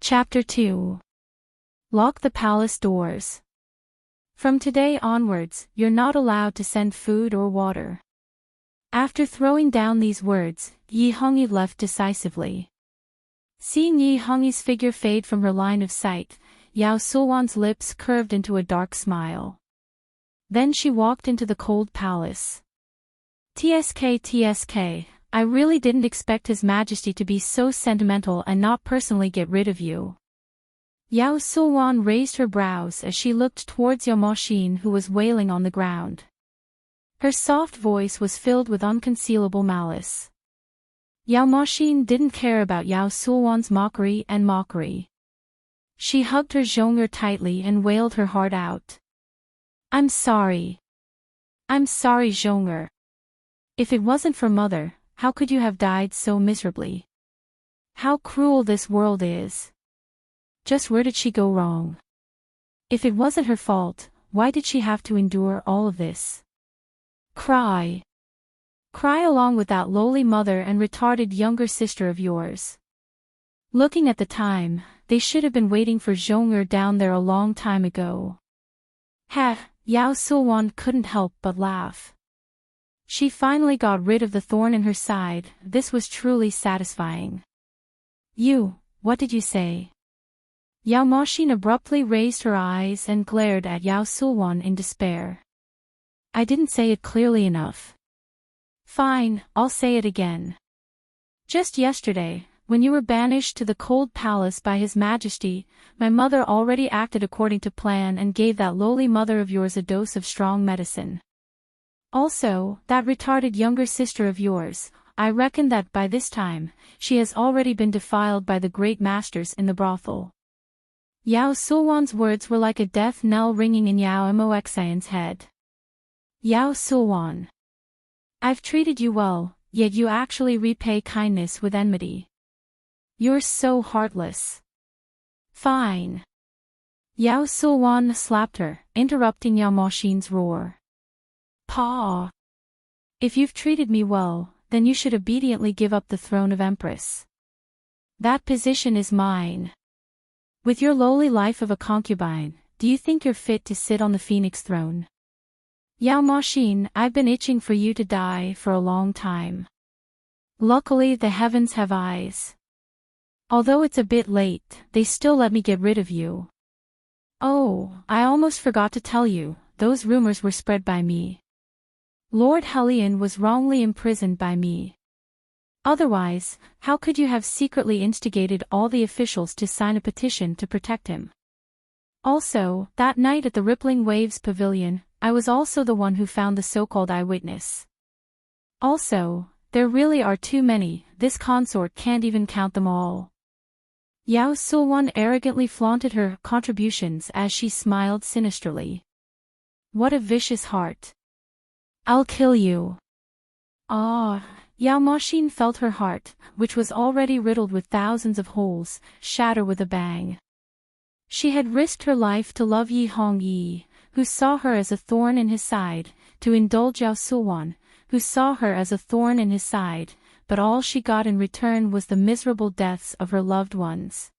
Chapter 2. Lock the palace doors. From today onwards, you're not allowed to send food or water. After throwing down these words, Yi Hongyi left decisively. Seeing Yi Hongyi's figure fade from her line of sight, Yao Sulwan's lips curved into a dark smile. Then she walked into the cold palace. TSK, I really didn't expect His Majesty to be so sentimental and not personally get rid of you. Yao Sulwan raised her brows as she looked towards Yao Moshin, who was wailing on the ground. Her soft voice was filled with unconcealable malice. Yao Moshin didn't care about Yao Sulwan's mockery. She hugged her Zhong'er tightly and wailed her heart out. I'm sorry, Zhong'er. If it wasn't for Mother, how could you have died so miserably? How cruel this world is. Just where did she go wrong? If it wasn't her fault, why did she have to endure all of this? Cry. Cry along with that lowly mother and retarded younger sister of yours. Looking at the time, they should have been waiting for Zhong'er down there a long time ago. Yao Sulwan couldn't help but laugh. She finally got rid of the thorn in her side. This was truly satisfying. What did you say? Yao Moshin abruptly raised her eyes and glared at Yao Sulwan in despair. I didn't say it clearly enough. Fine, I'll say it again. Just yesterday, when you were banished to the cold palace by His Majesty, my mother already acted according to plan and gave that lowly mother of yours a dose of strong medicine. Also, that retarded younger sister of yours, I reckon that by this time, she has already been defiled by the great masters in the brothel. Yao Sulwan's words were like a death knell ringing in Yao Moxian's head. Yao Sulwan. I've treated you well, yet you actually repay kindness with enmity. You're so heartless. Fine. Yao Sulwan slapped her, interrupting Yao Moshin's roar. Pa! If you've treated me well, then you should obediently give up the throne of Empress. That position is mine. With your lowly life of a concubine, do you think you're fit to sit on the Phoenix throne? Yao Moshin, I've been itching for you to die for a long time. Luckily the heavens have eyes. Although it's a bit late, they still let me get rid of you. Oh, I almost forgot to tell you, those rumors were spread by me. Lord Hellion was wrongly imprisoned by me. Otherwise, how could you have secretly instigated all the officials to sign a petition to protect him? Also, that night at the Rippling Waves Pavilion, I was also the one who found the so-called eyewitness. Also, there really are too many, this consort can't even count them all. Yao Sulwan arrogantly flaunted her contributions as she smiled sinisterly. What a vicious heart. I'll kill you. Yao Moshin felt her heart, which was already riddled with thousands of holes, shatter with a bang. She had risked her life to love Yi Hongyi, who saw her as a thorn in his side, to indulge Yao Sulwan, who saw her as a thorn in his side, but all she got in return was the miserable deaths of her loved ones.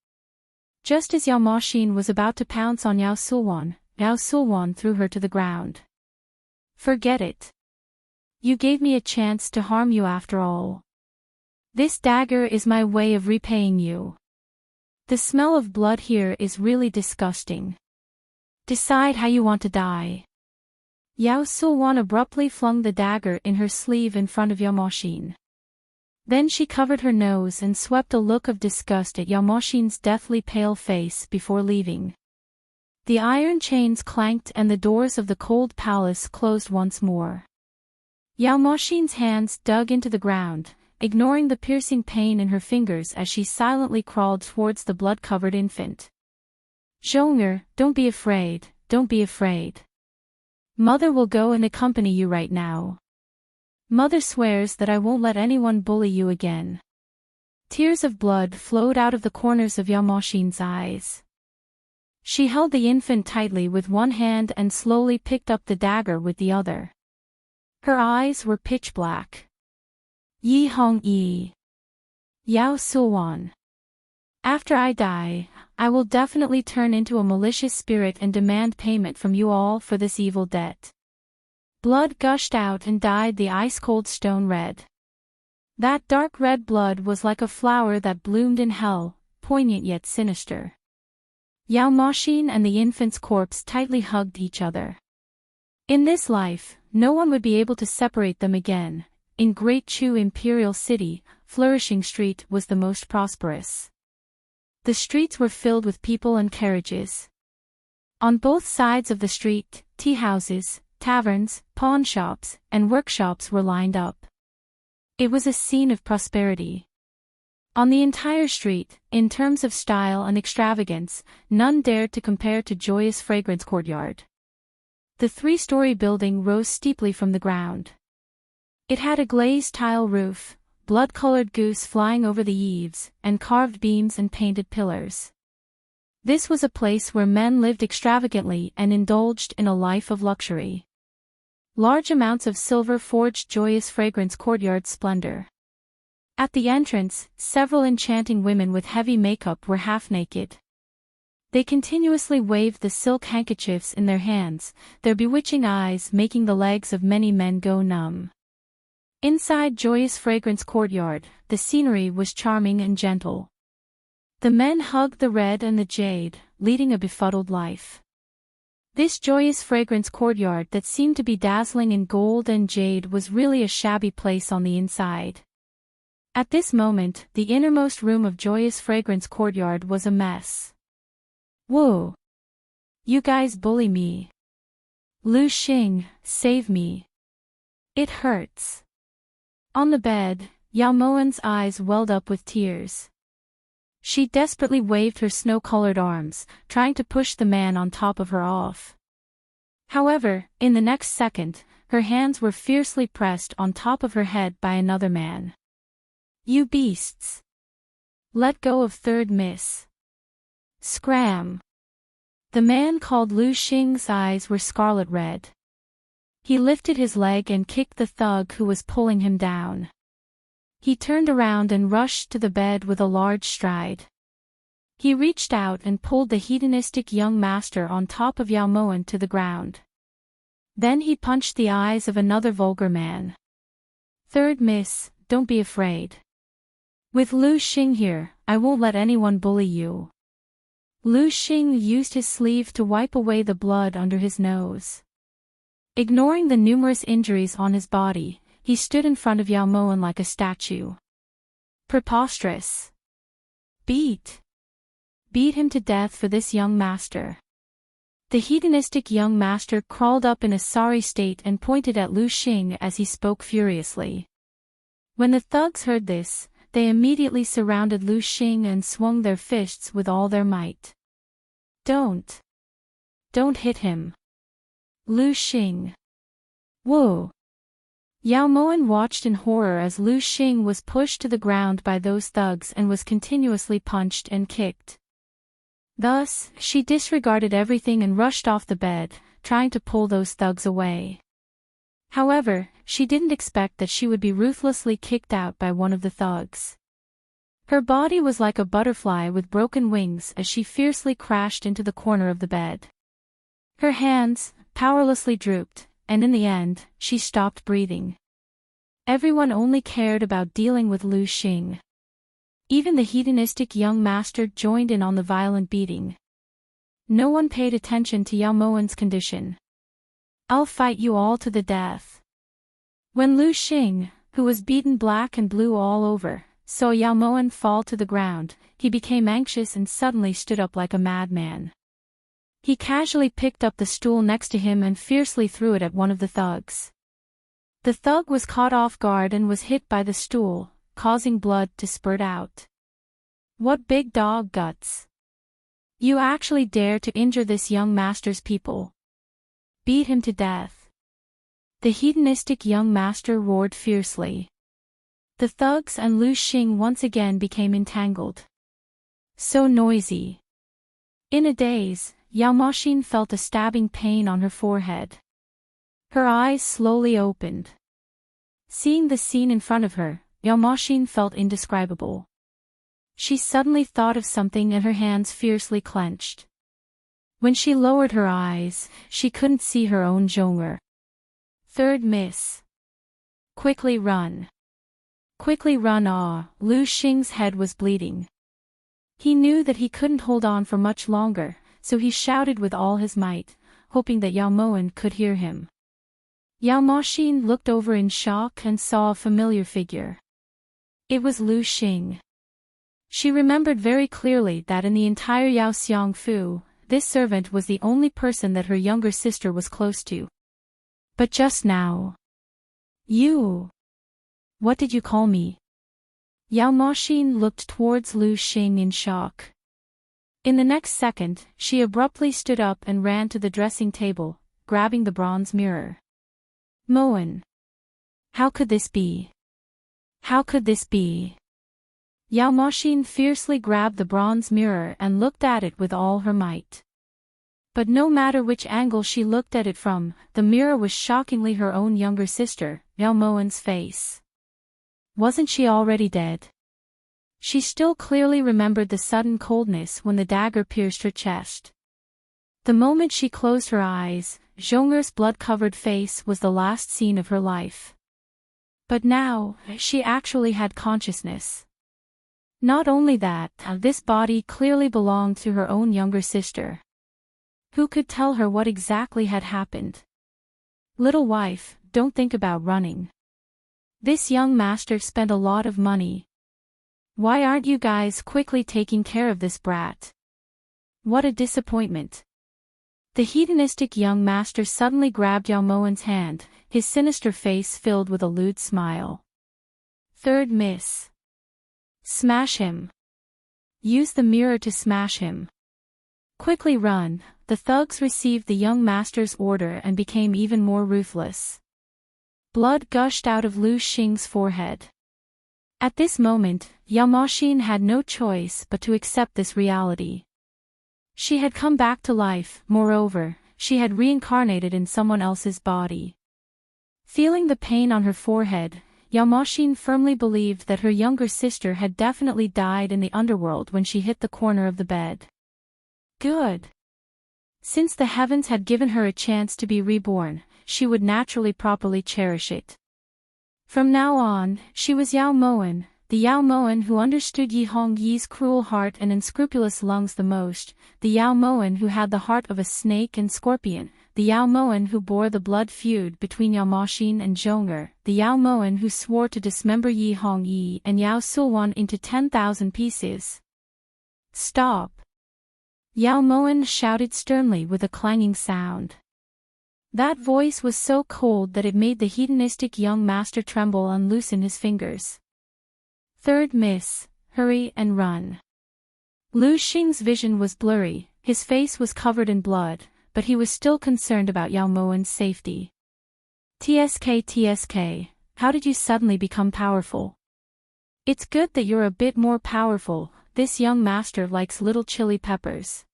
Just as Yao Moshin was about to pounce on Yao Sulwan threw her to the ground. Forget it. You gave me a chance to harm you after all. This dagger is my way of repaying you. The smell of blood here is really disgusting. Decide how you want to die. Yao Sulwan abruptly flung the dagger in her sleeve in front of Yao Moshin. Then she covered her nose and swept a look of disgust at Yao Moshin's deathly pale face before leaving. The iron chains clanked and the doors of the cold palace closed once more. Yao Moshin's hands dug into the ground, ignoring the piercing pain in her fingers as she silently crawled towards the blood-covered infant. Zhong'er, don't be afraid. Mother will go and accompany you right now. Mother swears that I won't let anyone bully you again. Tears of blood flowed out of the corners of Yao Moshin's eyes. She held the infant tightly with one hand and slowly picked up the dagger with the other. Her eyes were pitch black. Yi Hongyi. Yao Sulwan. After I die, I will definitely turn into a malicious spirit and demand payment from you all for this evil debt. Blood gushed out and dyed the ice-cold stone red. That dark red blood was like a flower that bloomed in hell, poignant yet sinister. Yao Machine and the infant's corpse tightly hugged each other. In this life, no one would be able to separate them again. In Great Chu Imperial City, Flourishing Street was the most prosperous. The streets were filled with people and carriages. On both sides of the street, tea houses, taverns, pawn shops, and workshops were lined up. It was a scene of prosperity. On the entire street, in terms of style and extravagance, none dared to compare to Joyous Fragrance Courtyard. The three-story building rose steeply from the ground. It had a glazed tile roof, blood-colored goose flying over the eaves, and carved beams and painted pillars. This was a place where men lived extravagantly and indulged in a life of luxury. Large amounts of silver forged Joyous Fragrance Courtyard's splendor. At the entrance, several enchanting women with heavy makeup were half-naked. They continuously waved the silk handkerchiefs in their hands, their bewitching eyes making the legs of many men go numb. Inside Joyous Fragrance Courtyard, the scenery was charming and gentle. The men hugged the red and the jade, leading a befuddled life. This Joyous Fragrance Courtyard that seemed to be dazzling in gold and jade was really a shabby place on the inside. At this moment, the innermost room of Joyous Fragrance Courtyard was a mess. Whoa! You guys bully me. Lu Xing, save me. It hurts. On the bed, Yao Moan's eyes welled up with tears. She desperately waved her snow-colored arms, trying to push the man on top of her off. However, in the next second, her hands were fiercely pressed on top of her head by another man. You beasts! Let go of third miss. Scram! The man called Lu Xing's eyes were scarlet red. He lifted his leg and kicked the thug who was pulling him down. He turned around and rushed to the bed with a large stride. He reached out and pulled the hedonistic young master on top of Yao Moan to the ground. Then he punched the eyes of another vulgar man. Third miss, don't be afraid. With Lu Xing here, I won't let anyone bully you. Lu Xing used his sleeve to wipe away the blood under his nose. Ignoring the numerous injuries on his body, he stood in front of Yao Moan like a statue. Preposterous. Beat him to death for this young master. The hedonistic young master crawled up in a sorry state and pointed at Lu Xing as he spoke furiously. When the thugs heard this, they immediately surrounded Lu Xing and swung their fists with all their might. Don't hit him. Lu Xing. Whoa! Yao Moan watched in horror as Lu Xing was pushed to the ground by those thugs and was continuously punched and kicked. Thus, she disregarded everything and rushed off the bed, trying to pull those thugs away. However, she didn't expect that she would be ruthlessly kicked out by one of the thugs. Her body was like a butterfly with broken wings as she fiercely crashed into the corner of the bed. Her hands powerlessly drooped, and in the end, she stopped breathing. Everyone only cared about dealing with Lu Xing. Even the hedonistic young master joined in on the violent beating. No one paid attention to Yao Moan's condition. I'll fight you all to the death. When Lu Xing, who was beaten black and blue all over, saw Yao Moan fall to the ground, he became anxious and suddenly stood up like a madman. He casually picked up the stool next to him and fiercely threw it at one of the thugs. The thug was caught off guard and was hit by the stool, causing blood to spurt out. What big dog guts! You actually dare to injure this young master's people. Beat him to death. The hedonistic young master roared fiercely. The thugs and Lu Xing once again became entangled. So noisy. In a daze, Yao Machine felt a stabbing pain on her forehead. Her eyes slowly opened. Seeing the scene in front of her, Yao Machine felt indescribable. She suddenly thought of something and her hands fiercely clenched. When she lowered her eyes, she couldn't see her own Zhong'er. Third miss. Quickly run. Quickly run. Lu Xing's head was bleeding. He knew that he couldn't hold on for much longer, so he shouted with all his might, hoping that Yao Moen could hear him. Yao Moxin looked over in shock and saw a familiar figure. It was Lu Xing. She remembered very clearly that in the entire Yao Xiangfu, this servant was the only person that her younger sister was close to. But just now... You... What did you call me? Yao Moxin looked towards Lu Xing in shock. In the next second, she abruptly stood up and ran to the dressing table, grabbing the bronze mirror. Moen. How could this be? How could this be? Yao Moxin fiercely grabbed the bronze mirror and looked at it with all her might. But no matter which angle she looked at it from, the mirror was shockingly her own younger sister, Yao Moen's face. Wasn't she already dead? She still clearly remembered the sudden coldness when the dagger pierced her chest. The moment she closed her eyes, Zhong'er's blood-covered face was the last scene of her life. But now, she actually had consciousness. Not only that, this body clearly belonged to her own younger sister. Who could tell her what exactly had happened? Little wife, don't think about running. This young master spent a lot of money. Why aren't you guys quickly taking care of this brat? What a disappointment. The hedonistic young master suddenly grabbed Yao Moen's hand, his sinister face filled with a lewd smile. Third miss. Smash him. Use the mirror to smash him. Quickly run. The thugs received the young master's order and became even more ruthless. Blood gushed out of Lu Xing's forehead. At this moment, Yao Moxin had no choice but to accept this reality. She had come back to life, moreover, she had reincarnated in someone else's body. Feeling the pain on her forehead, Yao Moxin firmly believed that her younger sister had definitely died in the underworld when she hit the corner of the bed. Good. Since the heavens had given her a chance to be reborn, she would naturally properly cherish it. From now on, she was Yao Moen, the Yao Moen who understood Yi Hongyi's cruel heart and unscrupulous lungs the most, the Yao Moen who had the heart of a snake and scorpion, the Yao Moen who bore the blood feud between Yao Moxin and Zhong'er, the Yao Moen who swore to dismember Yi Hongyi and Yao Sulwan into 10,000 pieces. Stop! Yao Moen shouted sternly with a clanging sound. That voice was so cold that it made the hedonistic young master tremble and loosen his fingers. Third miss, hurry and run. Lu Xing's vision was blurry, his face was covered in blood, but he was still concerned about Yao Moen's safety. TSK, how did you suddenly become powerful? It's good that you're a bit more powerful, this young master likes little chili peppers.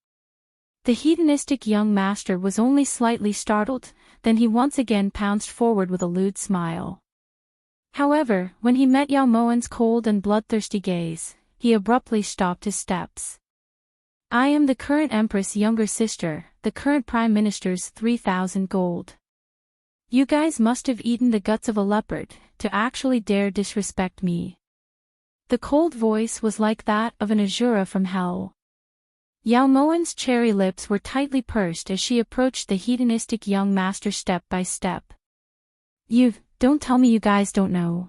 The hedonistic young master was only slightly startled, then he once again pounced forward with a lewd smile. However, when he met Yao Moen's cold and bloodthirsty gaze, he abruptly stopped his steps. I am the current empress' younger sister, the current prime minister's 3,000 gold. You guys must have eaten the guts of a leopard, to actually dare disrespect me. The cold voice was like that of an Azura from hell. Yao Moen's cherry lips were tightly pursed as she approached the hedonistic young master step by step. Don't tell me you guys don't know.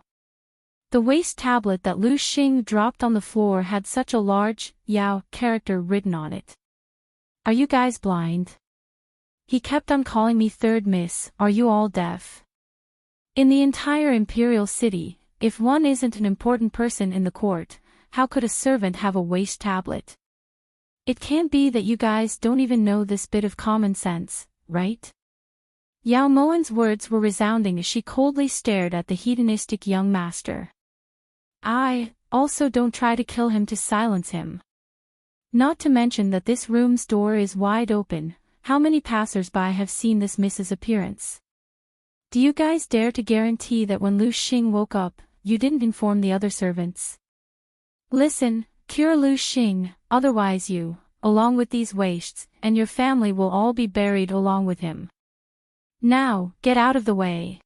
The waste tablet that Lu Xing dropped on the floor had such a large, Yao, character written on it. Are you guys blind? He kept on calling me third miss, are you all deaf? In the entire imperial city, if one isn't an important person in the court, how could a servant have a waste tablet? It can't be that you guys don't even know this bit of common sense, right? Yao Moen's words were resounding as she coldly stared at the hedonistic young master. Also don't try to kill him to silence him. Not to mention that this room's door is wide open, how many passers-by have seen this miss's appearance? Do you guys dare to guarantee that when Lu Xing woke up, you didn't inform the other servants? Listen, Cure Lu Xing, otherwise you, along with these wastes, and your family will all be buried along with him. Now, get out of the way.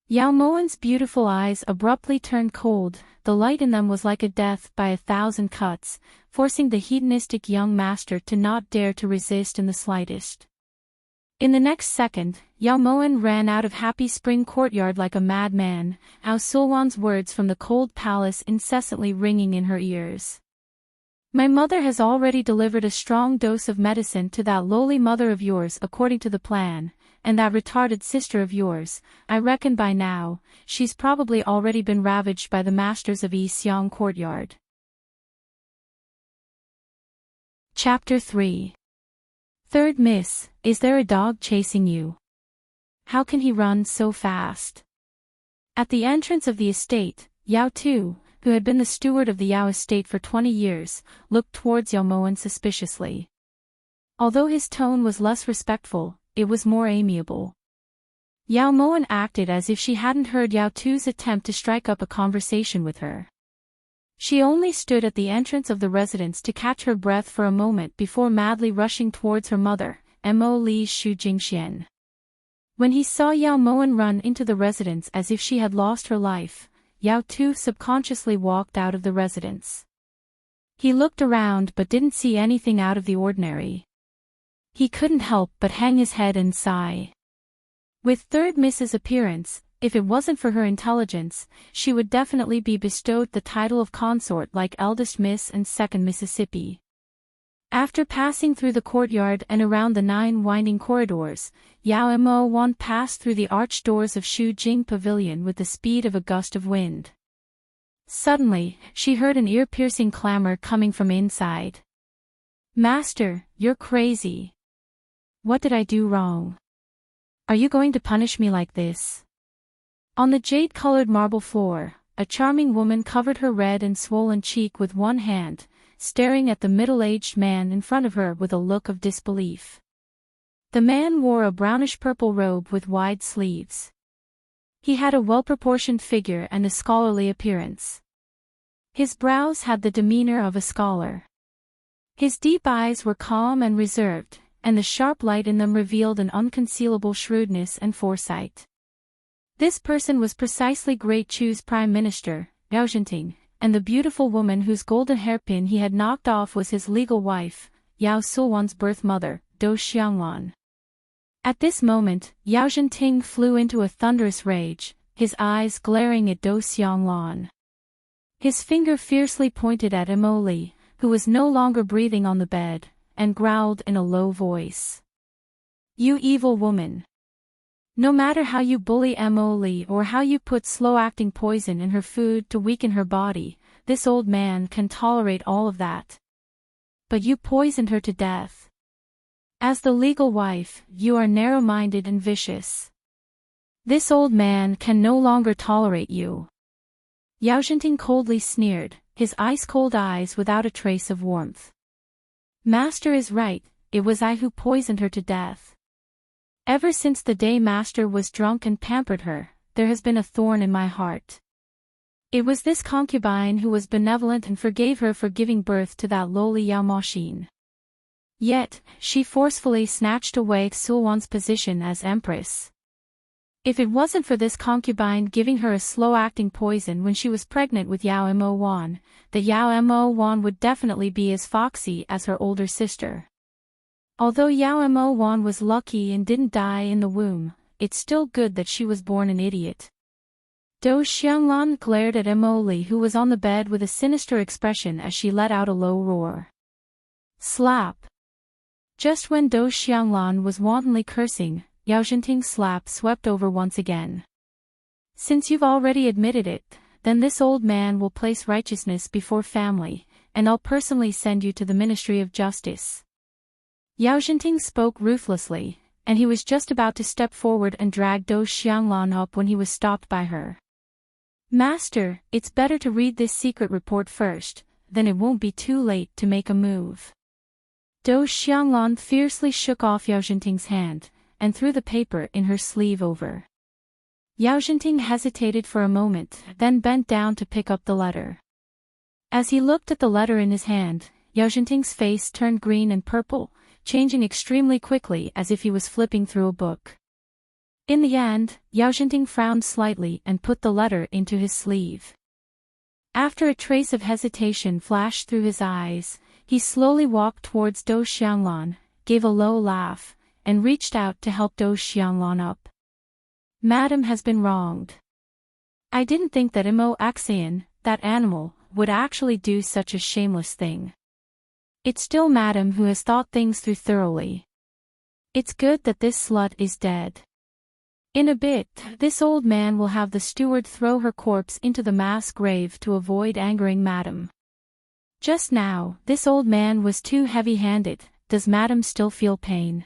Yao Moan's beautiful eyes abruptly turned cold, the light in them was like a death by 1,000 cuts, forcing the hedonistic young master to not dare to resist in the slightest. In the next second, Yao Moan ran out of Happy Spring Courtyard like a madman, Ao Sulwan's words from the cold palace incessantly ringing in her ears. My mother has already delivered a strong dose of medicine to that lowly mother of yours according to the plan, and that retarded sister of yours, I reckon by now, she's probably already been ravaged by the masters of Yi Xiang Courtyard. Chapter 3. Third Miss, is there a dog chasing you? How can he run so fast? At the entrance of the estate, Yao Tu, who had been the steward of the Yao estate for 20 years, looked towards Yao Moan suspiciously. Although his tone was less respectful, it was more amiable. Yao Moan acted as if she hadn't heard Yao Tu's attempt to strike up a conversation with her. She only stood at the entrance of the residence to catch her breath for a moment before madly rushing towards her mother, Mo Li's Shu Jingxian. When he saw Yao Moan run into the residence as if she had lost her life, Yao Tu subconsciously walked out of the residence. He looked around but didn't see anything out of the ordinary. He couldn't help but hang his head and sigh. With Third Miss's appearance, if it wasn't for her intelligence, she would definitely be bestowed the title of consort like Eldest Miss and Second Mississippi. After passing through the courtyard and around the 9 winding corridors, Yao Mo Wan passed through the arched doors of Shu Jing Pavilion with the speed of a gust of wind. Suddenly, she heard an ear-piercing clamor coming from inside. Master, you're crazy. What did I do wrong? Are you going to punish me like this? On the jade-colored marble floor, a charming woman covered her red and swollen cheek with one hand, staring at the middle-aged man in front of her with a look of disbelief. The man wore a brownish-purple robe with wide sleeves. He had a well-proportioned figure and a scholarly appearance. His brows had the demeanor of a scholar. His deep eyes were calm and reserved, and the sharp light in them revealed an unconcealable shrewdness and foresight. This person was precisely Great Chu's prime minister, Enchanting, and the beautiful woman whose golden hairpin he had knocked off was his legal wife, Yao Sulwan's birth mother, Do Xianglan. At this moment, Yao Zhenting flew into a thunderous rage, his eyes glaring at Do Xianglan. His finger fiercely pointed at Mo Li, who was no longer breathing on the bed, and growled in a low voice. You evil woman! No matter how you bully Mo Li or how you put slow-acting poison in her food to weaken her body, this old man can tolerate all of that. But you poisoned her to death. As the legal wife, you are narrow-minded and vicious. This old man can no longer tolerate you. Yao Zhenting coldly sneered, his ice-cold eyes without a trace of warmth. Master is right, it was I who poisoned her to death. Ever since the day Master was drunk and pampered her, there has been a thorn in my heart. It was this concubine who was benevolent and forgave her for giving birth to that lowly Yao Moxin. Yet, she forcefully snatched away Sulwan's position as empress. If it wasn't for this concubine giving her a slow-acting poison when she was pregnant with Yao Mo Wan, the Yao Mo Wan would definitely be as foxy as her older sister. Although Yao Mo Wan was lucky and didn't die in the womb, it's still good that she was born an idiot. Do Xianglan glared at Mo Li, who was on the bed with a sinister expression as she let out a low roar. Slap! Just when Do Xianglan was wantonly cursing, Yao Zhenting's slap swept over once again. Since you've already admitted it, then this old man will place righteousness before family, and I'll personally send you to the Ministry of Justice. Yao Zhenting spoke ruthlessly, and he was just about to step forward and drag Do Xianglan up when he was stopped by her. Master, it's better to read this secret report first, then it won't be too late to make a move. Do Xianglan fiercely shook off Yao Zhenting's hand, and threw the paper in her sleeve over. Yao Zhenting hesitated for a moment, then bent down to pick up the letter. As he looked at the letter in his hand, Enchanting's face turned green and purple, changing extremely quickly as if he was flipping through a book. In the end, Enchanting frowned slightly and put the letter into his sleeve. After a trace of hesitation flashed through his eyes, he slowly walked towards Do Xianglan, gave a low laugh, and reached out to help Do Xianglan up. Madam has been wronged. I didn't think that Imo Axian, that animal, would actually do such a shameless thing. It's still Madam who has thought things through thoroughly. It's good that this slut is dead. In a bit, this old man will have the steward throw her corpse into the mass grave to avoid angering Madam. Just now, this old man was too heavy-handed. Does Madam still feel pain?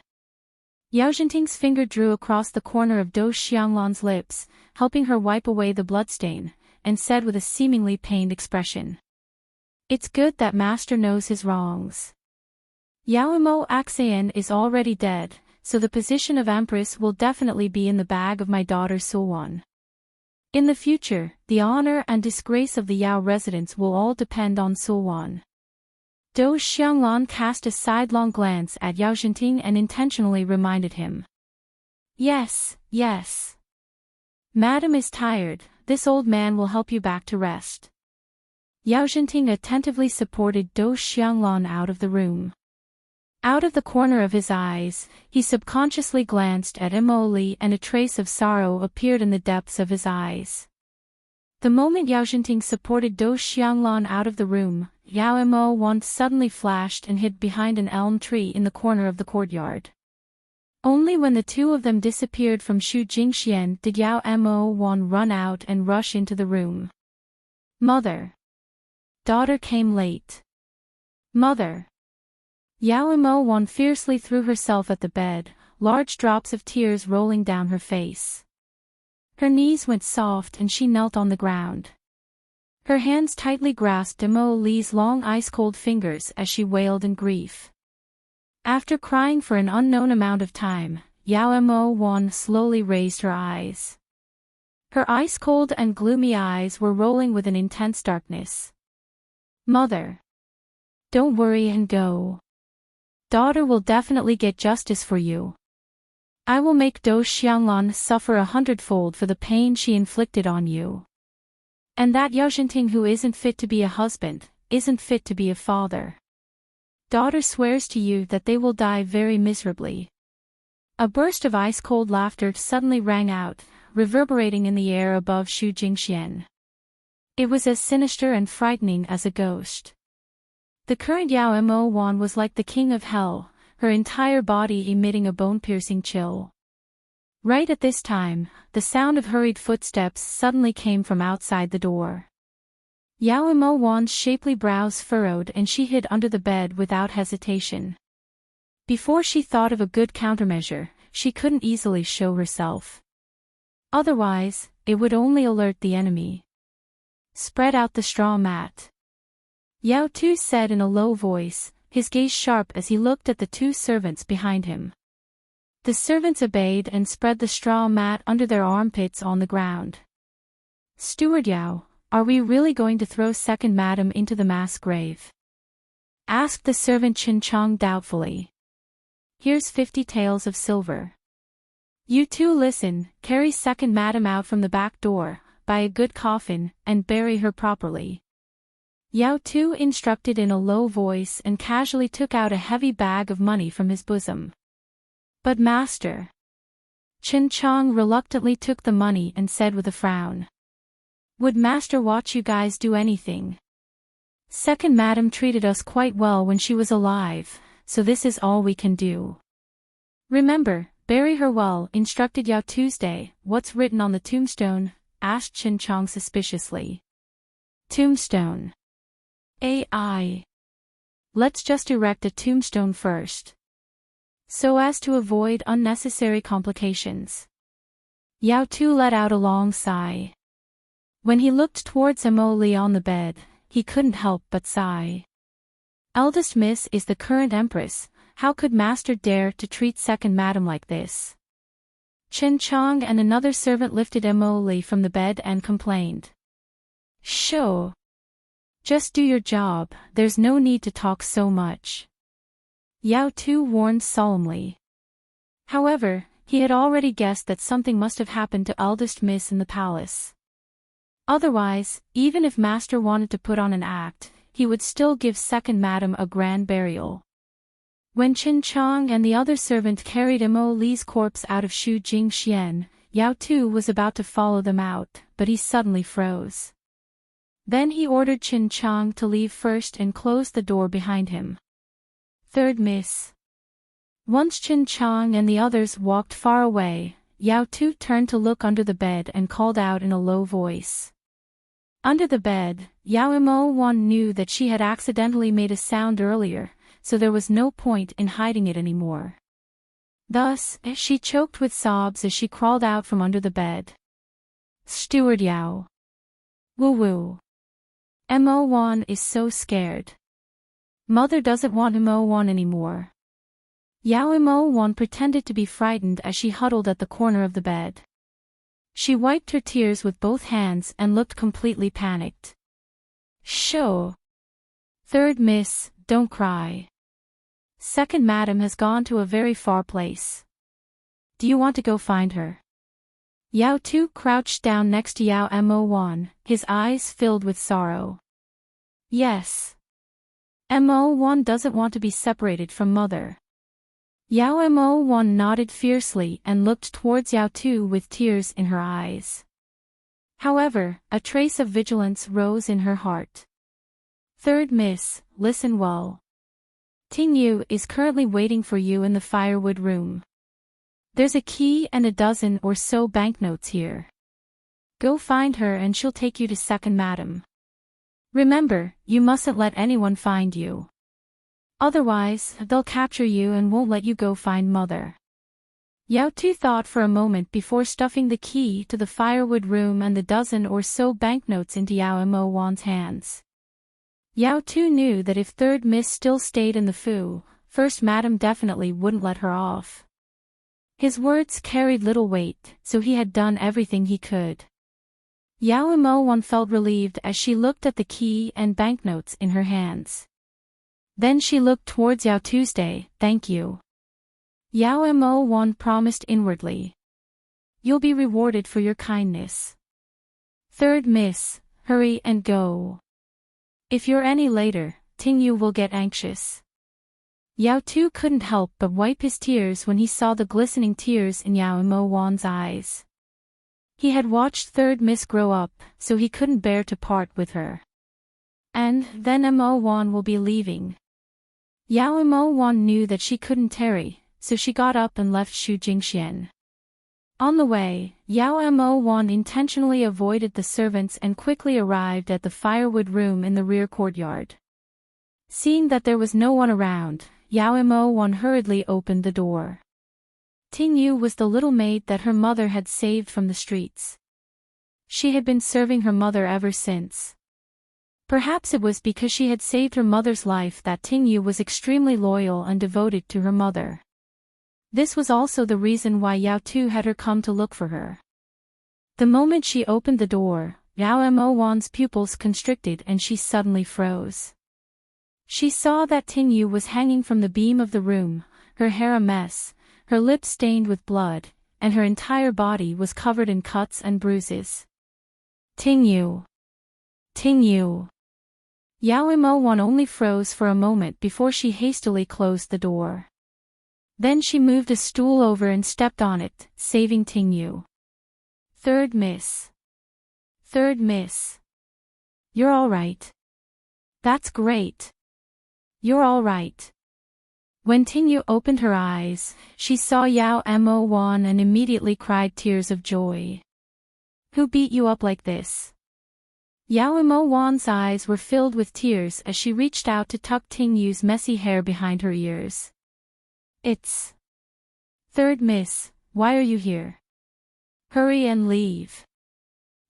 Enchanting's finger drew across the corner of Do Xianglan's lips, helping her wipe away the bloodstain, and said with a seemingly pained expression. It's good that Master knows his wrongs. Imo Axian is already dead, so the position of Empress will definitely be in the bag of my daughter Sulwan. In the future, the honor and disgrace of the Yao residence will all depend on Sulwan. Do Xianglan cast a sidelong glance at Enchanting and intentionally reminded him. Yes, yes. Madam is tired, this old man will help you back to rest. Enchanting attentively supported Do Xianglan out of the room. Out of the corner of his eyes, he subconsciously glanced at Imo Li and a trace of sorrow appeared in the depths of his eyes. The moment Enchanting supported Do Xianglan out of the room, Yao Imo Wan suddenly flashed and hid behind an elm tree in the corner of the courtyard. Only when the two of them disappeared from Shu Jingxian did Yao Imo Wan run out and rush into the room. Mother. Daughter came late. Mother. Yao Imo Wan fiercely threw herself at the bed, large drops of tears rolling down her face. Her knees went soft and she knelt on the ground. Her hands tightly grasped Imo Li's long ice-cold fingers as she wailed in grief. After crying for an unknown amount of time, Yao Imo Wan slowly raised her eyes. Her ice-cold and gloomy eyes were rolling with an intense darkness. Mother. Don't worry and go. Daughter will definitely get justice for you. I will make Do Xianglan suffer 100-fold for the pain she inflicted on you. And that Enchanting who isn't fit to be a husband, isn't fit to be a father. Daughter swears to you that they will die very miserably. A burst of ice-cold laughter suddenly rang out, reverberating in the air above Shu Jingxian. It was as sinister and frightening as a ghost. The current Yao Imo Wan was like the king of hell, her entire body emitting a bone-piercing chill. Right at this time, the sound of hurried footsteps suddenly came from outside the door. Yao Imo Wan's shapely brows furrowed and she hid under the bed without hesitation. Before she thought of a good countermeasure, she couldn't easily show herself. Otherwise, it would only alert the enemy. Spread out the straw mat. Yao Tu said in a low voice, his gaze sharp as he looked at the two servants behind him. The servants obeyed and spread the straw mat under their armpits on the ground. Steward Yao, are we really going to throw second madam into the mass grave? Asked the servant Chin Chong doubtfully. Here's 50 taels of silver. You two listen, carry second madam out from the back door, buy a good coffin, and bury her properly. Yao Tu instructed in a low voice and casually took out a heavy bag of money from his bosom. But master. Chin Chong reluctantly took the money and said with a frown. Would master watch you guys do anything? Second madam treated us quite well when she was alive, so this is all we can do. Remember, bury her well, instructed Yao Tuesday. What's written on the tombstone? Asked Chin Chong suspiciously. Tombstone. AI. Let's just erect a tombstone first. So as to avoid unnecessary complications. Yao Tu let out a long sigh. When he looked towards Imo Li on the bed, he couldn't help but sigh. Eldest Miss is the current empress, how could master dare to treat second madam like this? Chin Chong and another servant lifted Imo Li from the bed and complained. Sho. Just do your job, there's no need to talk so much. Yao Tu warned solemnly. However, he had already guessed that something must have happened to eldest miss in the palace. Otherwise, even if master wanted to put on an act, he would still give second madam a grand burial. When Qin Chang and the other servant carried Mo Li's corpse out of Shu Jingxian, Yao Tu was about to follow them out, but he suddenly froze. Then he ordered Qin Chang to leave first and closed the door behind him. Third miss. Once Qin Chang and the others walked far away, Yao Tu turned to look under the bed and called out in a low voice. Under the bed, Yao Mo Wan knew that she had accidentally made a sound earlier, so there was no point in hiding it anymore. Thus, she choked with sobs as she crawled out from under the bed. Steward Yao. Woo-woo. Mo Wan is so scared. Mother doesn't want Mo Wan anymore. Yao Mo Wan pretended to be frightened as she huddled at the corner of the bed. She wiped her tears with both hands and looked completely panicked. Sho. Third miss, don't cry. Second madam has gone to a very far place. Do you want to go find her? Yao Tu crouched down next to Yao Mo Wan, his eyes filled with sorrow. Yes. Mo Wan doesn't want to be separated from mother. Yao Mo Wan nodded fiercely and looked towards Yao Tu with tears in her eyes. However, a trace of vigilance rose in her heart. Third miss, listen well. Ting Yu is currently waiting for you in the firewood room. There's a key and a dozen or so banknotes here. Go find her and she'll take you to second madam. Remember, you mustn't let anyone find you. Otherwise, they'll capture you and won't let you go find mother. Yao Tu thought for a moment before stuffing the key to the firewood room and the dozen or so banknotes into Yao Mo Wan's hands. Yao Tu knew that if third miss still stayed in the Fu, first madam definitely wouldn't let her off. His words carried little weight, so he had done everything he could. Yao Mo Wan felt relieved as she looked at the key and banknotes in her hands. Then she looked towards Yao Tuesday, thank you. Yao Mo Wan promised inwardly. You'll be rewarded for your kindness. Third miss, hurry and go. If you're any later, Ting Yu will get anxious. Yao Tu couldn't help but wipe his tears when he saw the glistening tears in Yao Mo Wan's eyes. He had watched third miss grow up, so he couldn't bear to part with her. And then Mo Wan will be leaving. Yao Mo Wan knew that she couldn't tarry, so she got up and left Shu Jingxian. On the way, Yao Mo Wan intentionally avoided the servants and quickly arrived at the firewood room in the rear courtyard. Seeing that there was no one around, Yao Mo Wan hurriedly opened the door. Ting Yu was the little maid that her mother had saved from the streets. She had been serving her mother ever since. Perhaps it was because she had saved her mother's life that Ting Yu was extremely loyal and devoted to her mother. This was also the reason why Yao Tu had her come to look for her. The moment she opened the door, Yao Mo Wan's pupils constricted and she suddenly froze. She saw that Ting Yu was hanging from the beam of the room, her hair a mess, her lips stained with blood, and her entire body was covered in cuts and bruises. Ting Yu! Ting Yu! Yao Mo Wan only froze for a moment before she hastily closed the door. Then she moved a stool over and stepped on it, saving Ting Yu. Third miss. Third miss. You're all right. That's great. You're all right. When Ting Yu opened her eyes, she saw Yao Mo Wan and immediately cried tears of joy. Who beat you up like this? Yao Mo Wan's eyes were filled with tears as she reached out to tuck Ting Yu's messy hair behind her ears. It's... Third miss, why are you here? Hurry and leave.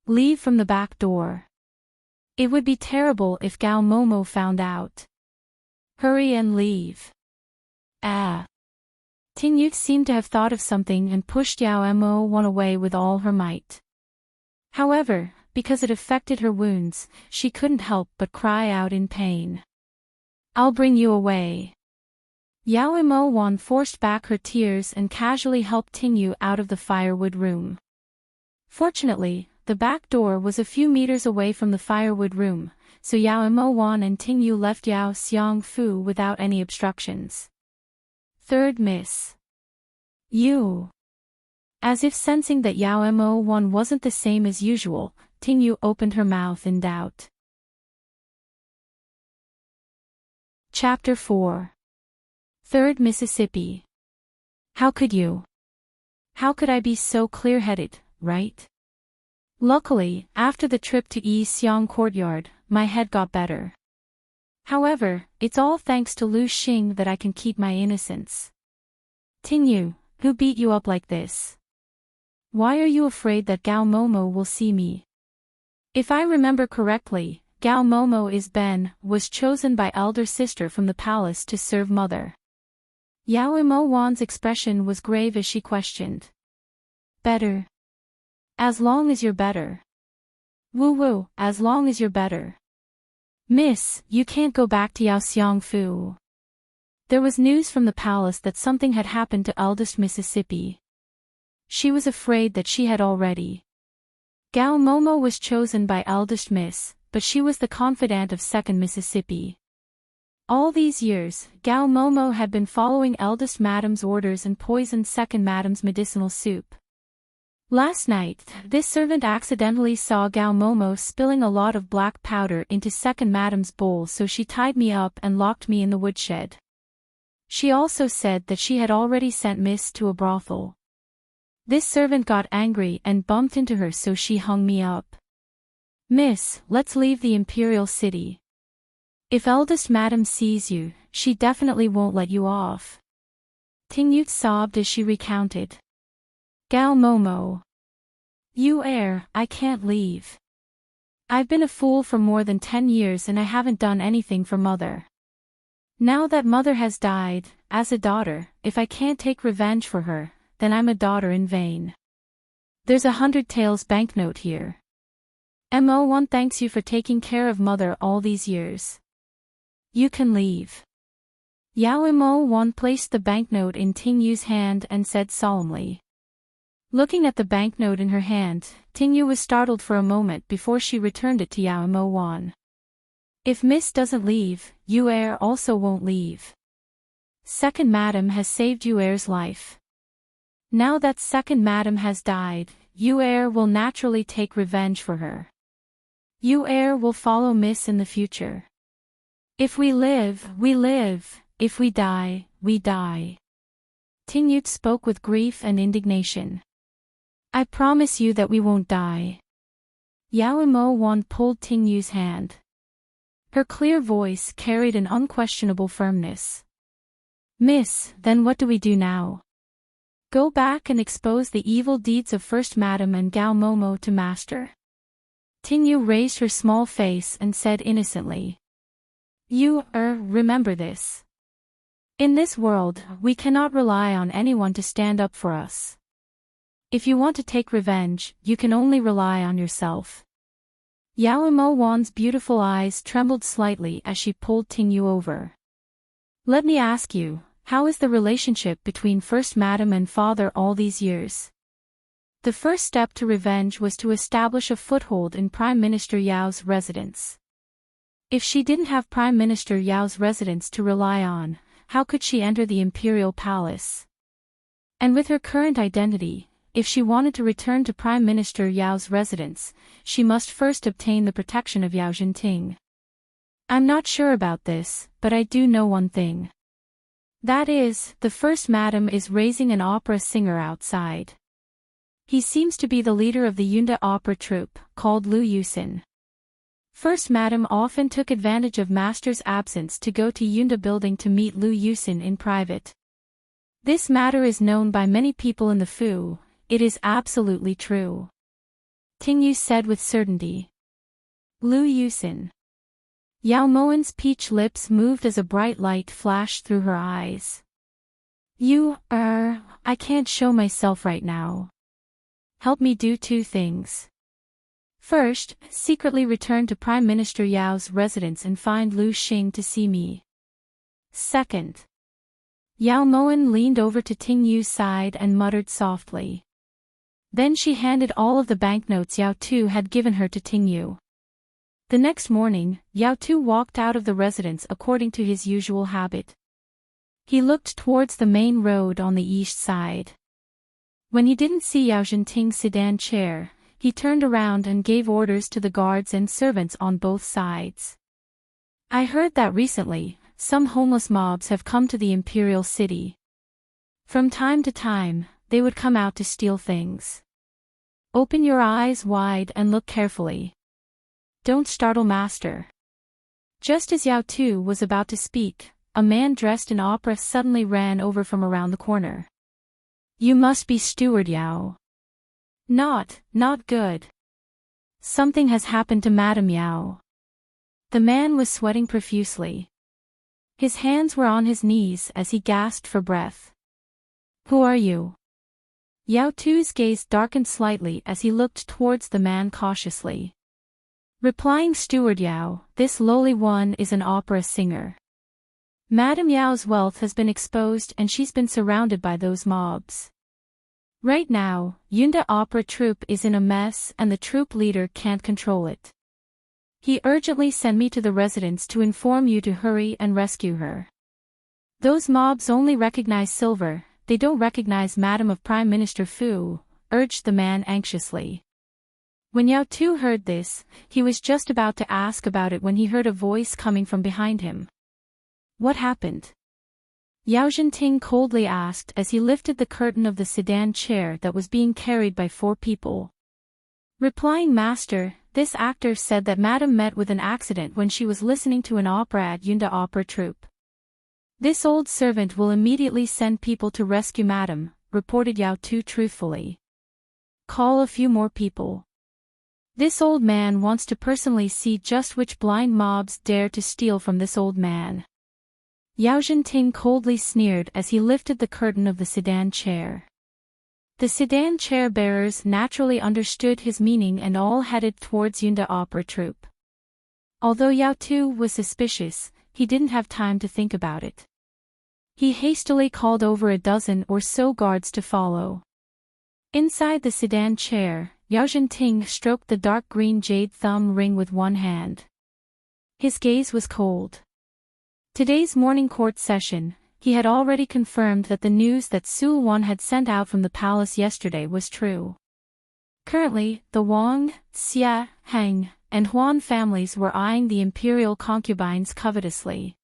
Leave from the back door. It would be terrible if Gao Momo found out. Hurry and leave. Ah. Ting Yu seemed to have thought of something and pushed Yao Mo Wan away with all her might. However, because it affected her wounds, she couldn't help but cry out in pain. "I'll bring you away." Yao Imo-wan forced back her tears and casually helped Tingyu out of the firewood room. Fortunately, the back door was a few meters away from the firewood room, so Yao Imo-wan and Tingyu left Yao Xiangfu without any obstructions. Third Miss. You. As if sensing that Yao Imo-wan wasn't the same as usual, Tingyu opened her mouth in doubt. Chapter 4. Third Mississippi. How could you? How could I be so clear-headed, right? Luckily, after the trip to Yixiang Courtyard, my head got better. However, it's all thanks to Lu Xing that I can keep my innocence. Tingyu, who beat you up like this? Why are you afraid that Gao Momo will see me? If I remember correctly, Gao Momo was chosen by elder sister from the palace to serve mother. Yao Imo-wan's expression was grave as she questioned. Better? As long as you're better. Woo-woo, as long as you're better. Miss, you can't go back to Yao Xiangfu. There was news from the palace that something had happened to eldest Mississippi. She was afraid that she had already. Gao Momo was chosen by eldest Miss, but she was the confidant of second Mississippi. All these years, Gao Momo had been following eldest madam's orders and poisoned second madam's medicinal soup. Last night, this servant accidentally saw Gao Momo spilling a lot of black powder into second madam's bowl, so she tied me up and locked me in the woodshed. She also said that she had already sent Miss to a brothel. This servant got angry and bumped into her, so she hung me up. Miss, let's leave the imperial city. If eldest madam sees you, she definitely won't let you off. Tingyu sobbed as she recounted. Gao Momo. I can't leave. I've been a fool for more than 10 years and I haven't done anything for mother. Now that mother has died, as a daughter, if I can't take revenge for her, then I'm a daughter in vain. There's 100 taels banknote here. Mo1 thanks you for taking care of mother all these years. You can leave. Yao Mo1 placed the banknote in Tingyu's hand and said solemnly. Looking at the banknote in her hand, Tingyu was startled for a moment before she returned it to Yao Mo1. If Miss doesn't leave, Yu also won't leave. Second madam has saved Yu's life. Now that second madam has died, Yu will naturally take revenge for her. Yu will follow Miss in the future. If we live, we live. If we die, we die. Tingyu spoke with grief and indignation. I promise you that we won't die. Yao Mo1 pulled Tingyu's hand. Her clear voice carried an unquestionable firmness. Miss, then what do we do now? Go back and expose the evil deeds of First Madam and Gao Momo to Master. Tingyu raised her small face and said innocently. Remember this. In this world, we cannot rely on anyone to stand up for us. If you want to take revenge, you can only rely on yourself. Yao Mo1's beautiful eyes trembled slightly as she pulled Tingyu over. Let me ask you, how is the relationship between First Madam and father all these years? The first step to revenge was to establish a foothold in Prime Minister Yao's residence. If she didn't have Prime Minister Yao's residence to rely on, how could she enter the imperial palace? And with her current identity, if she wanted to return to Prime Minister Yao's residence, she must first obtain the protection of Yao Jinting. I'm not sure about this, but I do know one thing. That is, the First Madam is raising an opera singer outside. He seems to be the leader of the Yunda opera troupe, called Lu Yusin. First Madam often took advantage of Master's absence to go to Yunda building to meet Lu Yusin in private. This matter is known by many people in the Fu. It is absolutely true. Tingyu said with certainty. Lu Yusin. Yao Moan's peach lips moved as a bright light flashed through her eyes. I can't show myself right now. Help me do two things. First, secretly return to Prime Minister Yao's residence and find Lu Xing to see me. Second. Yao Moan leaned over to Ting Yu's side and muttered softly. Then she handed all of the banknotes Yao Tu had given her to Ting Yu. The next morning, Yao Tu walked out of the residence according to his usual habit. He looked towards the main road on the east side. When he didn't see Yao Zhenting's sedan chair, he turned around and gave orders to the guards and servants on both sides. I heard that recently, some homeless mobs have come to the Imperial City. From time to time, they would come out to steal things. Open your eyes wide and look carefully. Don't startle Master. Just as Yao Tu was about to speak, a man dressed in opera suddenly ran over from around the corner. You must be Steward Yao. Not good. Something has happened to Madame Yao. The man was sweating profusely. His hands were on his knees as he gasped for breath. Who are you? Yao Tu's gaze darkened slightly as he looked towards the man cautiously. Replying Steward Yao, this lowly one is an opera singer. Madame Yao's wealth has been exposed and she's been surrounded by those mobs. Right now, Yunda Opera Troupe is in a mess and the troupe leader can't control it. He urgently sent me to the residence to inform you to hurry and rescue her. Those mobs only recognize silver, they don't recognize Madame of Prime Minister Fu, urged the man anxiously. When Yao Tu heard this, he was just about to ask about it when he heard a voice coming from behind him. What happened? Yao Zhenting coldly asked as he lifted the curtain of the sedan chair that was being carried by 4 people. Replying Master, this actor said that Madame met with an accident when she was listening to an opera at Yunda Opera Troupe. This old servant will immediately send people to rescue Madame, reported Yao Tu truthfully. Call a few more people. This old man wants to personally see just which blind mobs dare to steal from this old man. Yao Zhenting coldly sneered as he lifted the curtain of the sedan chair. The sedan chair bearers naturally understood his meaning and all headed towards Yunda Opera Troupe. Although Yao Tu was suspicious, he didn't have time to think about it. He hastily called over a dozen or so guards to follow. Inside the sedan chair, Yao Zhenting stroked the dark green jade thumb ring with one hand. His gaze was cold. Today's morning court session, he had already confirmed that the news that Su Wan had sent out from the palace yesterday was true. Currently, the Wang, Xia, Heng, and Huan families were eyeing the imperial concubines covetously.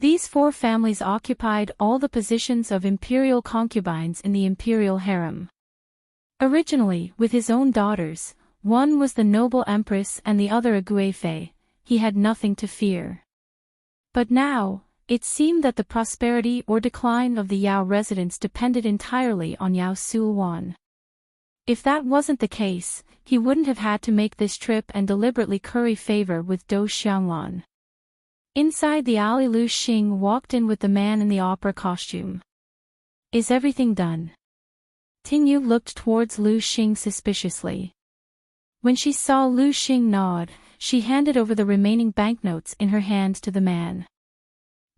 These 4 families occupied all the positions of imperial concubines in the imperial harem. Originally, with his own daughters, one was the noble empress and the other a Guifei, he had nothing to fear. But now, it seemed that the prosperity or decline of the Yao residence depended entirely on Yao Suwan. If that wasn't the case, he wouldn't have had to make this trip and deliberately curry favor with Dou Xianglan. Inside the alley, Lu Xing walked in with the man in the opera costume. Is everything done? Ting Yu looked towards Lu Xing suspiciously. When she saw Lu Xing nod, she handed over the remaining banknotes in her hand to the man.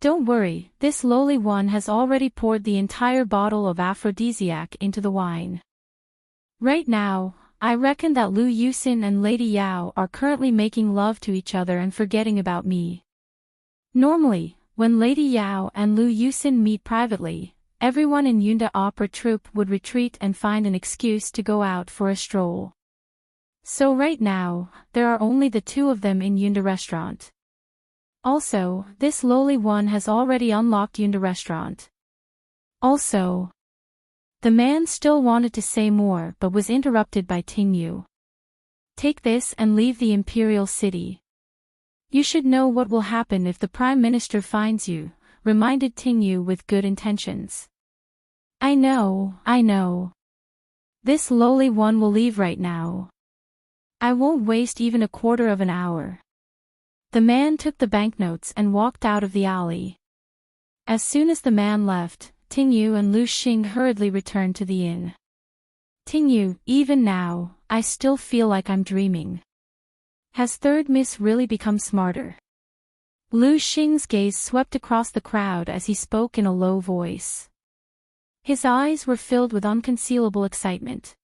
Don't worry, this lowly one has already poured the entire bottle of aphrodisiac into the wine. Right now, I reckon that Lu Yusin and Lady Yao are currently making love to each other and forgetting about me. Normally, when Lady Yao and Lu Yusin meet privately, everyone in Yunda Opera Troupe would retreat and find an excuse to go out for a stroll. So right now, there are only the 2 of them in Yunda Restaurant. Also, this lowly one has already unlocked Yunda Restaurant. Also, the man still wanted to say more but was interrupted by Ting Yu. Take this and leave the imperial city. You should know what will happen if the Prime Minister finds you, reminded Ting Yu with good intentions. I know. This lowly one will leave right now. I won't waste even a quarter of an hour. The man took the banknotes and walked out of the alley. As soon as the man left, Ting Yu and Lu Xing hurriedly returned to the inn. Ting Yu, even now, I still feel like I'm dreaming. Has third miss really become smarter? Lu Xing's gaze swept across the crowd as he spoke in a low voice. His eyes were filled with unconcealable excitement.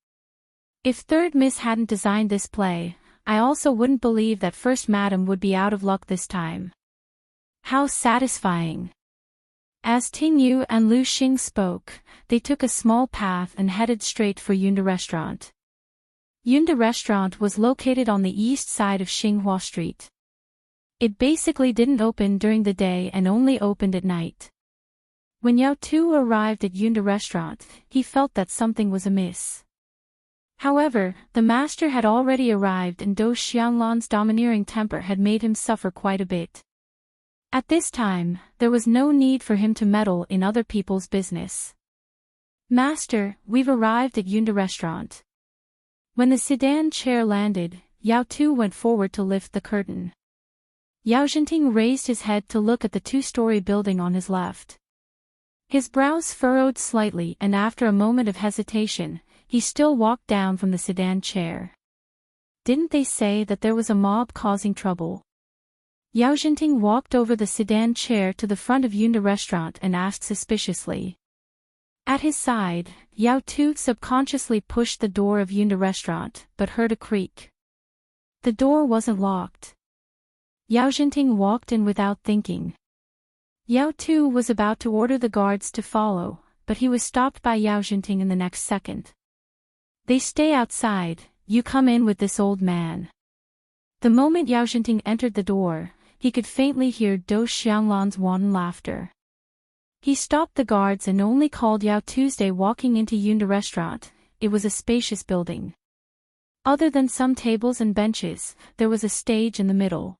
If third miss hadn't designed this play, I also wouldn't believe that first madam would be out of luck this time. How satisfying. As Ting Yu and Lu Xing spoke, they took a small path and headed straight for Yunda Restaurant. Yunda Restaurant was located on the east side of Xinghua Street. It basically didn't open during the day and only opened at night. When Yao Tu arrived at Yunda Restaurant, he felt that something was amiss. However, the master had already arrived and Dou Xianglan's domineering temper had made him suffer quite a bit. At this time, there was no need for him to meddle in other people's business. Master, we've arrived at Yunda Restaurant. When the sedan chair landed, Yao Tu went forward to lift the curtain. Yao Zhenting raised his head to look at the two-story building on his left. His brows furrowed slightly and after a moment of hesitation, he still walked down from the sedan chair. Didn't they say that there was a mob causing trouble? Yao Zhenting walked over the sedan chair to the front of Yunda Restaurant and asked suspiciously. At his side, Yao Tu subconsciously pushed the door of Yunda Restaurant, but heard a creak. The door wasn't locked. Yao Zhenting walked in without thinking. Yao Tu was about to order the guards to follow, but he was stopped by Yao Zhenting in the next second. They stay outside, you come in with this old man. The moment Yao Zhenting entered the door, he could faintly hear Dou Xianglan's wanton laughter. He stopped the guards and only called Yao Tuesday walking into Yunda Restaurant. It was a spacious building. Other than some tables and benches, there was a stage in the middle.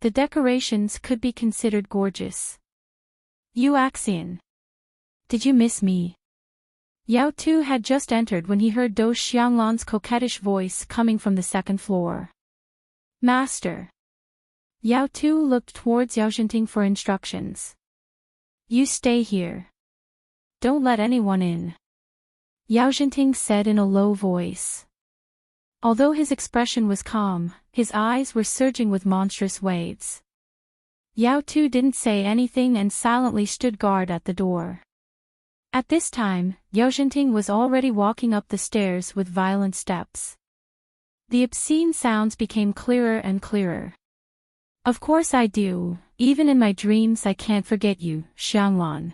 The decorations could be considered gorgeous. Yu Axian. Did you miss me? Yao Tu had just entered when he heard Dou Xianglan's coquettish voice coming from the second floor. Master. Yao Tu looked towards Yao Zhenting for instructions. You stay here. Don't let anyone in. Yao Zhenting said in a low voice. Although his expression was calm, his eyes were surging with monstrous waves. Yao Tu didn't say anything and silently stood guard at the door. At this time, Yao Zhenting was already walking up the stairs with violent steps. The obscene sounds became clearer and clearer. Of course I do, even in my dreams I can't forget you, Xianglan.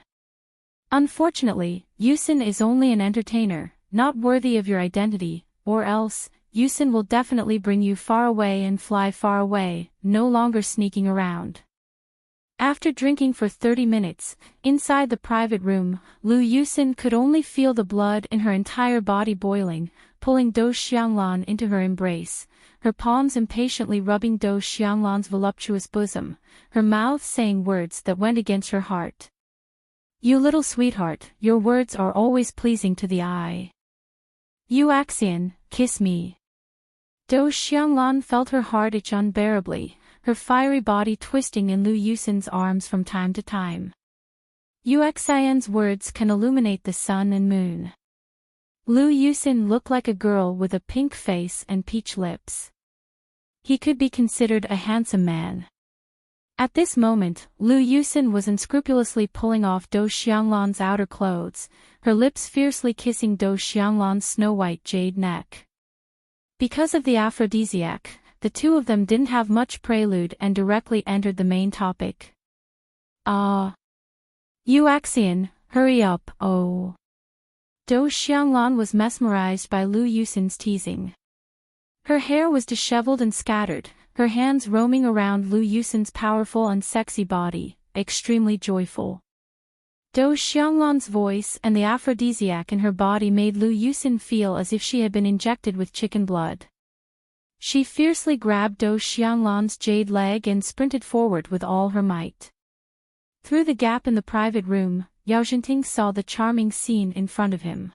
Unfortunately, Yusin is only an entertainer, not worthy of your identity, or else, Yusin will definitely bring you far away and fly far away, no longer sneaking around. After drinking for 30 minutes, inside the private room, Lu Yusin could only feel the blood in her entire body boiling, pulling Dou Xianglan into her embrace, her palms impatiently rubbing Dou Xianglan's voluptuous bosom, her mouth saying words that went against her heart. You little sweetheart, your words are always pleasing to the eye. Yu Axian, kiss me. Dou Xianglan felt her heart itch unbearably, her fiery body twisting in Lu Yusin's arms from time to time. Yu Axian's words can illuminate the sun and moon. Lu Yusin looked like a girl with a pink face and peach lips. He could be considered a handsome man. At this moment, Lu Yusin was unscrupulously pulling off Dou Xianglan's outer clothes, her lips fiercely kissing Dou Xianglan's snow-white jade neck. Because of the aphrodisiac, the two of them didn't have much prelude and directly entered the main topic. Ah. Yu Axian, hurry up, oh. Dou Xianglan was mesmerized by Lu Yusin's teasing. Her hair was disheveled and scattered, her hands roaming around Lu Yusin's powerful and sexy body, extremely joyful. Dou Xianglan's voice and the aphrodisiac in her body made Lu Yusin feel as if she had been injected with chicken blood. She fiercely grabbed Dou Xianglan's jade leg and sprinted forward with all her might. Through the gap in the private room, Yao Zhenting saw the charming scene in front of him.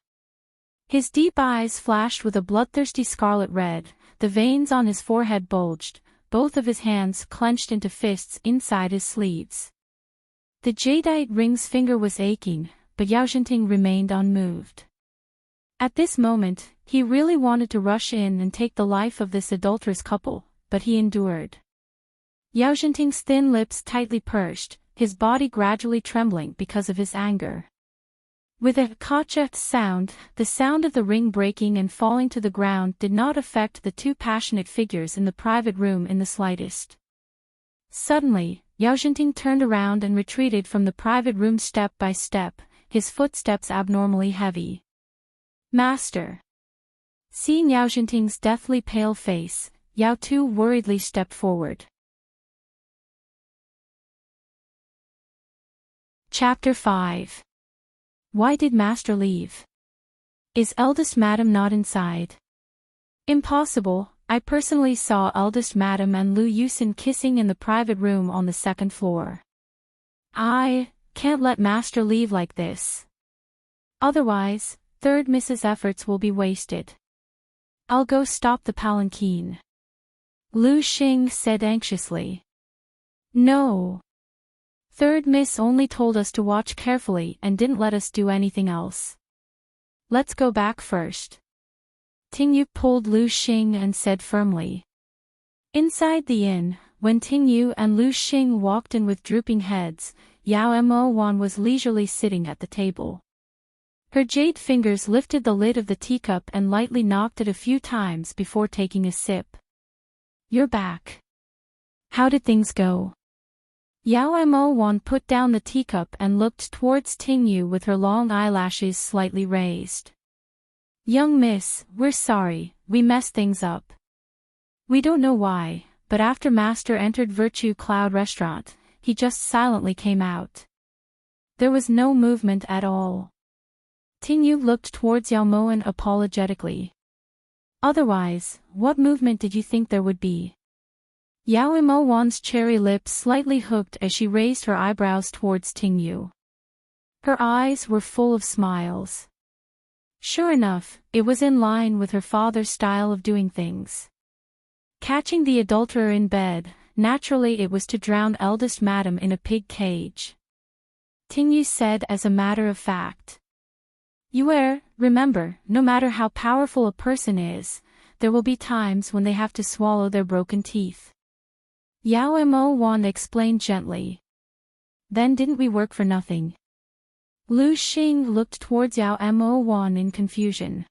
His deep eyes flashed with a bloodthirsty scarlet red, the veins on his forehead bulged, both of his hands clenched into fists inside his sleeves. The jadeite ring's finger was aching, but Yao Zhenting remained unmoved. At this moment, he really wanted to rush in and take the life of this adulterous couple, but he endured. Enchanting's thin lips tightly pursed, his body gradually trembling because of his anger. With a "kacha" sound, the sound of the ring breaking and falling to the ground did not affect the two passionate figures in the private room in the slightest. Suddenly, Enchanting turned around and retreated from the private room step by step, his footsteps abnormally heavy. "Master." Seeing Enchanting's deathly pale face, Yao Tu worriedly stepped forward. Chapter 5. Why did Master leave? Is eldest madam not inside? Impossible, I personally saw eldest madam and Lu Yusin kissing in the private room on the second floor. I can't let Master leave like this. Otherwise, third Miss's efforts will be wasted. I'll go stop the palanquin. Lu Xing said anxiously. No. Third Miss only told us to watch carefully and didn't let us do anything else. Let's go back first. Tingyu pulled Lu Xing and said firmly. Inside the inn, when Tingyu and Lu Xing walked in with drooping heads, Yao Mo Wan was leisurely sitting at the table. Her jade fingers lifted the lid of the teacup and lightly knocked it a few times before taking a sip. You're back. How did things go? Yao Mo Wan put down the teacup and looked towards Tingyu with her long eyelashes slightly raised. Young miss, we're sorry, we messed things up. We don't know why, but after Master entered Virtue Cloud Restaurant, he just silently came out. There was no movement at all. Tingyu looked towards Yao Moan apologetically. Otherwise, what movement did you think there would be? Yao Mo Wan's cherry lips slightly hooked as she raised her eyebrows towards Tingyu. Her eyes were full of smiles. Sure enough, it was in line with her father's style of doing things. Catching the adulterer in bed, naturally it was to drown eldest madam in a pig cage. Tingyu said as a matter of fact. Remember, no matter how powerful a person is, there will be times when they have to swallow their broken teeth. Yao Mo Wan explained gently. Then didn't we work for nothing? Lu Xing looked towards Yao Mo Wan in confusion.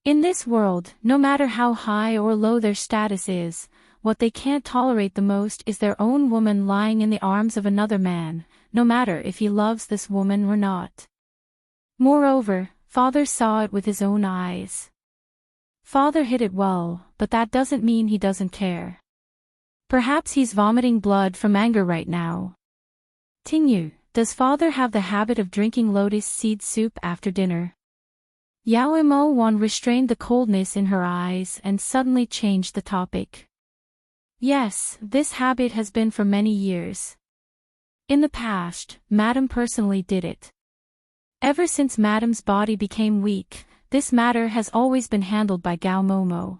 In this world, no matter how high or low their status is, what they can't tolerate the most is their own woman lying in the arms of another man, no matter if he loves this woman or not. Moreover, father saw it with his own eyes. Father hid it well, but that doesn't mean he doesn't care. Perhaps he's vomiting blood from anger right now. Tingyu, does father have the habit of drinking lotus seed soup after dinner? Yao Mo Wan restrained the coldness in her eyes and suddenly changed the topic. Yes, this habit has been for many years. In the past, Madam personally did it. Ever since Madam's body became weak, this matter has always been handled by Gao Momo.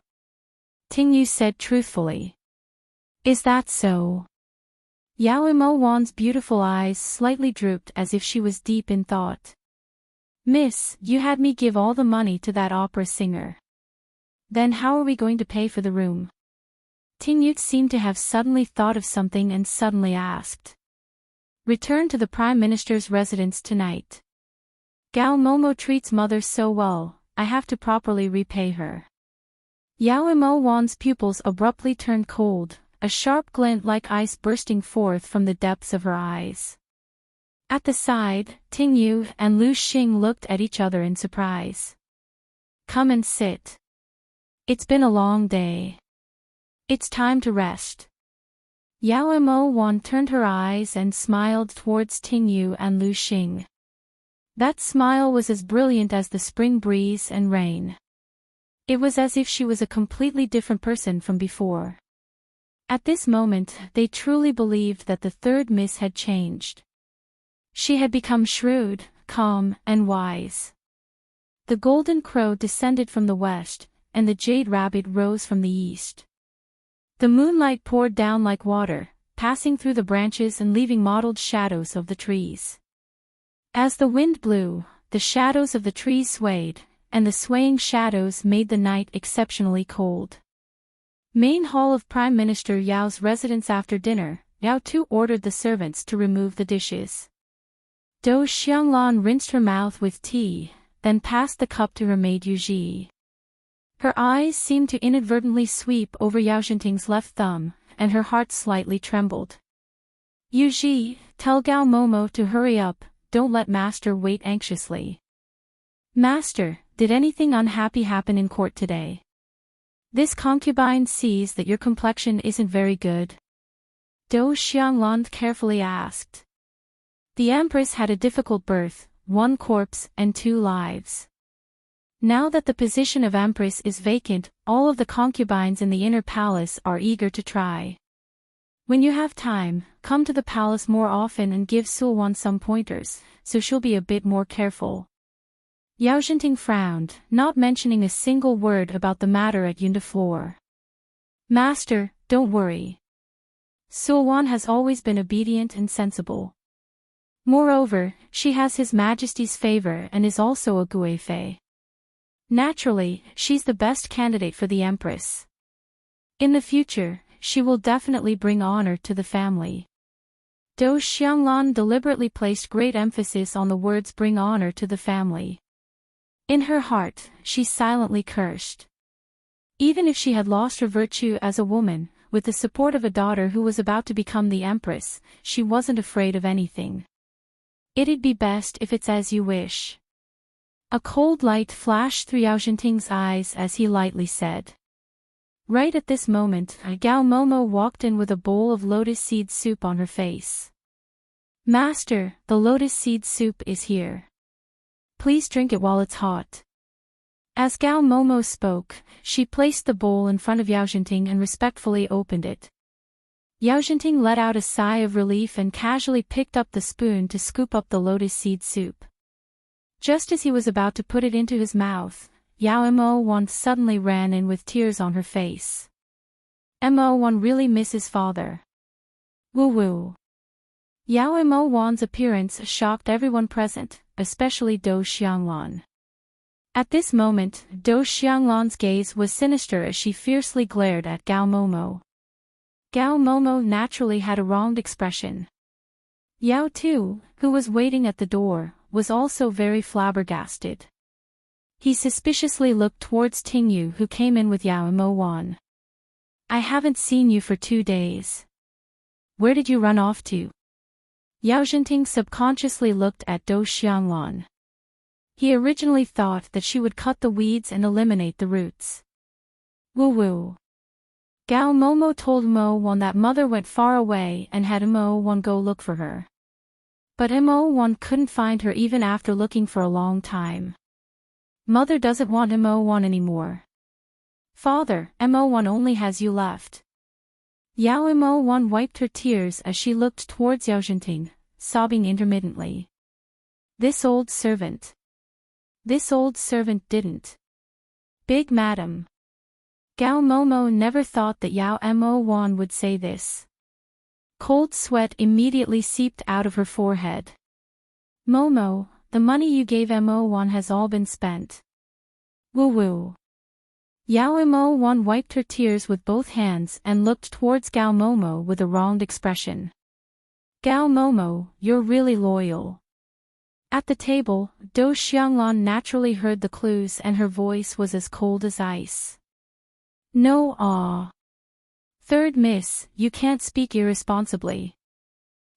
Tingyu said truthfully. Is that so? Yao Mo Wan's beautiful eyes slightly drooped as if she was deep in thought. Miss, you had me give all the money to that opera singer. Then how are we going to pay for the room? Tingyu seemed to have suddenly thought of something and suddenly asked. Return to the Prime Minister's residence tonight. Gao Momo treats mother so well, I have to properly repay her. Yao Mo Wan's pupils abruptly turned cold, a sharp glint like ice bursting forth from the depths of her eyes. At the side, Tingyu and Lu Xing looked at each other in surprise. Come and sit. It's been a long day. It's time to rest. Yao Mo Wan turned her eyes and smiled towards Tingyu and Lu Xing. That smile was as brilliant as the spring breeze and rain. It was as if she was a completely different person from before. At this moment, they truly believed that the third Miss had changed. She had become shrewd, calm, and wise. The golden crow descended from the west, and the jade rabbit rose from the east. The moonlight poured down like water, passing through the branches and leaving mottled shadows of the trees. As the wind blew, the shadows of the trees swayed, and the swaying shadows made the night exceptionally cold. Main hall of Prime Minister Yao's residence. After dinner, Yao too ordered the servants to remove the dishes. Dou Xianglan rinsed her mouth with tea, then passed the cup to her maid Yuji. Her eyes seemed to inadvertently sweep over Yao Zhenting's left thumb, and her heart slightly trembled. Yuji, tell Gao Momo to hurry up, don't let Master wait anxiously. Master, did anything unhappy happen in court today? This concubine sees that your complexion isn't very good. Dou Xianglan carefully asked. The Empress had a difficult birth, 1 corpse and 2 lives. Now that the position of Empress is vacant, all of the concubines in the inner palace are eager to try. When you have time, come to the palace more often and give Sulwan some pointers, so she'll be a bit more careful. Yao Zhenting frowned, not mentioning a single word about the matter at LoveLore. Master, don't worry. Sulwan has always been obedient and sensible. Moreover, she has His Majesty's favor and is also a Guifei. Naturally, she's the best candidate for the Empress. In the future, she will definitely bring honor to the family. Dou Xianglan deliberately placed great emphasis on the words bring honor to the family. In her heart, she silently cursed. Even if she had lost her virtue as a woman, with the support of a daughter who was about to become the Empress, she wasn't afraid of anything. It'd be best if it's as you wish. A cold light flashed through Yao Zhenting's eyes as he lightly said. Right at this moment, Gao Momo walked in with a bowl of lotus seed soup on her face. Master, the lotus seed soup is here. Please drink it while it's hot. As Gao Momo spoke, she placed the bowl in front of Yao Zhenting and respectfully opened it. Yao Zhenting let out a sigh of relief and casually picked up the spoon to scoop up the lotus seed soup. Just as he was about to put it into his mouth, Yao Mo1 suddenly ran in with tears on her face. Mo1 really misses father. Woo-woo. Yao Mo1's appearance shocked everyone present, especially Dou Xianglan. At this moment, Dou Xianglan's gaze was sinister as she fiercely glared at Gao Momo. Gao Momo naturally had a wronged expression. Yao too, who was waiting at the door, was also very flabbergasted. He suspiciously looked towards Tingyu, who came in with Yao Mo1. I haven't seen you for 2 days. Where did you run off to? Yao Zhenting subconsciously looked at Dou Xianglan. He originally thought that she would cut the weeds and eliminate the roots. Woo-woo. Gao Momo told Mo1 that mother went far away and had Mo1 go look for her. But Mo1 couldn't find her even after looking for a long time. Mother doesn't want Mo1 anymore. Father, Mo1 only has you left. Yao Mo1 wiped her tears as she looked towards Yao Zhenting, sobbing intermittently. This old servant. This old servant didn't. Big madam. Gao Momo never thought that Yao Mo1 would say this. Cold sweat immediately seeped out of her forehead. Momo, the money you gave Mo1 has all been spent. Woo-woo. Yao Mo1 wiped her tears with both hands and looked towards Gao Momo with a wronged expression. Gao Momo, you're really loyal. At the table, Dou Xianglan naturally heard the clues and her voice was as cold as ice. No, Third miss, you can't speak irresponsibly.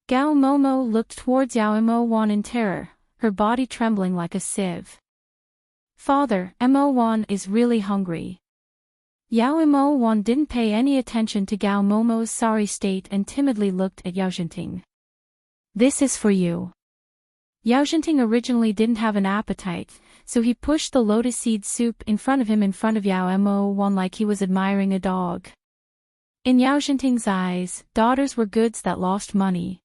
Gao Momo looked towards Yao Mo1 in terror, her body trembling like a sieve. Father, Mo1 is really hungry. Yao Mo1 didn't pay any attention to Gao Momo's sorry state and timidly looked at Yao Zhenting. This is for you. Yao Zhenting originally didn't have an appetite, so he pushed the lotus seed soup in front of him in front of Yao Mo1 like he was admiring a dog. In Yao Zhenting's eyes, daughters were goods that lost money.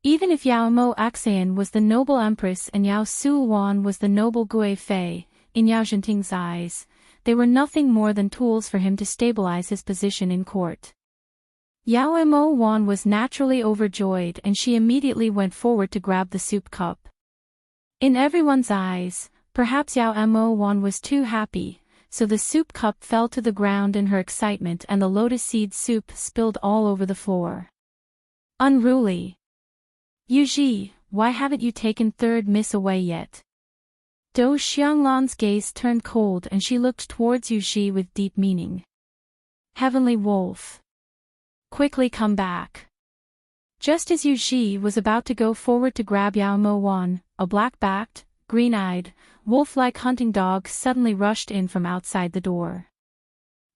Even if Yao Mo Axayan was the noble empress and Yao Sulwan was the noble Guifei, in Yao Zhenting's eyes, they were nothing more than tools for him to stabilize his position in court. Yao Mo1 was naturally overjoyed and she immediately went forward to grab the soup cup. In everyone's eyes, Perhaps Yao Mo Wan was too happy, so the soup cup fell to the ground in her excitement and the lotus seed soup spilled all over the floor. Unruly. Yuji, why haven't you taken third miss away yet? Do Xianglan's gaze turned cold and she looked towards Yuji with deep meaning. Heavenly Wolf. Quickly come back. Just as Yuji was about to go forward to grab Yao Mo Wan, a black-backed, green-eyed, wolf-like hunting dog suddenly rushed in from outside the door.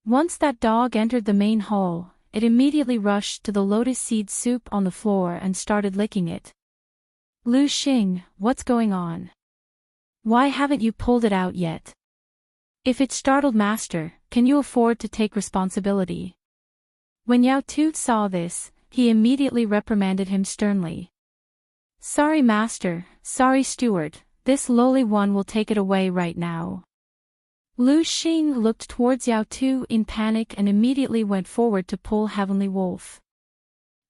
Once that dog entered the main hall, it immediately rushed to the lotus seed soup on the floor and started licking it. Lu Xing, what's going on? Why haven't you pulled it out yet? If it startled Master, can you afford to take responsibility? When Yao Tu saw this, he immediately reprimanded him sternly. Sorry Master, sorry Steward, this lowly one will take it away right now. Lu Xing looked towards Yao Tu in panic and immediately went forward to pull Heavenly Wolf.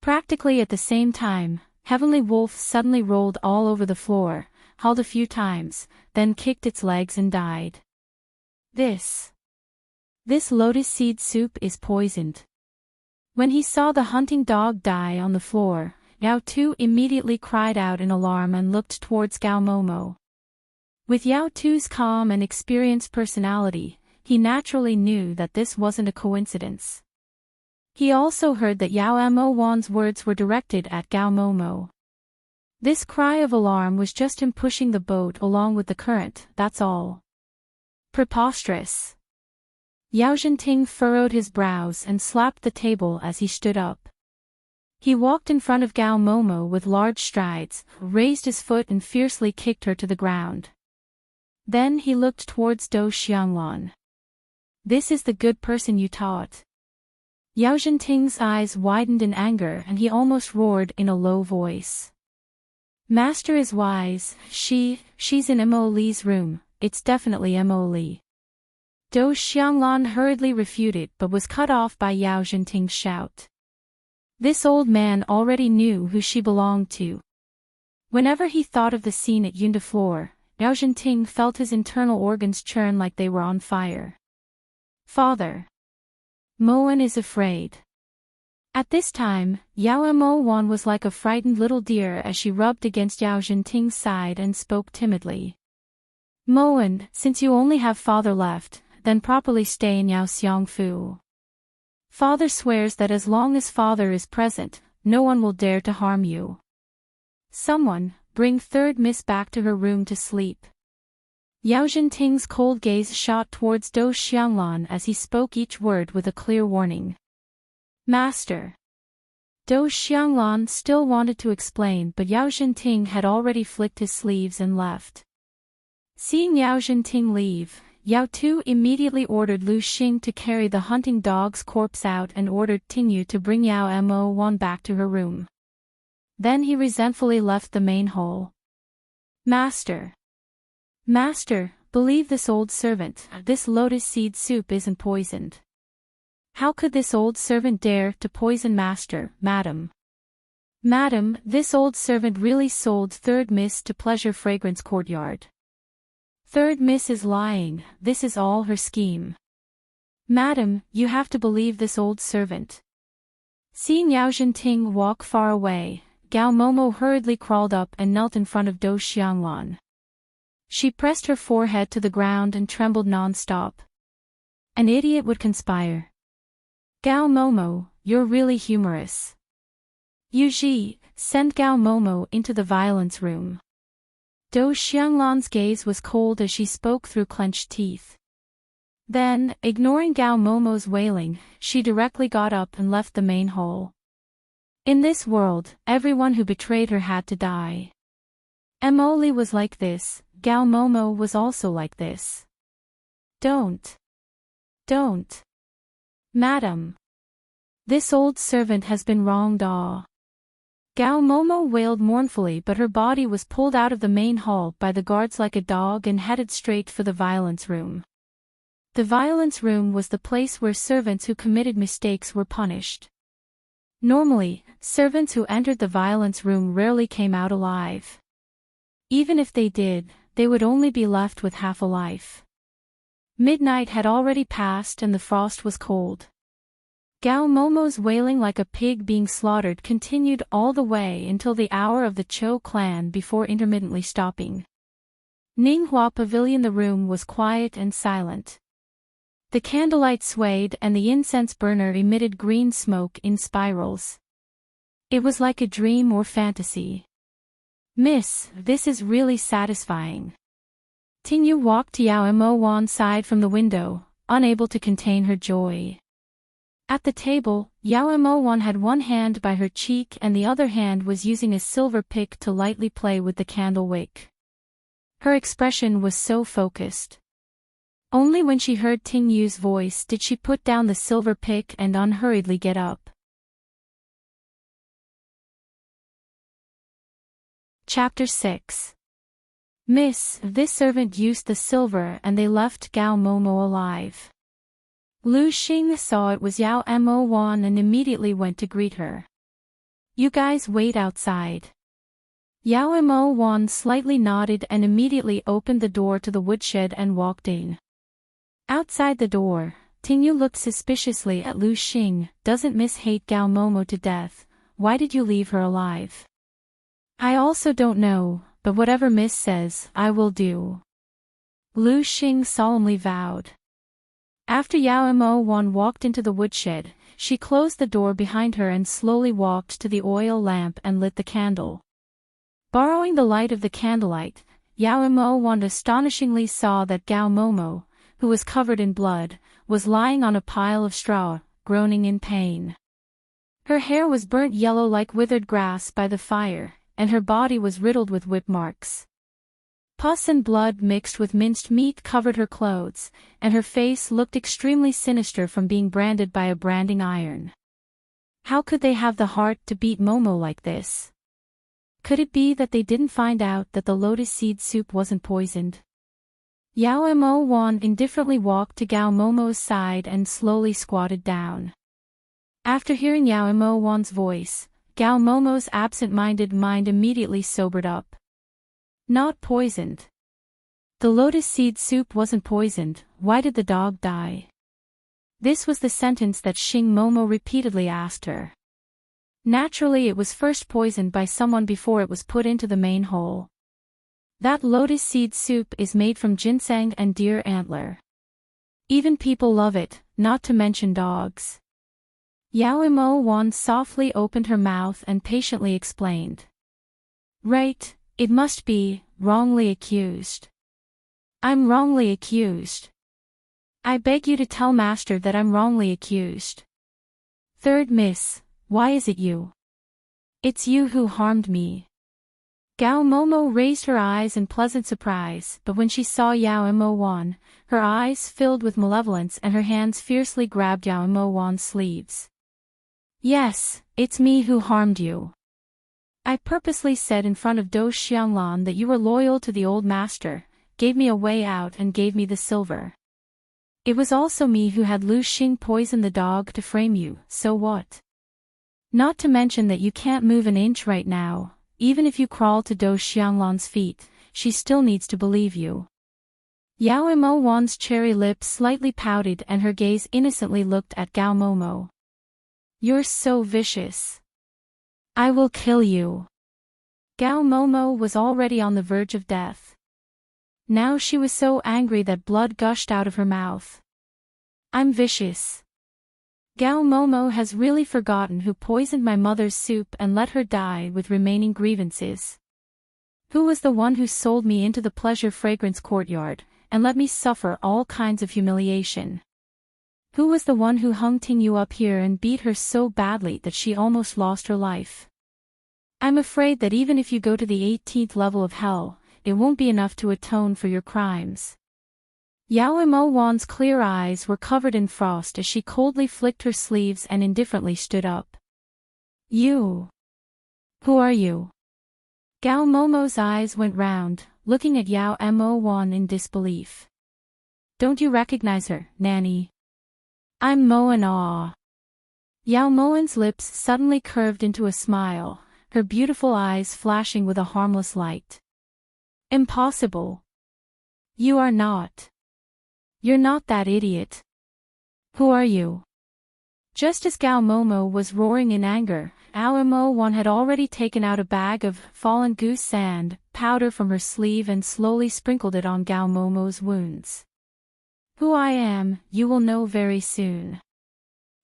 Practically at the same time, Heavenly Wolf suddenly rolled all over the floor, howled a few times, then kicked its legs and died. This lotus seed soup is poisoned. When he saw the hunting dog die on the floor, Yao Tu immediately cried out in alarm and looked towards Gao Momo. With Yao Tu's calm and experienced personality, he naturally knew that this wasn't a coincidence. He also heard that Yao Mo Wan's words were directed at Gao Momo. This cry of alarm was just him pushing the boat along with the current, that's all. Preposterous. Yao Zhenting furrowed his brows and slapped the table as he stood up. He walked in front of Gao Momo with large strides, raised his foot and fiercely kicked her to the ground. Then he looked towards Do Xianglan. This is the good person you taught. Yao Zhenting's eyes widened in anger and he almost roared in a low voice. Master is wise, she's in Mo Li's room, it's definitely Mo Li. Do Xianglan hurriedly refuted but was cut off by Yao Zhenting's shout. This old man already knew who she belonged to. Whenever he thought of the scene at Yunde Floor, Yao Zhenting felt his internal organs churn like they were on fire. Father. Moan is afraid. At this time, Yao Mo Wan was like a frightened little deer as she rubbed against Yao Zhenting's side and spoke timidly. Moan, since you only have father left, then properly stay in Yao Xiangfu. Father swears that as long as father is present, no one will dare to harm you. Someone, bring third miss back to her room to sleep. Yao Zhenting's cold gaze shot towards Do Xianglan as he spoke each word with a clear warning. Master. Do Xianglan still wanted to explain but Yao Zhenting had already flicked his sleeves and left. Seeing Yao Zhenting leave, Yao Tu immediately ordered Lu Xing to carry the hunting dog's corpse out and ordered Tingyu to bring Yao Mo Wan back to her room. Then he resentfully left the main hall. Master. Master, believe this old servant, this lotus seed soup isn't poisoned. How could this old servant dare to poison Master, Madam? Madam, this old servant really sold third miss to Pleasure Fragrance Courtyard. Third miss is lying, this is all her scheme. Madam, you have to believe this old servant. Seeing Yao Zhenting walk far away, Gao Momo hurriedly crawled up and knelt in front of Do Xianglan. She pressed her forehead to the ground and trembled non-stop. An idiot would conspire. Gao Momo, you're really humorous. Yuji, send Gao Momo into the violence room. Do Xianglan's gaze was cold as she spoke through clenched teeth. Then, ignoring Gao Momo's wailing, she directly got up and left the main hall. In this world, everyone who betrayed her had to die. Mo Li was like this, Gao Momo was also like this. Don't. Madam. This old servant has been wronged. Gao Momo wailed mournfully but her body was pulled out of the main hall by the guards like a dog and headed straight for the violence room. The violence room was the place where servants who committed mistakes were punished. Normally, servants who entered the violence room rarely came out alive. Even if they did, they would only be left with half a life. Midnight had already passed and the frost was cold. Gao Momo's wailing like a pig being slaughtered continued all the way until the hour of the Cho clan before intermittently stopping. Ninghua Pavilion. The room was quiet and silent. The candlelight swayed and the incense burner emitted green smoke in spirals. It was like a dream or fantasy. "Miss, this is really satisfying." Tingyu walked to Yao Mo-wan's side from the window, unable to contain her joy. At the table, Yao Mo-wan had one hand by her cheek and the other hand was using a silver pick to lightly play with the candle wick. Her expression was so focused. Only when she heard Tingyu's voice did she put down the silver pick and unhurriedly get up. Chapter 6. "Miss, this servant used the silver and they left Gao Momo alive." Lu Xing saw it was Yao Mo-wan and immediately went to greet her. "You guys wait outside." Yao Mo-wan slightly nodded and immediately opened the door to the woodshed and walked in. Outside the door, Tingyu looked suspiciously at Lu Xing. "Doesn't Miss hate Gao Momo to death? Why did you leave her alive?" "I also don't know, but whatever Miss says, I will do," Lu Xing solemnly vowed. After Yao Mo-wan walked into the woodshed, she closed the door behind her and slowly walked to the oil lamp and lit the candle. Borrowing the light of the candlelight, Yao Mo-wan astonishingly saw that Gao Momo, who was covered in blood, was lying on a pile of straw, groaning in pain. Her hair was burnt yellow like withered grass by the fire, and her body was riddled with whip marks. Pus and blood mixed with minced meat covered her clothes, and her face looked extremely sinister from being branded by a branding iron. How could they have the heart to beat Momo like this? Could it be that they didn't find out that the lotus seed soup wasn't poisoned? Yao Mo-wan indifferently walked to Gao Momo's side and slowly squatted down. After hearing Yao Mo-wan's voice, Gao Momo's absent-minded mind immediately sobered up. Not poisoned. The lotus seed soup wasn't poisoned. Why did the dog die? This was the sentence that Xing Momo repeatedly asked her. Naturally it was first poisoned by someone before it was put into the main hole. That lotus seed soup is made from ginseng and deer antler. Even people love it, not to mention dogs. Yao Mo-wan softly opened her mouth and patiently explained. Right, it must be, wrongly accused. I'm wrongly accused. I beg you to tell Master that I'm wrongly accused. Third Miss, why is it you? It's you who harmed me. Gao Momo raised her eyes in pleasant surprise, but when she saw Yao Mo-wan, her eyes filled with malevolence and her hands fiercely grabbed Yao Mo-wan's sleeves. Yes, it's me who harmed you. I purposely said in front of Do Xianglan that you were loyal to the old master, gave me a way out and gave me the silver. It was also me who had Lu Xing poison the dog to frame you, so what? Not to mention that you can't move an inch right now, even if you crawl to Do Xianglan's feet, she still needs to believe you. Yao Mo-wan's cherry lips slightly pouted and her gaze innocently looked at Gao Momo. You're so vicious. I will kill you. Gao Momo was already on the verge of death. Now she was so angry that blood gushed out of her mouth. I'm vicious. Gao Momo has really forgotten who poisoned my mother's soup and let her die with remaining grievances. Who was the one who sold me into the pleasure fragrance courtyard, and let me suffer all kinds of humiliation? Who was the one who hung Tingyu up here and beat her so badly that she almost lost her life? I'm afraid that even if you go to the 18th level of hell, it won't be enough to atone for your crimes. Yao Mo-wan's clear eyes were covered in frost as she coldly flicked her sleeves and indifferently stood up. You. Who are you? Gao Momo's eyes went round, looking at Yao Mo-wan in disbelief. Don't you recognize her, Nanny? I'm Mo-an-ah. Yao Moan's lips suddenly curved into a smile, her beautiful eyes flashing with a harmless light. Impossible. You are not. You're not that idiot. Who are you? Just as Gao Momo was roaring in anger, Mo1 had already taken out a bag of fallen goose sand, powder from her sleeve and slowly sprinkled it on Gao Momo's wounds. Who I am, you will know very soon.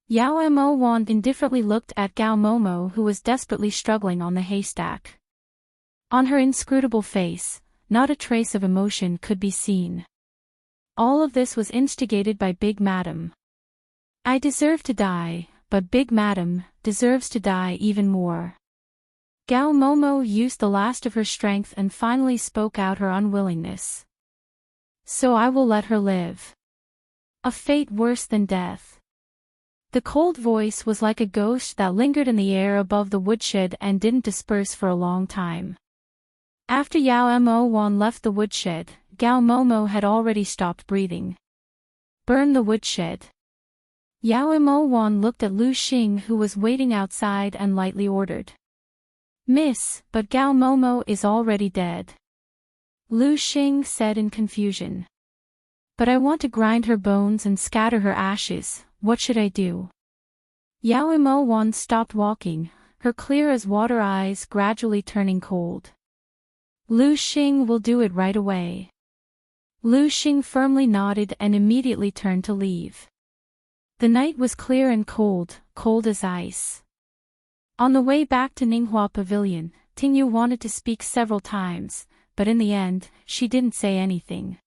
Yao Mo1 indifferently looked at Gao Momo, who was desperately struggling on the haystack. On her inscrutable face, not a trace of emotion could be seen. All of this was instigated by Big Madam. I deserve to die, but Big Madam deserves to die even more. Gao Momo used the last of her strength and finally spoke out her unwillingness. So I will let her live. A fate worse than death. The cold voice was like a ghost that lingered in the air above the woodshed and didn't disperse for a long time. After Yao Mo1 left the woodshed, Gao Momo had already stopped breathing. Burn the woodshed. Yao Mo1 looked at Lu Xing, who was waiting outside, and lightly ordered. Miss, but Gao Momo is already dead. Lu Xing said in confusion. But I want to grind her bones and scatter her ashes, what should I do? Yao Mo1 stopped walking, her clear as water eyes gradually turning cold. Lu Xing will do it right away. Lu Xing firmly nodded and immediately turned to leave. The night was clear and cold, cold as ice. On the way back to Ninghua Pavilion, Tingyu wanted to speak several times, but in the end, she didn't say anything.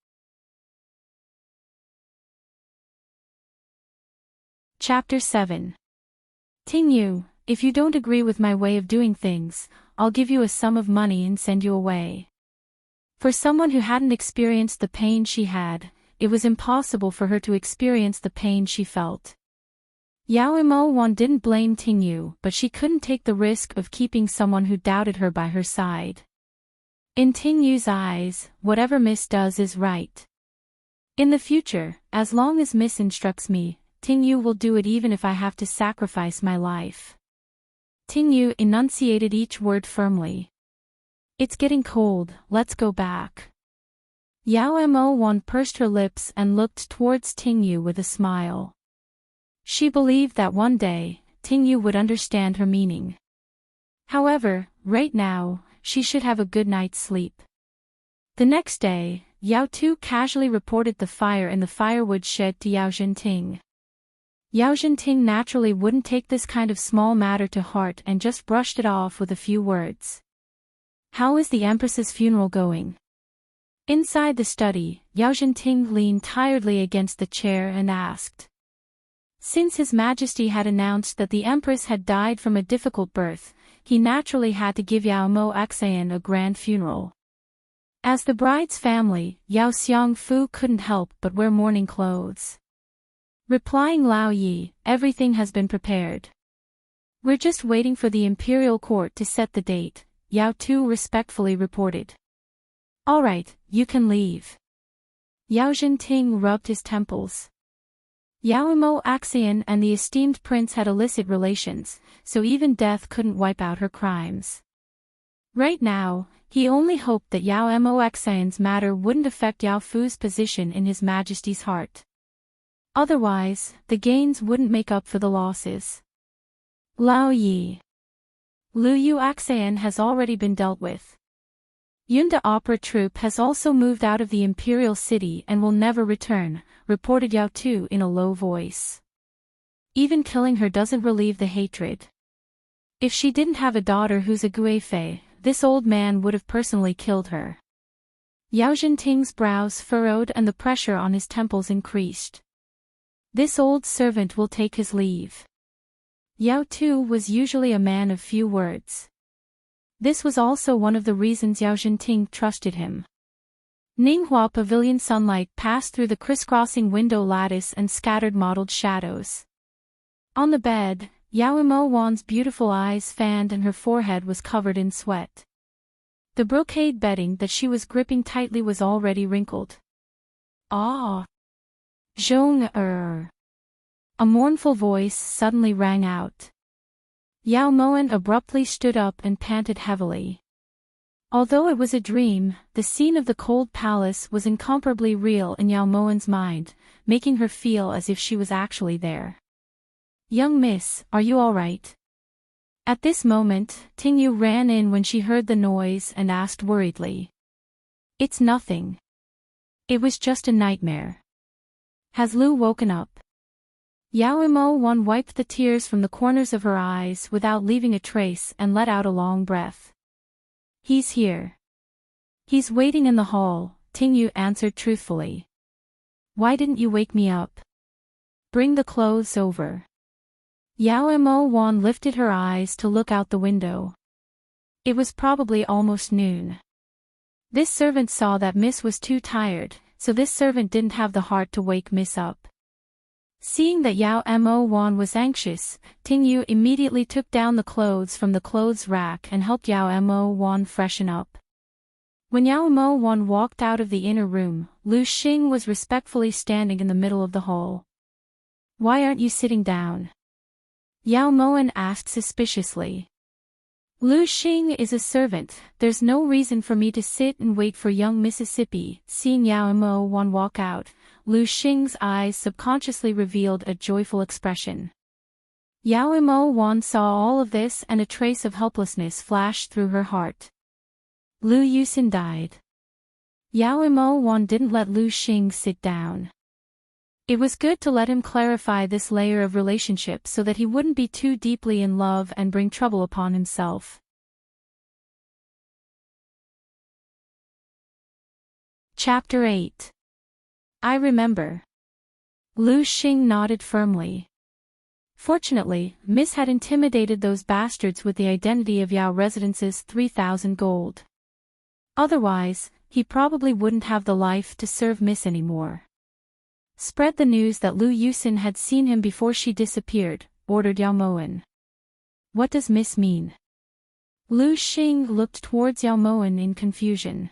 Chapter 7. Tingyu, if you don't agree with my way of doing things, I'll give you a sum of money and send you away. For someone who hadn't experienced the pain she had, it was impossible for her to experience the pain she felt. Yao Mo1 didn't blame Tingyu, but she couldn't take the risk of keeping someone who doubted her by her side. In Tingyu's eyes, whatever Miss does is right. In the future, as long as Miss instructs me, Tingyu will do it even if I have to sacrifice my life. Tingyu enunciated each word firmly. It's getting cold, let's go back. Yao Mo1 pursed her lips and looked towards Tingyu with a smile. She believed that one day, Tingyu would understand her meaning. However, right now, she should have a good night's sleep. The next day, Yao Tu casually reported the fire in the firewood shed to Yao Zhenting. Yao Zhenting naturally wouldn't take this kind of small matter to heart and just brushed it off with a few words. How is the Empress's funeral going? Inside the study, Yao Zhenting leaned tiredly against the chair and asked. Since His Majesty had announced that the Empress had died from a difficult birth, he naturally had to give Yao Mo Axayan a grand funeral. As the bride's family, Yao Xiangfu couldn't help but wear mourning clothes. Replying Lao Yi, everything has been prepared. We're just waiting for the imperial court to set the date, Yao Tu respectfully reported. All right, you can leave. Yao Zhenting rubbed his temples. Yao Mo Axayan and the esteemed prince had illicit relations, so even death couldn't wipe out her crimes. Right now, he only hoped that Yao Mo Axayan's matter wouldn't affect Yao Fu's position in His Majesty's heart. Otherwise, the gains wouldn't make up for the losses. Lao Yi. Lu Yu Axayan has already been dealt with. Yunda Opera Troupe has also moved out of the imperial city and will never return, reported Yao Tu in a low voice. Even killing her doesn't relieve the hatred. If she didn't have a daughter who's a Guifei, this old man would have personally killed her. Yao Zhenting's brows furrowed and the pressure on his temples increased. This old servant will take his leave. Yao Tu was usually a man of few words. This was also one of the reasons Yao Zhenting trusted him. Ninghua Pavilion sunlight passed through the crisscrossing window lattice and scattered mottled shadows. On the bed, Yao Mo1's beautiful eyes fanned and her forehead was covered in sweat. The brocade bedding that she was gripping tightly was already wrinkled. Ah! Zhong-er! A mournful voice suddenly rang out. Yao Moan abruptly stood up and panted heavily. Although it was a dream, the scene of the cold palace was incomparably real in Yao Moen's mind, making her feel as if she was actually there. "Young miss, are you all right?" At this moment, Tingyu ran in when she heard the noise and asked worriedly. "It's nothing. It was just a nightmare. Has Lu woken up?" Yao Mo wiped the tears from the corners of her eyes without leaving a trace and let out a long breath. "He's here. He's waiting in the hall," Tingyu answered truthfully. "Why didn't you wake me up? Bring the clothes over." Yao Mo lifted her eyes to look out the window. It was probably almost noon. This servant saw that Miss was too tired, so this servant didn't have the heart to wake Miss up. Seeing that Yao Mo was anxious, Tingyu immediately took down the clothes from the clothes rack and helped Yao Mo freshen up. When Yao Mo walked out of the inner room, Lu Xing was respectfully standing in the middle of the hall. "Why aren't you sitting down?" Yao Moen asked suspiciously. "Lu Xing is a servant, there's no reason for me to sit and wait for young Mississippi." Seeing Yao Mo walk out, Lu Xing's eyes subconsciously revealed a joyful expression. Yao Mo saw all of this and a trace of helplessness flashed through her heart. Lu Yusin died. Yao Mo didn't let Lu Xing sit down. It was good to let him clarify this layer of relationship so that he wouldn't be too deeply in love and bring trouble upon himself. Chapter 8. I remember. Lu Xing nodded firmly. Fortunately, Miss had intimidated those bastards with the identity of Yao Residence's 3,000 gold. Otherwise, he probably wouldn't have the life to serve Miss anymore. "Spread the news that Lu Yusin had seen him before she disappeared," ordered Yao Moen. "What does Miss mean?" Lu Xing looked towards Yao Moen in confusion.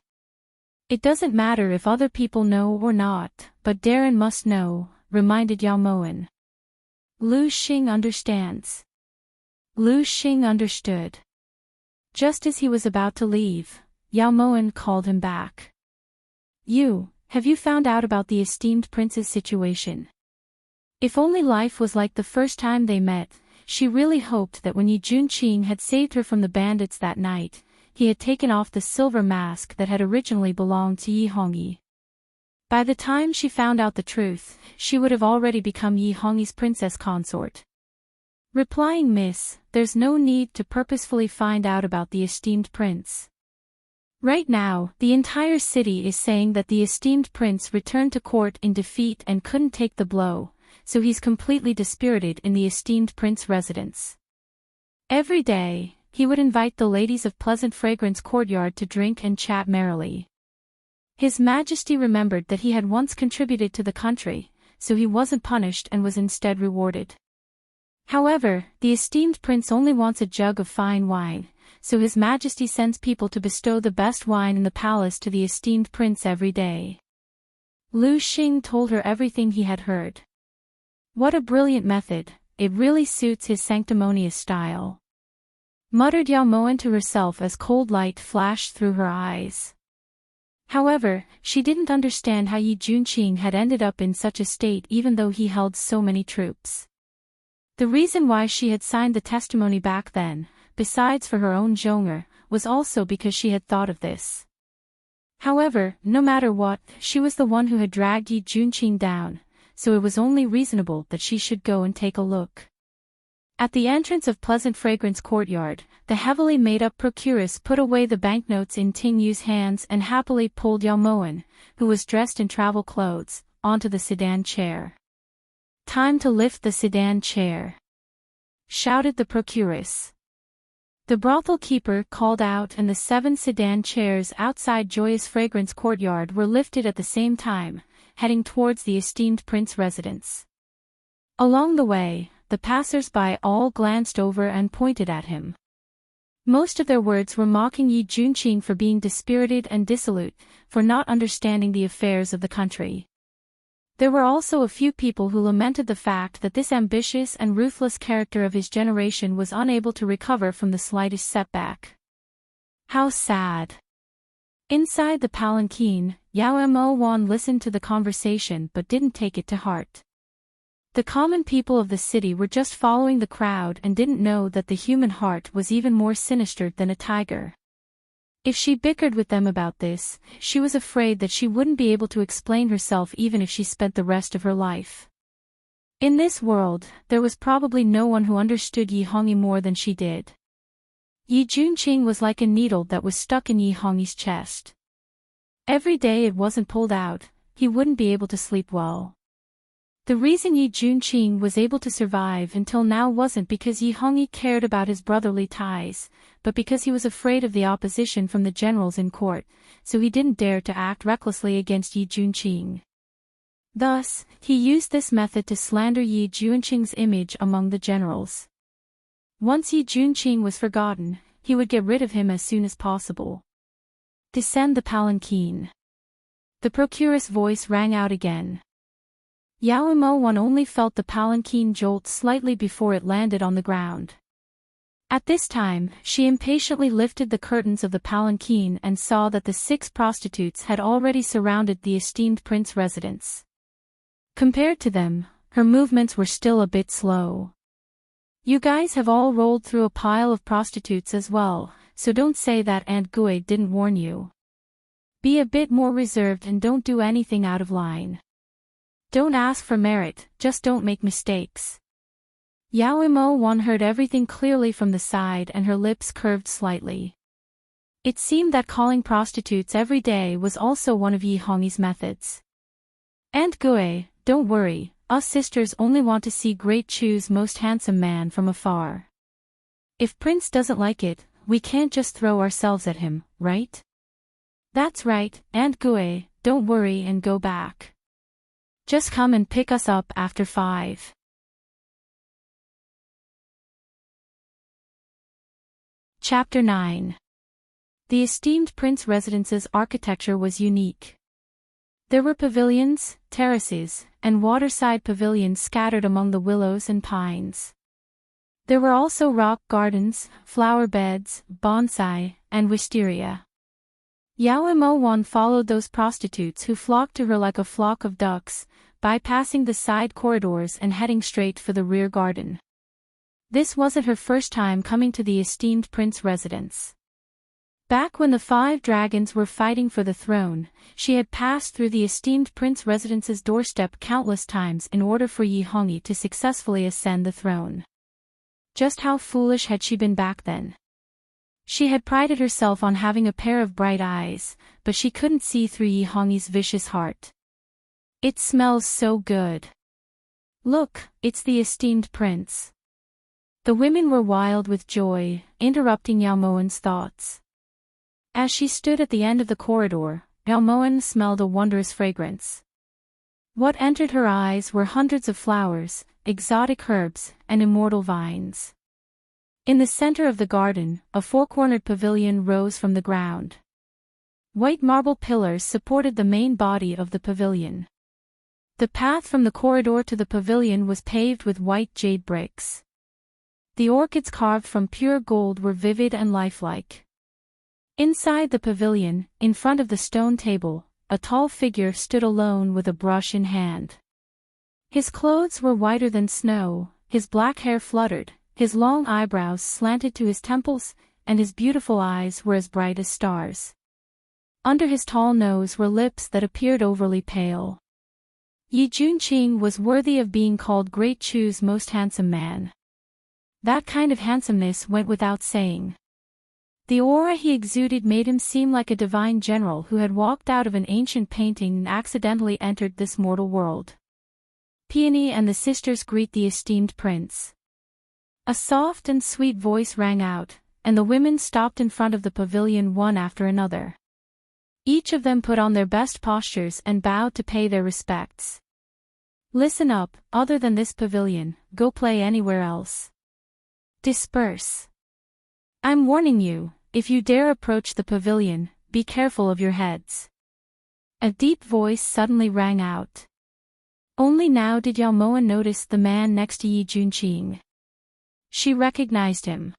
"It doesn't matter if other people know or not, but Darren must know," reminded Yao Moen. "Lu Xing understands." Lu Xing understood. Just as he was about to leave, Yao Moen called him back. Have you found out about the esteemed prince's situation?" If only life was like the first time they met, she really hoped that when Yi Junqing had saved her from the bandits that night, he had taken off the silver mask that had originally belonged to Yi Hongyi. By the time she found out the truth, she would have already become Yi Hongyi's princess consort. Replying, "Miss, there's no need to purposefully find out about the esteemed prince. Right now, the entire city is saying that the esteemed prince returned to court in defeat and couldn't take the blow, so he's completely dispirited in the esteemed prince residence. Every day, he would invite the ladies of Pleasant Fragrance Courtyard to drink and chat merrily. His Majesty remembered that he had once contributed to the country, so he wasn't punished and was instead rewarded. However, the esteemed prince only wants a jug of fine wine, so His Majesty sends people to bestow the best wine in the palace to the esteemed prince every day." Lu Xing told her everything he had heard. "What a brilliant method, it really suits his sanctimonious style," muttered Yao Moen to herself as cold light flashed through her eyes. However, she didn't understand how Yi Junqing had ended up in such a state even though he held so many troops. The reason why she had signed the testimony back then, besides for her own zhonger, was also because she had thought of this. However, no matter what, she was the one who had dragged Yi Junqing down, so it was only reasonable that she should go and take a look. At the entrance of Pleasant Fragrance Courtyard, the heavily made-up procuress put away the banknotes in Tingyu's hands and happily pulled Yao Moen, who was dressed in travel clothes, onto the sedan chair. "Time to lift the sedan chair," shouted the procuress. The brothel keeper called out and the 7 sedan chairs outside Joyous Fragrance Courtyard were lifted at the same time, heading towards the esteemed prince residence. Along the way, the passers-by all glanced over and pointed at him. Most of their words were mocking Yi Junqing for being dispirited and dissolute, for not understanding the affairs of the country. There were also a few people who lamented the fact that this ambitious and ruthless character of his generation was unable to recover from the slightest setback. "How sad," Inside the palanquin, Yao Mo Wan listened to the conversation but didn't take it to heart. The common people of the city were just following the crowd and didn't know that the human heart was even more sinister than a tiger. If she bickered with them about this, she was afraid that she wouldn't be able to explain herself even if she spent the rest of her life. In this world, there was probably no one who understood Yi Hongyi more than she did. Yi Junqing was like a needle that was stuck in Yi Hongyi's chest. Every day it wasn't pulled out, he wouldn't be able to sleep well. The reason Yi Junqing was able to survive until now wasn't because Yi Hongyi cared about his brotherly ties, but because he was afraid of the opposition from the generals in court, so he didn't dare to act recklessly against Yi Junqing. Thus, he used this method to slander Yi Junqing's image among the generals. Once Yi Junqing was forgotten, he would get rid of him as soon as possible. Descend the palanquin. The procuress' voice rang out again. Yao Mo Wan only felt the palanquin jolt slightly before it landed on the ground. At this time, she impatiently lifted the curtains of the palanquin and saw that the 6 prostitutes had already surrounded the esteemed prince's residence. Compared to them, her movements were still a bit slow. You guys have all rolled through a pile of prostitutes as well, so don't say that Aunt Gui didn't warn you. Be a bit more reserved and don't do anything out of line. Don't ask for merit, just don't make mistakes. Yao Mo Wan heard everything clearly from the side and her lips curved slightly. It seemed that calling prostitutes every day was also one of Yi Hongyi's methods. Aunt Gui, don't worry, us sisters only want to see Great Chu's most handsome man from afar. If Prince doesn't like it, we can't just throw ourselves at him, right? That's right, Aunt Gui, don't worry and go back. Just come and pick us up after 5. Chapter 9. The esteemed prince residence's architecture was unique. There were pavilions, terraces, and waterside pavilions scattered among the willows and pines. There were also rock gardens, flower beds, bonsai, and wisteria. Yao Mo Wan followed those prostitutes who flocked to her like a flock of ducks, bypassing the side corridors and heading straight for the rear garden. This wasn't her first time coming to the esteemed prince residence. Back when the 5 dragons were fighting for the throne, she had passed through the esteemed prince residence's doorstep countless times in order for Yi Hongyi to successfully ascend the throne. Just how foolish had she been back then? She had prided herself on having a pair of bright eyes, but she couldn't see through Yi Hongyi's vicious heart. It smells so good. Look, it's the esteemed prince. The women were wild with joy, interrupting Yao Moan's thoughts. As she stood at the end of the corridor, Yao Moan smelled a wondrous fragrance. What entered her eyes were hundreds of flowers, exotic herbs, and immortal vines. In the center of the garden, a 4-cornered pavilion rose from the ground. White marble pillars supported the main body of the pavilion. The path from the corridor to the pavilion was paved with white jade bricks. The orchids carved from pure gold were vivid and lifelike. Inside the pavilion, in front of the stone table, a tall figure stood alone with a brush in hand. His clothes were whiter than snow, his black hair fluttered, his long eyebrows slanted to his temples, and his beautiful eyes were as bright as stars. Under his tall nose were lips that appeared overly pale. Yi Junqing was worthy of being called Great Chu's most handsome man. That kind of handsomeness went without saying. The aura he exuded made him seem like a divine general who had walked out of an ancient painting and accidentally entered this mortal world. Peony and the sisters greet the esteemed prince. A soft and sweet voice rang out, and the women stopped in front of the pavilion one after another. Each of them put on their best postures and bowed to pay their respects. Listen up, other than this pavilion, go play anywhere else. Disperse. I'm warning you, if you dare approach the pavilion, be careful of your heads. A deep voice suddenly rang out. Only now did Yao Moan notice the man next to Yi Junqing. She recognized him.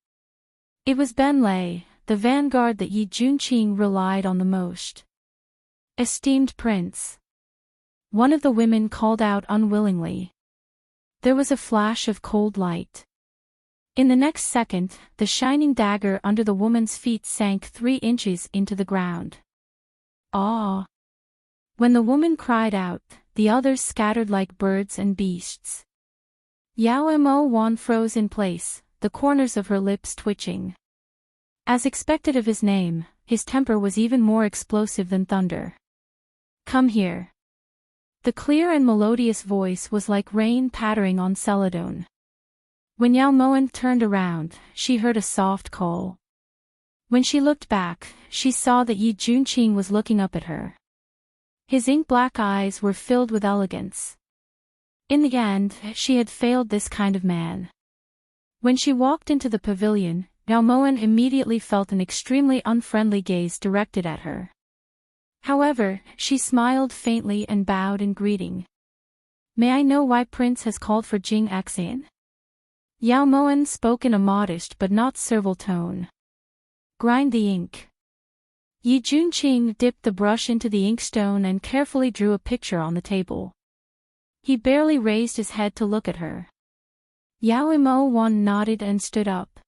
It was Ben Lei, the vanguard that Yi Junqing relied on the most. Esteemed Prince. One of the women called out unwillingly. There was a flash of cold light. In the next second, the shining dagger under the woman's feet sank 3 inches into the ground. Ah! When the woman cried out, the others scattered like birds and beasts. Yao Mo Wan froze in place, the corners of her lips twitching. As expected of his name, his temper was even more explosive than thunder. Come here. The clear and melodious voice was like rain pattering on celadon. When Yao Moan turned around, she heard a soft call. When she looked back, she saw that Yi Junqing was looking up at her. His ink-black eyes were filled with elegance. In the end, she had failed this kind of man. When she walked into the pavilion, Yao Moan immediately felt an extremely unfriendly gaze directed at her. However, she smiled faintly and bowed in greeting. May I know why Prince has called for Jing Xan? Yao Moan spoke in a modest but not servile tone. Grind the ink. Yi Junqing dipped the brush into the inkstone and carefully drew a picture on the table. He barely raised his head to look at her. Yao Mo Wan nodded and stood up.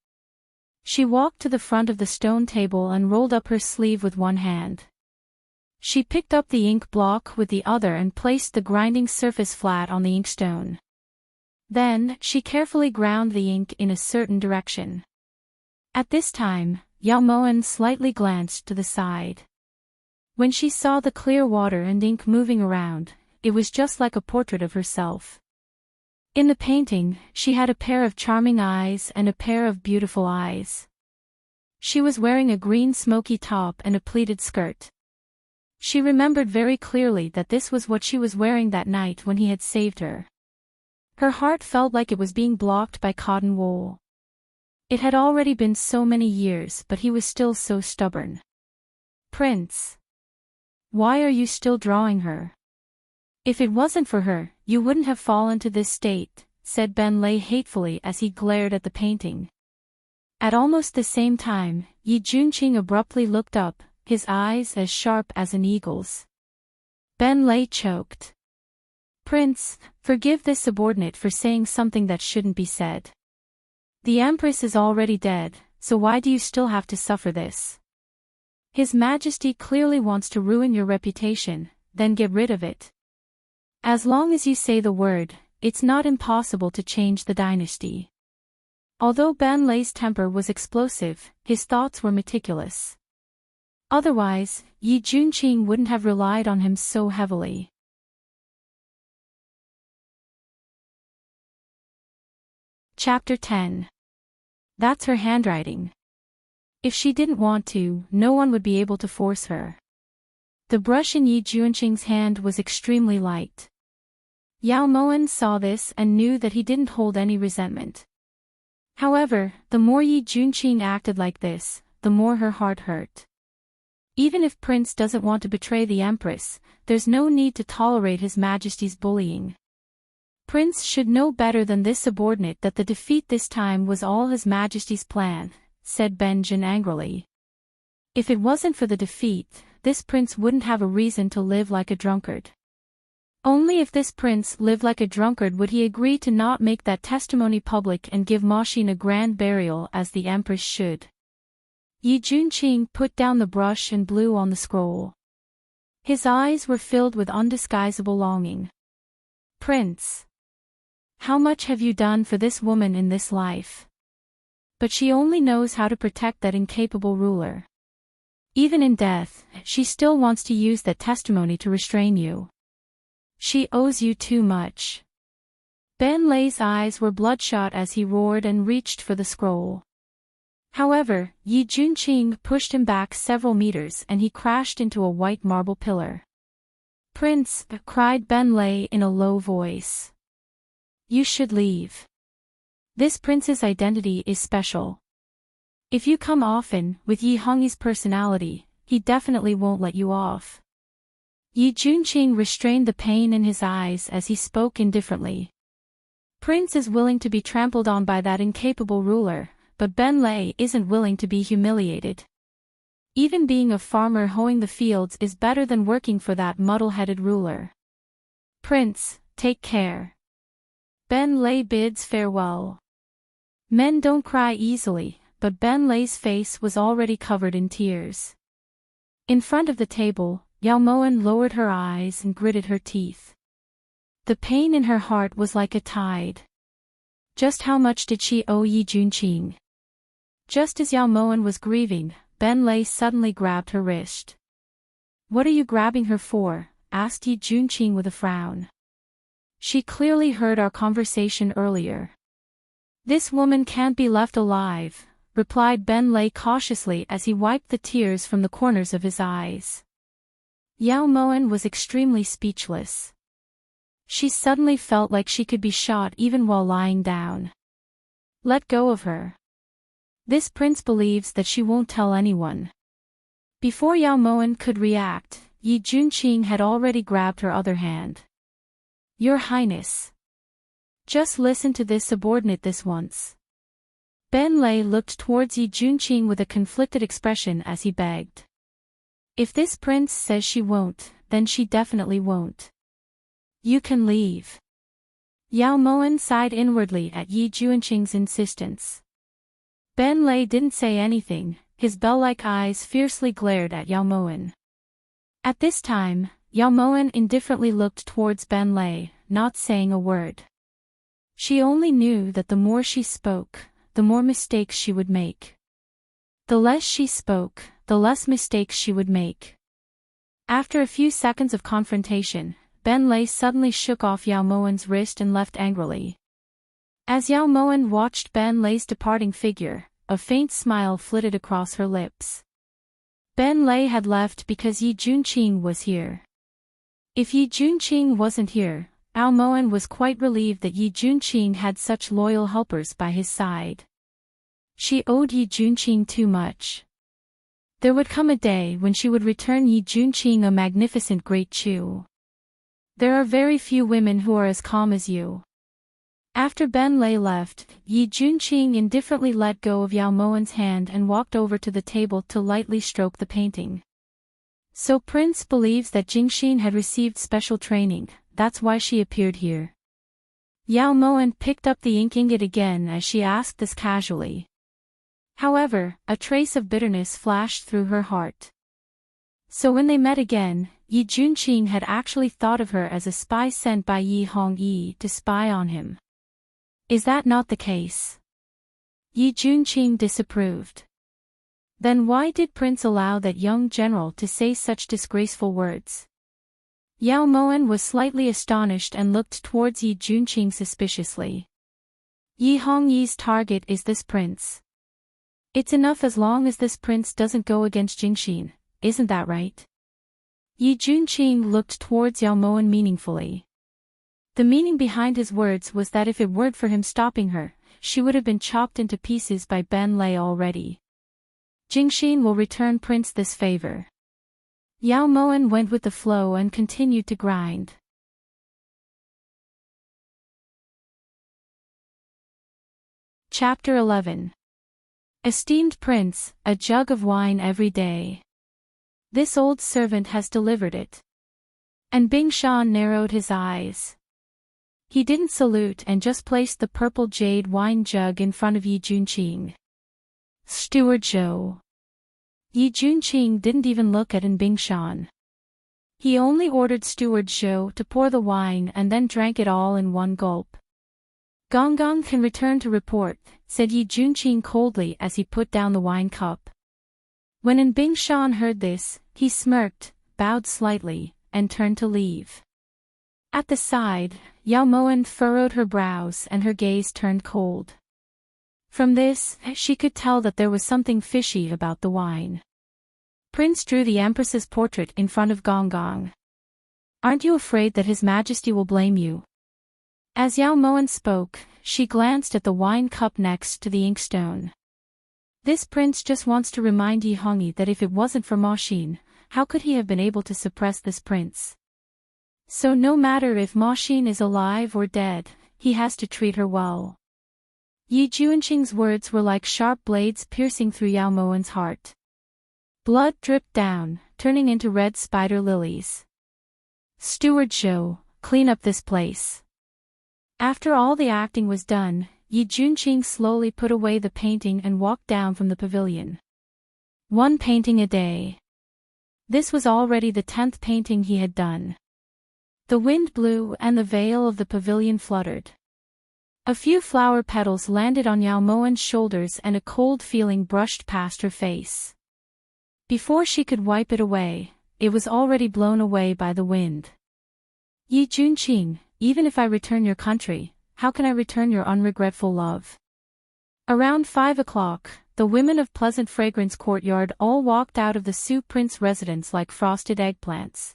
She walked to the front of the stone table and rolled up her sleeve with one hand. She picked up the ink block with the other and placed the grinding surface flat on the inkstone. Then, she carefully ground the ink in a certain direction. At this time, Yao Moan slightly glanced to the side. When she saw the clear water and ink moving around, it was just like a portrait of herself. In the painting, she had a pair of charming eyes and a pair of beautiful eyes. She was wearing a green smoky top and a pleated skirt. She remembered very clearly that this was what she was wearing that night when he had saved her. Her heart felt like it was being blocked by cotton wool. It had already been so many years, but he was still so stubborn. Prince. Why are you still drawing her? If it wasn't for her, you wouldn't have fallen to this state, said Ben Lei hatefully as he glared at the painting. At almost the same time, Yi Junqing abruptly looked up, his eyes as sharp as an eagle's. Ben Lei choked. Prince, forgive this subordinate for saying something that shouldn't be said. The Empress is already dead, so why do you still have to suffer this? His Majesty clearly wants to ruin your reputation, then get rid of it. As long as you say the word, it's not impossible to change the dynasty. Although Ben Lei's temper was explosive, his thoughts were meticulous. Otherwise, Yi Junqing wouldn't have relied on him so heavily. Chapter 10. That's her handwriting. If she didn't want to, no one would be able to force her. The brush in Yi Junqing's hand was extremely light. Yao Moan saw this and knew that he didn't hold any resentment. However, the more Yi Junqing acted like this, the more her heart hurt. Even if Prince doesn't want to betray the Empress, there's no need to tolerate His Majesty's bullying. Prince should know better than this subordinate that the defeat this time was all His Majesty's plan, said Benjin angrily. If it wasn't for the defeat, this prince wouldn't have a reason to live like a drunkard. Only if this prince lived like a drunkard would he agree to not make that testimony public and give Ma Xin a grand burial as the Empress should. Yi Junqing put down the brush and blew on the scroll. His eyes were filled with undisguisable longing. Prince. How much have you done for this woman in this life? But she only knows how to protect that incapable ruler. Even in death, she still wants to use that testimony to restrain you. She owes you too much. Ben Lei's eyes were bloodshot as he roared and reached for the scroll. However, Yi Junqing pushed him back several meters and he crashed into a white marble pillar. Prince, cried Ben Lei in a low voice. You should leave. This prince's identity is special. If you come often, with Yi Hongyi's personality, he definitely won't let you off. Yi Junqing restrained the pain in his eyes as he spoke indifferently. Prince is willing to be trampled on by that incapable ruler, but Ben Lei isn't willing to be humiliated. Even being a farmer hoeing the fields is better than working for that muddle-headed ruler. Prince, take care. Ben Lei bids farewell. Men don't cry easily, but Ben Lei's face was already covered in tears. In front of the table, Yao Moen lowered her eyes and gritted her teeth. The pain in her heart was like a tide. Just how much did she owe Yi Junqing? Just as Yao Moen was grieving, Ben Lei suddenly grabbed her wrist. "What are you grabbing her for?" asked Yi Junqing with a frown. "She clearly heard our conversation earlier." "This woman can't be left alive," replied Ben Lei cautiously as he wiped the tears from the corners of his eyes. Yao Moen was extremely speechless. She suddenly felt like she could be shot even while lying down. "Let go of her. This prince believes that she won't tell anyone." Before Yao Moen could react, Yi Junqing had already grabbed her other hand. "Your Highness. Just listen to this subordinate this once." Ben Lei looked towards Yi Junqing with a conflicted expression as he begged. "If this prince says she won't, then she definitely won't. You can leave." Yao Moen sighed inwardly at Yi Junqing's insistence. Ben Lei didn't say anything, his bell-like eyes fiercely glared at Yao Moen. At this time, Yao Moen indifferently looked towards Ben Lei, not saying a word. She only knew that the more she spoke, the more mistakes she would make. The less she spoke, the less mistakes she would make. After a few seconds of confrontation, Ben Lei suddenly shook off Yao Moen's wrist and left angrily. As Yao Moen watched Ben Lei's departing figure, a faint smile flitted across her lips. Ben Lei had left because Yi Junqing was here. If Yi Junqing wasn't here, Yao Moen was quite relieved that Yi Junqing had such loyal helpers by his side. She owed Yi Junqing too much. There would come a day when she would return Yi Junqing a magnificent great chew. There are very few women who are as calm as you. After Ben Lei left, Yi Junqing indifferently let go of Yao Moen's hand and walked over to the table to lightly stroke the painting. "So Prince believes that Jingxin had received special training, that's why she appeared here." Yao Moen picked up the ink ingot again as she asked this casually. However, a trace of bitterness flashed through her heart. So when they met again, Yi Junqing had actually thought of her as a spy sent by Yi Hongyi to spy on him. Is that not the case? Yi Junqing disapproved. Then why did Prince allow that young general to say such disgraceful words? Yao Moen was slightly astonished and looked towards Yi Junqing suspiciously. Yi Hongyi's target is this prince. It's enough as long as this prince doesn't go against Jingxin, isn't that right? Yi Junqing looked towards Yao Moen meaningfully. The meaning behind his words was that if it weren't for him stopping her, she would have been chopped into pieces by Ben Lei already. Jingxin will return Prince this favor. Yao Moen went with the flow and continued to grind. Chapter 11. Esteemed Prince, a jug of wine every day. This old servant has delivered it. And Bing Shan narrowed his eyes. He didn't salute and just placed the purple jade wine jug in front of Yi Junqing. Steward Zhou. Yi Junqing didn't even look at Bing Shan. He only ordered Steward Zhou to pour the wine and then drank it all in one gulp. Gong can return to report, said Yi Junqing coldly as he put down the wine cup. When Bing Shan heard this, he smirked, bowed slightly, and turned to leave. At the side, Yao Moen furrowed her brows and her gaze turned cold. From this, she could tell that there was something fishy about the wine. Prince drew the Empress's portrait in front of Gong. Aren't you afraid that His Majesty will blame you? As Yao Moen spoke, she glanced at the wine cup next to the inkstone. This prince just wants to remind Yi Hongyi that if it wasn't for Ma Xin, how could he have been able to suppress this prince? So no matter if Ma Xin is alive or dead, he has to treat her well. Yi Juanqing's words were like sharp blades piercing through Yao Moan's heart. Blood dripped down, turning into red spider lilies. Steward Zhou, clean up this place. After all the acting was done, Yi Juanqing slowly put away the painting and walked down from the pavilion. 1 painting a day. This was already the 10th painting he had done. The wind blew and the veil of the pavilion fluttered. A few flower petals landed on Yao Moan's shoulders and a cold feeling brushed past her face. Before she could wipe it away, it was already blown away by the wind. Yi Juanqing, even if I return your country, how can I return your unregretful love? Around 5 o'clock, the women of Pleasant Fragrance Courtyard all walked out of the Su Prince residence like frosted eggplants.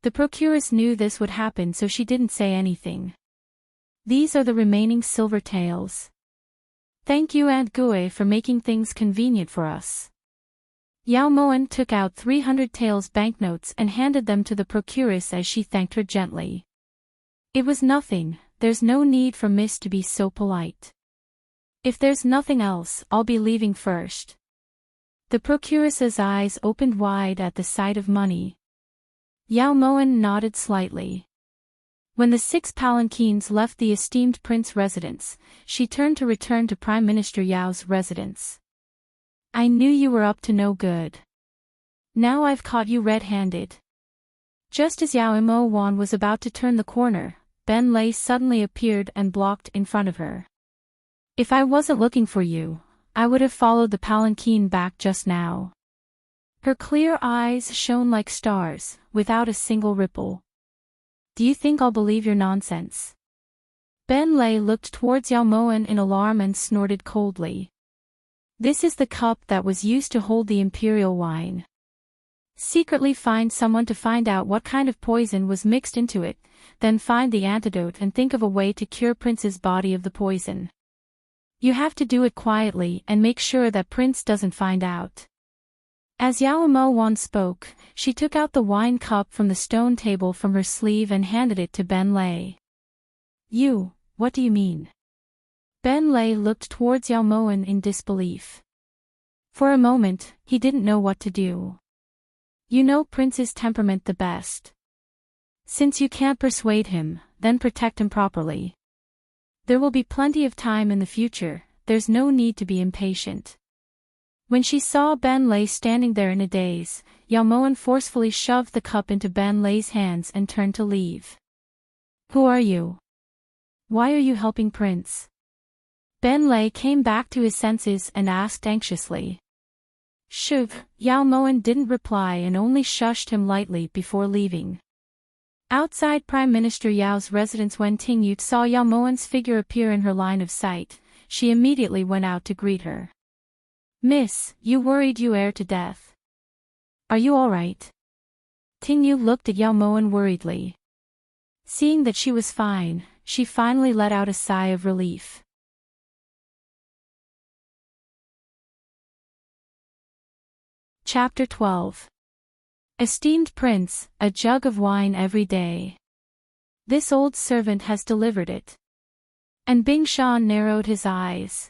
The procuress knew this would happen, so she didn't say anything. These are the remaining silver taels. Thank you, Aunt Gui, for making things convenient for us. Yao Moan took out 300 taels banknotes and handed them to the procuress as she thanked her gently. It was nothing, there's no need for Miss to be so polite. If there's nothing else, I'll be leaving first. The procuress's eyes opened wide at the sight of money. Yao Moan nodded slightly. When the 6 palanquins left the esteemed prince residence, she turned to return to Prime Minister Yao's residence. I knew you were up to no good. Now I've caught you red-handed. Just as Yao Mo was about to turn the corner, Ben Lei suddenly appeared and blocked in front of her. If I wasn't looking for you, I would have followed the palanquin back just now. Her clear eyes shone like stars, without a single ripple. Do you think I'll believe your nonsense? Ben Lei looked towards Yao Moan in alarm and snorted coldly. This is the cup that was used to hold the imperial wine. Secretly find someone to find out what kind of poison was mixed into it, then find the antidote and think of a way to cure Prince's body of the poison. You have to do it quietly and make sure that Prince doesn't find out. As Yao Mo spoke, she took out the wine cup from the stone table from her sleeve and handed it to Ben Lei. You, what do you mean? Ben Lei looked towards Yao Moan in disbelief. For a moment, he didn't know what to do. You know Prince's temperament the best. Since you can't persuade him, then protect him properly. There will be plenty of time in the future, there's no need to be impatient. When she saw Ben Lei standing there in a daze, Yao Moan forcefully shoved the cup into Ben Lei's hands and turned to leave. Who are you? Why are you helping Prince? Ben Lei came back to his senses and asked anxiously. Shuv, Yao Moan didn't reply and only shushed him lightly before leaving. Outside Prime Minister Yao's residence, when Ting Yu saw Yao Moan's figure appear in her line of sight, she immediately went out to greet her. Miss, you worried you ere to death. Are you all right? Ting Yu looked at Yao Moan worriedly. Seeing that she was fine, she finally let out a sigh of relief. Chapter 12. Esteemed Prince, a jug of wine every day. This old servant has delivered it. And Bing Shan narrowed his eyes.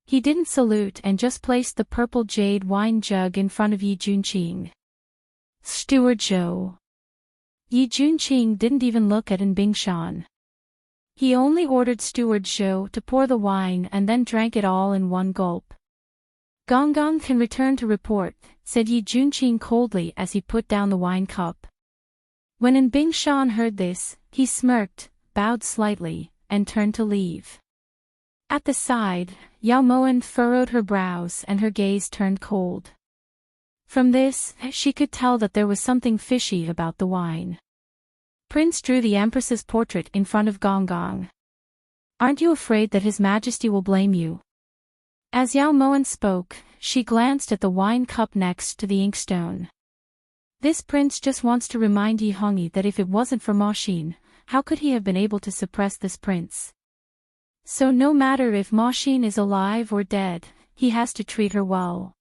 He didn't salute and just placed the purple jade wine jug in front of Yi Juanqing. Steward Zhou. Yi Juanqing didn't even look at Bing Shan. He only ordered Steward Zhou to pour the wine and then drank it all in one gulp. Gong Gong can return to report, said Yi Juanqing coldly as he put down the wine cup. When Bing Shan heard this, he smirked, bowed slightly, and turned to leave. At the side, Yao Moan furrowed her brows and her gaze turned cold. From this, she could tell that there was something fishy about the wine. Prince drew the Empress's portrait in front of Gong Gong. Aren't you afraid that His Majesty will blame you? As Yao Moan spoke, she glanced at the wine cup next to the inkstone. This prince just wants to remind Yi Hongyi that if it wasn't for Ma Xin, how could he have been able to suppress this prince? So no matter if Ma Xin is alive or dead, he has to treat her well.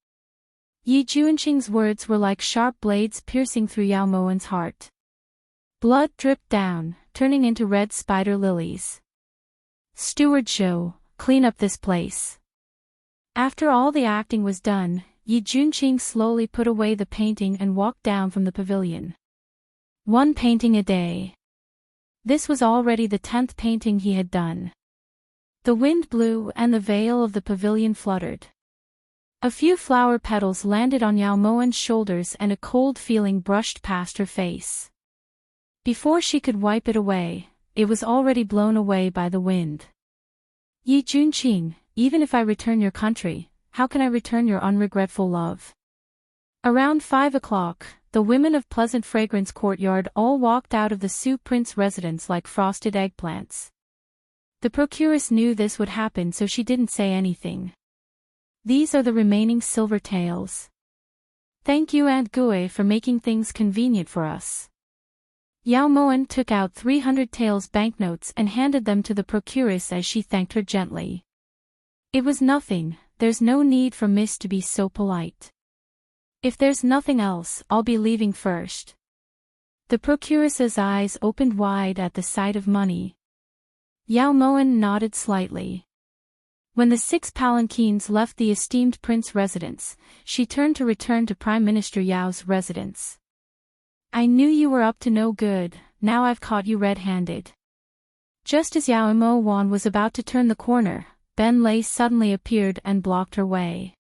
Yi Juanqing's words were like sharp blades piercing through Yao Moan's heart. Blood dripped down, turning into red spider lilies. Steward Zhou, clean up this place. After all the acting was done, Yi Junqing slowly put away the painting and walked down from the pavilion. 1 painting a day. This was already the 10th painting he had done. The wind blew and the veil of the pavilion fluttered. A few flower petals landed on Yao Moen's shoulders and a cold feeling brushed past her face. Before she could wipe it away, it was already blown away by the wind. Yi Junqing, even if I return your country, how can I return your unregretful love? Around 5 o'clock, the women of Pleasant Fragrance Courtyard all walked out of the Su Prince residence like frosted eggplants. The procuress knew this would happen, so she didn't say anything. These are the remaining silver taels. Thank you, Aunt Gui, for making things convenient for us. Yao Moen took out 300 taels banknotes and handed them to the procuress as she thanked her gently. It was nothing, there's no need for Miss to be so polite. If there's nothing else, I'll be leaving first. The procuress's eyes opened wide at the sight of money. Yao Moen nodded slightly. When the 6 palanquins left the esteemed prince residence, she turned to return to Prime Minister Yao's residence. I knew you were up to no good, now I've caught you red-handed. Just as Yao Mo Wan was about to turn the corner, Ben Lei suddenly appeared and blocked her way.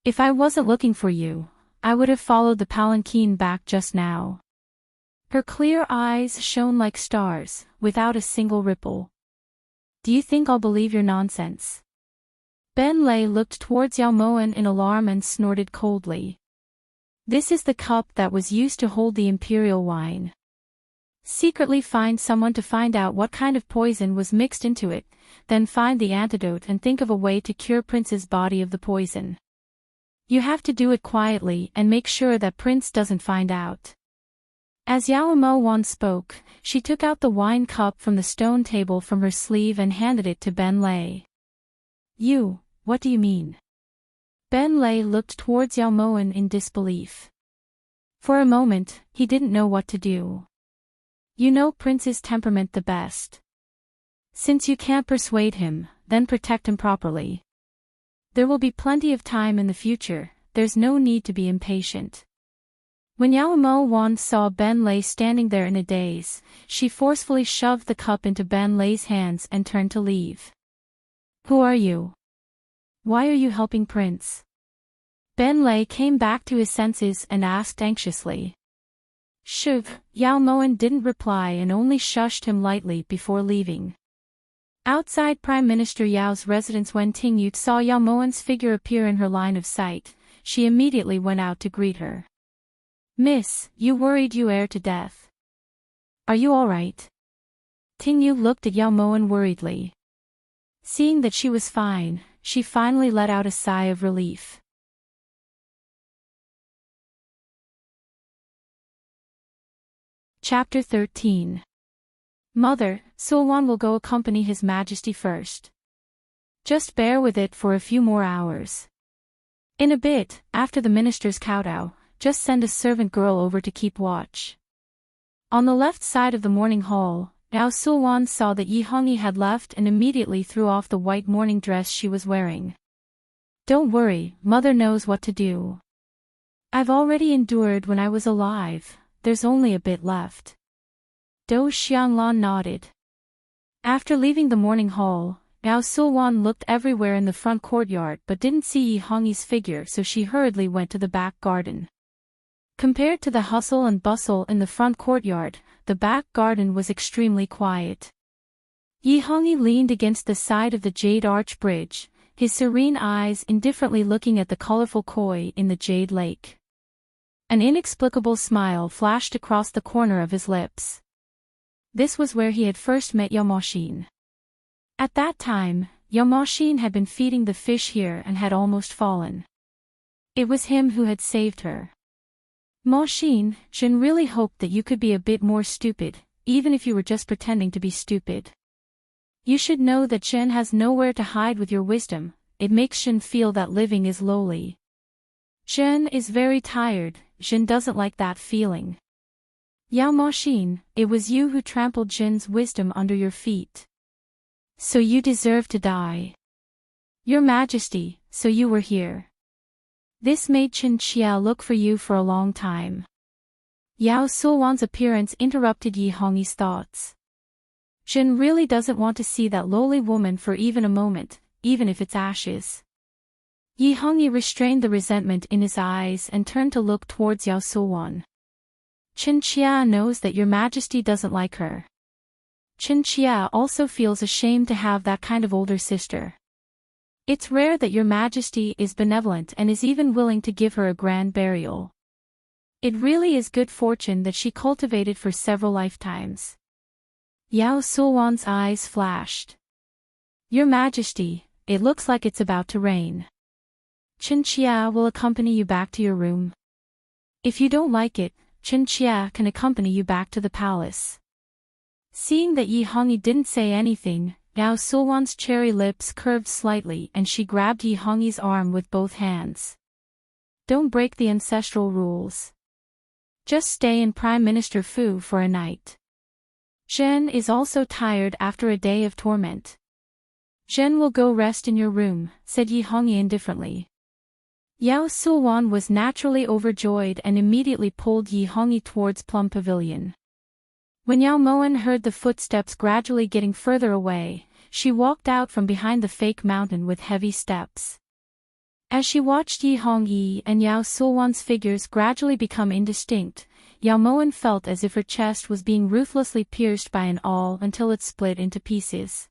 If I wasn't looking for you, I would have followed the palanquin back just now. Her clear eyes shone like stars, without a single ripple. Do you think I'll believe your nonsense? Ben Lei looked towards Yao Moen in alarm and snorted coldly. This is the cup that was used to hold the imperial wine. Secretly find someone to find out what kind of poison was mixed into it, then find the antidote and think of a way to cure Prince's body of the poison. You have to do it quietly and make sure that Prince doesn't find out. As Yao Mo Wan spoke, she took out the wine cup from the stone table from her sleeve and handed it to Ben Lei. You, what do you mean? Ben Lei looked towards Yao Moen in disbelief. For a moment, he didn't know what to do. You know Prince's temperament the best. Since you can't persuade him, then protect him properly. There will be plenty of time in the future, there's no need to be impatient. When Yao Mo Wan saw Ben Lei standing there in a daze, she forcefully shoved the cup into Ben Lei's hands and turned to leave. Who are you? Why are you helping Prince? Ben Lei came back to his senses and asked anxiously. Shh, Yao Moen didn't reply and only shushed him lightly before leaving. Outside Prime Minister Yao's residence, when Ting Yu saw Yao Moen's figure appear in her line of sight, she immediately went out to greet her. Miss, you worried you ere to death. Are you all right? Ting Yu looked at Yao Moen worriedly. Seeing that she was fine, she finally let out a sigh of relief. Chapter 13. Mother, Sulwan will go accompany His Majesty first. Just bear with it for a few more hours. In a bit, after the minister's kowtow, just send a servant girl over to keep watch. On the left side of the morning hall, Yao Sulwan saw that Yi Hongyi had left and immediately threw off the white morning dress she was wearing. Don't worry, Mother knows what to do. I've already endured when I was alive, there's only a bit left. Do Xianglan nodded. After leaving the morning hall, Yao Sulwan looked everywhere in the front courtyard but didn't see Yi Hongyi's figure, so she hurriedly went to the back garden. Compared to the hustle and bustle in the front courtyard, the back garden was extremely quiet. Yi Hongyi leaned against the side of the jade arch bridge, his serene eyes indifferently looking at the colorful koi in the jade lake. An inexplicable smile flashed across the corner of his lips. This was where he had first met Yao Moshin. At that time, Yao Moshin had been feeding the fish here and had almost fallen. It was him who had saved her. Moshin, Jin really hoped that you could be a bit more stupid, even if you were just pretending to be stupid. You should know that Jin has nowhere to hide with your wisdom, it makes Jin feel that living is lowly. Jin is very tired, Jin doesn't like that feeling. Yao Moshin, it was you who trampled Jin's wisdom under your feet. So you deserve to die. Your Majesty, so you were here. This made Chen Xia look for you for a long time. Yao Sulwan's appearance interrupted Yi Hongyi's thoughts. Jin really doesn't want to see that lowly woman for even a moment, even if it's ashes. Yi Hongyi restrained the resentment in his eyes and turned to look towards Yao Sulwan. Chen Xia knows that your Majesty doesn't like her. Chen Xia also feels ashamed to have that kind of older sister. It's rare that your Majesty is benevolent and is even willing to give her a grand burial. It really is good fortune that she cultivated for several lifetimes. Yao Sulwan's eyes flashed. Your Majesty, it looks like it's about to rain. Chen Xia will accompany you back to your room. If you don't like it, Chen Xia can accompany you back to the palace. Seeing that Yi Hongyi didn't say anything, Yao Sulwan's cherry lips curved slightly and she grabbed Yi Hongyi's arm with both hands. Don't break the ancestral rules. Just stay in Prime Minister Fu for a night. Zhen is also tired after a day of torment. Zhen will go rest in your room, said Yi Hongyi indifferently. Yao Sulwan was naturally overjoyed and immediately pulled Yi Hongyi towards Plum Pavilion. When Yao Moan heard the footsteps gradually getting further away, she walked out from behind the fake mountain with heavy steps. As she watched Yi Hongyi and Yao Sulwan's figures gradually become indistinct, Yao Moan felt as if her chest was being ruthlessly pierced by an awl until it split into pieces.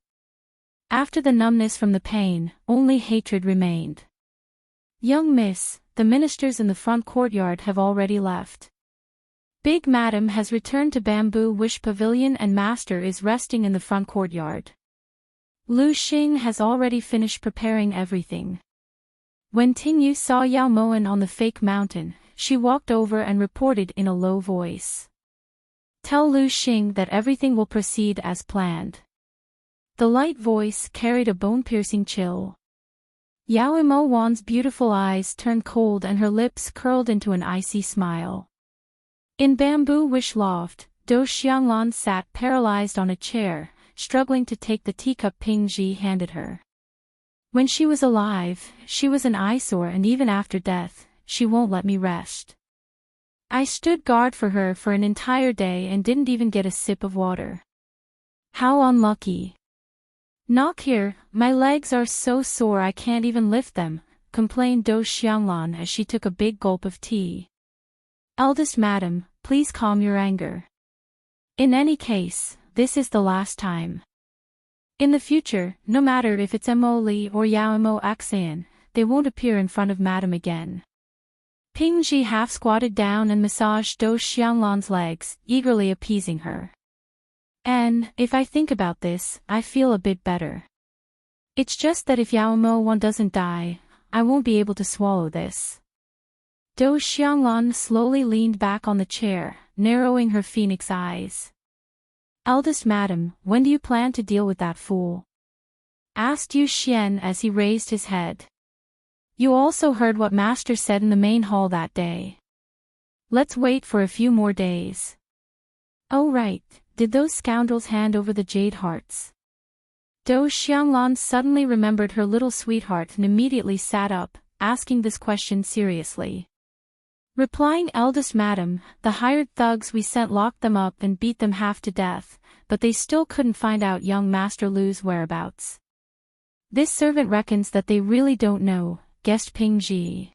After the numbness from the pain, only hatred remained. Young miss, the ministers in the front courtyard have already left. Big Madam has returned to Bamboo Wish Pavilion and Master is resting in the front courtyard. Lu Xing has already finished preparing everything. When Tingyu saw Yao Moan on the fake mountain, she walked over and reported in a low voice. Tell Lu Xing that everything will proceed as planned. The light voice carried a bone-piercing chill. Yao Mo Wan's beautiful eyes turned cold and her lips curled into an icy smile. In Bamboo Wish Loft, Do Xianglan sat paralyzed on a chair, struggling to take the teacup Ping Ji handed her. When she was alive, she was an eyesore and even after death, she won't let me rest. I stood guard for her for an entire day and didn't even get a sip of water. How unlucky. Knock here, my legs are so sore I can't even lift them, complained Do Xianglan as she took a big gulp of tea. Eldest madam, please calm your anger. In any case, this is the last time. In the future, no matter if it's Mo Li or Yao Mo Axan, they won't appear in front of madam again. Ping Ji half squatted down and massaged Do Xianglan's legs, eagerly appeasing her. And, if I think about this, I feel a bit better. It's just that if Yao Mo Wan doesn't die, I won't be able to swallow this. Do Xianglan slowly leaned back on the chair, narrowing her phoenix eyes. Eldest madam, when do you plan to deal with that fool? Asked Yu Xian as he raised his head. You also heard what Master said in the main hall that day. Let's wait for a few more days. Oh right, did those scoundrels hand over the jade hearts? Do Xianglan suddenly remembered her little sweetheart and immediately sat up, asking this question seriously. Replying, eldest madam, the hired thugs we sent locked them up and beat them half to death, but they still couldn't find out young Master Lu's whereabouts. This servant reckons that they really don't know, guessed Ping Ji.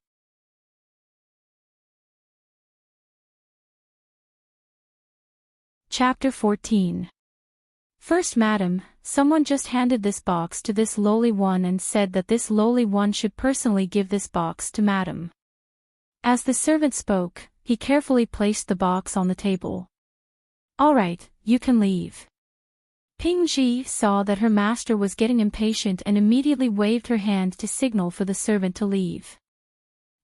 Chapter 14. First madam, someone just handed this box to this lowly one and said that this lowly one should personally give this box to madam. As the servant spoke, he carefully placed the box on the table. All right, you can leave. Ping Ji saw that her master was getting impatient and immediately waved her hand to signal for the servant to leave.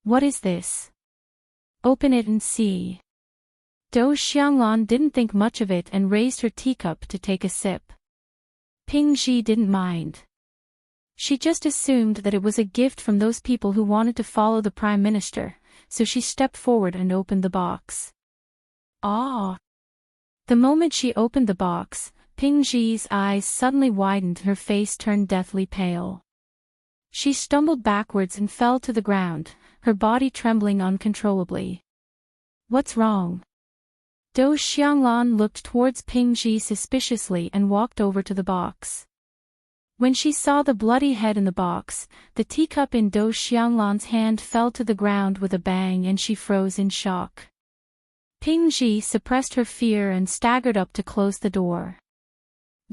What is this? Open it and see. Do Xianglan didn't think much of it and raised her teacup to take a sip. Ping Ji didn't mind. She just assumed that it was a gift from those people who wanted to follow the Prime Minister, so she stepped forward and opened the box. Ah! The moment she opened the box, Pingji's eyes suddenly widened and her face turned deathly pale. She stumbled backwards and fell to the ground, her body trembling uncontrollably. What's wrong? Do Xianglan looked towards Pingji suspiciously and walked over to the box. When she saw the bloody head in the box, the teacup in Do Xianglan's hand fell to the ground with a bang and she froze in shock. Pingji suppressed her fear and staggered up to close the door.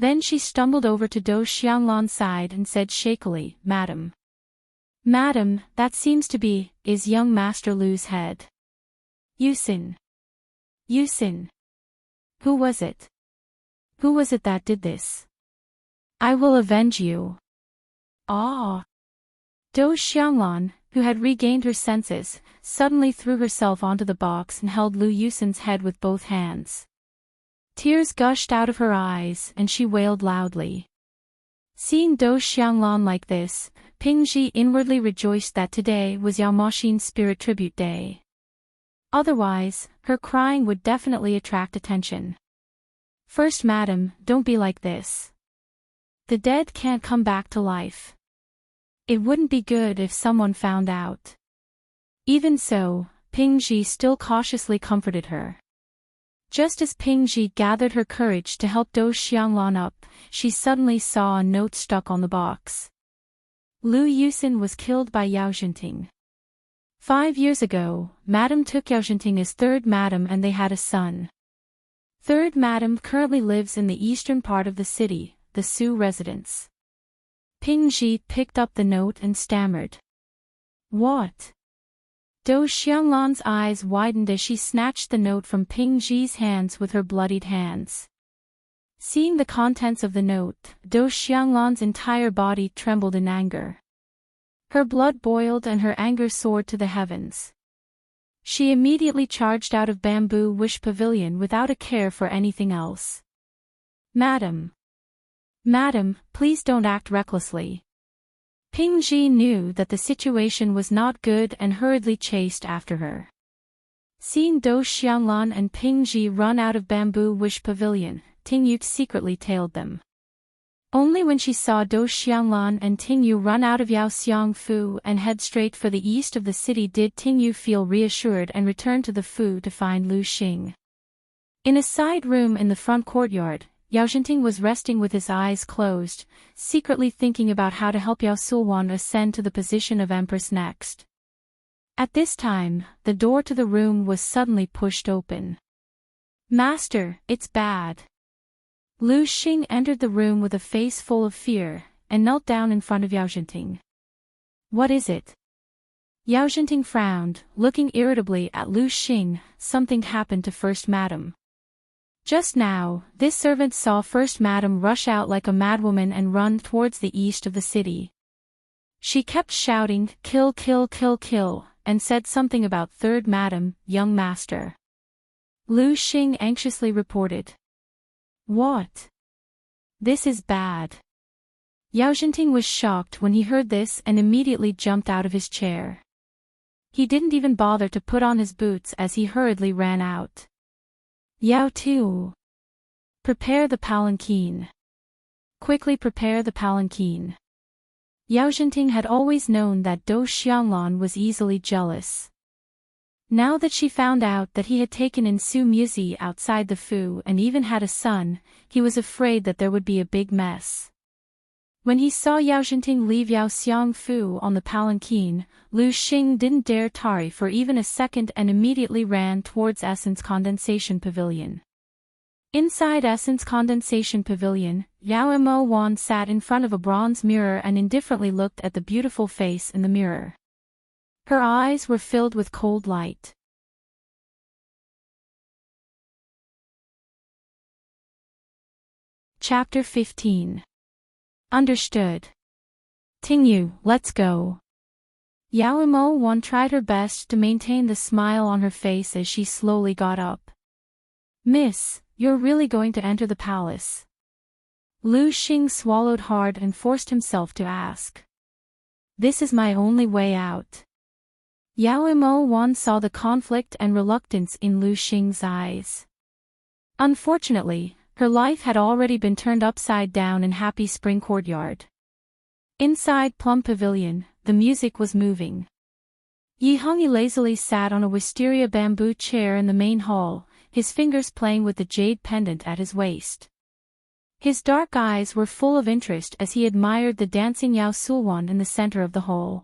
Then she stumbled over to Do Xianglan's side and said shakily, "Madam. Madam, that seems to be, is young Master Lu's head." Yusin. Yusin. Who was it? Who was it that did this? I will avenge you. Ah. Do Xianglan, who had regained her senses, suddenly threw herself onto the box and held Lu Yusin's head with both hands. Tears gushed out of her eyes and she wailed loudly. Seeing Do Xianglan like this, Pingji inwardly rejoiced that today was Yao Moshin's spirit tribute day. Otherwise, her crying would definitely attract attention. First Madam, don't be like this. The dead can't come back to life. It wouldn't be good if someone found out. Even so, Pingji still cautiously comforted her. Just as Pingji gathered her courage to help Do Xianglan up, she suddenly saw a note stuck on the box. Lu Yusin was killed by Yao Zhenting. 5 years ago, Madam took Yao Zhenting as third Madam and they had a son. Third Madam currently lives in the eastern part of the city, the Su residence. Pingji picked up the note and stammered. What? Do Xianglan's eyes widened as she snatched the note from Pingji's hands with her bloodied hands. Seeing the contents of the note, Do Xianglan's entire body trembled in anger. Her blood boiled and her anger soared to the heavens. She immediately charged out of Bamboo Wish Pavilion without a care for anything else. Madam. Madam, please don't act recklessly. Pingji knew that the situation was not good and hurriedly chased after her. Seeing Do Xianglan and Pingji run out of Bamboo Wish Pavilion, Tingyu secretly tailed them. Only when she saw Do Xianglan and Tingyu run out of Yao Xiangfu and head straight for the east of the city did Tingyu feel reassured and return to the Fu to find Lu Xing. In a side room in the front courtyard, Yao Zhenting was resting with his eyes closed, secretly thinking about how to help Yao Sulwan ascend to the position of Empress next. At this time, the door to the room was suddenly pushed open. Master, it's bad. Lu Xing entered the room with a face full of fear, and knelt down in front of Yao Zhenting. What is it? Yao Zhenting frowned, looking irritably at Lu Xing. Something happened to First Madam. Just now, this servant saw First Madam rush out like a madwoman and run towards the east of the city. She kept shouting, "Kill, kill, kill, kill," and said something about Third Madam, young master. Lu Xing anxiously reported. What? This is bad. Yao Zhenting was shocked when he heard this and immediately jumped out of his chair. He didn't even bother to put on his boots as he hurriedly ran out. Yao Tu. Prepare the palanquin. Quickly prepare the palanquin. Yao Zhenting had always known that Do Xianglan was easily jealous. Now that she found out that he had taken in Su Muzi outside the Fu and even had a son, he was afraid that there would be a big mess. When he saw Yao Zhenting leave Yao Xiangfu on the palanquin, Lu Xing didn't dare tarry for even a second and immediately ran towards Essence Condensation Pavilion. Inside Essence Condensation Pavilion, Yao Mo Wan sat in front of a bronze mirror and indifferently looked at the beautiful face in the mirror. Her eyes were filled with cold light. Chapter 15. Understood. Tingyu, let's go. Yao Mo Wan tried her best to maintain the smile on her face as she slowly got up. Miss, you're really going to enter the palace? Lu Xing swallowed hard and forced himself to ask. This is my only way out. Yao Mo Wan saw the conflict and reluctance in Lu Xing's eyes. Unfortunately, Her life had already been turned upside down in happy spring courtyard. Inside Plum Pavilion, the music was moving. Yi Hongyi lazily sat on a wisteria bamboo chair in the main hall, his fingers playing with the jade pendant at his waist. His dark eyes were full of interest as he admired the dancing Yao Sulwan in the center of the hall.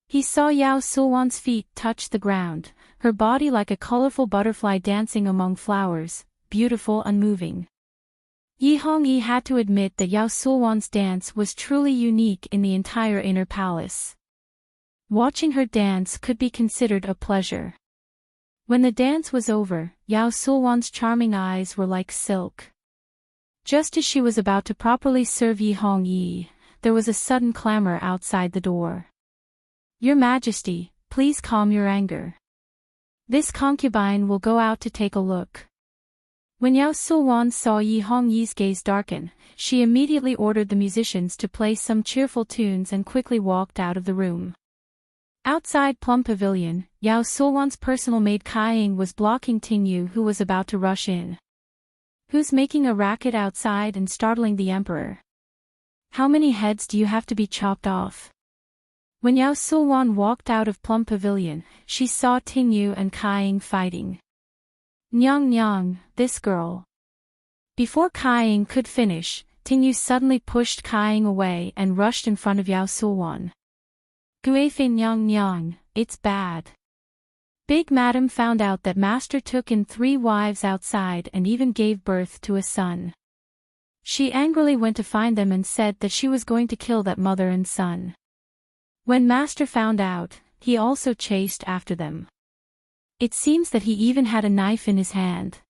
He saw Yao Sulwan's feet touch the ground, her body like a colorful butterfly dancing among flowers, beautiful and moving. Yi Hongyi had to admit that Yao Sulwan's dance was truly unique in the entire inner palace. Watching her dance could be considered a pleasure. When the dance was over, Yao Sulwan's charming eyes were like silk. Just as she was about to properly serve Yi Hongyi, there was a sudden clamor outside the door. "Your Majesty, please calm your anger. This concubine will go out to take a look." When Yao Sulwan saw Yi Hongyi's gaze darken, she immediately ordered the musicians to play some cheerful tunes and quickly walked out of the room. Outside Plum Pavilion, Yao Sulwan's personal maid Kaiying was blocking Tingyu, who was about to rush in. "Who's making a racket outside and startling the emperor? How many heads do you have to be chopped off?" When Yao Sulwan walked out of Plum Pavilion, she saw Tingyu and Kaiying fighting. "Nyang Nyang, this girl." Before Kaiying could finish, Tingyu suddenly pushed Kaiying away and rushed in front of Yao Sulwan. "Guifei Nyang Nyang, it's bad. Big Madam found out that Master took in 3 wives outside and even gave birth to a son. She angrily went to find them and said that she was going to kill that mother and son. When Master found out, he also chased after them. It seems that he even had a knife in his hand."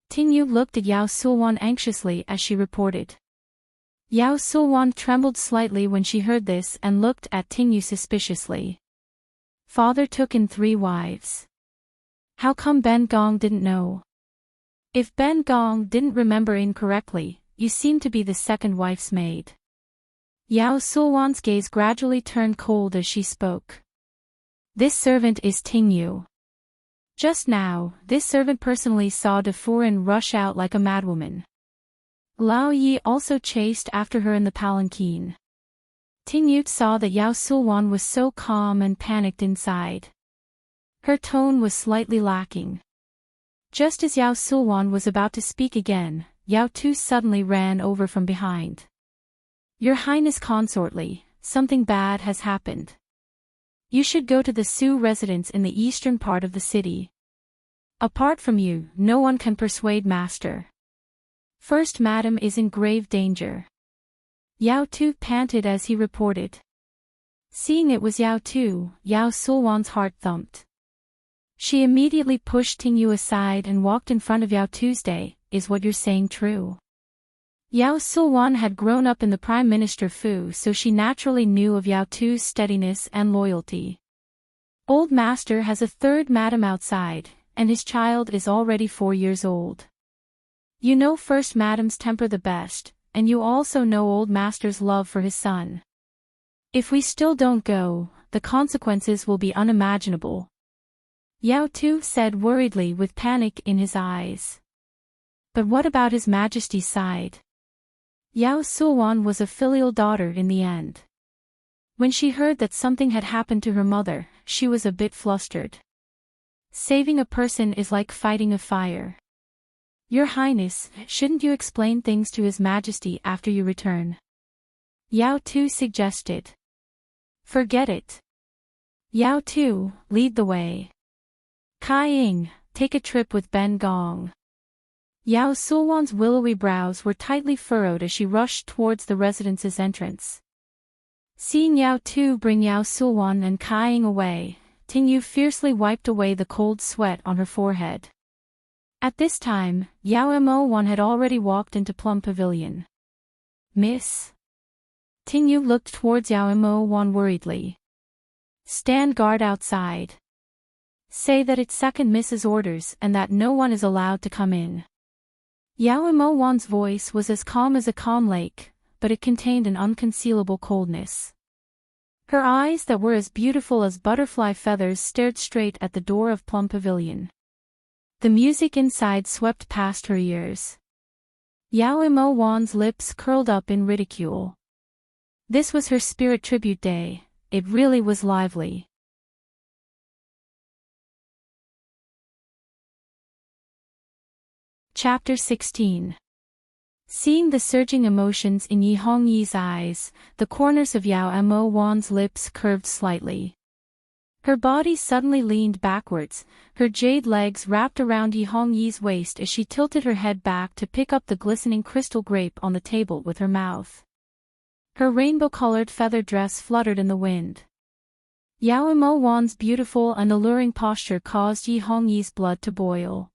Tingyu looked at Yao Sulwan anxiously as she reported. Yao Sulwan trembled slightly when she heard this and looked at Tingyu suspiciously. "Father took in 3 wives. How come Ben Gong didn't know?" "If Ben Gong didn't remember incorrectly, you seem to be the second wife's maid." Yao Sulwan's gaze gradually turned cold as she spoke. "This servant is Tingyu. Just now, this servant personally saw De Furin rush out like a madwoman. Lao Yi also chased after her in the palanquin." Tingyu saw that Yao Sulwan was so calm and panicked inside. Her tone was slightly lacking. Just as Yao Sulwan was about to speak again, Yao Tu suddenly ran over from behind. "Your Highness Consortly, something bad has happened. You should go to the Su residence in the eastern part of the city. Apart from you, no one can persuade Master. First Madam is in grave danger." Yao Tu panted as he reported. Seeing it was Yao Tu, Yao Sulwan's heart thumped. She immediately pushed Tingyu aside and walked in front of Yao Tuesday. "Is what you're saying true?" Yao Sulwan had grown up in the Prime Minister Fu, so she naturally knew of Yao Tu's steadiness and loyalty. "Old Master has a 3rd madam outside, and his child is already 4 years old. You know First Madam's temper the best, and you also know Old Master's love for his son. If we still don't go, the consequences will be unimaginable." Yao Tu said worriedly with panic in his eyes. "But what about His Majesty's side?" Yao Sulwan was a filial daughter in the end. When she heard that something had happened to her mother, she was a bit flustered. Saving a person is like fighting a fire. "Your Highness, shouldn't you explain things to His Majesty after you return?" Yao Tu suggested. "Forget it. Yao Tu, lead the way. Kaiying, take a trip with Ben Gong." Yao Sulwan's willowy brows were tightly furrowed as she rushed towards the residence's entrance. Seeing Yao Tu bring Yao Sulwan and Kaiying away, Tingyu fiercely wiped away the cold sweat on her forehead. At this time, Yao Mo1 had already walked into Plum Pavilion. "Miss?" Tingyu looked towards Yao Mo1 worriedly. "Stand guard outside. Say that it's second Miss's orders and that no one is allowed to come in." Yao Mo1's voice was as calm as a calm lake, but it contained an unconcealable coldness. Her eyes that were as beautiful as butterfly feathers stared straight at the door of Plum Pavilion. The music inside swept past her ears. Yao Mo Wan's lips curled up in ridicule. This was her spirit tribute day. It really was lively. Chapter 16. Seeing the surging emotions in Yi Hongyi's eyes, the corners of Yao Mo Wan's lips curved slightly. Her body suddenly leaned backwards, her jade legs wrapped around Yi Hongyi's waist as she tilted her head back to pick up the glistening crystal grape on the table with her mouth. Her rainbow-colored feather dress fluttered in the wind. Yao Mo Wan's beautiful and alluring posture caused Yi Hongyi's blood to boil.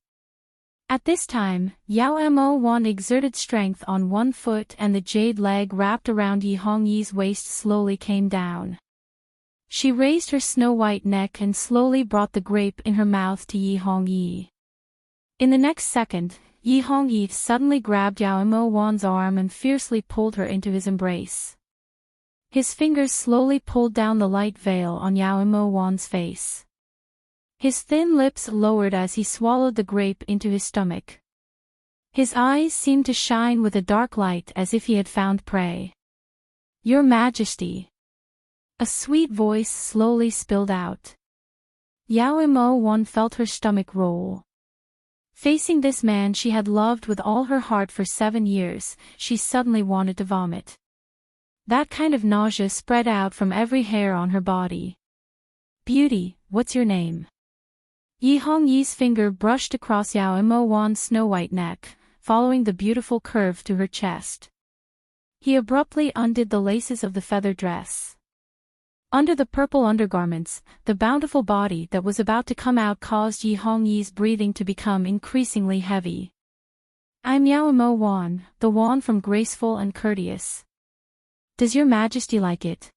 At this time, Yao Mo Wan exerted strength on one foot and the jade leg wrapped around Yi Hongyi's waist slowly came down. She raised her snow-white neck and slowly brought the grape in her mouth to Yi Hongyi. In the next second, Yi Hongyi suddenly grabbed Yao Mo Wan's arm and fiercely pulled her into his embrace. His fingers slowly pulled down the light veil on Yao Mo Wan's face. His thin lips lowered as he swallowed the grape into his stomach. His eyes seemed to shine with a dark light as if he had found prey. "Your Majesty." A sweet voice slowly spilled out. Yao Mo Wan felt her stomach roll. Facing this man she had loved with all her heart for 7 years, she suddenly wanted to vomit. That kind of nausea spread out from every hair on her body. "Beauty, what's your name?" Yi Hongyi's finger brushed across Yao Mo Wan's snow-white neck, following the beautiful curve to her chest. He abruptly undid the laces of the feather dress. Under the purple undergarments, the bountiful body that was about to come out caused Yi Hongyi's breathing to become increasingly heavy. "I'm Yao Mo Wan, the Wan from graceful and courteous. Does your Majesty like it?"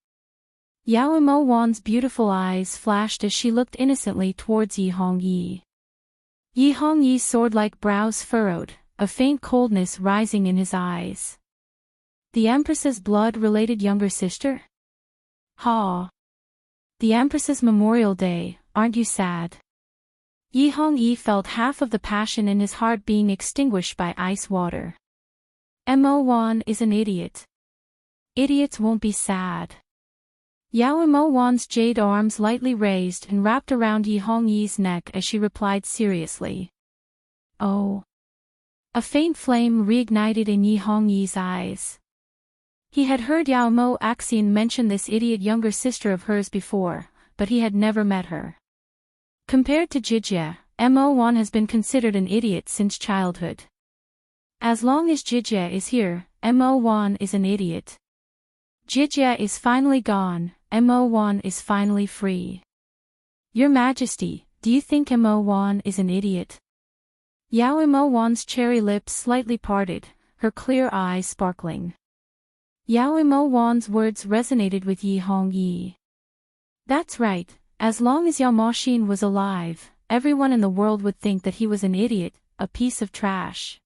Yao Mo Wan's beautiful eyes flashed as she looked innocently towards Yi Hongyi. Yi Hongyi's sword-like brows furrowed, a faint coldness rising in his eyes. "The Empress's blood-related younger sister? Ha! The Empress's Memorial Day, aren't you sad?" Yi Hongyi felt half of the passion in his heart being extinguished by ice water. Mo Wan is an idiot. Idiots won't be sad. Yao Mo Wan's jade arms lightly raised and wrapped around Yi Hongyi's neck as she replied seriously. "Oh." A faint flame reignited in Yi Hongyi's eyes. He had heard Yao Mo Axian mention this idiot younger sister of hers before, but he had never met her. Compared to Jijia, Mo Wan has been considered an idiot since childhood. As long as Jijia is here, Mo Wan is an idiot. Jijia is finally gone, Mo Wan is finally free. "Your Majesty, do you think Mo Wan is an idiot?" Yao Mo Wan's cherry lips slightly parted, her clear eyes sparkling. Yao Mo Wan's words resonated with Yi Hongyi. That's right, as long as Yao Moxin was alive, everyone in the world would think that he was an idiot, a piece of trash.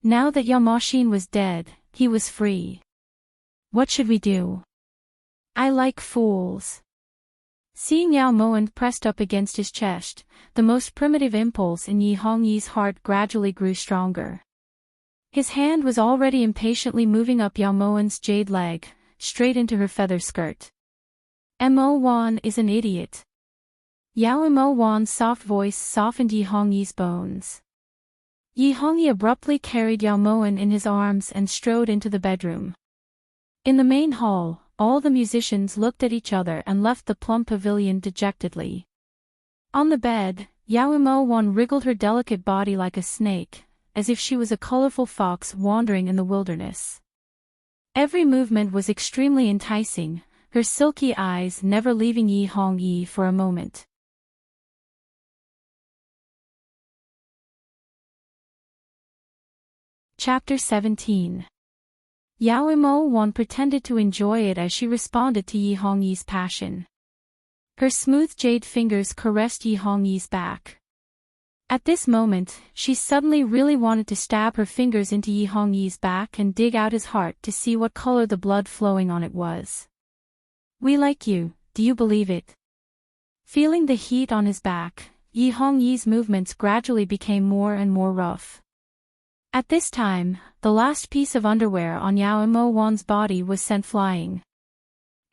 Now that Yao Moxin was dead, he was free. What should we do? I like fools. Seeing Yao Moan pressed up against his chest, the most primitive impulse in Yi Hongyi's heart gradually grew stronger. His hand was already impatiently moving up Yao Moan's jade leg, straight into her feather skirt. Mo Wan is an idiot. Yao Mo Wan's soft voice softened Yi Hongyi's bones. Yi Hongyi abruptly carried Yao Moan in his arms and strode into the bedroom. In the main hall, all the musicians looked at each other and left the plum pavilion dejectedly. On the bed, Yao Mo Wan wriggled her delicate body like a snake, as if she was a colorful fox wandering in the wilderness. Every movement was extremely enticing, her silky eyes never leaving Yi Hongyi for a moment. Chapter 17. Yao Mo Wan pretended to enjoy it as she responded to Yi Hongyi's passion. Her smooth jade fingers caressed Yi Hongyi's back. At this moment, she suddenly really wanted to stab her fingers into Yi Hongyi's back and dig out his heart to see what color the blood flowing on it was. "We like you, do you believe it?" Feeling the heat on his back, Yi Hongyi's movements gradually became more and more rough. At this time, the last piece of underwear on Yao Mo1's body was sent flying.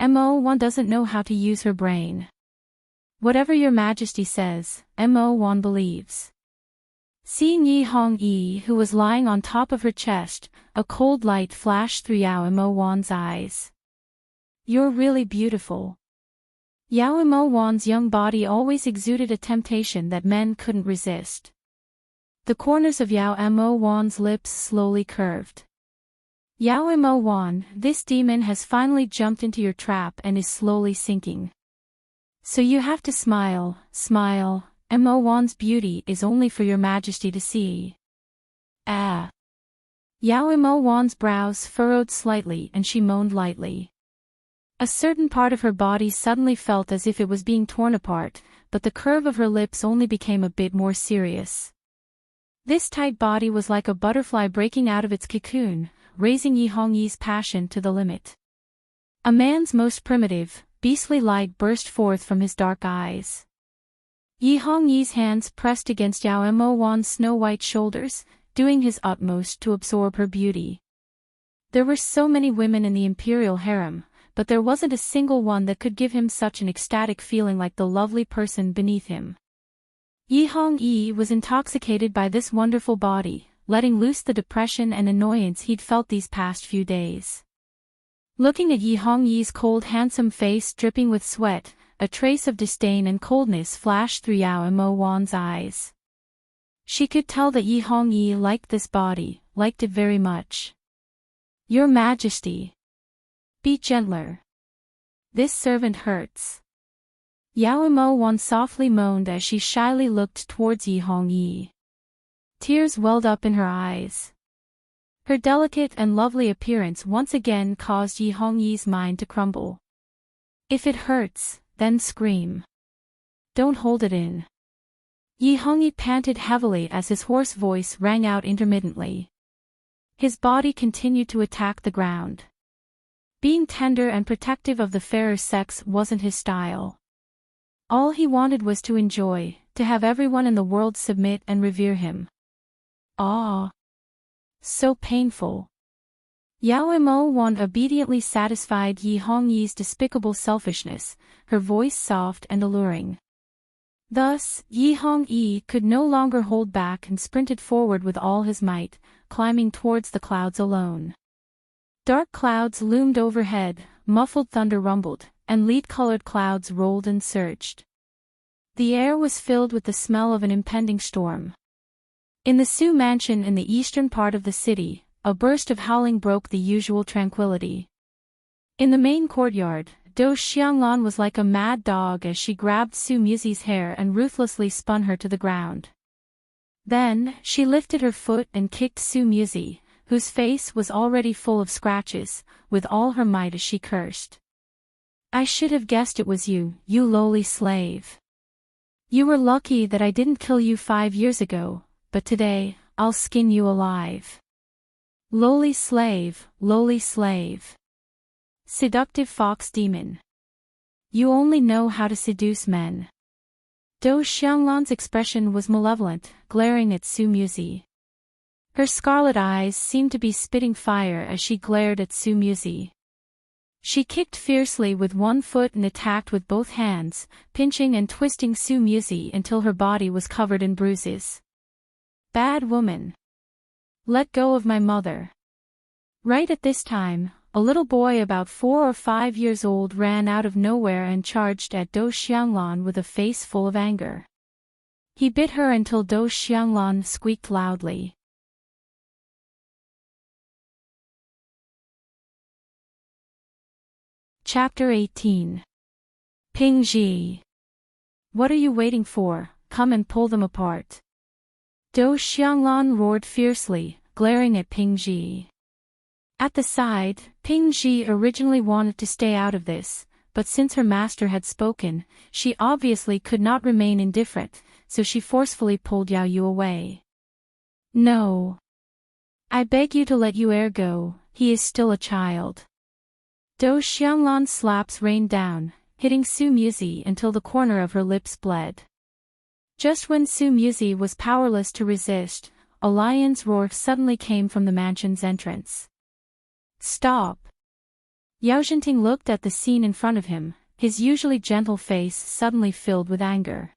Mo1 doesn't know how to use her brain. Whatever your majesty says, Mo1 believes. Seeing Yi Hongyi, who was lying on top of her chest, a cold light flashed through Yao Mo1's eyes. You're really beautiful. Yao Mo1's young body always exuded a temptation that men couldn't resist. The corners of Yao Mo1's lips slowly curved. Yao Mo1, this demon has finally jumped into your trap and is slowly sinking. So you have to smile, smile. Mo1's beauty is only for your majesty to see. Ah. Yao Mo1's brows furrowed slightly and she moaned lightly. A certain part of her body suddenly felt as if it was being torn apart, but the curve of her lips only became a bit more serious. This tight body was like a butterfly breaking out of its cocoon, raising Yi Hongyi's passion to the limit. A man's most primitive, beastly light burst forth from his dark eyes. Yi Hongyi's hands pressed against Yao Mo1's snow-white shoulders, doing his utmost to absorb her beauty. There were so many women in the imperial harem, but there wasn't a single one that could give him such an ecstatic feeling like the lovely person beneath him. Yi Hongyi was intoxicated by this wonderful body, letting loose the depression and annoyance he'd felt these past few days. Looking at Yi Hongyi's cold handsome face dripping with sweat, a trace of disdain and coldness flashed through Yao Mo1's eyes. She could tell that Yi Hongyi liked this body, liked it very much. Your Majesty. Be gentler. This servant hurts. Yao Mo1 softly moaned as she shyly looked towards Yi Hongyi. Tears welled up in her eyes. Her delicate and lovely appearance once again caused Yi Hongyi's mind to crumble. If it hurts, then scream. Don't hold it in. Yi Hongyi panted heavily as his hoarse voice rang out intermittently. His body continued to attack the ground. Being tender and protective of the fairer sex wasn't his style. All he wanted was to enjoy, to have everyone in the world submit and revere him. Ah! So painful. Yao Mo1 obediently satisfied Yi Hongyi's despicable selfishness, her voice soft and alluring. Thus, Yi Hongyi could no longer hold back and sprinted forward with all his might, climbing towards the clouds alone. Dark clouds loomed overhead, muffled thunder rumbled, and lead-colored clouds rolled and surged. The air was filled with the smell of an impending storm. In the Su mansion in the eastern part of the city, a burst of howling broke the usual tranquility. In the main courtyard, Do Xianglan was like a mad dog as she grabbed Su Muzi's hair and ruthlessly spun her to the ground. Then, she lifted her foot and kicked Su Muzi, whose face was already full of scratches, with all her might as she cursed. I should have guessed it was you, you lowly slave. You were lucky that I didn't kill you 5 years ago, but today, I'll skin you alive. Lowly slave, lowly slave. Seductive fox demon. You only know how to seduce men. Do Xianglan's expression was malevolent, glaring at Su Muzi. Her scarlet eyes seemed to be spitting fire as she glared at Su Muzi. She kicked fiercely with one foot and attacked with both hands, pinching and twisting Su Muzi until her body was covered in bruises. Bad woman. Let go of my mother. Right at this time, a little boy about 4 or 5 years old ran out of nowhere and charged at Do Xianglan with a face full of anger. He bit her until Do Xianglan squeaked loudly. Chapter 18. Ping Ji. What are you waiting for? Come and pull them apart. Do Xianglan roared fiercely, glaring at Ping Ji. At the side, Ping Ji originally wanted to stay out of this, but since her master had spoken, she obviously could not remain indifferent, so she forcefully pulled Yao Yu away. No. I beg you to let Yu'er go, he is still a child. Do Xianglan's slaps rained down, hitting Su Muzi until the corner of her lips bled. Just when Su Muzi was powerless to resist, a lion's roar suddenly came from the mansion's entrance. Stop! Yao Zhenting looked at the scene in front of him, his usually gentle face suddenly filled with anger.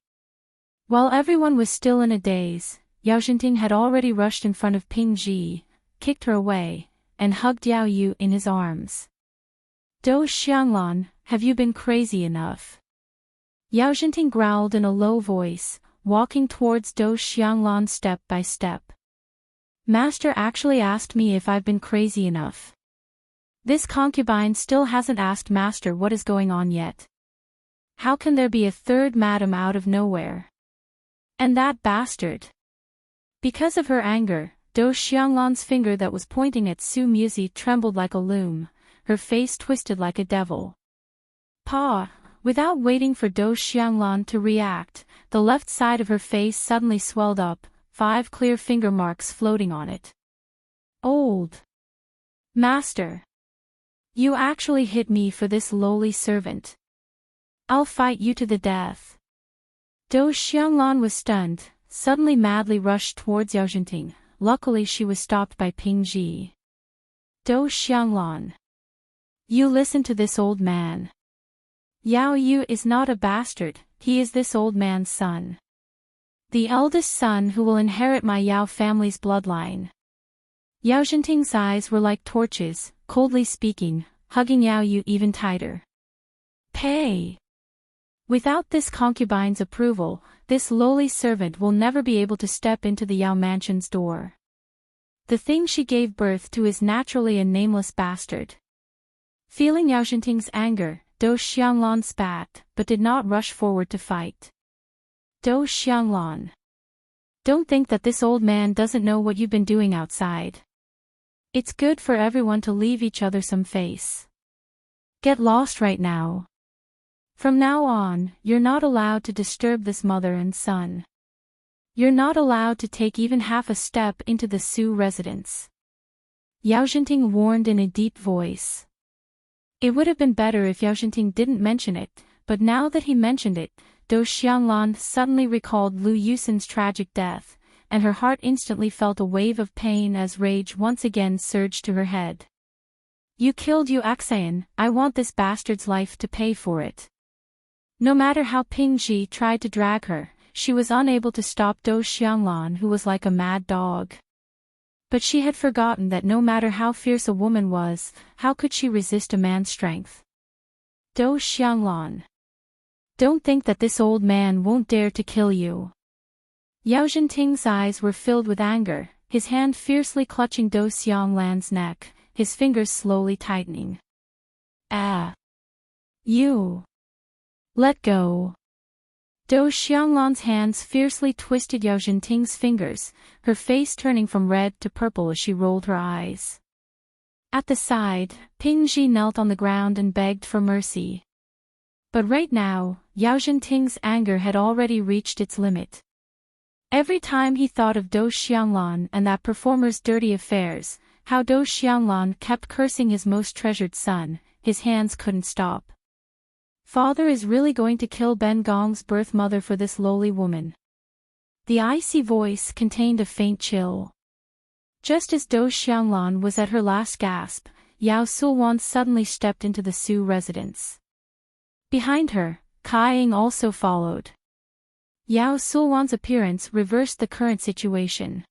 While everyone was still in a daze, Yao Zhenting had already rushed in front of Ping Ji, kicked her away, and hugged Yao Yu in his arms. "Do Xianglan, have you been crazy enough?" Yao Zhenting growled in a low voice, walking towards Do Xianglan step by step. "Master actually asked me if I've been crazy enough. This concubine still hasn't asked Master what is going on yet. How can there be a third madam out of nowhere? And that bastard!" Because of her anger, Do Xianglan's finger that was pointing at Su Muzi trembled like a loom, her face twisted like a devil. "Pa!" Without waiting for Do Xianglan to react, the left side of her face suddenly swelled up, 5 clear finger marks floating on it. "Old Master! You actually hit me for this lowly servant. I'll fight you to the death." Do Xianglan was stunned, suddenly madly rushed towards Yao Zhenting. Luckily she was stopped by Ping Ji. "Do Xianglan! You listen to this old man. Yao Yu is not a bastard, he is this old man's son. The eldest son who will inherit my Yao family's bloodline." Yao Zhenting's eyes were like torches, coldly speaking, hugging Yao Yu even tighter. "Pay! Without this concubine's approval, this lowly servant will never be able to step into the Yao mansion's door. The thing she gave birth to is naturally a nameless bastard." Feeling Yao Zhenting's anger, Do Xianglan spat, but did not rush forward to fight. "Do Xianglan! Don't think that this old man doesn't know what you've been doing outside. It's good for everyone to leave each other some face. Get lost right now. From now on, you're not allowed to disturb this mother and son. You're not allowed to take even half a step into the Su residence." Yao Zhenting warned in a deep voice. It would have been better if Yao Zhenting didn't mention it, but now that he mentioned it, Do Xianglan suddenly recalled Lu Yusin's tragic death, and her heart instantly felt a wave of pain as rage once again surged to her head. "You killed Yu Axayan, I want this bastard's life to pay for it." No matter how Ping Ji tried to drag her, she was unable to stop Do Xianglan, who was like a mad dog. But she had forgotten that no matter how fierce a woman was, how could she resist a man's strength? "Do Xianglan! Don't think that this old man won't dare to kill you." Yao Zhenting's eyes were filled with anger, his hand fiercely clutching Do Xianglan's neck, his fingers slowly tightening. "Ah! You! Let go!" Do Xianglan's hands fiercely twisted Yao Zhenting's fingers, her face turning from red to purple as she rolled her eyes. At the side, Ping Ji knelt on the ground and begged for mercy. But right now, Yao Zhenting's anger had already reached its limit. Every time he thought of Do Xianglan and that performer's dirty affairs, how Do Xianglan kept cursing his most treasured son, his hands couldn't stop. Father is really going to kill Ben Gong's birth mother for this lowly woman. The icy voice contained a faint chill. Just as Do Xianglan was at her last gasp, Yao Sulwan suddenly stepped into the Su residence. Behind her, Kai Ying also followed. Yao Sulwan's appearance reversed the current situation.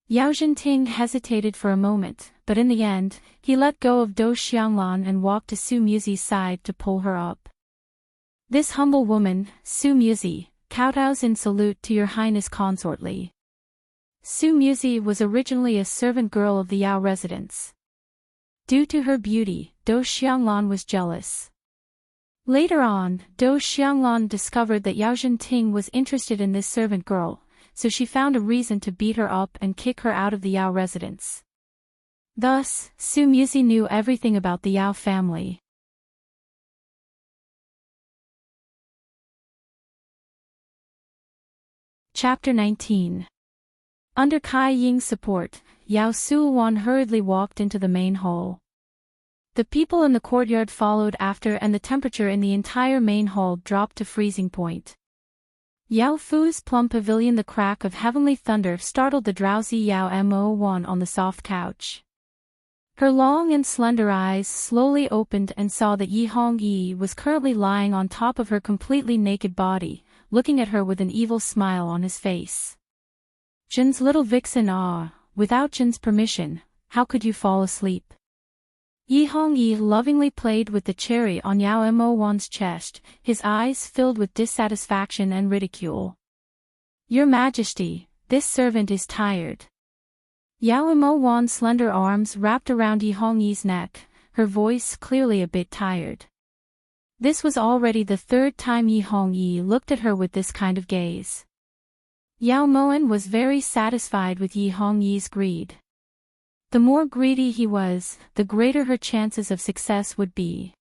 Yao Zhenting hesitated for a moment, but in the end, he let go of Do Xianglan and walked to Su Muzi's side to pull her up. "This humble woman, Su Muzi, kowtows in salute to your highness consortly." Su Muzi was originally a servant girl of the Yao residence. Due to her beauty, Do Xianglan was jealous. Later on, Do Xianglan discovered that Yao Zhenting was interested in this servant girl, so she found a reason to beat her up and kick her out of the Yao residence. Thus, Su Muzi knew everything about the Yao family. Chapter 19. Under Kai Ying's support, Yao Sulwan hurriedly walked into the main hall. The people in the courtyard followed after, and the temperature in the entire main hall dropped to freezing point. Yao Fu's plum pavilion. The crack of heavenly thunder startled the drowsy Yao Mo1 on the soft couch. Her long and slender eyes slowly opened and saw that Yi Hongyi was currently lying on top of her completely naked body, looking at her with an evil smile on his face. Jin's little vixen, without Jin's permission, how could you fall asleep? Yi Hongyi lovingly played with the cherry on Yao Mo1's chest, his eyes filled with dissatisfaction and ridicule. Your Majesty, this servant is tired. Yao Mo1's slender arms wrapped around Yi Hongyi's neck, her voice clearly a bit tired. This was already the third time Yi Hongyi looked at her with this kind of gaze. Yao Moan was very satisfied with Yi Hongyi's greed. The more greedy he was, the greater her chances of success would be.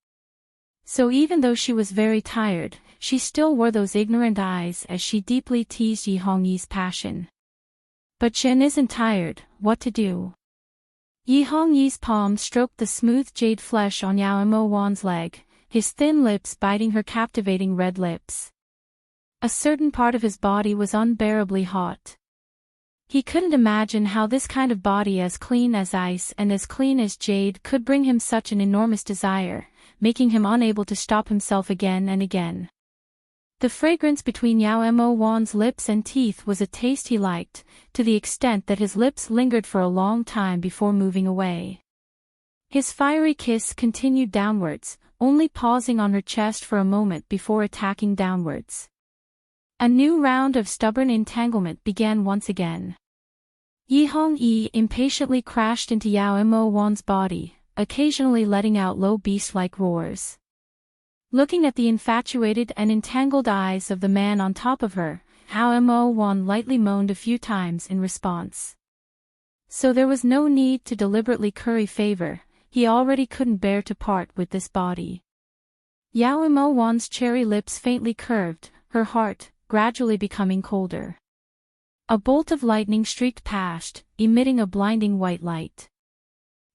So even though she was very tired, she still wore those ignorant eyes as she deeply teased Yi Hongyi's passion. But Jin isn't tired, what to do? Yi Hongyi's palm stroked the smooth jade flesh on Yao Mo1's leg, his thin lips biting her captivating red lips. A certain part of his body was unbearably hot. He couldn't imagine how this kind of body as clean as ice and as clean as jade could bring him such an enormous desire, making him unable to stop himself again and again. The fragrance between Yao Mo1's lips and teeth was a taste he liked, to the extent that his lips lingered for a long time before moving away. His fiery kiss continued downwards, only pausing on her chest for a moment before attacking downwards. A new round of stubborn entanglement began once again. Yi Hongyi impatiently crashed into Yao Mo1's body, occasionally letting out low beast-like roars. Looking at the infatuated and entangled eyes of the man on top of her, Yao Mo1 lightly moaned a few times in response. So there was no need to deliberately curry favor, he already couldn't bear to part with this body. Yao Mo1's cherry lips faintly curved, her heart gradually becoming colder. A bolt of lightning streaked past, emitting a blinding white light.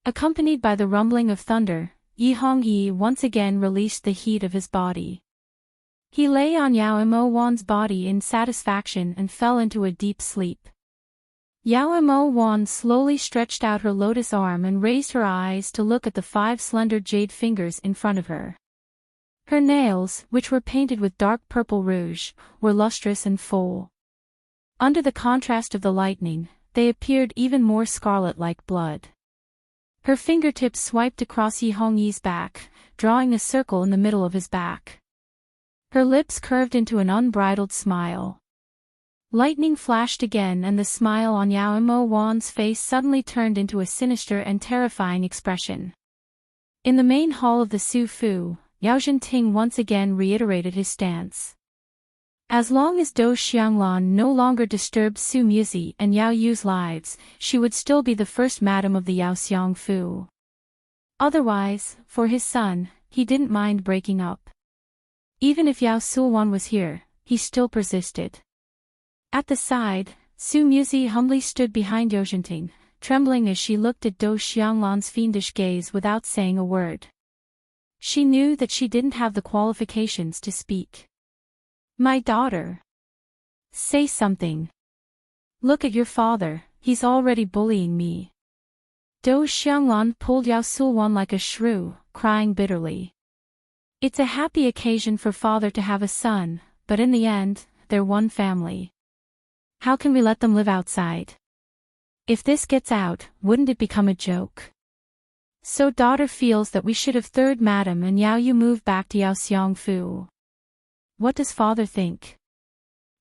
Accompanied by the rumbling of thunder, Yi Hongyi once again released the heat of his body. He lay on Yao Mo1's body in satisfaction and fell into a deep sleep. Yao Mo1 slowly stretched out her lotus arm and raised her eyes to look at the 5 slender jade fingers in front of her. Her nails, which were painted with dark purple rouge, were lustrous and full. Under the contrast of the lightning, they appeared even more scarlet like blood. Her fingertips swiped across Yi Hongyi's back, drawing a circle in the middle of his back. Her lips curved into an unbridled smile. Lightning flashed again and the smile on Yao Mo1's face suddenly turned into a sinister and terrifying expression. In the main hall of the Su Fu, Enchanting once again reiterated his stance. As long as Do Xianglan no longer disturbed Su Muzi and Yao Yu's lives, she would still be the first madam of the Yao Xiang Fu. Otherwise, for his son, he didn't mind breaking up. Even if Yao Sulwan was here, he still persisted. At the side, Su Muzi humbly stood behind Enchanting, trembling as she looked at Do Xianglan's fiendish gaze without saying a word. She knew that she didn't have the qualifications to speak. My daughter. Say something. Look at your father, he's already bullying me. Do Xianglan pulled Yao Sulwan like a shrew, crying bitterly. It's a happy occasion for father to have a son, but in the end, they're one family. How can we let them live outside? If this gets out, wouldn't it become a joke? So daughter feels that we should have third madam and Yao Yu move back to Yao Xiang Fu. What does father think?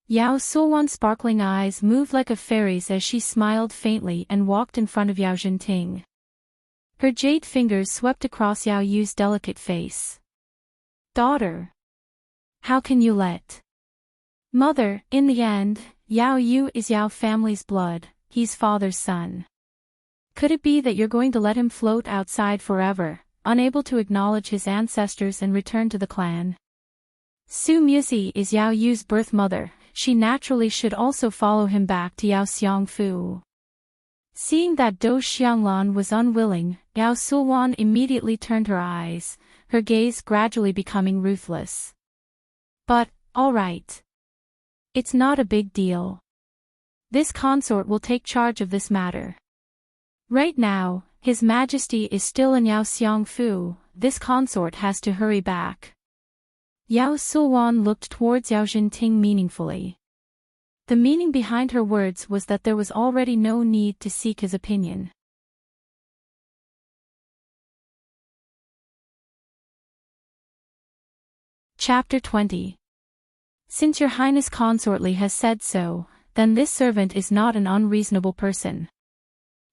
Yao Sulwan's sparkling eyes moved like a fairy's as she smiled faintly and walked in front of Yao Zhenting. Her jade fingers swept across Yao Yu's delicate face. Daughter. How can you let? Mother, in the end, Yao Yu is Yao family's blood, he's father's son. Could it be that you're going to let him float outside forever, unable to acknowledge his ancestors and return to the clan? Su Muzi is Yao Yu's birth mother, she naturally should also follow him back to Yao Xiang Fu. Seeing that Do Xianglan was unwilling, Yao Sulwan immediately turned her eyes, her gaze gradually becoming ruthless. But, all right. It's not a big deal. This consort will take charge of this matter. Right now, His Majesty is still in Yao Xiangfu, this consort has to hurry back. Yao Sulwan looked towards Yao Jinting meaningfully. The meaning behind her words was that there was already no need to seek his opinion. Chapter 20. Since your Highness consortly has said so, then this servant is not an unreasonable person.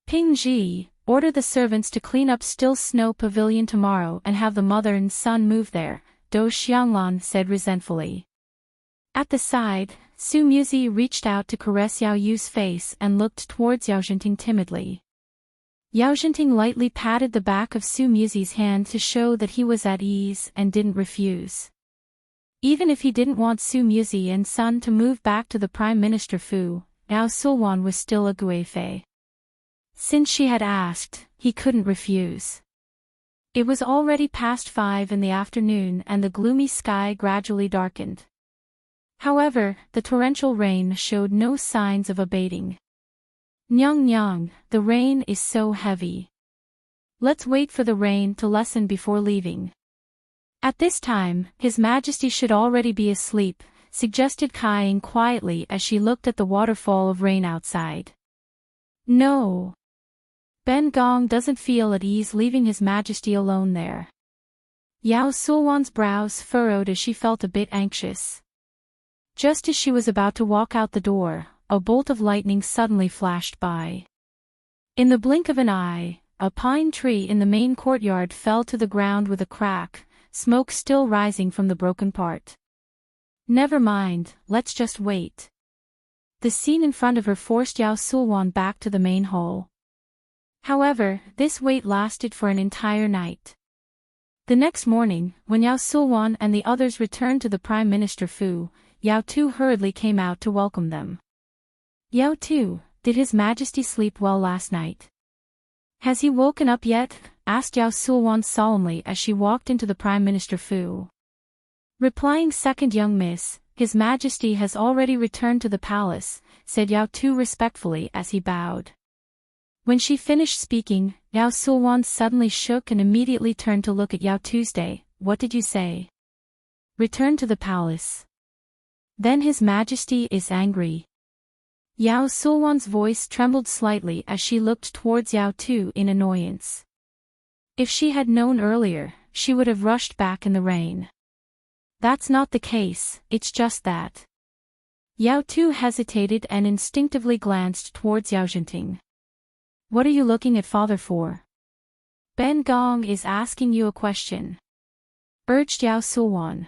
Ping Ji, order the servants to clean up Still Snow Pavilion tomorrow and have the mother and son move there, Do Xianglan said resentfully. At the side, Su Muzi reached out to caress Yao Yu's face and looked towards Yao Jinting timidly. Yao Jinting lightly patted the back of Su Muzi's hand to show that he was at ease and didn't refuse. Even if he didn't want Su Muzi and son to move back to the Prime Minister Fu, Yao Sulwan was still a guifei. Since she had asked, he couldn't refuse. It was already past 5 in the afternoon and the gloomy sky gradually darkened. However, the torrential rain showed no signs of abating. Nyang nyang, the rain is so heavy. Let's wait for the rain to lessen before leaving. At this time, His Majesty should already be asleep, suggested Kai Ying quietly as she looked at the waterfall of rain outside. No. Ben Gong doesn't feel at ease leaving His Majesty alone there. Yao Sulwan's brows furrowed as she felt a bit anxious. Just as she was about to walk out the door, a bolt of lightning suddenly flashed by. In the blink of an eye, a pine tree in the main courtyard fell to the ground with a crack, smoke still rising from the broken part. Never mind, let's just wait. The scene in front of her forced Yao Sulwan back to the main hall. However, this wait lasted for an entire night. The next morning, when Yao Sulwan and the others returned to the Prime Minister Fu, Yao Tu hurriedly came out to welcome them. Yao Tu, did His Majesty sleep well last night? Has he woken up yet? Asked Yao Sulwan solemnly as she walked into the Prime Minister Fu. Replying, second young miss, His Majesty has already returned to the palace, said Yao Tu respectfully as he bowed. When she finished speaking, Yao Sulwan suddenly shook and immediately turned to look at Yao Tuesday. What did you say? Return to the palace. Then His Majesty is angry. Yao Sulwan's voice trembled slightly as she looked towards Yao Tu in annoyance. If she had known earlier, she would have rushed back in the rain. That's not the case, it's just that. Yao Tu hesitated and instinctively glanced towards Yao Jinting. What are you looking at father for? Ben Gong is asking you a question. Urged Yao Sulwan.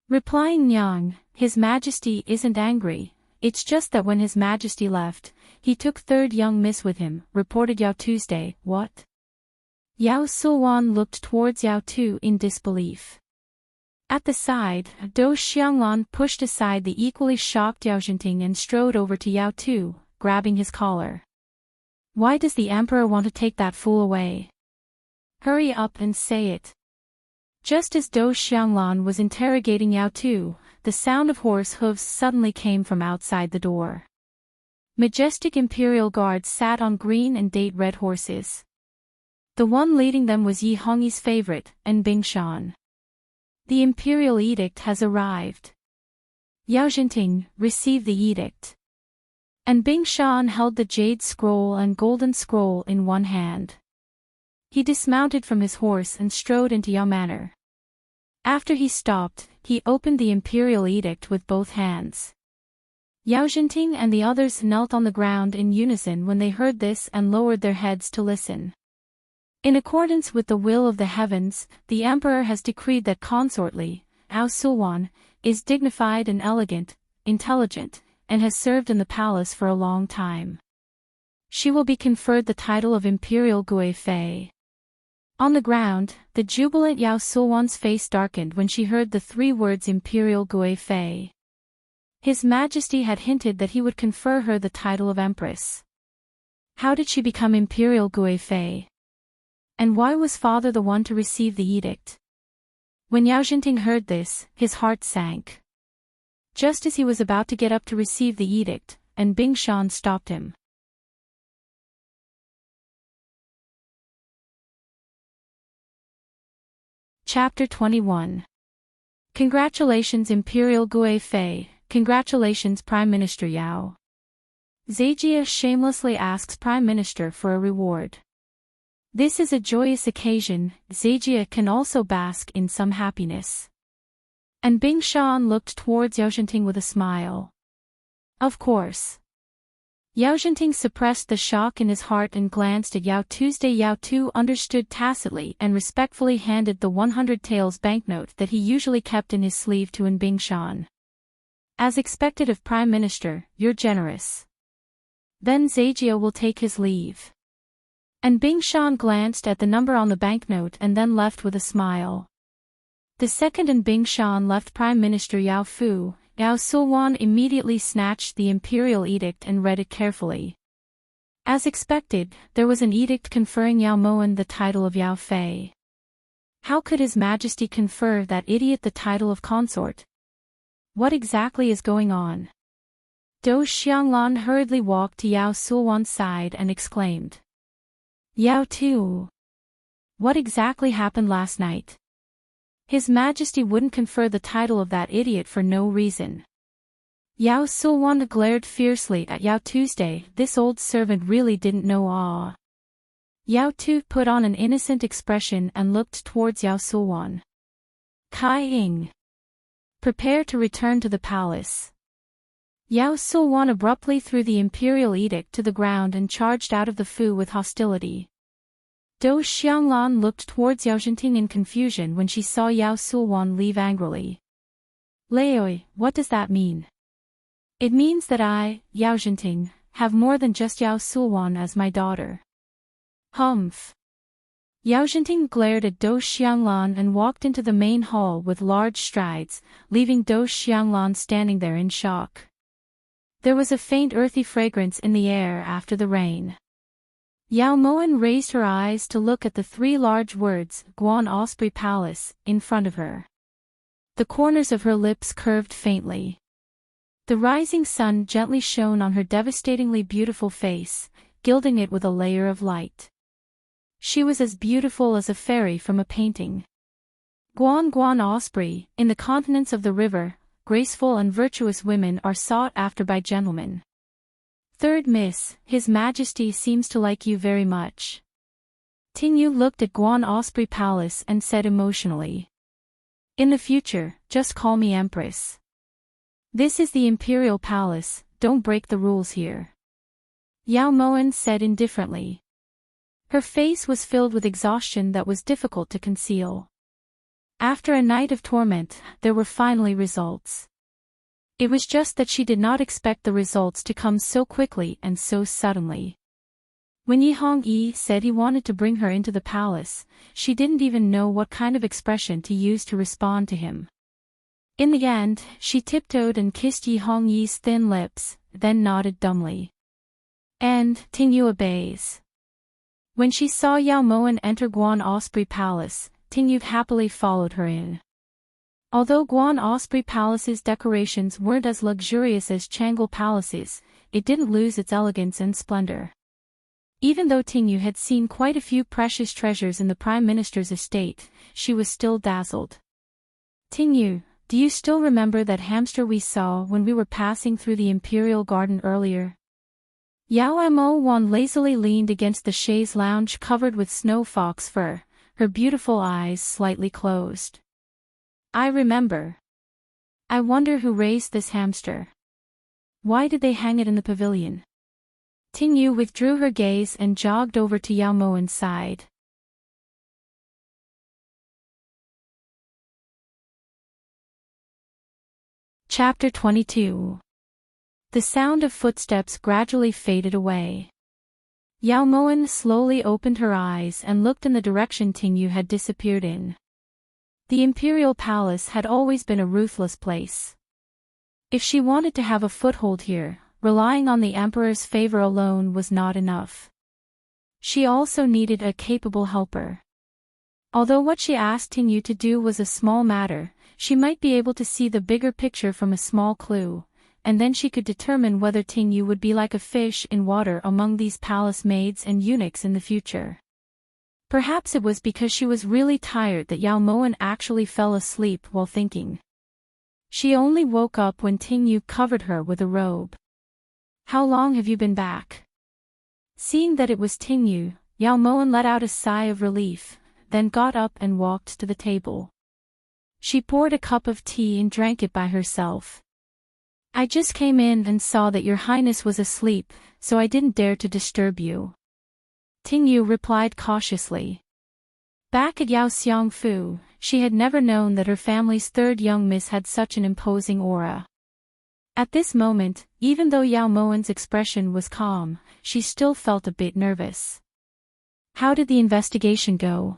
Replying Nyang, His Majesty isn't angry, it's just that when His Majesty left, he took third young miss with him, reported Yao Tuesday. What? Yao Sulwan looked towards Yao Tu in disbelief. At the side, Do Xianglan pushed aside the equally shocked Yao Jinting and strode over to Yao Tu, grabbing his collar. Why does the Emperor want to take that fool away? Hurry up and say it. Just as Do Xianglan was interrogating Yao Tu, the sound of horse hooves suddenly came from outside the door. Majestic imperial guards sat on green and date red horses. The one leading them was Yi Hongyi's favorite, Bingshan. The imperial edict has arrived. Yao Jinting, receive the edict. Bingshan held the jade scroll and golden scroll in one hand. He dismounted from his horse and strode into Yao Manor. After he stopped, he opened the imperial edict with both hands. Yao Jinting and the others knelt on the ground in unison when they heard this and lowered their heads to listen. In accordance with the will of the heavens, the Emperor has decreed that consortly, Yao Sulwan, is dignified and elegant, intelligent, and has served in the palace for a long time. She will be conferred the title of Imperial Guifei. On the ground, the jubilant Yao Sulwan's face darkened when she heard the 3 words Imperial Guifei. His Majesty had hinted that he would confer her the title of Empress. How did she become Imperial Guifei? And why was father the one to receive the edict? When Yao Jinting heard this, his heart sank. Just as he was about to get up to receive the edict, and Bingshan stopped him. Chapter 21. Congratulations Imperial Gui Fei, congratulations Prime Minister Yao. Zejia shamelessly asks Prime Minister for a reward. This is a joyous occasion, Zejia can also bask in some happiness. And Bingshan looked towards Enchanting with a smile. Of course. Enchanting suppressed the shock in his heart and glanced at Yao Tuesday. Yao Tu understood tacitly and respectfully handed the 100 taels banknote that he usually kept in his sleeve to Bingshan. As expected of Prime Minister, you're generous. Then Zejia will take his leave. And Bingshan glanced at the number on the banknote and then left with a smile. The second Bingshan left Prime Minister Yao Fu, Yao Sulwan immediately snatched the imperial edict and read it carefully. As expected, there was an edict conferring Yao Moan the title of Yao Fei. How could His Majesty confer that idiot the title of consort? What exactly is going on? Do Xianglan hurriedly walked to Yao Sulwan's side and exclaimed. Yao Tu! What exactly happened last night? His Majesty wouldn't confer the title of that idiot for no reason. Yao Sulwan glared fiercely at Yao Tuesday. This old servant really didn't know awe. Yao Tu put on an innocent expression and looked towards Yao Sulwan. Kai Ying. Prepare to return to the palace. Yao Sulwan abruptly threw the imperial edict to the ground and charged out of the fu with hostility. Do Xianglan looked towards Enchanting in confusion when she saw Yao Sulwan leave angrily. Leoi, what does that mean? It means that I, Enchanting, have more than just Yao Sulwan as my daughter. Humph. Enchanting glared at Do Xianglan and walked into the main hall with large strides, leaving Do Xianglan standing there in shock. There was a faint earthy fragrance in the air after the rain. Yao Moan raised her eyes to look at the three large words, Guan Osprey Palace, in front of her. The corners of her lips curved faintly. The rising sun gently shone on her devastatingly beautiful face, gilding it with a layer of light. She was as beautiful as a fairy from a painting. Guan Osprey, in the continents of the river, graceful and virtuous women are sought after by gentlemen. Third Miss, His Majesty seems to like you very much. Tingyu looked at Guan Osprey Palace and said emotionally. In the future, just call me Empress. This is the Imperial Palace, don't break the rules here. Yao Moan said indifferently. Her face was filled with exhaustion that was difficult to conceal. After a night of torment, there were finally results. It was just that she did not expect the results to come so quickly and so suddenly. When Yi Hongyi said he wanted to bring her into the palace, she didn't even know what kind of expression to use to respond to him. In the end, she tiptoed and kissed Yi Hongyi's thin lips, then nodded dumbly. And Tingyu obeys. When she saw Yao Moan enter Guan Osprey Palace, Tingyu happily followed her in. Although Guan Osprey Palace's decorations weren't as luxurious as Changle Palace's, it didn't lose its elegance and splendor. Even though Tingyu had seen quite a few precious treasures in the Prime Minister's estate, she was still dazzled. Tingyu, do you still remember that hamster we saw when we were passing through the Imperial Garden earlier? Yao Mo Wan lazily leaned against the chaise lounge covered with snow fox fur, her beautiful eyes slightly closed. I remember. I wonder who raised this hamster. Why did they hang it in the pavilion? Tingyu withdrew her gaze and jogged over to Yao Moan's side. Chapter 22. The sound of footsteps gradually faded away. Yao Moan slowly opened her eyes and looked in the direction Tingyu had disappeared in. The Imperial Palace had always been a ruthless place. If she wanted to have a foothold here, relying on the Emperor's favor alone was not enough. She also needed a capable helper. Although what she asked Tingyu to do was a small matter, She might be able to see the bigger picture from a small clue, and then she could determine whether Tingyu would be like a fish in water among these palace maids and eunuchs in the future. Perhaps it was because she was really tired that Yao Moen actually fell asleep while thinking. She only woke up when Tingyu covered her with a robe. "How long have you been back?" Seeing that it was Tingyu, Yao Moen let out a sigh of relief, then got up and walked to the table. She poured a cup of tea and drank it by herself. "I just came in and saw that your highness was asleep, so I didn't dare to disturb you," Tingyu replied cautiously. Back at Yao Xiangfu, she had never known that her family's third young miss had such an imposing aura. At this moment, even though Yao Moen's expression was calm, she still felt a bit nervous. "How did the investigation go?"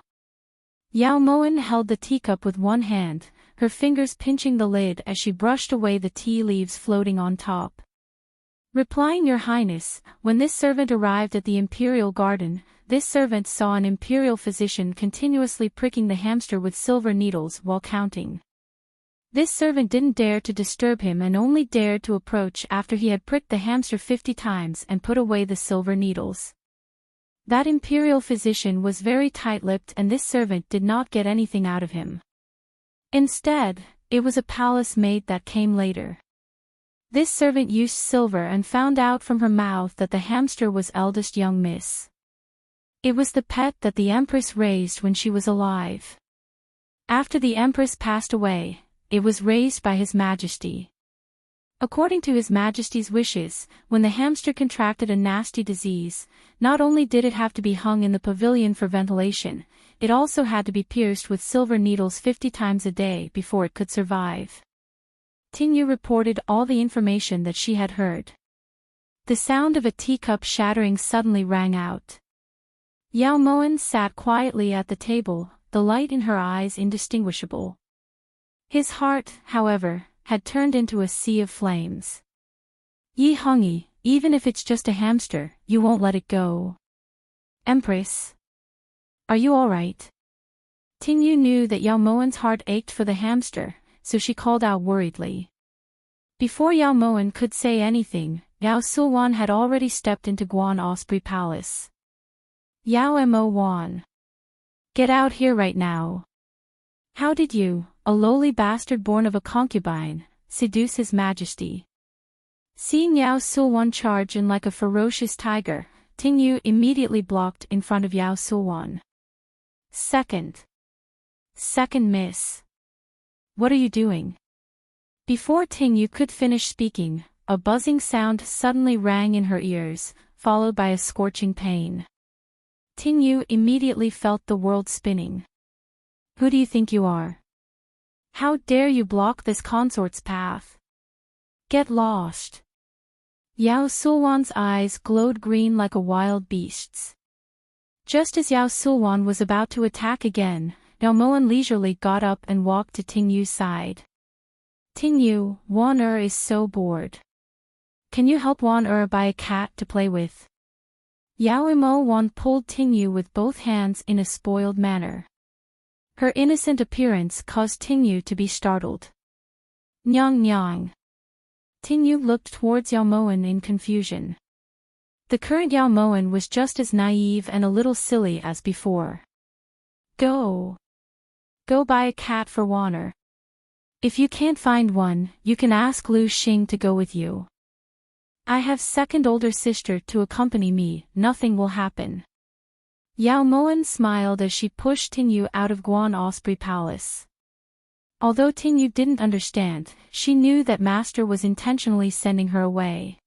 Yao Moen held the teacup with one hand, her fingers pinching the lid as she brushed away the tea leaves floating on top. Replying, "Your Highness, when this servant arrived at the imperial garden, this servant saw an imperial physician continuously pricking the hamster with silver needles while counting. This servant didn't dare to disturb him and only dared to approach after he had pricked the hamster 50 times and put away the silver needles. That imperial physician was very tight-lipped and this servant did not get anything out of him. Instead, it was a palace maid that came later. This servant used silver and found out from her mouth that the hamster was eldest young miss. It was the pet that the empress raised when she was alive. After the empress passed away, it was raised by His Majesty. According to His Majesty's wishes, when the hamster contracted a nasty disease, not only did it have to be hung in the pavilion for ventilation, it also had to be pierced with silver needles 50 times a day before it could survive." Tingyu reported all the information that she had heard. The sound of a teacup shattering suddenly rang out. Yao Moen sat quietly at the table, the light in her eyes indistinguishable. His heart, however, had turned into a sea of flames. "Yi Hongyi, even if it's just a hamster, you won't let it go. Empress, are you all right?" Tingyu knew that Yao Moen's heart ached for the hamster, so she called out worriedly. Before Yao Moen could say anything, Yao Sulwan had already stepped into Guan Osprey Palace. "Yao Mo Wan. Get out here right now. How did you, a lowly bastard born of a concubine, seduce His Majesty?" Seeing Yao Sulwan charge in like a ferocious tiger, Tingyu immediately blocked in front of Yao Sulwan. Second miss. What are you doing?" Before Tingyu could finish speaking, a buzzing sound suddenly rang in her ears, followed by a scorching pain. Tingyu immediately felt the world spinning. "Who do you think you are? How dare you block this consort's path? Get lost." Yao Sulwan's eyes glowed green like a wild beast's. Just as Yao Sulwan was about to attack again, Yao Moen leisurely got up and walked to Tingyu's side. "Tingyu, Wan is so bored. Can you help Wan buy a cat to play with?" Yao Mo Wan pulled Tingyu with both hands in a spoiled manner. Her innocent appearance caused Tingyu to be startled. "Nyang nyang." Tingyu looked towards Yao Moen in confusion. The current Yao Moen was just as naive and a little silly as before. Go buy a cat for Wanner. If you can't find one, you can ask Lu Xing to go with you. I have second older sister to accompany me, nothing will happen." Yao Moen smiled as she pushed Tingyu out of Guan Osprey Palace. Although Tingyu didn't understand, she knew that Master was intentionally sending her away.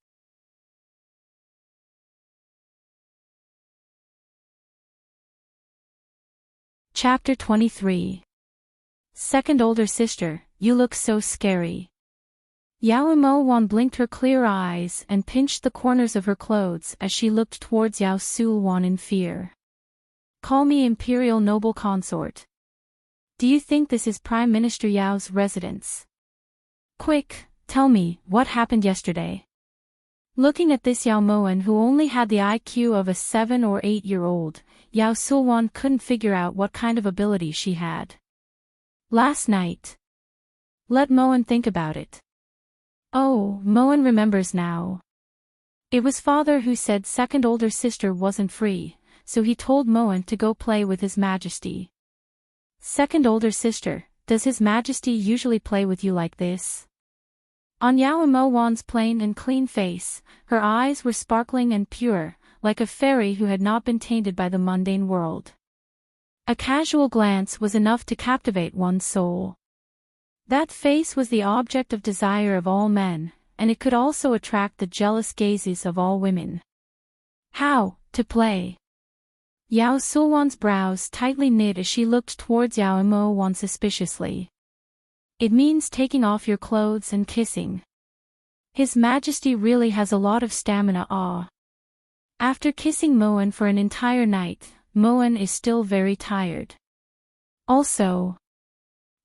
Chapter 23. Second older sister, you look so scary. Yao Mo Wan blinked her clear eyes and pinched the corners of her clothes as she looked towards Yao Sulwan in fear. "Call me Imperial Noble Consort. Do you think this is Prime Minister Yao's residence? Quick, tell me, what happened yesterday?" Looking at this Yao Moen who only had the IQ of a 7 or 8-year-old, Yao Sulwan couldn't figure out what kind of ability she had. "Last night. Let Moen think about it. Oh, Moen remembers now. It was father who said second older sister wasn't free, so he told Moen to go play with His Majesty. Second older sister, does His Majesty usually play with you like this? On Yao Mowan's plain and clean face, her eyes were sparkling and pure, like a fairy who had not been tainted by the mundane world. A casual glance was enough to captivate one's soul. That face was the object of desire of all men, and it could also attract the jealous gazes of all women. How to play? Yao Sulwan's brows tightly knit as she looked towards Yao Mowan suspiciously. It means taking off your clothes and kissing. His Majesty really has a lot of stamina. After kissing Moen for an entire night, Moen is still very tired. Also,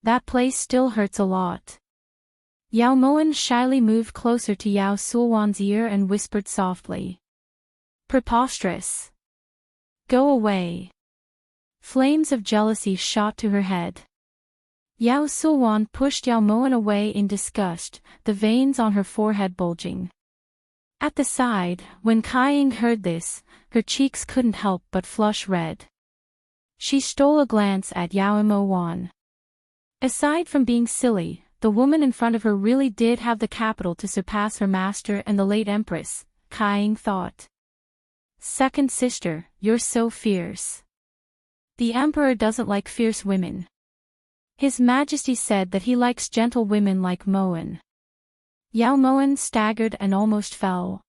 that place still hurts a lot. Yao Moen shyly moved closer to Yao Sulwan's ear and whispered softly. Preposterous. Go away. Flames of jealousy shot to her head. Yao Sulwan pushed Yao Moen away in disgust, the veins on her forehead bulging. At the side, when Kai-Ying heard this, her cheeks couldn't help but flush red. She stole a glance at Yao Mowan. Aside from being silly, the woman in front of her really did have the capital to surpass her master and the late empress, Kai-Ying thought. Second sister, you're so fierce. The emperor doesn't like fierce women. His Majesty said that he likes gentle women like Moen. Yao Moen staggered and almost fell.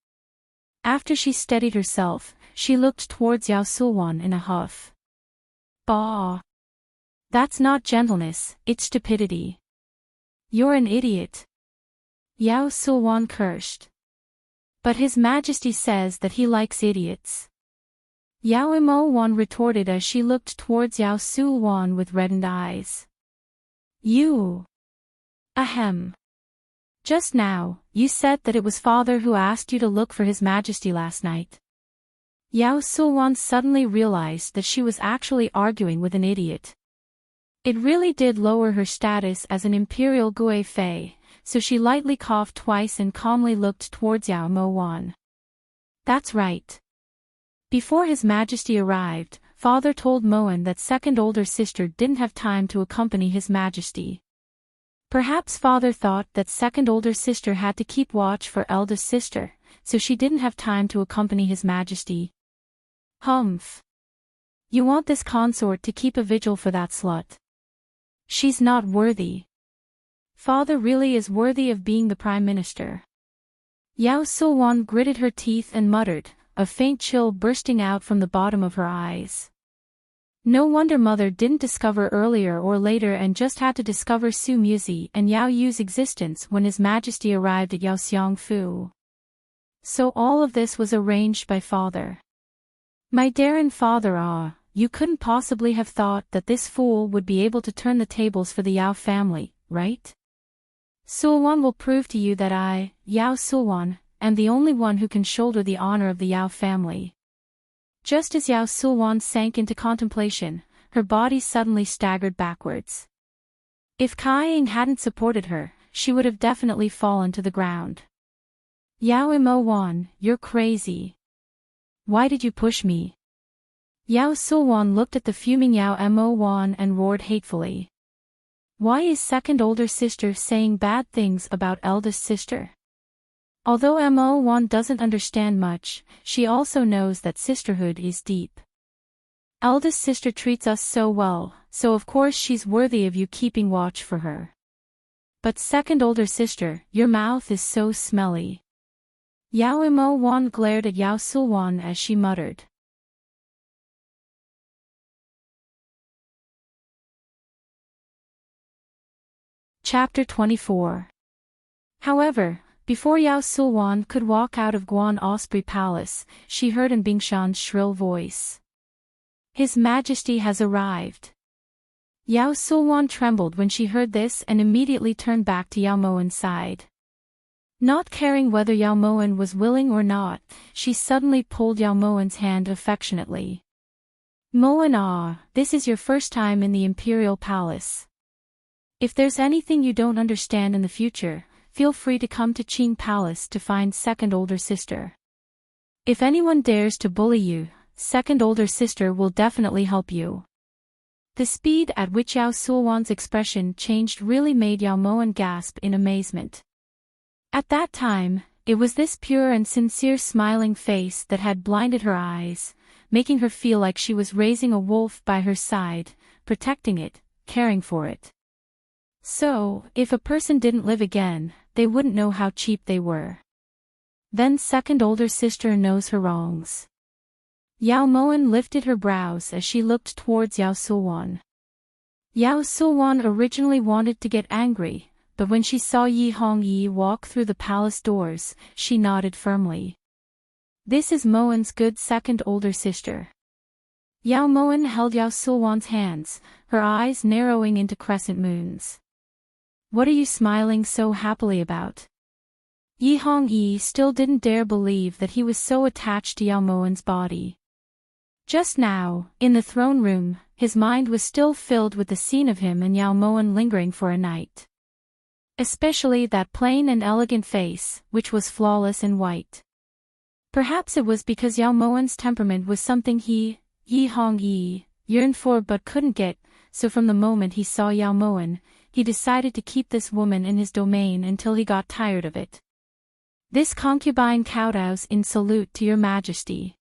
After she steadied herself, she looked towards Yao Sulwan in a huff. Bah! That's not gentleness, it's stupidity. You're an idiot. Yao Sulwan cursed. But His Majesty says that he likes idiots. Yao Mowan retorted as she looked towards Yao Sulwan with reddened eyes. You. Ahem. Just now, you said that it was father who asked you to look for His Majesty last night. Yao Sulwan suddenly realized that she was actually arguing with an idiot. It really did lower her status as an imperial Gui Fei, so she lightly coughed twice and calmly looked towards Yao Mowan. That's right. Before His Majesty arrived, father told Moen that second older sister didn't have time to accompany His Majesty. Perhaps father thought that second older sister had to keep watch for eldest sister, so she didn't have time to accompany His Majesty. Humph. You want this consort to keep a vigil for that slut. She's not worthy. Father really is worthy of being the Prime Minister. Yao Sulwan gritted her teeth and muttered, a faint chill bursting out from the bottom of her eyes. No wonder mother didn't discover earlier or later and just had to discover Su Muzi and Yao Yu's existence when His Majesty arrived at Yao Xiangfu. So all of this was arranged by father. My daring father, you couldn't possibly have thought that this fool would be able to turn the tables for the Yao family, right? Sulwan will prove to you that I, Yao Sulwan, am the only one who can shoulder the honor of the Yao family. Just as Yao Sulwan sank into contemplation, her body suddenly staggered backwards. If Kai-Ying hadn't supported her, she would have definitely fallen to the ground. Yao Mowan, you're crazy. Why did you push me? Yao Sulwan looked at the fuming Yao Mowan and roared hatefully. Why is second older sister saying bad things about eldest sister? Although Mowan doesn't understand much, she also knows that sisterhood is deep. Eldest sister treats us so well, so of course she's worthy of you keeping watch for her. But second older sister, your mouth is so smelly. Yao Mowan glared at Yao Sulwan as she muttered. Chapter 24. However, before Yao Sulwan could walk out of Guan Osprey Palace, she heard in Bingshan's shrill voice. His Majesty has arrived. Yao Sulwan trembled when she heard this and immediately turned back to Yao Mowen's side. Not caring whether Yao Mowen was willing or not, she suddenly pulled Yao Mowen's hand affectionately. Mowen, this is your first time in the Imperial Palace. If there's anything you don't understand in the future, feel free to come to Qing Palace to find second older sister. If anyone dares to bully you, second older sister will definitely help you. The speed at which Yao Sulwan's expression changed really made Yao Moan gasp in amazement. At that time, it was this pure and sincere smiling face that had blinded her eyes, making her feel like she was raising a wolf by her side, protecting it, caring for it. So, if a person didn't live again, they wouldn't know how cheap they were. Then second older sister knows her wrongs. Yao Moan lifted her brows as she looked towards Yao Sulwan. Yao Sulwan originally wanted to get angry, but when she saw Yi Hongyi walk through the palace doors, she nodded firmly. This is Moan's good second older sister. Yao Moan held Yao Sulwan's hands, her eyes narrowing into crescent moons. What are you smiling so happily about? Yi Hongyi still didn't dare believe that he was so attached to Yao Moan's body. Just now, in the throne room, his mind was still filled with the scene of him and Yao Moan lingering for a night. Especially that plain and elegant face, which was flawless and white. Perhaps it was because Yao Moan's temperament was something he, Yi Hongyi, yearned for but couldn't get, so from the moment he saw Yao Moan, he decided to keep this woman in his domain until he got tired of it. This concubine kowtows in salute to your majesty.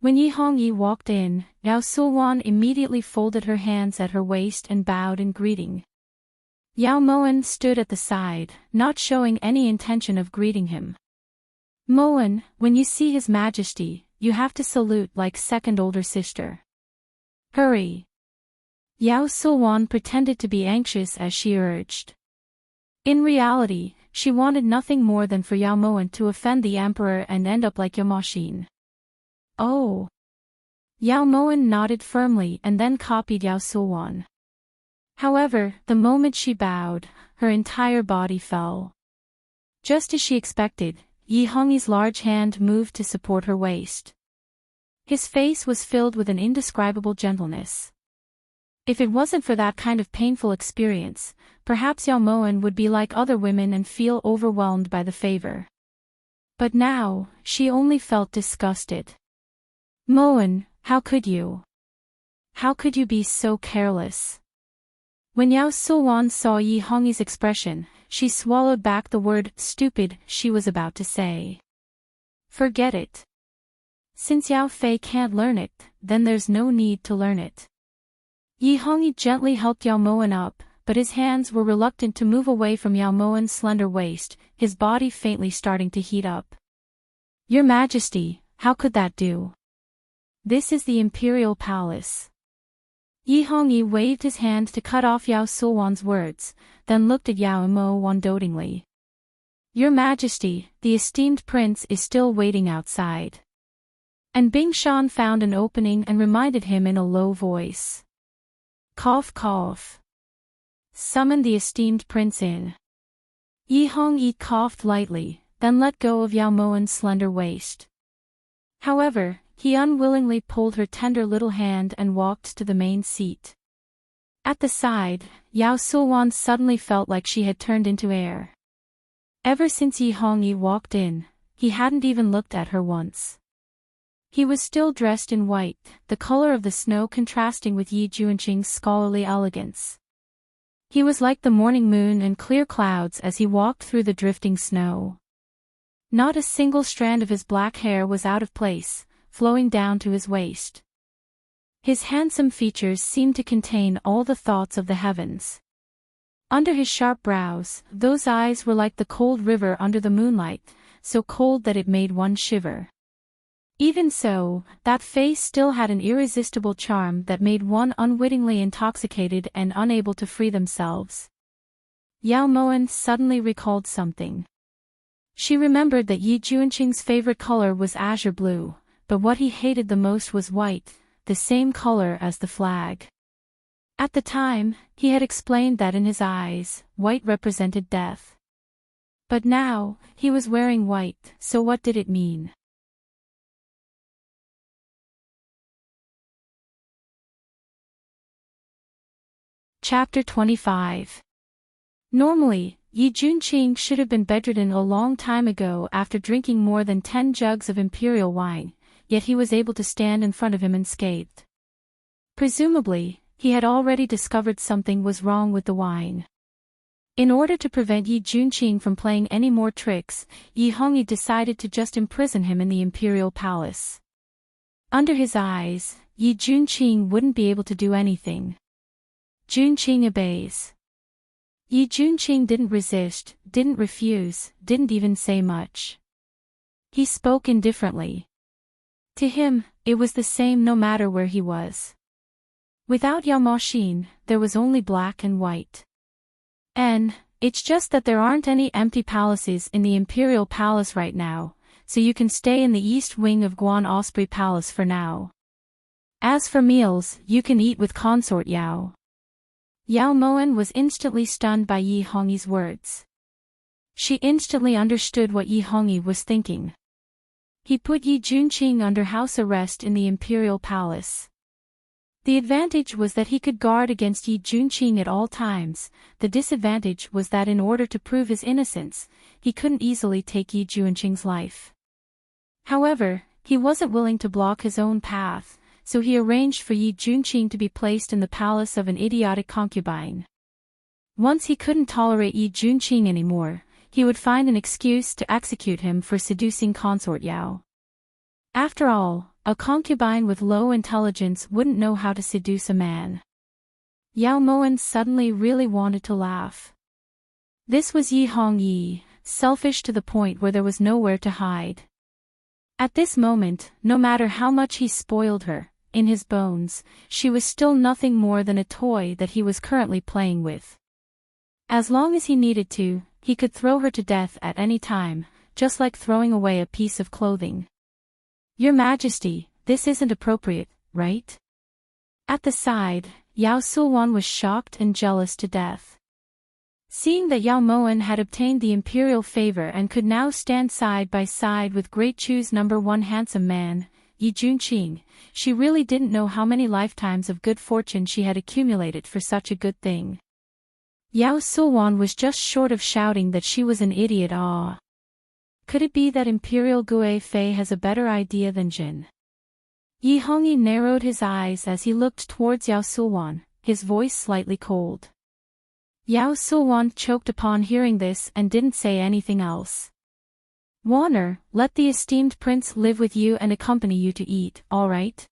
When Yi Hongyi walked in, Yao Sulwan immediately folded her hands at her waist and bowed in greeting. Yao Moan stood at the side, not showing any intention of greeting him. Moan, when you see his majesty, you have to salute like second older sister. Hurry. Yao Sulwan pretended to be anxious as she urged. In reality, she wanted nothing more than for Yao Moan to offend the emperor and end up like Yamashine. Oh. Yao Moan nodded firmly and then copied Yao Sulwan. However, the moment she bowed, her entire body fell. Just as she expected, Yi Hongyi's large hand moved to support her waist. His face was filled with an indescribable gentleness. If it wasn't for that kind of painful experience, perhaps Yao Moan would be like other women and feel overwhelmed by the favor. But now, she only felt disgusted. Moan, how could you? How could you be so careless? When Yao Sulwan saw Yi Hongyi's expression, she swallowed back the word stupid she was about to say. Forget it. Since Yao Fei can't learn it, then there's no need to learn it. Yi Hongyi gently helped Yao Moan up, but his hands were reluctant to move away from Yao Moan's slender waist, his body faintly starting to heat up. Your Majesty, how could that do? This is the Imperial Palace. Yi Hongyi waved his hand to cut off Yao Sulwan's words, then looked at Yao Moan dotingly. Your Majesty, the esteemed prince is still waiting outside. And Bing Shan found an opening and reminded him in a low voice. Cough cough. Summon the esteemed prince in. Yi Hongyi coughed lightly, then let go of Yao Moan's slender waist. However, he unwillingly pulled her tender little hand and walked to the main seat. At the side, Yao Sulwan suddenly felt like she had turned into air. Ever since Yi Hongyi walked in, he hadn't even looked at her once. He was still dressed in white, the color of the snow contrasting with Yi Juanqing's scholarly elegance. He was like the morning moon and clear clouds as he walked through the drifting snow. Not a single strand of his black hair was out of place, flowing down to his waist. His handsome features seemed to contain all the thoughts of the heavens. Under his sharp brows, those eyes were like the cold river under the moonlight, so cold that it made one shiver. Even so, that face still had an irresistible charm that made one unwittingly intoxicated and unable to free themselves. Yao Moan suddenly recalled something. She remembered that Yi Juanqing's favorite color was azure blue, but what he hated the most was white, the same color as the flag. At the time, he had explained that in his eyes, white represented death. But now, he was wearing white, so what did it mean? Chapter 25. Normally, Yi Junqing should have been bedridden a long time ago after drinking more than 10 jugs of imperial wine, yet he was able to stand in front of him unscathed. Presumably, he had already discovered something was wrong with the wine. In order to prevent Yi Junqing from playing any more tricks, Yi Hongyi decided to just imprison him in the imperial palace. Under his eyes, Yi Junqing wouldn't be able to do anything. Junqing obeys. Yi Junqing didn't resist, didn't refuse, didn't even say much. He spoke indifferently. To him, it was the same no matter where he was. Without Yao Machine, there was only black and white. It's just that there aren't any empty palaces in the Imperial Palace right now, so you can stay in the east wing of Guan Osprey Palace for now. As for meals, you can eat with Consort Yao. Yao Moen was instantly stunned by Yi Hongyi's words. She instantly understood what Yi Hongyi was thinking. He put Yi Junqing under house arrest in the Imperial Palace. The advantage was that he could guard against Yi Junqing at all times. The disadvantage was that in order to prove his innocence, he couldn't easily take Yi Junqing's life. However, he wasn't willing to block his own path, so he arranged for Yi Junqing to be placed in the palace of an idiotic concubine. Once he couldn't tolerate Yi Junqing anymore, he would find an excuse to execute him for seducing Consort Yao. After all, a concubine with low intelligence wouldn't know how to seduce a man. Yao Moen suddenly really wanted to laugh. This was Yi Hongyi, selfish to the point where there was nowhere to hide. At this moment, no matter how much he spoiled her, in his bones, she was still nothing more than a toy that he was currently playing with. As long as he needed to, he could throw her to death at any time, just like throwing away a piece of clothing. Your Majesty, this isn't appropriate, right? At the side, Yao Sulwan was shocked and jealous to death. Seeing that Yao Moen had obtained the imperial favor and could now stand side by side with Great Chu's #1 handsome man, Yi Junqing, she really didn't know how many lifetimes of good fortune she had accumulated for such a good thing. Yao Sulwan was just short of shouting that she was an idiot. Could it be that Imperial Gue Fei has a better idea than Jin? Yi Hongyi narrowed his eyes as he looked towards Yao Sulwan, his voice slightly cold. Yao Sulwan choked upon hearing this and didn't say anything else. Warner, let the esteemed prince live with you and accompany you to eat, all right?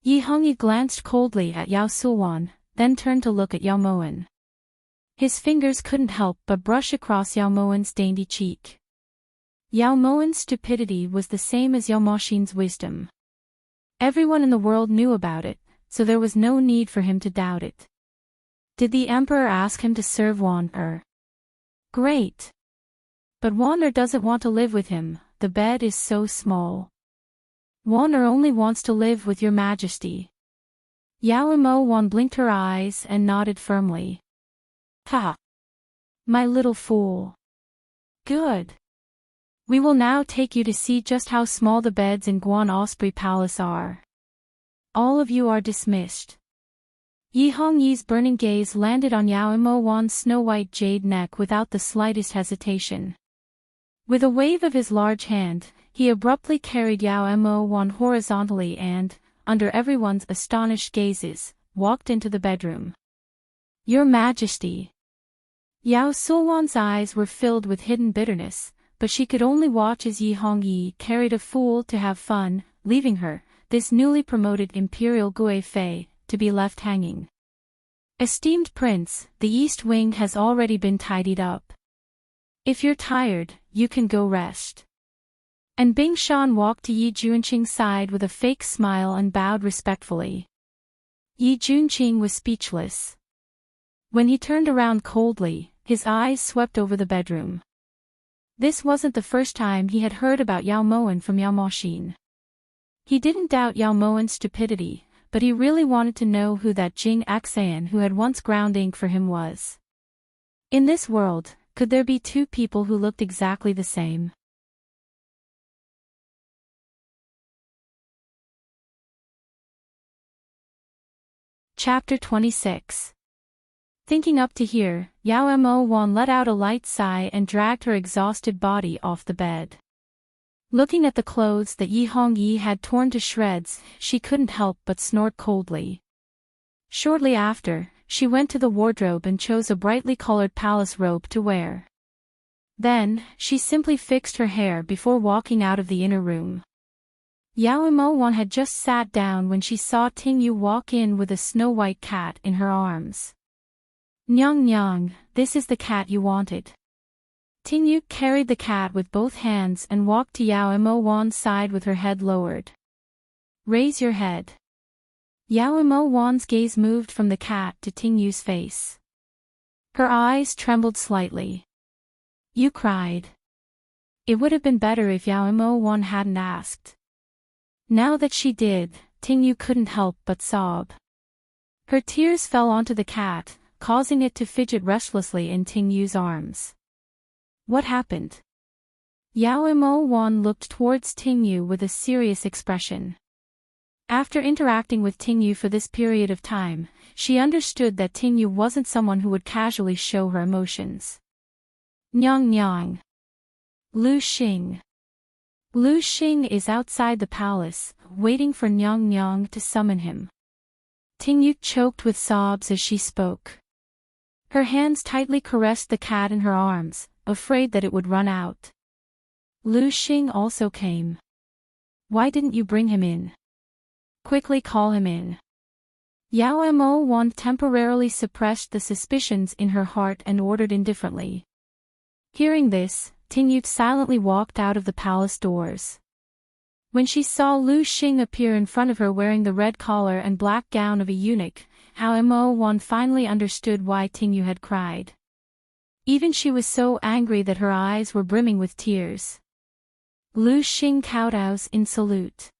Yi Hongyi glanced coldly at Yao Sulwan, then turned to look at Yao Moen. His fingers couldn't help but brush across Yao Moen's dainty cheek. Yao Moen's stupidity was the same as Yao Machine's wisdom. Everyone in the world knew about it, so there was no need for him to doubt it. Did the emperor ask him to serve Warner? Great. But Warner doesn't want to live with him, the bed is so small. Warner only wants to live with your Majesty. Yao Mo blinked her eyes and nodded firmly. Ha! My little fool. Good. We will now take you to see just how small the beds in Guan Osprey Palace are. All of you are dismissed. Yi Hongyi's burning gaze landed on Yao Mo snow-white jade neck without the slightest hesitation. With a wave of his large hand, he abruptly carried Yao Mo horizontally and, under everyone's astonished gazes, walked into the bedroom. Your Majesty. Yao Sulwan's eyes were filled with hidden bitterness, but she could only watch as Yi Hongyi carried a fool to have fun, leaving her, this newly promoted Imperial Gue Fei, to be left hanging. Esteemed Prince, the East Wing has already been tidied up. If you're tired, you can go rest. And Bing Shan walked to Yi Junqing's side with a fake smile and bowed respectfully. Yi Junqing was speechless. When he turned around coldly, his eyes swept over the bedroom. This wasn't the first time he had heard about Yao Moen from Yao Machine. He didn't doubt Yao Moen's stupidity, but he really wanted to know who that Jing Xan who had once ground ink for him was. In this world, could there be two people who looked exactly the same? Chapter 26. Thinking up to here, Yao Mo Wan let out a light sigh and dragged her exhausted body off the bed. Looking at the clothes that Yi Hongyi had torn to shreds, she couldn't help but snort coldly. Shortly after, she went to the wardrobe and chose a brightly colored palace robe to wear. Then, she simply fixed her hair before walking out of the inner room. Yao Mo Wan had just sat down when she saw Ting Yu walk in with a snow-white cat in her arms. "Nyang Nyang, this is the cat you wanted." Ting Yu carried the cat with both hands and walked to Yao Mo Wan's side with her head lowered. "Raise your head." Yao Mo Wan's gaze moved from the cat to Ting Yu's face. Her eyes trembled slightly. "You cried." It would have been better if Yao Mo Wan hadn't asked. Now that she did, Ting Yu couldn't help but sob. Her tears fell onto the cat, causing it to fidget restlessly in Ting Yu's arms. What happened? Yao Mo Wan looked towards Ting Yu with a serious expression. After interacting with Ting Yu for this period of time, she understood that Ting Yu wasn't someone who would casually show her emotions. "Nyang Nyang. Lu Xing. Lu Xing is outside the palace, waiting for Nyang Nyang to summon him." Ting Yu choked with sobs as she spoke. Her hands tightly caressed the cat in her arms, afraid that it would run out. "Lu Xing also came. Why didn't you bring him in? Quickly call him in." Yao Mo Wan temporarily suppressed the suspicions in her heart and ordered indifferently. Hearing this, Ting Yu silently walked out of the palace doors. When she saw Lu Xing appear in front of her wearing the red collar and black gown of a eunuch, Yao Mo Wan finally understood why Ting Yu had cried. Even she was so angry that her eyes were brimming with tears. Lu Xing kowtows in salute.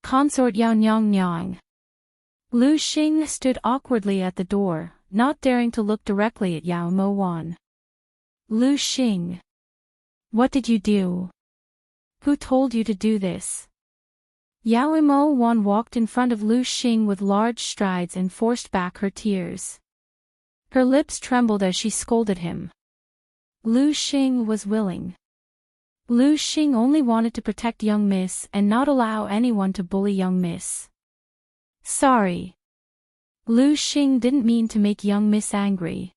"Consort Yao Nyang Nyang." Lu Xing stood awkwardly at the door, not daring to look directly at Yao Mo Wan. "Lu Xing. What did you do? Who told you to do this?" Yao Mo Wan walked in front of Lu Xing with large strides and forced back her tears. Her lips trembled as she scolded him. Lu Xing was willing. Lu Xing only wanted to protect young Miss and not allow anyone to bully young Miss. "Sorry." Lu Xing didn't mean to make young Miss angry.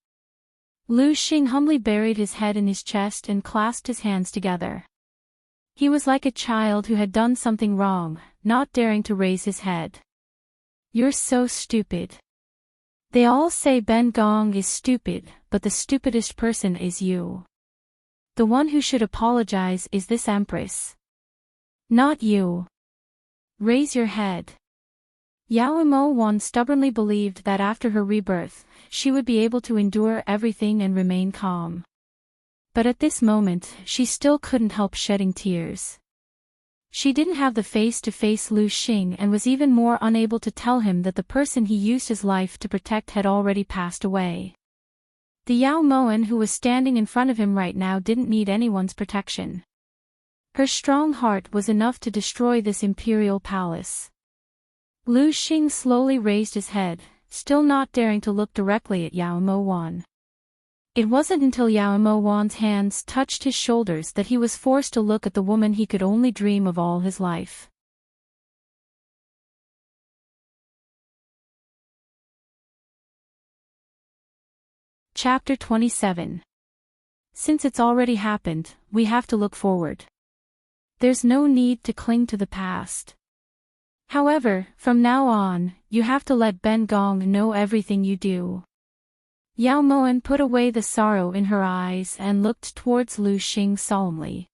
Lu Xing humbly buried his head in his chest and clasped his hands together. He was like a child who had done something wrong, not daring to raise his head. "You're so stupid. They all say Ben Gong is stupid, but the stupidest person is you. The one who should apologize is this empress. Not you. Raise your head." Yao Mo Wan stubbornly believed that after her rebirth, she would be able to endure everything and remain calm. But at this moment, she still couldn't help shedding tears. She didn't have the face to face Lu Xing and was even more unable to tell him that the person he used his life to protect had already passed away. The Yao Moan who was standing in front of him right now didn't need anyone's protection. Her strong heart was enough to destroy this imperial palace. Lu Xing slowly raised his head, still not daring to look directly at Yao Mo Wan. It wasn't until Yao Mo Wan's hands touched his shoulders that he was forced to look at the woman he could only dream of all his life. Chapter 27. Since it's already happened, we have to look forward. There's no need to cling to the past. However, from now on, you have to let Ben Gong know everything you do. Yao Moan put away the sorrow in her eyes and looked towards Lu Xing solemnly.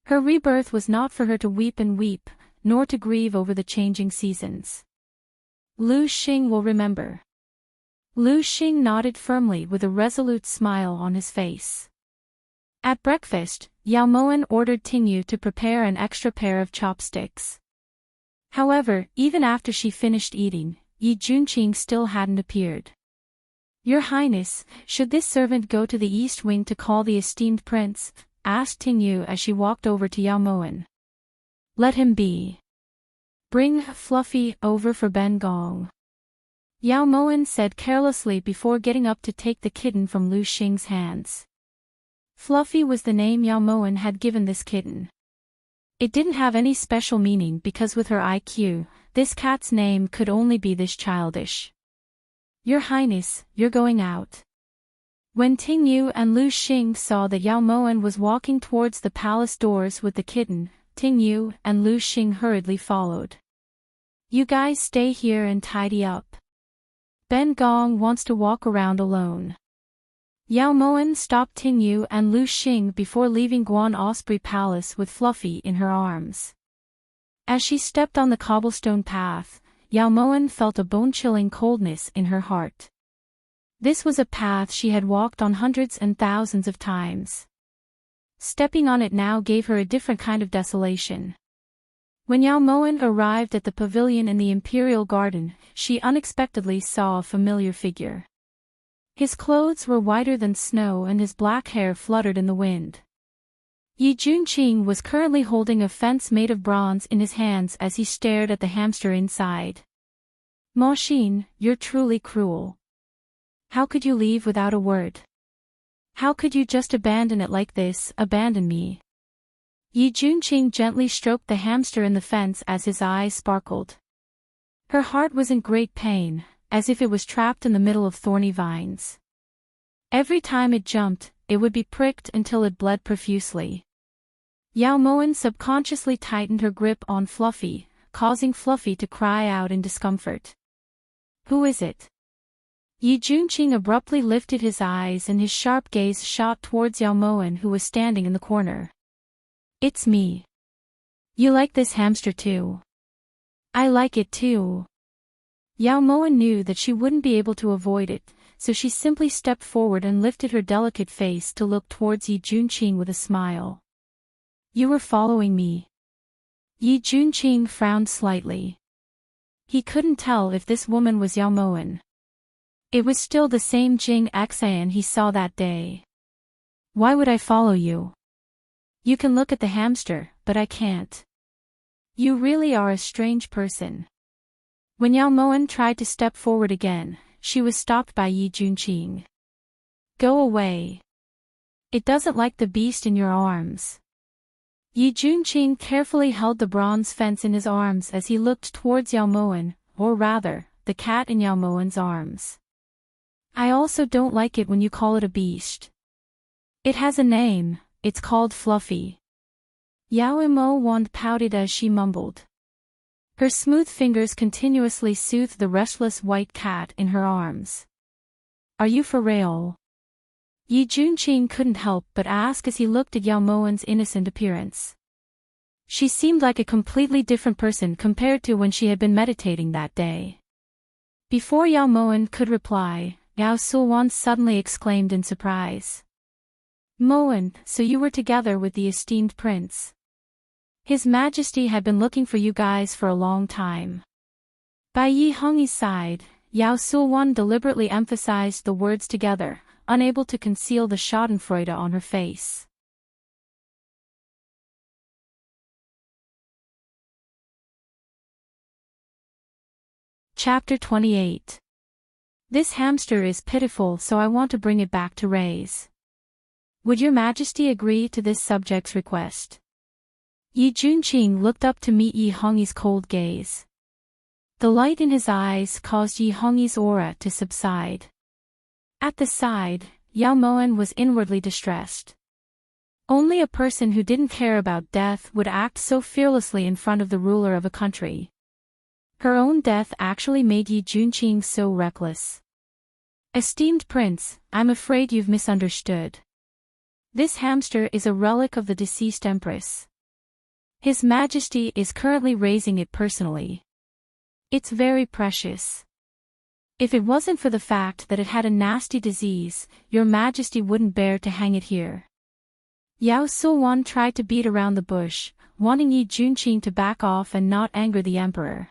Her rebirth was not for her to weep and weep, nor to grieve over the changing seasons. Lu Xing will remember. Lu Xing nodded firmly with a resolute smile on his face. At breakfast, Yao Moan ordered Ting Yu to prepare an extra pair of chopsticks. However, even after she finished eating, Yi Junqing still hadn't appeared. "Your Highness, should this servant go to the East Wing to call the esteemed prince?" asked Ting Yu as she walked over to Yao Moan. "Let him be. Bring Fluffy over for Ben Gong." Yao Moen said carelessly before getting up to take the kitten from Lu Xing's hands. Fluffy was the name Yao Moen had given this kitten. It didn't have any special meaning because with her IQ, this cat's name could only be this childish. Your Highness, you're going out. When Ting Yu and Lu Xing saw that Yao Moen was walking towards the palace doors with the kitten, Ting Yu and Lu Xing hurriedly followed. You guys stay here and tidy up. Ben Gong wants to walk around alone. Yao Moen stopped Ting Yu and Lu Xing before leaving Guan Osprey Palace with Fluffy in her arms. As she stepped on the cobblestone path, Yao Moen felt a bone-chilling coldness in her heart. This was a path she had walked on hundreds and thousands of times. Stepping on it now gave her a different kind of desolation. When Yao Moen arrived at the pavilion in the Imperial Garden, she unexpectedly saw a familiar figure. His clothes were whiter than snow and his black hair fluttered in the wind. Yi Junqing was currently holding a fence made of bronze in his hands as he stared at the hamster inside. Ma Xin, you're truly cruel. How could you leave without a word? How could you just abandon it like this, abandon me? Yi Junqing gently stroked the hamster in the fence as his eyes sparkled. Her heart was in great pain, as if it was trapped in the middle of thorny vines. Every time it jumped, it would be pricked until it bled profusely. Yao Moen subconsciously tightened her grip on Fluffy, causing Fluffy to cry out in discomfort. Who is it? Yi Junqing abruptly lifted his eyes and his sharp gaze shot towards Yao Moen who was standing in the corner. It's me. You like this hamster too? I like it too. Yao Moen knew that she wouldn't be able to avoid it, so she simply stepped forward and lifted her delicate face to look towards Yi Junqing with a smile. You were following me. Yi Junqing frowned slightly. He couldn't tell if this woman was Yao Moen. It was still the same Jing Xan he saw that day. Why would I follow you? You can look at the hamster, but I can't. You really are a strange person. When Yao Moen tried to step forward again, she was stopped by Yi Junqing. Go away. It doesn't like the beast in your arms. Yi Junqing carefully held the bronze fence in his arms as he looked towards Yao Moen, or rather, the cat in Yao Moen's arms. I also don't like it when you call it a beast. It has a name, it's called Fluffy. Yao Moen pouted as she mumbled. Her smooth fingers continuously soothed the restless white cat in her arms. Are you for real? Yi Junqing couldn't help but ask as he looked at Yao Moen's innocent appearance. She seemed like a completely different person compared to when she had been meditating that day. Before Yao Moen could reply, Yao Sulwan suddenly exclaimed in surprise. Moen, so you were together with the esteemed prince. His Majesty had been looking for you guys for a long time. By Yi Hongyi's side, Yao Sulwan deliberately emphasized the words together, unable to conceal the schadenfreude on her face. Chapter 28. This hamster is pitiful, so I want to bring it back to raise. Would your Majesty agree to this subject's request? Yi Junqing looked up to meet Yi Hongyi's cold gaze. The light in his eyes caused Yi Hongyi's aura to subside. At the side, Yao Moen was inwardly distressed. Only a person who didn't care about death would act so fearlessly in front of the ruler of a country. Her own death actually made Yi Junqing so reckless. Esteemed prince, I'm afraid you've misunderstood. This hamster is a relic of the deceased empress. His Majesty is currently raising it personally. It's very precious. If it wasn't for the fact that it had a nasty disease, your Majesty wouldn't bear to hang it here. Yao Sulwan tried to beat around the bush, wanting Yi Junqing to back off and not anger the emperor.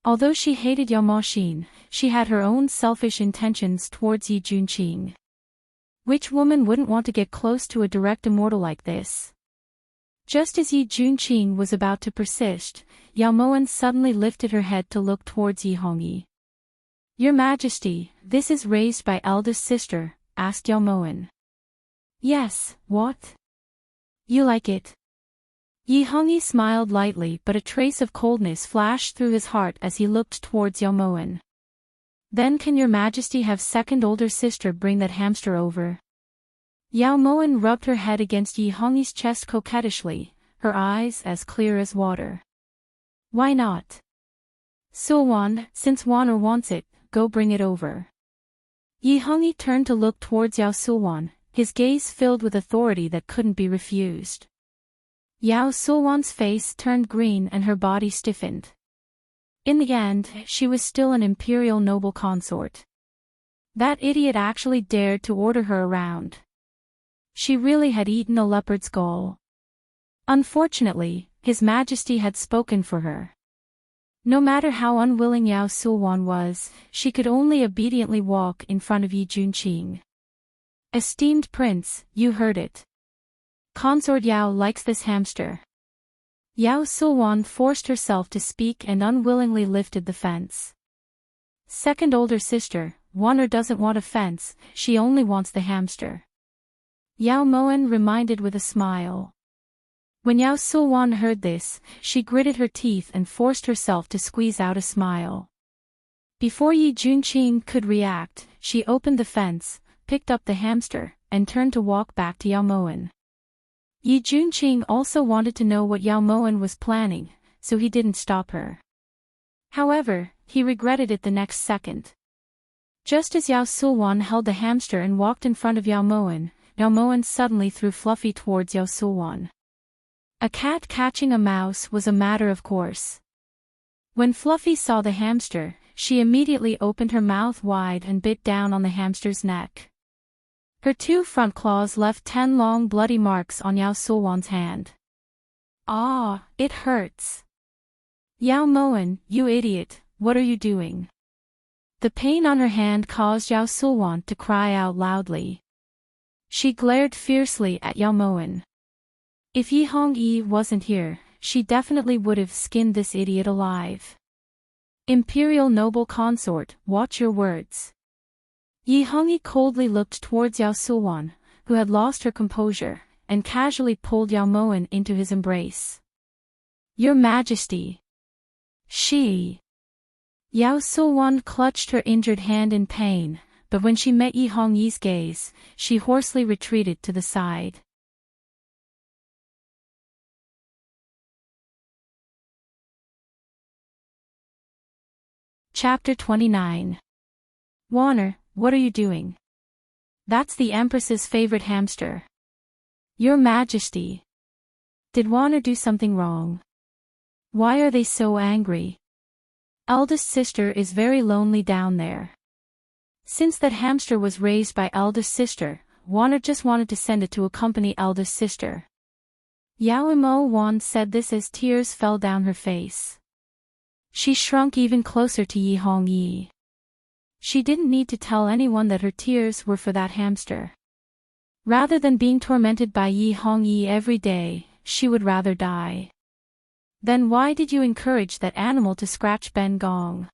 Although she hated Yao Maxin, she had her own selfish intentions towards Yi Junqing. Which woman wouldn't want to get close to a direct immortal like this? Just as Yi Junqing was about to persist, Yao Moen suddenly lifted her head to look towards Yi Hongyi. Your Majesty, this is raised by eldest sister, asked Yao Moen. Yes, what? You like it? Yi Hongyi smiled lightly, but a trace of coldness flashed through his heart as he looked towards Yao Moen. Then can your Majesty have second older sister bring that hamster over? Yao Moen rubbed her head against Yi Hongyi's chest coquettishly, her eyes as clear as water. Why not? Sulwan, since Wan'er wants it, go bring it over. Yi Hongyi turned to look towards Yao Sulwan, his gaze filled with authority that couldn't be refused. Yao Sulwan's face turned green and her body stiffened. In the end, she was still an imperial noble consort. That idiot actually dared to order her around. She really had eaten a leopard's gall. Unfortunately, His Majesty had spoken for her. No matter how unwilling Yao Sulwan was, she could only obediently walk in front of Yi Junqing. Esteemed Prince, you heard it. Consort Yao likes this hamster. Yao Sulwan forced herself to speak and unwillingly lifted the fence. Second older sister, Wan'er doesn't want a fence, she only wants the hamster. Yao Moen reminded with a smile. When Yao Sulwan heard this, she gritted her teeth and forced herself to squeeze out a smile. Before Yi Junqing could react, she opened the fence, picked up the hamster, and turned to walk back to Yao Moen. Yi Junqing also wanted to know what Yao Moen was planning, so he didn't stop her. However, he regretted it the next second. Just as Yao Sulwan held the hamster and walked in front of Yao Moen suddenly threw Fluffy towards Yao Sulwan. A cat catching a mouse was a matter of course. When Fluffy saw the hamster, she immediately opened her mouth wide and bit down on the hamster's neck. Her 2 front claws left 10 long bloody marks on Yao Sulwan's hand. Ah, it hurts. Yao Moen, you idiot, what are you doing? The pain on her hand caused Yao Sulwan to cry out loudly. She glared fiercely at Yao Moen. If Yi Hongyi wasn't here, she definitely would have skinned this idiot alive. Imperial noble consort, watch your words. Yi Hongyi coldly looked towards Yao Sulwan, who had lost her composure, and casually pulled Yao Moen into his embrace. Your Majesty. Yao Sulwan clutched her injured hand in pain, but when she met Yi Hongyi's gaze, she hoarsely retreated to the side. Chapter 29. Wan'er, what are you doing? That's the Empress's favorite hamster. Your Majesty. Did Wan'er do something wrong? Why are they so angry? Eldest sister is very lonely down there. Since that hamster was raised by eldest sister, Wan'er just wanted to send it to accompany eldest sister. Yao Mo said this as tears fell down her face. She shrunk even closer to Yi Hongyi. She didn't need to tell anyone that her tears were for that hamster. Rather than being tormented by Yi Hongyi every day, she would rather die. Then why did you encourage that animal to scratch Ben Gong?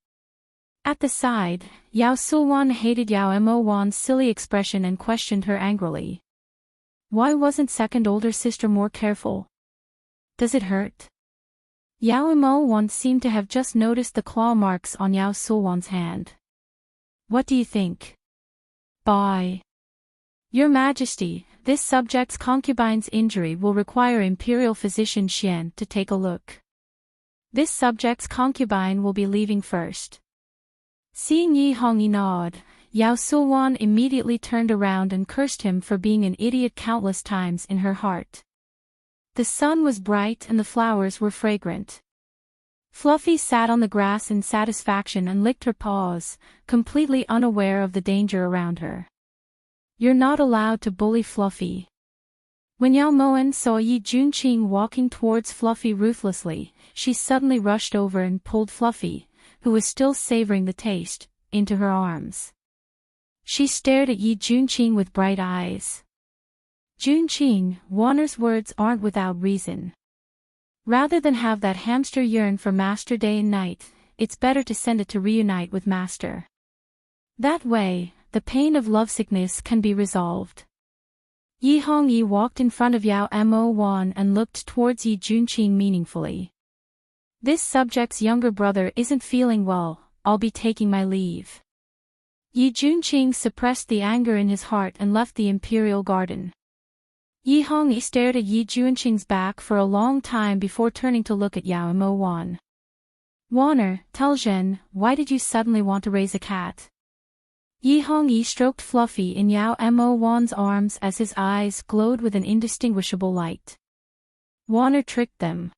At the side, Yao Sulwan hated Yao Mo's silly expression and questioned her angrily. Why wasn't second older sister more careful? Does it hurt? Yao Mo seemed to have just noticed the claw marks on Yao Sulwan's hand. What do you think? Bye. Your Majesty, this subject's concubine's injury will require Imperial Physician Xian to take a look. This subject's concubine will be leaving first. Seeing Yi Hongyi nod, Yao Sulwan immediately turned around and cursed him for being an idiot countless times in her heart. The sun was bright and the flowers were fragrant. Fluffy sat on the grass in satisfaction and licked her paws, completely unaware of the danger around her. You're not allowed to bully Fluffy. When Yao Moen saw Yi Junqing walking towards Fluffy ruthlessly, she suddenly rushed over and pulled Fluffy, who was still savoring the taste, into her arms. She stared at Yi Junqing with bright eyes. Junqing, Wan'er's words aren't without reason. Rather than have that hamster yearn for Master day and night, it's better to send it to reunite with Master. That way, the pain of lovesickness can be resolved. Yi Hongyi walked in front of Yao Mo Wan and looked towards Yi Junqing meaningfully. This subject's younger brother isn't feeling well, I'll be taking my leave. Yi Junqing suppressed the anger in his heart and left the imperial garden. Yi Hongyi stared at Yi Junqing's back for a long time before turning to look at Yao Mo Wan. Wanner, tell Zhen, why did you suddenly want to raise a cat? Yi Hongyi stroked Fluffy in Yao Mo Wan's arms as his eyes glowed with an indistinguishable light. Wanner tricked them.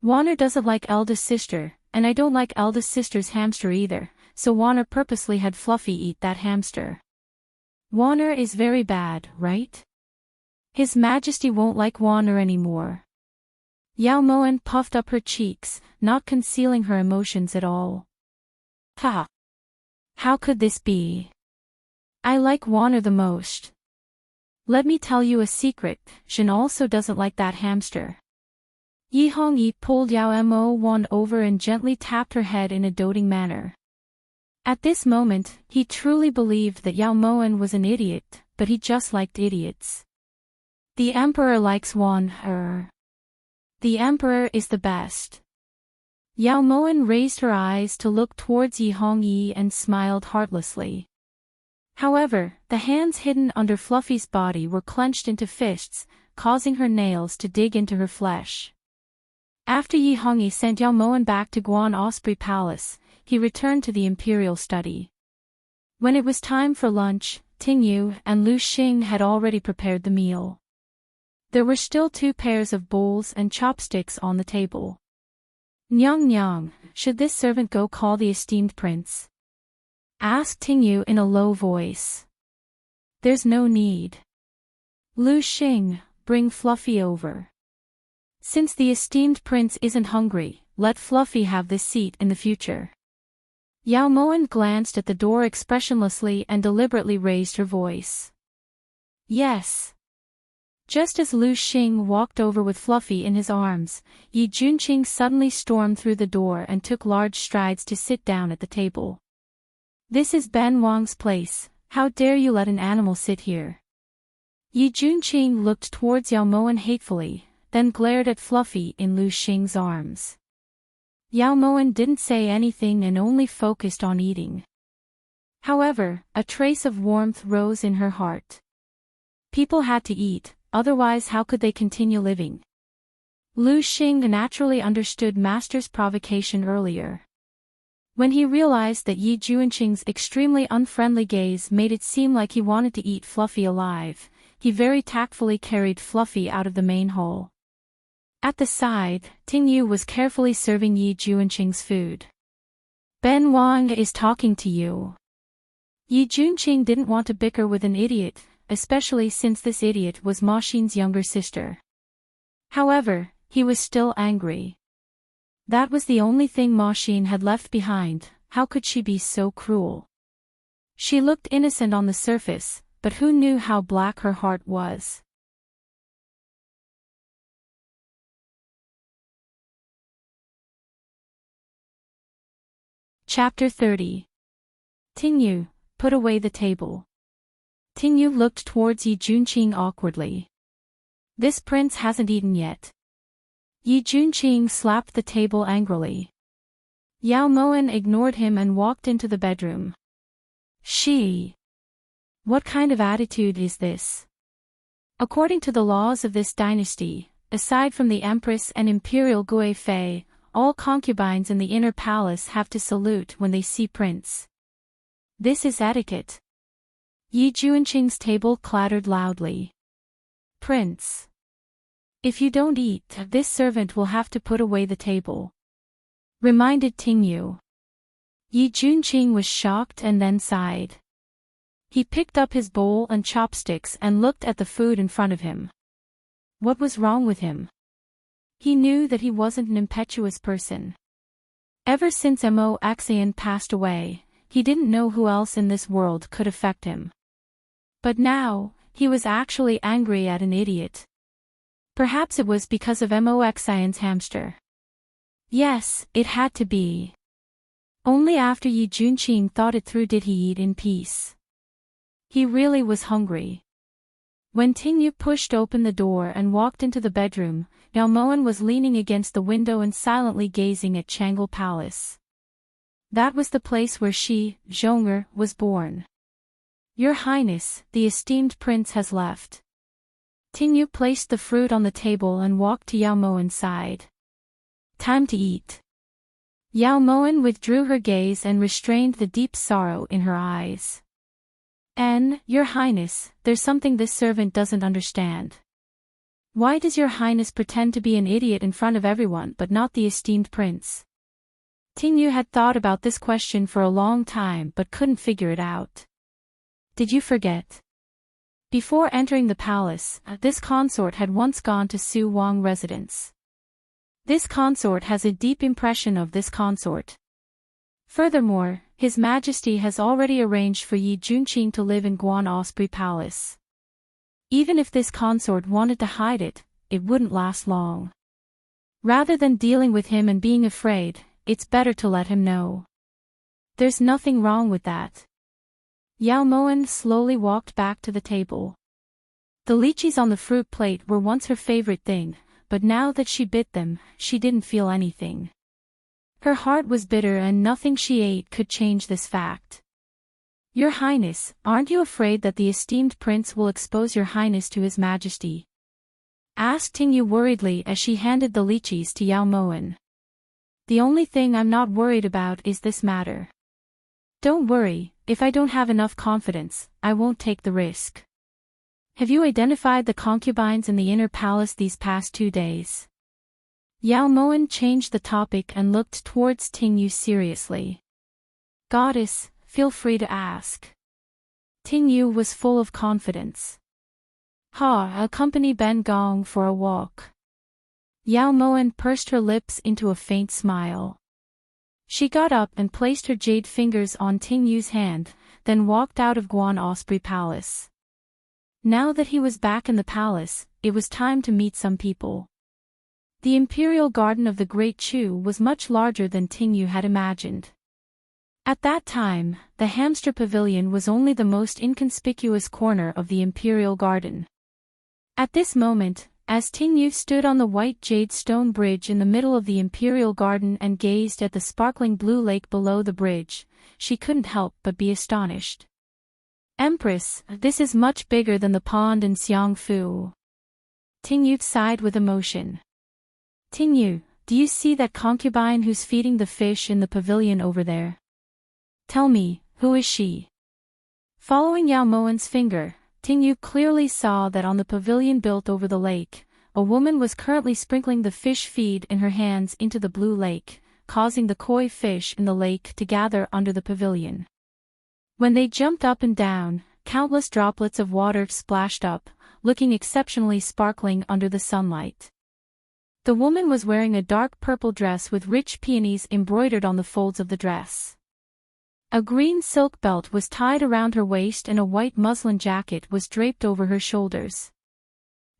Wanner doesn't like eldest sister, and I don't like eldest sister's hamster either, so Wanner purposely had Fluffy eat that hamster. Wanner is very bad, right? His Majesty won't like Wanner anymore. Yao Moan puffed up her cheeks, not concealing her emotions at all. Ha! How could this be? I like Wanner the most. Let me tell you a secret, Zhen also doesn't like that hamster. Yi Hongyi pulled Yao Mo Wan over and gently tapped her head in a doting manner. At this moment, he truly believed that Yao Moan was an idiot, but he just liked idiots. The Emperor likes Wanner. The Emperor is the best. Yao Moan raised her eyes to look towards Yi Hongyi and smiled heartlessly. However, the hands hidden under Fluffy's body were clenched into fists, causing her nails to dig into her flesh. After Yi Hongyi sent Yao Moan back to Guan Osprey Palace, he returned to the imperial study. When it was time for lunch, Tingyu and Lu Xing had already prepared the meal. There were still 2 pairs of bowls and chopsticks on the table. Nyang Nyang, should this servant go call the esteemed prince? Asked Tingyu in a low voice. There's no need. Lu Xing, bring Fluffy over. Since the esteemed prince isn't hungry, let Fluffy have this seat in the future. Yao Moan glanced at the door expressionlessly and deliberately raised her voice. Yes. Just as Lu Xing walked over with Fluffy in his arms, Yi Junqing suddenly stormed through the door and took large strides to sit down at the table. This is Ben Wang's place, how dare you let an animal sit here? Yi Junqing looked towards Yao Moan hatefully, then glared at Fluffy in Lu Xing's arms. Yao Moan didn't say anything and only focused on eating. However, a trace of warmth rose in her heart. People had to eat, otherwise how could they continue living? Lu Xing naturally understood Master's provocation earlier. When he realized that Yi Junqing's extremely unfriendly gaze made it seem like he wanted to eat Fluffy alive, he very tactfully carried Fluffy out of the main hall. At the side, Tingyu was carefully serving Yi Junqing's food. Ben Wang is talking to you. Yi Junqing didn't want to bicker with an idiot, especially since this idiot was Ma Xin's younger sister. However, he was still angry. That was the only thing Ma Xin had left behind, how could she be so cruel? She looked innocent on the surface, but who knew how black her heart was? Chapter 30. Tingyu, put away the table. Tingyu looked towards Yi Junqing awkwardly. This prince hasn't eaten yet. Yi Junqing slapped the table angrily. Yao Moan ignored him and walked into the bedroom. What kind of attitude is this? According to the laws of this dynasty, aside from the Empress and Imperial Gui Fei, all concubines in the inner palace have to salute when they see prince. This is etiquette. Yi Junqing's table clattered loudly. Prince. If you don't eat, this servant will have to put away the table. Reminded Tingyu. Yi Junqing was shocked and then sighed. He picked up his bowl and chopsticks and looked at the food in front of him. What was wrong with him? He knew that he wasn't an impetuous person. Ever since Mo Axian passed away, he didn't know who else in this world could affect him. But now, he was actually angry at an idiot. Perhaps it was because of Mo Axian's hamster. Yes, it had to be. Only after Yi Junqing thought it through did he eat in peace. He really was hungry. When Tingyu pushed open the door and walked into the bedroom, Yao Moen was leaning against the window and silently gazing at Changle Palace. That was the place where she, Zhong'er, was born. Your Highness, the esteemed prince has left. Tingyu placed the fruit on the table and walked to Yao Moen's side. Time to eat. Yao Moen withdrew her gaze and restrained the deep sorrow in her eyes. Your Highness, there's something this servant doesn't understand. Why does your Highness pretend to be an idiot in front of everyone but not the esteemed prince? Tingyu had thought about this question for a long time but couldn't figure it out. Did you forget? Before entering the palace, this consort had once gone to Su Wang residence. This consort has a deep impression of this consort. Furthermore, His Majesty has already arranged for Yi Junqing to live in Guan Osprey Palace. Even if this consort wanted to hide it, it wouldn't last long. Rather than dealing with him and being afraid, it's better to let him know. There's nothing wrong with that. Yao Moen slowly walked back to the table. The lychees on the fruit plate were once her favorite thing, but now that she bit them, she didn't feel anything. Her heart was bitter and nothing she ate could change this fact. Your Highness, aren't you afraid that the esteemed prince will expose your Highness to His Majesty? Asked Tingyu worriedly as she handed the lychees to Yao Moen. The only thing I'm not worried about is this matter. Don't worry, if I don't have enough confidence, I won't take the risk. Have you identified the concubines in the inner palace these past 2 days? Yao Moen changed the topic and looked towards Tingyu seriously. Goddess, feel free to ask. Tingyu was full of confidence. Accompany Ben Gong for a walk. Yao Moen pursed her lips into a faint smile. She got up and placed her jade fingers on Tingyu's hand, then walked out of Guan Osprey Palace. Now that he was back in the palace, it was time to meet some people. The imperial garden of the Great Chu was much larger than Tingyu had imagined. At that time, the hamster pavilion was only the most inconspicuous corner of the imperial garden. At this moment, as Tingyu stood on the white jade stone bridge in the middle of the imperial garden and gazed at the sparkling blue lake below the bridge, she couldn't help but be astonished. Empress, this is much bigger than the pond in Xiangfu. Tingyu sighed with emotion. Tingyu, do you see that concubine who's feeding the fish in the pavilion over there? Tell me, who is she? Following Yao Moen's finger, Tingyu clearly saw that on the pavilion built over the lake, a woman was currently sprinkling the fish feed in her hands into the blue lake, causing the koi fish in the lake to gather under the pavilion. When they jumped up and down, countless droplets of water splashed up, looking exceptionally sparkling under the sunlight. The woman was wearing a dark purple dress with rich peonies embroidered on the folds of the dress. A green silk belt was tied around her waist and a white muslin jacket was draped over her shoulders.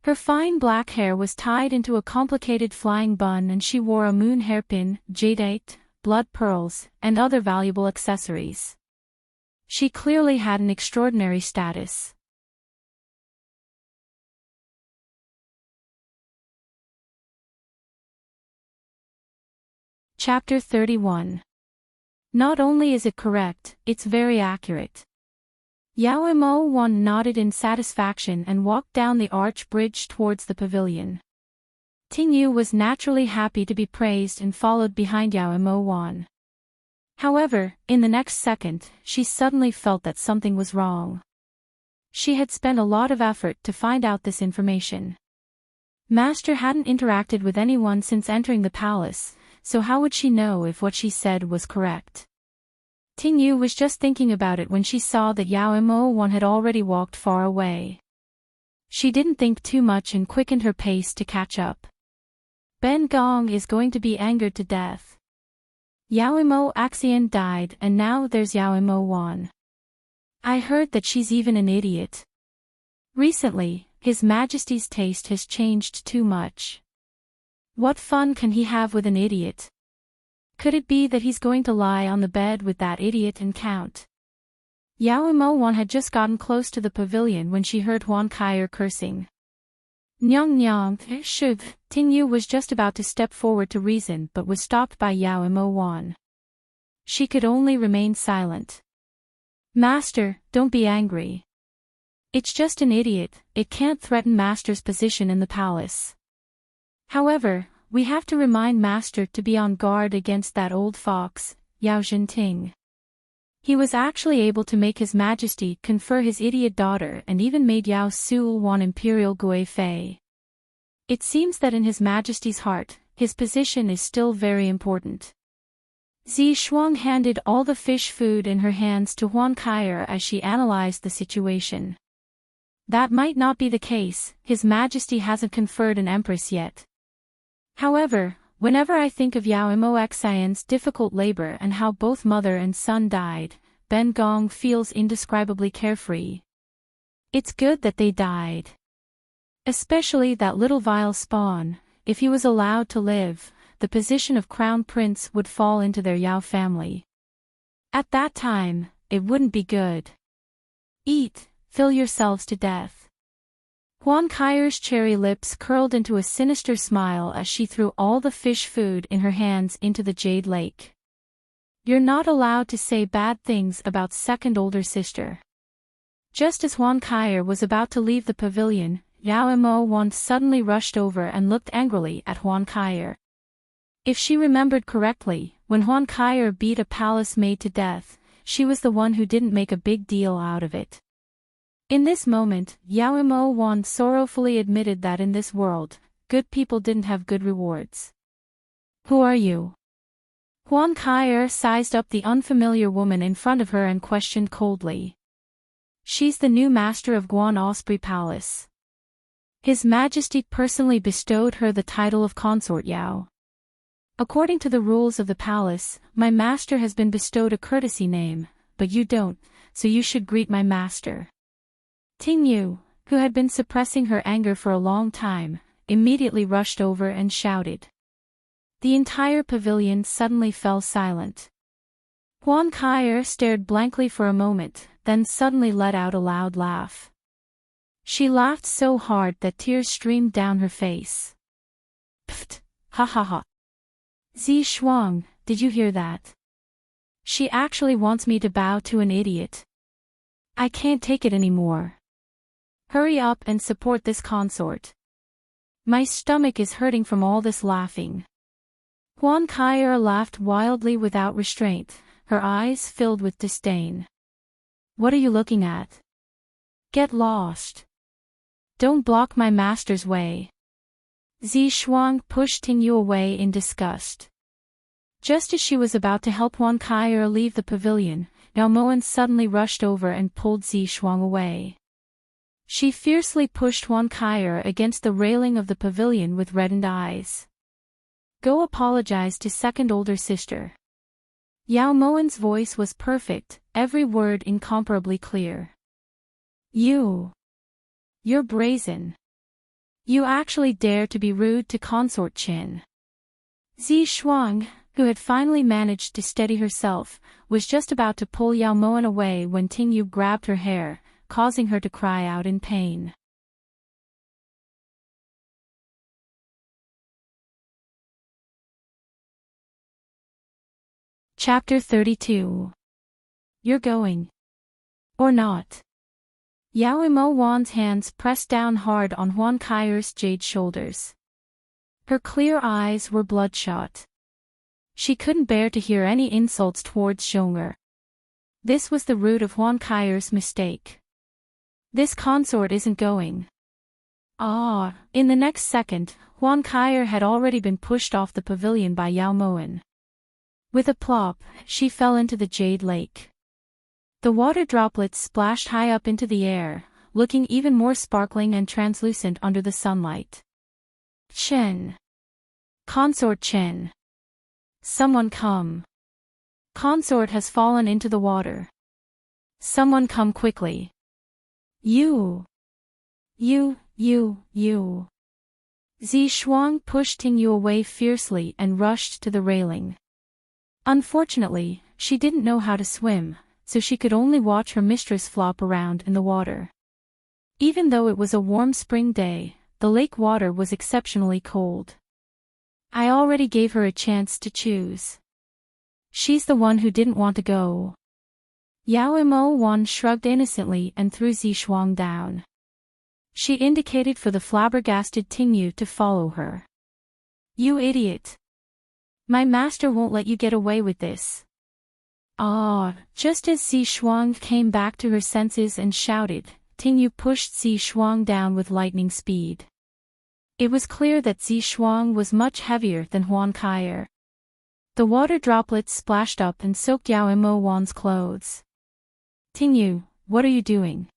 Her fine black hair was tied into a complicated flying bun and she wore a moon hairpin, jadeite, blood pearls, and other valuable accessories. She clearly had an extraordinary status. Chapter 31. Not only is it correct, it's very accurate. Yao Mo nodded in satisfaction and walked down the arch bridge towards the pavilion. Tingyu was naturally happy to be praised and followed behind Yao Mo. However, in the next second, she suddenly felt that something was wrong. She had spent a lot of effort to find out this information. Master hadn't interacted with anyone since entering the palace, so how would she know if what she said was correct? Tingyu was just thinking about it when she saw that Yao Mo had already walked far away. She didn't think too much and quickened her pace to catch up. Ben Gong is going to be angered to death. Yao Mo Axian died and now there's Yao Mo. I heard that she's even an idiot. Recently, His Majesty's taste has changed too much. What fun can he have with an idiot? Could it be that he's going to lie on the bed with that idiot and count? Yao Imo had just gotten close to the pavilion when she heard Huan Kaier cursing. Nyang nyang, shuv. Ting Yu was just about to step forward to reason but was stopped by Yao Imo. She could only remain silent. Master, don't be angry. It's just an idiot, it can't threaten Master's position in the palace. However, we have to remind Master to be on guard against that old fox, Yao Jinting. He was actually able to make His Majesty confer his idiot daughter and even made Yao Su'ul imperial Gui Fei. It seems that in His Majesty's heart, his position is still very important. Zi Shuang handed all the fish food in her hands to Huan Kaier as she analyzed the situation. That might not be the case, His Majesty hasn't conferred an empress yet. However, whenever I think of Yao Imo Xian's difficult labor and how both mother and son died, Ben Gong feels indescribably carefree. It's good that they died. Especially that little vile spawn. If he was allowed to live, the position of crown prince would fall into their Yao family. At that time, it wouldn't be good. Eat, fill yourselves to death. Huan Kaier's cherry lips curled into a sinister smile as she threw all the fish food in her hands into the jade lake. You're not allowed to say bad things about second older sister. Just as Huan Kaier was about to leave the pavilion, Yao Imo suddenly rushed over and looked angrily at Huan Kaier. If she remembered correctly, when Huan Kaier beat a palace maid to death, she was the one who didn't make a big deal out of it. In this moment, Yao Imo sorrowfully admitted that in this world, good people didn't have good rewards. Who are you? Huan Kaier sized up the unfamiliar woman in front of her and questioned coldly. She's the new master of Guan Osprey Palace. His Majesty personally bestowed her the title of Consort Yao. According to the rules of the palace, my master has been bestowed a courtesy name, but you don't, so you should greet my master. Ting Yu, who had been suppressing her anger for a long time, immediately rushed over and shouted. The entire pavilion suddenly fell silent. Huan Kaier stared blankly for a moment, then suddenly let out a loud laugh. She laughed so hard that tears streamed down her face. Pfft, ha ha ha. Zi Shuang, did you hear that? She actually wants me to bow to an idiot. I can't take it anymore. Hurry up and support this consort. My stomach is hurting from all this laughing. Huan Kaier laughed wildly without restraint, her eyes filled with disdain. What are you looking at? Get lost. Don't block my master's way. Zi Shuang pushed Ting Yu away in disgust. Just as she was about to help Huan Kaier leave the pavilion, Yao Moan suddenly rushed over and pulled Zi Shuang away. She fiercely pushed Huan Kaier against the railing of the pavilion with reddened eyes. Go apologize to second older sister. Yao Moan's voice was perfect, every word incomparably clear. You're brazen. You actually dare to be rude to Consort Qin. Zi Shuang, who had finally managed to steady herself, was just about to pull Yao Moan away when Ting Yu grabbed her hair, causing her to cry out in pain. Chapter 32. You're going. Or not. Yao Imo hands pressed down hard on Huan Kaier's jade shoulders. Her clear eyes were bloodshot. She couldn't bear to hear any insults towards Zhong'er. This was the root of Huan Kaier's mistake. This consort isn't going. In the next second, Huan Kaier had already been pushed off the pavilion by Yao Moan. With a plop, she fell into the jade lake. The water droplets splashed high up into the air, looking even more sparkling and translucent under the sunlight. Chen. Consort Chen. Someone come. Consort has fallen into the water. Someone come quickly. You. Zi Shuang pushed Ting Yu away fiercely and rushed to the railing. Unfortunately, she didn't know how to swim, so she could only watch her mistress flop around in the water. Even though it was a warm spring day, the lake water was exceptionally cold. I already gave her a chance to choose. She's the one who didn't want to go. Yao Mo Wan shrugged innocently and threw Zishuang down. She indicated for the flabbergasted Tingyu to follow her. You idiot! My master won't let you get away with this. Ah! Just as Zishuang came back to her senses and shouted, Tingyu pushed Zishuang down with lightning speed. It was clear that Zishuang was much heavier than Huan Kaier. The water droplets splashed up and soaked Yao Mo Wan's clothes. Tingyu, what are you doing?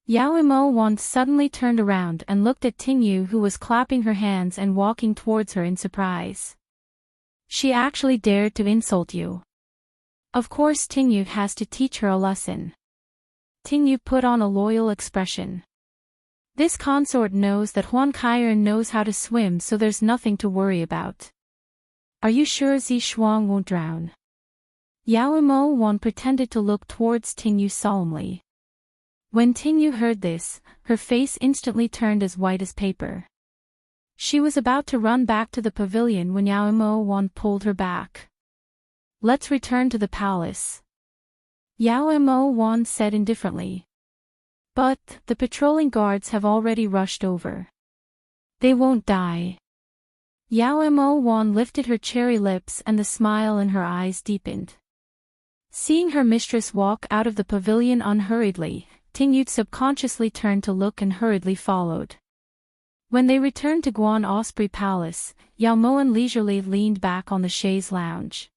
Yao Mo Wan suddenly turned around and looked at Tingyu, who was clapping her hands and walking towards her in surprise. She actually dared to insult you. Of course Tingyu has to teach her a lesson. Tingyu put on a loyal expression. This consort knows that Huan Kaier knows how to swim, so there's nothing to worry about. Are you sure Zishuang won't drown? Yao Mo Wan pretended to look towards Tingyu solemnly. When Tingyu heard this, her face instantly turned as white as paper. She was about to run back to the pavilion when Yao Mo Wan pulled her back. Let's return to the palace. Yao Mo Wan said indifferently. But, the patrolling guards have already rushed over. They won't die. Yao Mo Wan lifted her cherry lips and the smile in her eyes deepened. Seeing her mistress walk out of the pavilion unhurriedly, Tingyu subconsciously turned to look and hurriedly followed. When they returned to Guan Osprey Palace, Yao Moan leisurely leaned back on the chaise lounge.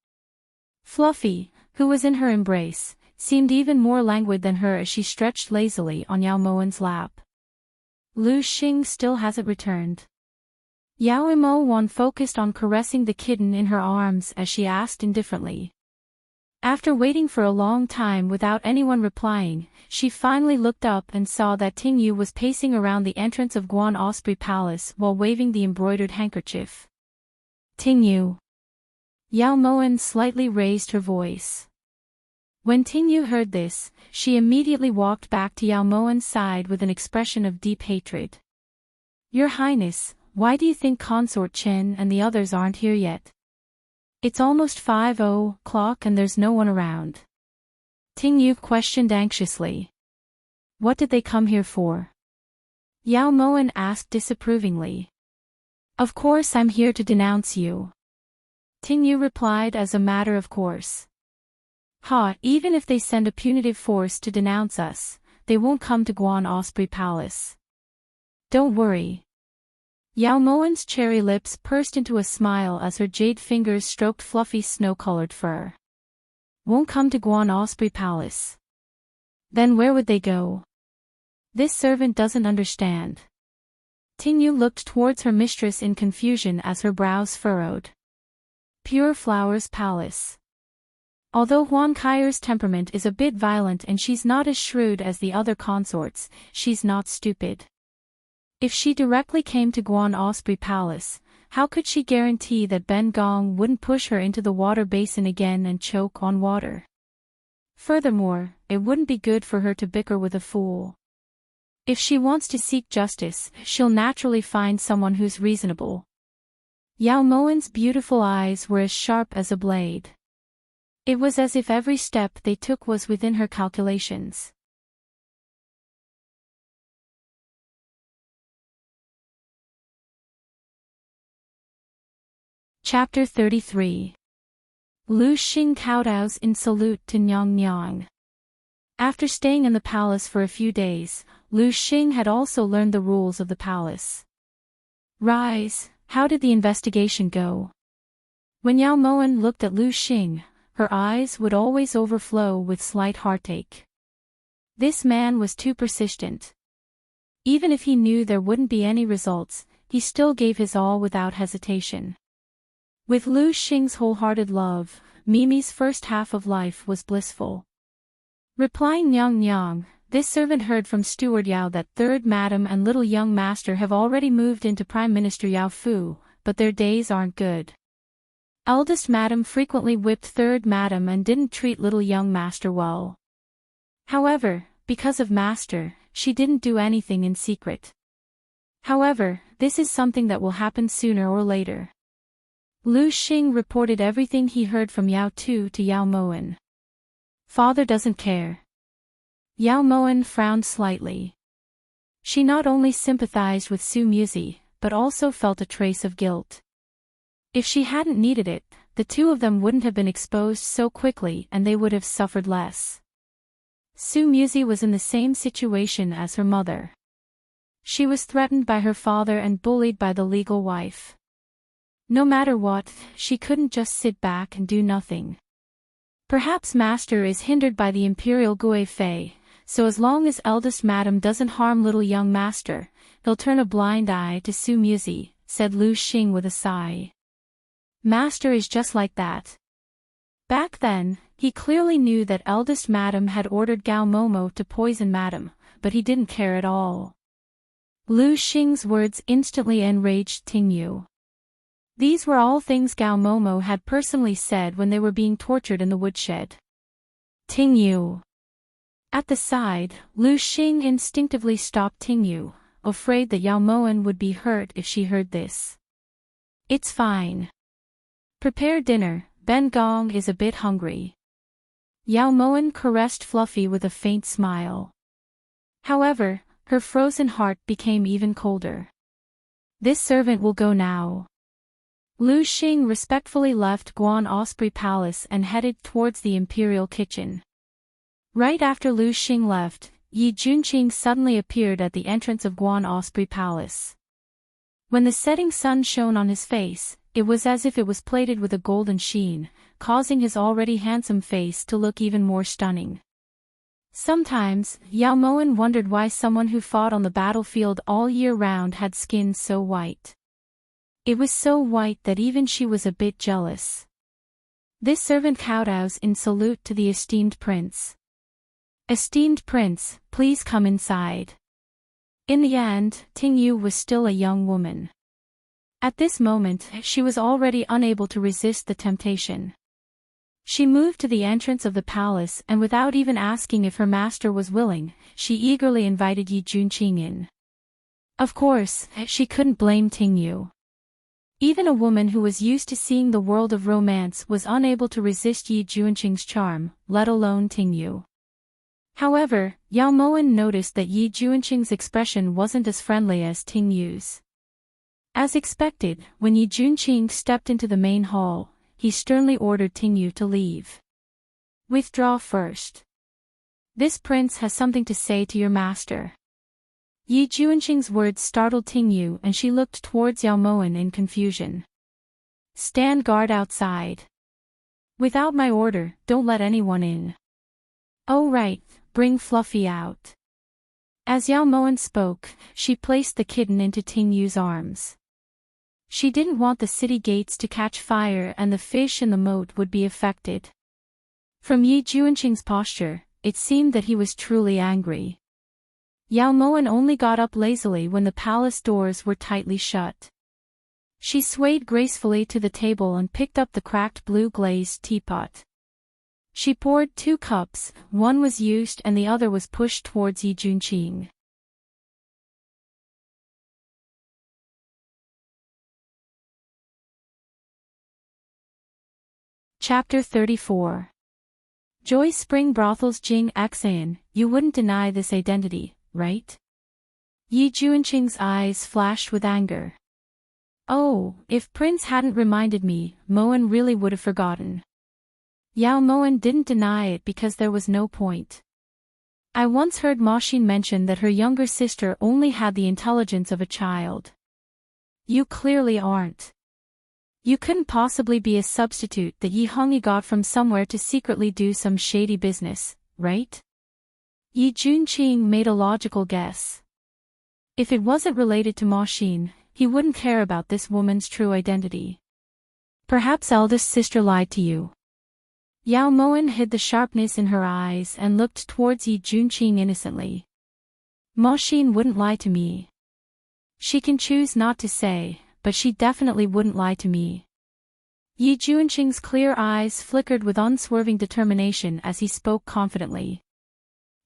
Fluffy, who was in her embrace, seemed even more languid than her as she stretched lazily on Yao Moan's lap. Lu Xing still hasn't returned. Yao Mo Wan focused on caressing the kitten in her arms as she asked indifferently. After waiting for a long time without anyone replying, she finally looked up and saw that Tingyu was pacing around the entrance of Guan Osprey Palace while waving the embroidered handkerchief. Tingyu. Yao Moan slightly raised her voice. When Tingyu heard this, she immediately walked back to Yao Moan's side with an expression of deep hatred. Your Highness, why do you think Consort Chen and the others aren't here yet? It's almost 5:00 and there's no one around. Tingyu questioned anxiously. What did they come here for? Yao Moan asked disapprovingly. Of course I'm here to denounce you. Tingyu replied as a matter of course. Even if they send a punitive force to denounce us, they won't come to Guan Osprey Palace. Don't worry. Yao Moan's cherry lips pursed into a smile as her jade fingers stroked fluffy snow-colored fur. Won't come to Guan Osprey Palace. Then where would they go? This servant doesn't understand. Tingyu looked towards her mistress in confusion as her brows furrowed. Pure Flowers Palace. Although Huan Kaier's temperament is a bit violent and she's not as shrewd as the other consorts, she's not stupid. If she directly came to Guan Osprey Palace, how could she guarantee that Ben Gong wouldn't push her into the water basin again and choke on water? Furthermore, it wouldn't be good for her to bicker with a fool. If she wants to seek justice, she'll naturally find someone who's reasonable. Yao Moan's beautiful eyes were as sharp as a blade. It was as if every step they took was within her calculations. Chapter 33. Lu Xing kowtows in salute to Nyang Nyang. After staying in the palace for a few days, Lu Xing had also learned the rules of the palace. Rise, how did the investigation go? When Yao Moan looked at Lu Xing, her eyes would always overflow with slight heartache. This man was too persistent. Even if he knew there wouldn't be any results, he still gave his all without hesitation. With Lu Xing's wholehearted love, Mimi's first half of life was blissful. Replying Nyang Nyang, this servant heard from Steward Yao that third madam and little young master have already moved into Prime Minister Yao Fu, but their days aren't good. Eldest madam frequently whipped third madam and didn't treat little young master well. However, because of master, she didn't do anything in secret. However, this is something that will happen sooner or later. Lu Xing reported everything he heard from Yao Tu to Yao Moen. Father doesn't care. Yao Moen frowned slightly. She not only sympathized with Su Muzi, but also felt a trace of guilt. If she hadn't needed it, the two of them wouldn't have been exposed so quickly and they would have suffered less. Su Muzi was in the same situation as her mother. She was threatened by her father and bullied by the legal wife. No matter what, she couldn't just sit back and do nothing. Perhaps master is hindered by the imperial Gui Fei, so as long as eldest madam doesn't harm little young master, he'll turn a blind eye to Su Muzi, said Lu Xing with a sigh. Master is just like that. Back then, he clearly knew that eldest madam had ordered Gao Momo to poison madam, but he didn't care at all. Lu Xing's words instantly enraged Tingyu. These were all things Gao Momo had personally said when they were being tortured in the woodshed. Tingyu. At the side, Lu Xing instinctively stopped Tingyu, afraid that Yao Moen would be hurt if she heard this. It's fine. Prepare dinner, Ben Gong is a bit hungry. Yao Moen caressed Fluffy with a faint smile. However, her frozen heart became even colder. This servant will go now. Lu Xing respectfully left Guan Osprey Palace and headed towards the imperial kitchen. Right after Lu Xing left, Yi Junqing suddenly appeared at the entrance of Guan Osprey Palace. When the setting sun shone on his face, it was as if it was plated with a golden sheen, causing his already handsome face to look even more stunning. Sometimes, Yao Moen wondered why someone who fought on the battlefield all year round had skin so white. It was so white that even she was a bit jealous. This servant kowtows in salute to the esteemed prince. Esteemed prince, please come inside. In the end, Tingyu was still a young woman. At this moment, she was already unable to resist the temptation. She moved to the entrance of the palace and without even asking if her master was willing, she eagerly invited Yi Junqing in. Of course, she couldn't blame Tingyu. Even a woman who was used to seeing the world of romance was unable to resist Yi Junqing's charm, let alone Tingyu. However, Yao Moen noticed that Yi Junqing's expression wasn't as friendly as Tingyu's. As expected, when Yi Junqing stepped into the main hall, he sternly ordered Tingyu to leave. Withdraw first. This prince has something to say to your master. Yi Junqing's words startled Tingyu and she looked towards Yao Moen in confusion. Stand guard outside. Without my order, don't let anyone in. Oh right, bring Fluffy out. As Yao Moen spoke, she placed the kitten into Tingyu's arms. She didn't want the city gates to catch fire and the fish in the moat would be affected. From Yi Junqing's posture, it seemed that he was truly angry. Yao Moen only got up lazily when the palace doors were tightly shut. She swayed gracefully to the table and picked up the cracked blue-glazed teapot. She poured 2 cups, one was used and the other was pushed towards Yi Junqing. Chapter 34. Joy Spring Brothels Jing Xan, you wouldn't deny this identity, right? Yi Junqing's eyes flashed with anger. Oh, if Prince hadn't reminded me, Moen really would have forgotten. Yao Moen didn't deny it because there was no point. I once heard Ma Xin mention that her younger sister only had the intelligence of a child. You clearly aren't. You couldn't possibly be a substitute that Yi Hongyi got from somewhere to secretly do some shady business, right? Yi Junqing made a logical guess. If it wasn't related to Ma Xin, he wouldn't care about this woman's true identity. Perhaps eldest sister lied to you. Yao Moen hid the sharpness in her eyes and looked towards Yi Junqing innocently. Ma Xin wouldn't lie to me. She can choose not to say, but she definitely wouldn't lie to me. Yi Juanqing's clear eyes flickered with unswerving determination as he spoke confidently.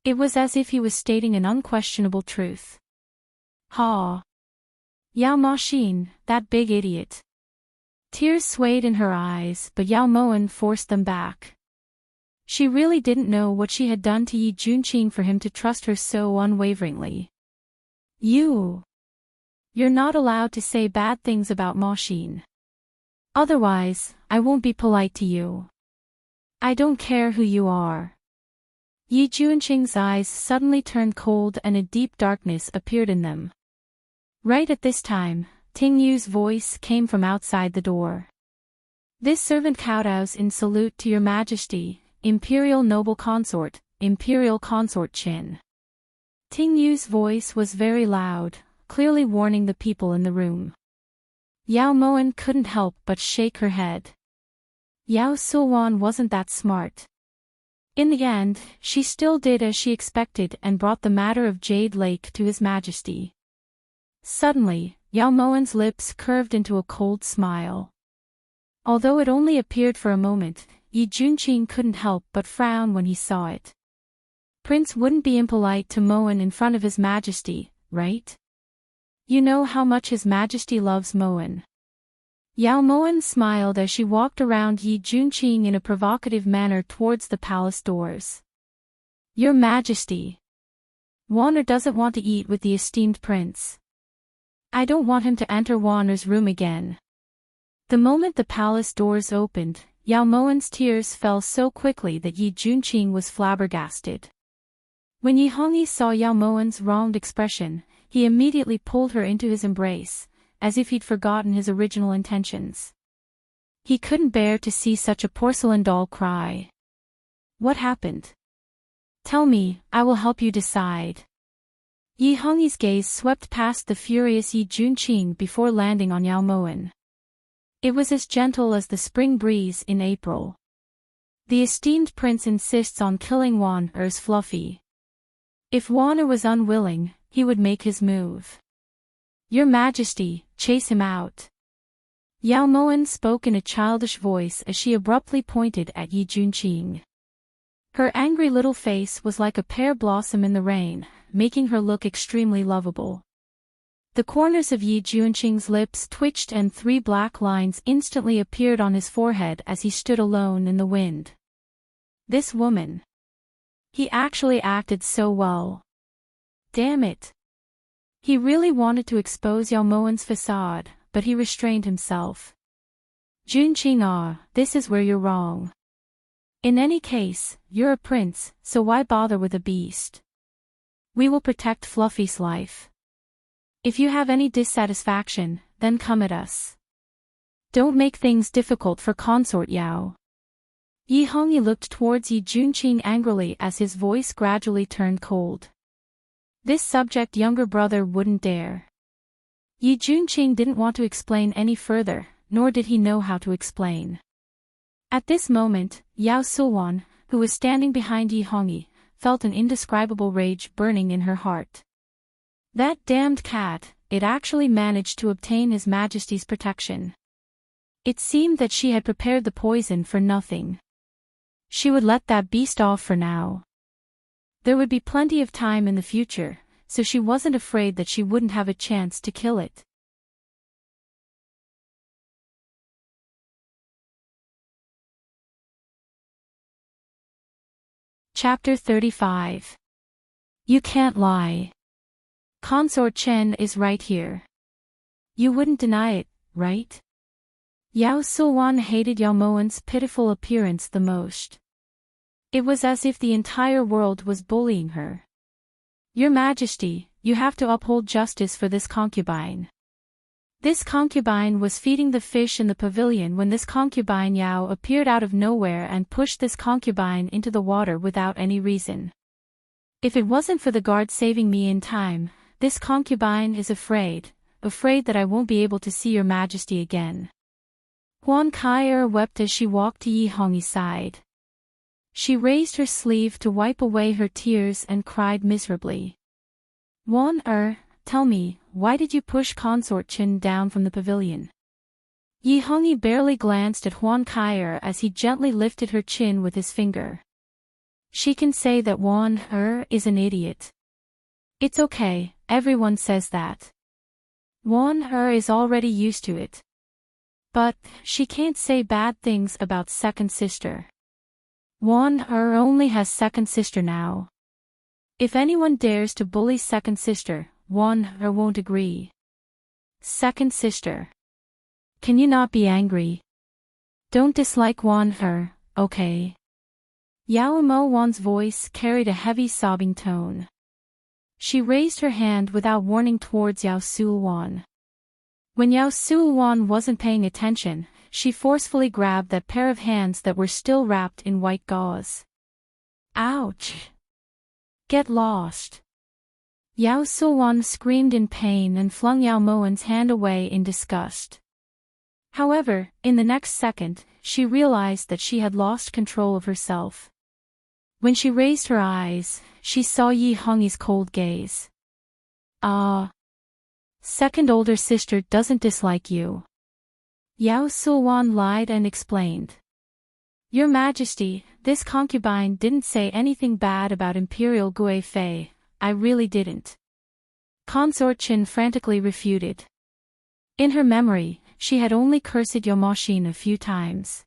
It was as if he was stating an unquestionable truth. Ha! Yao Machine, that big idiot. Tears swayed in her eyes, but Yao Moan forced them back. She really didn't know what she had done to Yi Juanqing for him to trust her so unwaveringly. You're not allowed to say bad things about Machine. Otherwise, I won't be polite to you. I don't care who you are. Yi Juanqing's eyes suddenly turned cold and a deep darkness appeared in them. Right at this time, Ting Yu's voice came from outside the door. This servant kowtows in salute to your majesty, Imperial Noble Consort, Imperial Consort Qin. Ting Yu's voice was very loud, clearly warning the people in the room. Yao Moan couldn't help but shake her head. Yao Sulwan wasn't that smart. In the end, she still did as she expected and brought the matter of Jade Lake to His Majesty. Suddenly, Yao Moan's lips curved into a cold smile. Although it only appeared for a moment, Yi Juanqing couldn't help but frown when he saw it. Prince wouldn't be impolite to Moan in front of His Majesty, right? You know how much His Majesty loves Moan. Yao Moan smiled as she walked around Yi Juanqing in a provocative manner towards the palace doors. Your Majesty. Warner doesn't want to eat with the esteemed prince. I don't want him to enter Warner's room again. The moment the palace doors opened, Yao Moan's tears fell so quickly that Yi Juanqing was flabbergasted. When Yi Hongyi saw Yao Moan's wronged expression, he immediately pulled her into his embrace, as if he'd forgotten his original intentions. He couldn't bear to see such a porcelain doll cry. What happened? Tell me, I will help you decide. Yi Hongyi's gaze swept past the furious Yi Juanqing before landing on Yao Moan. It was as gentle as the spring breeze in April. The esteemed prince insists on killing Warner's Fluffy. If Warner was unwilling, he would make his move. Your Majesty, chase him out. Yao Moan spoke in a childish voice as she abruptly pointed at Yi Juanqing. Her angry little face was like a pear blossom in the rain, making her look extremely lovable. The corners of Yi Juanqing's lips twitched and 3 black lines instantly appeared on his forehead as he stood alone in the wind. This woman. He actually acted so well. Damn it. He really wanted to expose Yao Moan's facade, but he restrained himself. Juanqing, this is where you're wrong. In any case, you're a prince, so why bother with a beast? We will protect Fluffy's life. If you have any dissatisfaction, then come at us. Don't make things difficult for Consort Yao. Yi Hongyi looked towards Yi Juanqing angrily as his voice gradually turned cold. This subject younger brother wouldn't dare. Yi Juanqing didn't want to explain any further, nor did he know how to explain. At this moment, Yao Sulwan, who was standing behind Yi Hongyi, felt an indescribable rage burning in her heart. That damned cat, it actually managed to obtain His Majesty's protection. It seemed that she had prepared the poison for nothing. She would let that beast off for now. There would be plenty of time in the future, so she wasn't afraid that she wouldn't have a chance to kill it. Chapter 35. You can't lie. Consort Chen is right here. You wouldn't deny it, right? Yao Sulwan hated Yao Moan's pitiful appearance the most. It was as if the entire world was bullying her. Your Majesty, you have to uphold justice for this concubine. This concubine was feeding the fish in the pavilion when this concubine Yao appeared out of nowhere and pushed this concubine into the water without any reason. If it wasn't for the guard saving me in time, this concubine is afraid that I won't be able to see your Majesty again. Huan Kai wept as she walked to Yi Hongyi's side. She raised her sleeve to wipe away her tears and cried miserably. Wan tell me, why did you push Consort Chen down from the pavilion? Yi Hongyi barely glanced at Huan Kaier as he gently lifted her chin with his finger. She can say that Wan Er is an idiot. It's okay, everyone says that. Wan Er is already used to it. But, she can't say bad things about second sister. Wan Er only has second sister now. If anyone dares to bully second sister, Wan Er won't agree. Second sister. Can you not be angry? Don't dislike Wan Er, okay? Yao Mo Wan's voice carried a heavy sobbing tone. She raised her hand without warning towards Yao Sul-wan. When Yao Sul-wan wasn't paying attention, she forcefully grabbed that pair of hands that were still wrapped in white gauze. Ouch! Get lost! Yao Sul-wan screamed in pain and flung Yao Moan's hand away in disgust. However, in the next second, she realized that she had lost control of herself. When she raised her eyes, she saw Yi Hongyi's cold gaze. Second older sister doesn't dislike you. Yao Sul-wan lied and explained. Your Majesty, this concubine didn't say anything bad about Imperial Gui Fei, I really didn't. Consort Qin frantically refuted. In her memory, she had only cursed Yomoshin a few times.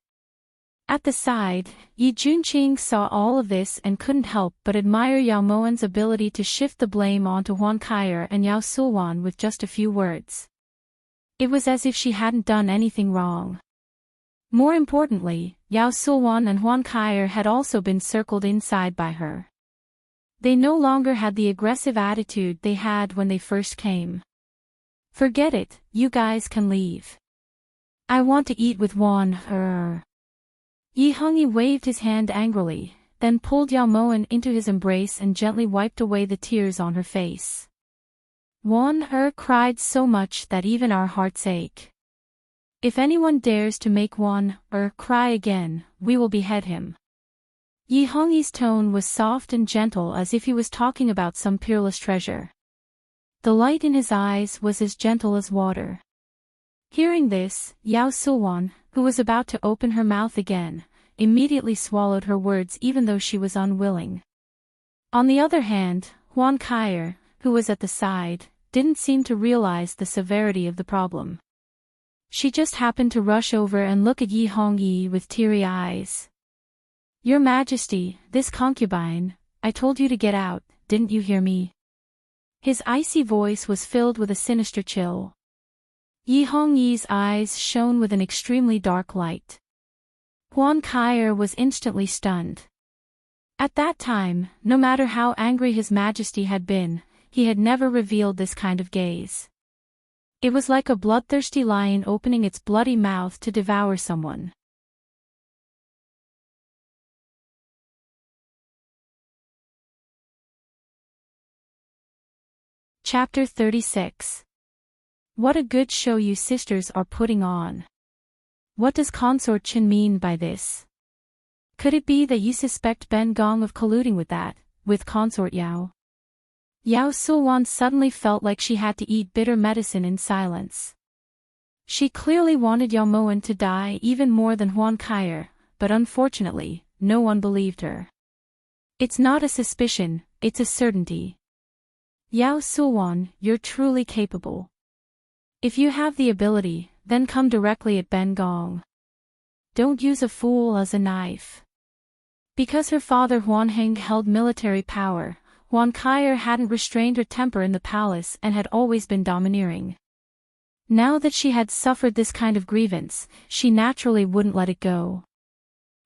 At the side, Yi Junqing saw all of this and couldn't help but admire Yao Moan's ability to shift the blame onto Huan Kaier and Yao Sul-wan with just a few words. It was as if she hadn't done anything wrong. More importantly, Yao Sul-wan and Huan Kaier had also been circled inside by her. They no longer had the aggressive attitude they had when they first came. Forget it, you guys can leave. I want to eat with Wan Er. Yi Hongyi waved his hand angrily, then pulled Yao Moan into his embrace and gently wiped away the tears on her face. Wan Er cried so much that even our hearts ache. If anyone dares to make Wan Er cry again, we will behead him. Yi Hongyi's tone was soft and gentle as if he was talking about some peerless treasure. The light in his eyes was as gentle as water. Hearing this, Yao Sul-wan, who was about to open her mouth again, immediately swallowed her words even though she was unwilling. On the other hand, Huan Kaier, who was at the side, didn't seem to realize the severity of the problem. She just happened to rush over and look at Yi Hongyi with teary eyes. Your Majesty, this concubine, I told you to get out, didn't you hear me? His icy voice was filled with a sinister chill. Yi Hongyi's eyes shone with an extremely dark light. Huan Kaier was instantly stunned. At that time, no matter how angry His Majesty had been, he had never revealed this kind of gaze. It was like a bloodthirsty lion opening its bloody mouth to devour someone. Chapter 36. What a good show you sisters are putting on. What does Consort Qin mean by this? Could it be that you suspect Ben Gong of colluding with Consort Yao? Yao Sul-wan suddenly felt like she had to eat bitter medicine in silence. She clearly wanted Yao Moan to die even more than Huan Kaier, but unfortunately, no one believed her. It's not a suspicion, it's a certainty. Yao Sul-wan, you're truly capable. If you have the ability, then come directly at Ben Gong. Don't use a fool as a knife. Because her father Huan Heng held military power, Huan Kaier hadn't restrained her temper in the palace and had always been domineering. Now that she had suffered this kind of grievance, she naturally wouldn't let it go.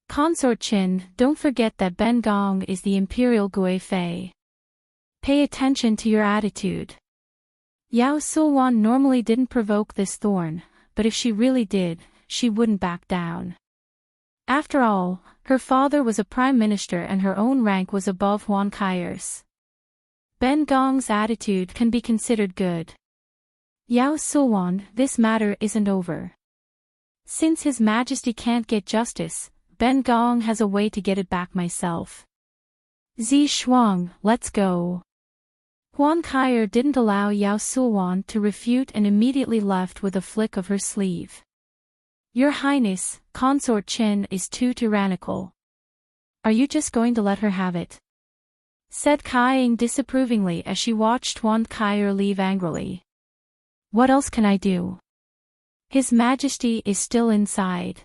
Consort Qin, don't forget that Ben Gong is the Imperial Gui Fei. Pay attention to your attitude. Yao Sul-wan normally didn't provoke this thorn, but if she really did, she wouldn't back down. After all, her father was a prime minister and her own rank was above Huan Kaier's. Ben Gong's attitude can be considered good. Yao Sul-wan, this matter isn't over. Since His Majesty can't get justice, Ben Gong has a way to get it back myself. Zi Shuang, let's go. Huan Kaier didn't allow Yao Sul-wan to refute and immediately left with a flick of her sleeve. Your Highness, Consort Chen is too tyrannical. Are you just going to let her have it? Said Kai Ying disapprovingly as she watched Huan Kai'er leave angrily. What else can I do? His Majesty is still inside.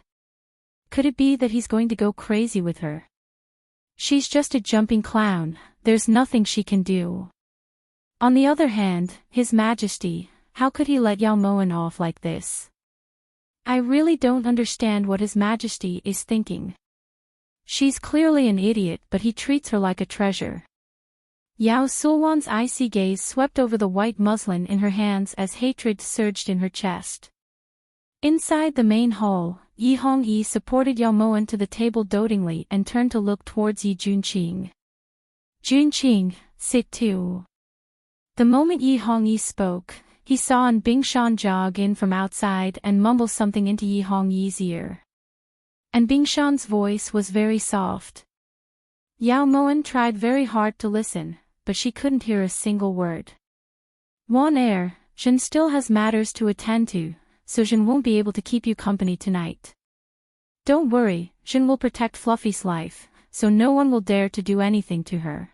Could it be that he's going to go crazy with her? She's just a jumping clown, there's nothing she can do. On the other hand, His Majesty, how could he let Yao Moen off like this? I really don't understand what His Majesty is thinking. She's clearly an idiot, but he treats her like a treasure. Yao Sulwan's icy gaze swept over the white muslin in her hands as hatred surged in her chest. Inside the main hall, Yi Hongyi supported Yao Moen to the table dotingly and turned to look towards Yi Junqing. Junqing, sit too. The moment Yi Hongyi spoke, he saw An Bingshan jog in from outside and mumble something into Yi Hongyi's ear. An Bingshan's voice was very soft. Yao Moen tried very hard to listen, but she couldn't hear a single word. Wan Air, Zhen still has matters to attend to, so Zhen won't be able to keep you company tonight. Don't worry, Zhen will protect Fluffy's life, so no one will dare to do anything to her.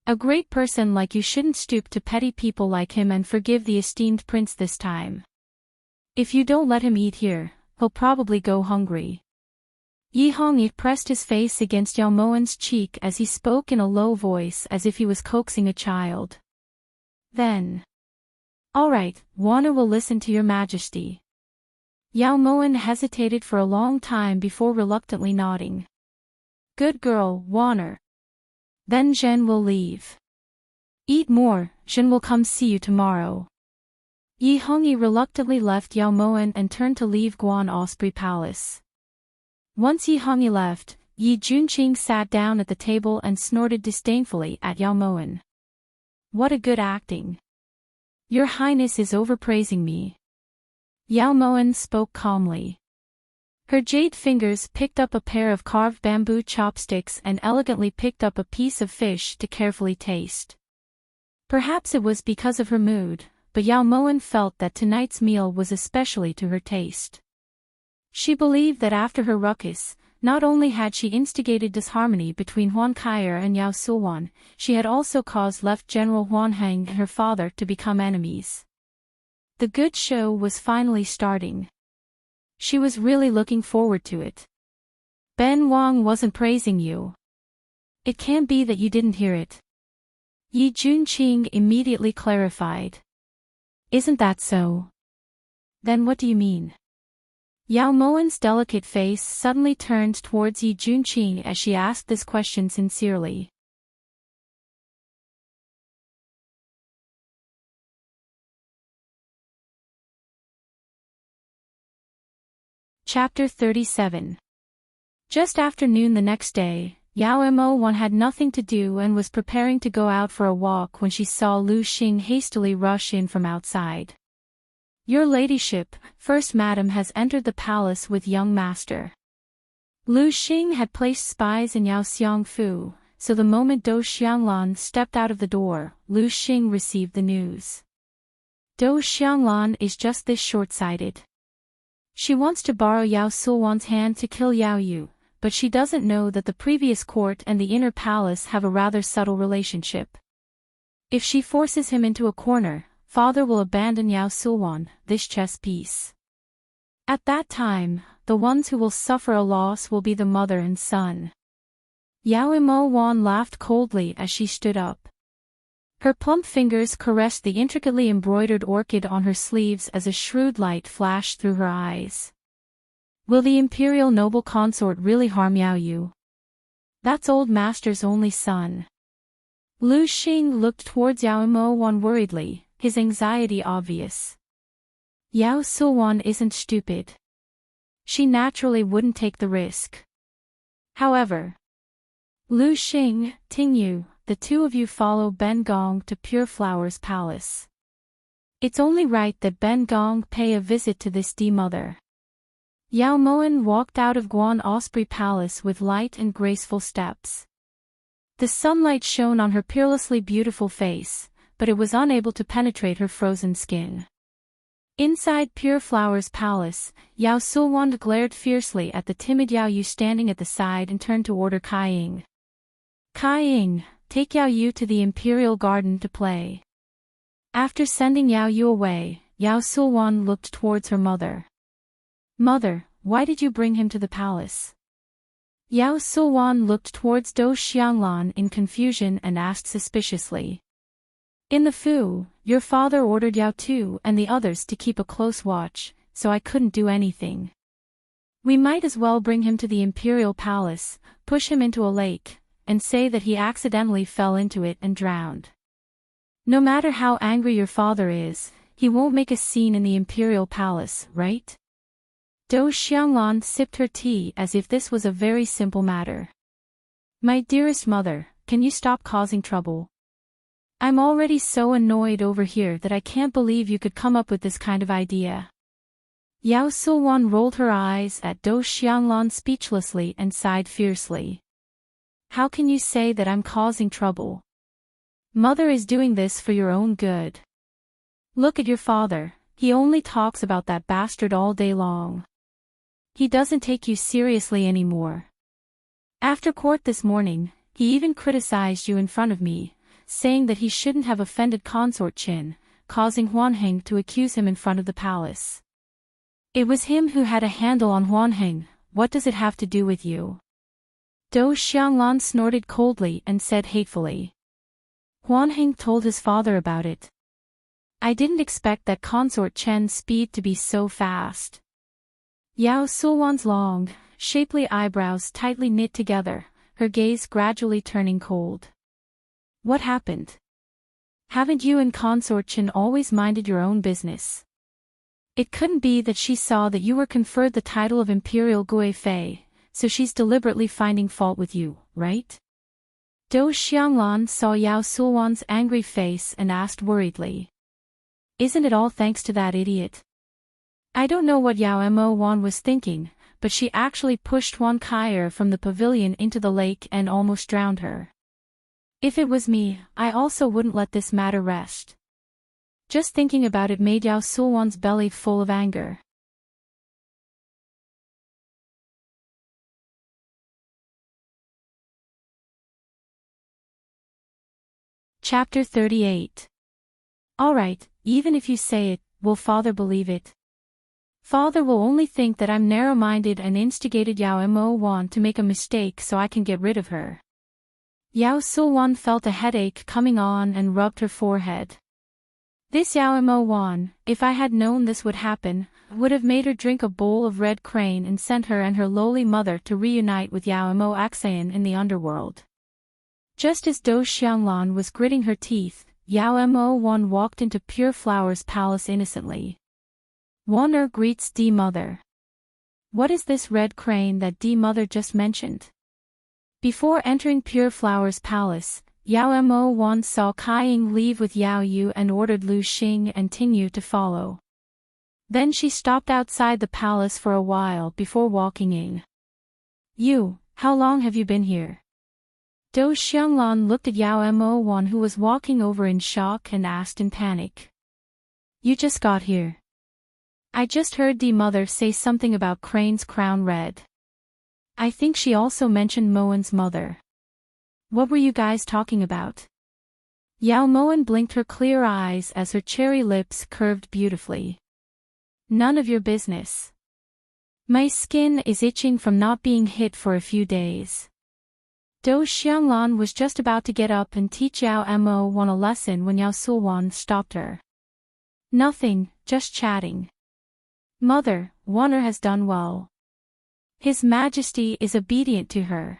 A great person like you shouldn't stoop to petty people like him and forgive the esteemed prince this time. If you don't let him eat here, he'll probably go hungry. Yi Hongyi pressed his face against Yao Moen's cheek as he spoke in a low voice as if he was coaxing a child. Then. All right, Wana will listen to your Majesty. Yao Moen hesitated for a long time before reluctantly nodding. Good girl, Wana. Then Zhen will leave. Eat more, Zhen will come see you tomorrow. Yi Hongyi reluctantly left Yao Moen and turned to leave Guan Osprey Palace. Once Yi Hongyi left, Yi Junqing sat down at the table and snorted disdainfully at Yao Moen. What a good acting. Your Highness is overpraising me. Yao Moen spoke calmly. Her jade fingers picked up a pair of carved bamboo chopsticks and elegantly picked up a piece of fish to carefully taste. Perhaps it was because of her mood, but Yao Moen felt that tonight's meal was especially to her taste. She believed that after her ruckus, not only had she instigated disharmony between Huan Kai'er and Yao Sulwan, she had also caused Left General Huan Heng and her father to become enemies. The good show was finally starting. She was really looking forward to it. Ben Wang wasn't praising you. It can't be that you didn't hear it. Yi Junqing immediately clarified. Isn't that so? Then what do you mean? Yao Moen's delicate face suddenly turned towards Yi Junqing as she asked this question sincerely. Chapter 37. Just after noon the next day, Yao Mo1 had nothing to do and was preparing to go out for a walk when she saw Lu Xing hastily rush in from outside. Your ladyship, First Madam has entered the palace with young master. Lu Xing had placed spies in Yao Xiangfu, so the moment Dou Xianglan stepped out of the door, Lu Xing received the news. Dou Xianglan is just this short-sighted. She wants to borrow Yao Sulwan's hand to kill Yao Yu, but she doesn't know that the previous court and the inner palace have a rather subtle relationship. If she forces him into a corner, father will abandon Yao Sulwan, this chess piece. At that time, the ones who will suffer a loss will be the mother and son. Yao Mo Wan laughed coldly as she stood up. Her plump fingers caressed the intricately embroidered orchid on her sleeves as a shrewd light flashed through her eyes. Will the imperial noble consort really harm Yao Yu? That's old master's only son. Lu Xing looked towards Yao Mo Wan worriedly, his anxiety obvious. Yao Sulwan isn't stupid. She naturally wouldn't take the risk. However, Lu Xing, Ting Yu, the two of you follow Ben Gong to Pure Flower's palace. It's only right that Ben Gong pay a visit to this mother. Yao Moen walked out of Guan Osprey Palace with light and graceful steps. The sunlight shone on her peerlessly beautiful face, but it was unable to penetrate her frozen skin. Inside Pure Flower's palace, Yao Sulwand glared fiercely at the timid Yao Yu standing at the side and turned to order Kai Ying. Kai Ying, take Yao Yu to the Imperial Garden to play. After sending Yao Yu away, Yao Sulwand looked towards her mother. Mother, why did you bring him to the palace? Yao Sulwand looked towards Do Xianglan in confusion and asked suspiciously. In the Fu, your father ordered Yao Tu and the others to keep a close watch, so I couldn't do anything. We might as well bring him to the Imperial Palace, push him into a lake, and say that he accidentally fell into it and drowned. No matter how angry your father is, he won't make a scene in the Imperial Palace, right? Do Xianglan sipped her tea as if this was a very simple matter. My dearest mother, can you stop causing trouble? I'm already so annoyed over here that I can't believe you could come up with this kind of idea. Yao Sulwan rolled her eyes at Do Xianglan speechlessly and sighed fiercely. How can you say that I'm causing trouble? Mother is doing this for your own good. Look at your father, he only talks about that bastard all day long. He doesn't take you seriously anymore. After court this morning, he even criticized you in front of me, saying that he shouldn't have offended Consort Qin, causing Huanheng to accuse him in front of the palace. It was him who had a handle on Huanheng, what does it have to do with you? Do Xianglan snorted coldly and said hatefully. Huanheng told his father about it. I didn't expect that Consort Chen's speed to be so fast. Yao Sulwan's long, shapely eyebrows tightly knit together, her gaze gradually turning cold. What happened? Haven't you and Consort Chen always minded your own business? It couldn't be that she saw that you were conferred the title of Imperial Gui Fei, so she's deliberately finding fault with you, right? Do Xianglan saw Yao Sulwan's angry face and asked worriedly. Isn't it all thanks to that idiot? I don't know what Yao Mo Wan was thinking, but she actually pushed Wan Kaier from the pavilion into the lake and almost drowned her. If it was me, I also wouldn't let this matter rest. Just thinking about it made Yao Sulwan's belly full of anger. Chapter 38. Alright, even if you say it, will father believe it? Father will only think that I'm narrow-minded and instigated Yao Mo Wan to make a mistake so I can get rid of her. Yao Sulwan felt a headache coming on and rubbed her forehead. This Yao Mo Wan, if I had known this would happen, would have made her drink a bowl of red crane and sent her and her lowly mother to reunite with Yao Mo Axayan in the underworld. Just as Do Xianglan was gritting her teeth, Yao Mo Wan walked into Pure Flower's palace innocently. Wan greets D Mother. What is this red crane that D Mother just mentioned? Before entering Pure Flower's palace, Yao Mo Wan saw Kai Ying leave with Yao Yu and ordered Lu Xing and Ting Yu to follow. Then she stopped outside the palace for a while before walking in. You, how long have you been here? Do Xianglan looked at Yao Mo Wan who was walking over in shock and asked in panic. You just got here. I just heard D Mother say something about Crane's crown red. I think she also mentioned Moen's mother. What were you guys talking about? Yao Moen blinked her clear eyes as her cherry lips curved beautifully. None of your business. My skin is itching from not being hit for a few days. Do Xianglan was just about to get up and teach Yao Mo Wan a lesson when Yao Sulwan stopped her. Nothing, just chatting. Mother, Wanner has done well. His Majesty is obedient to her.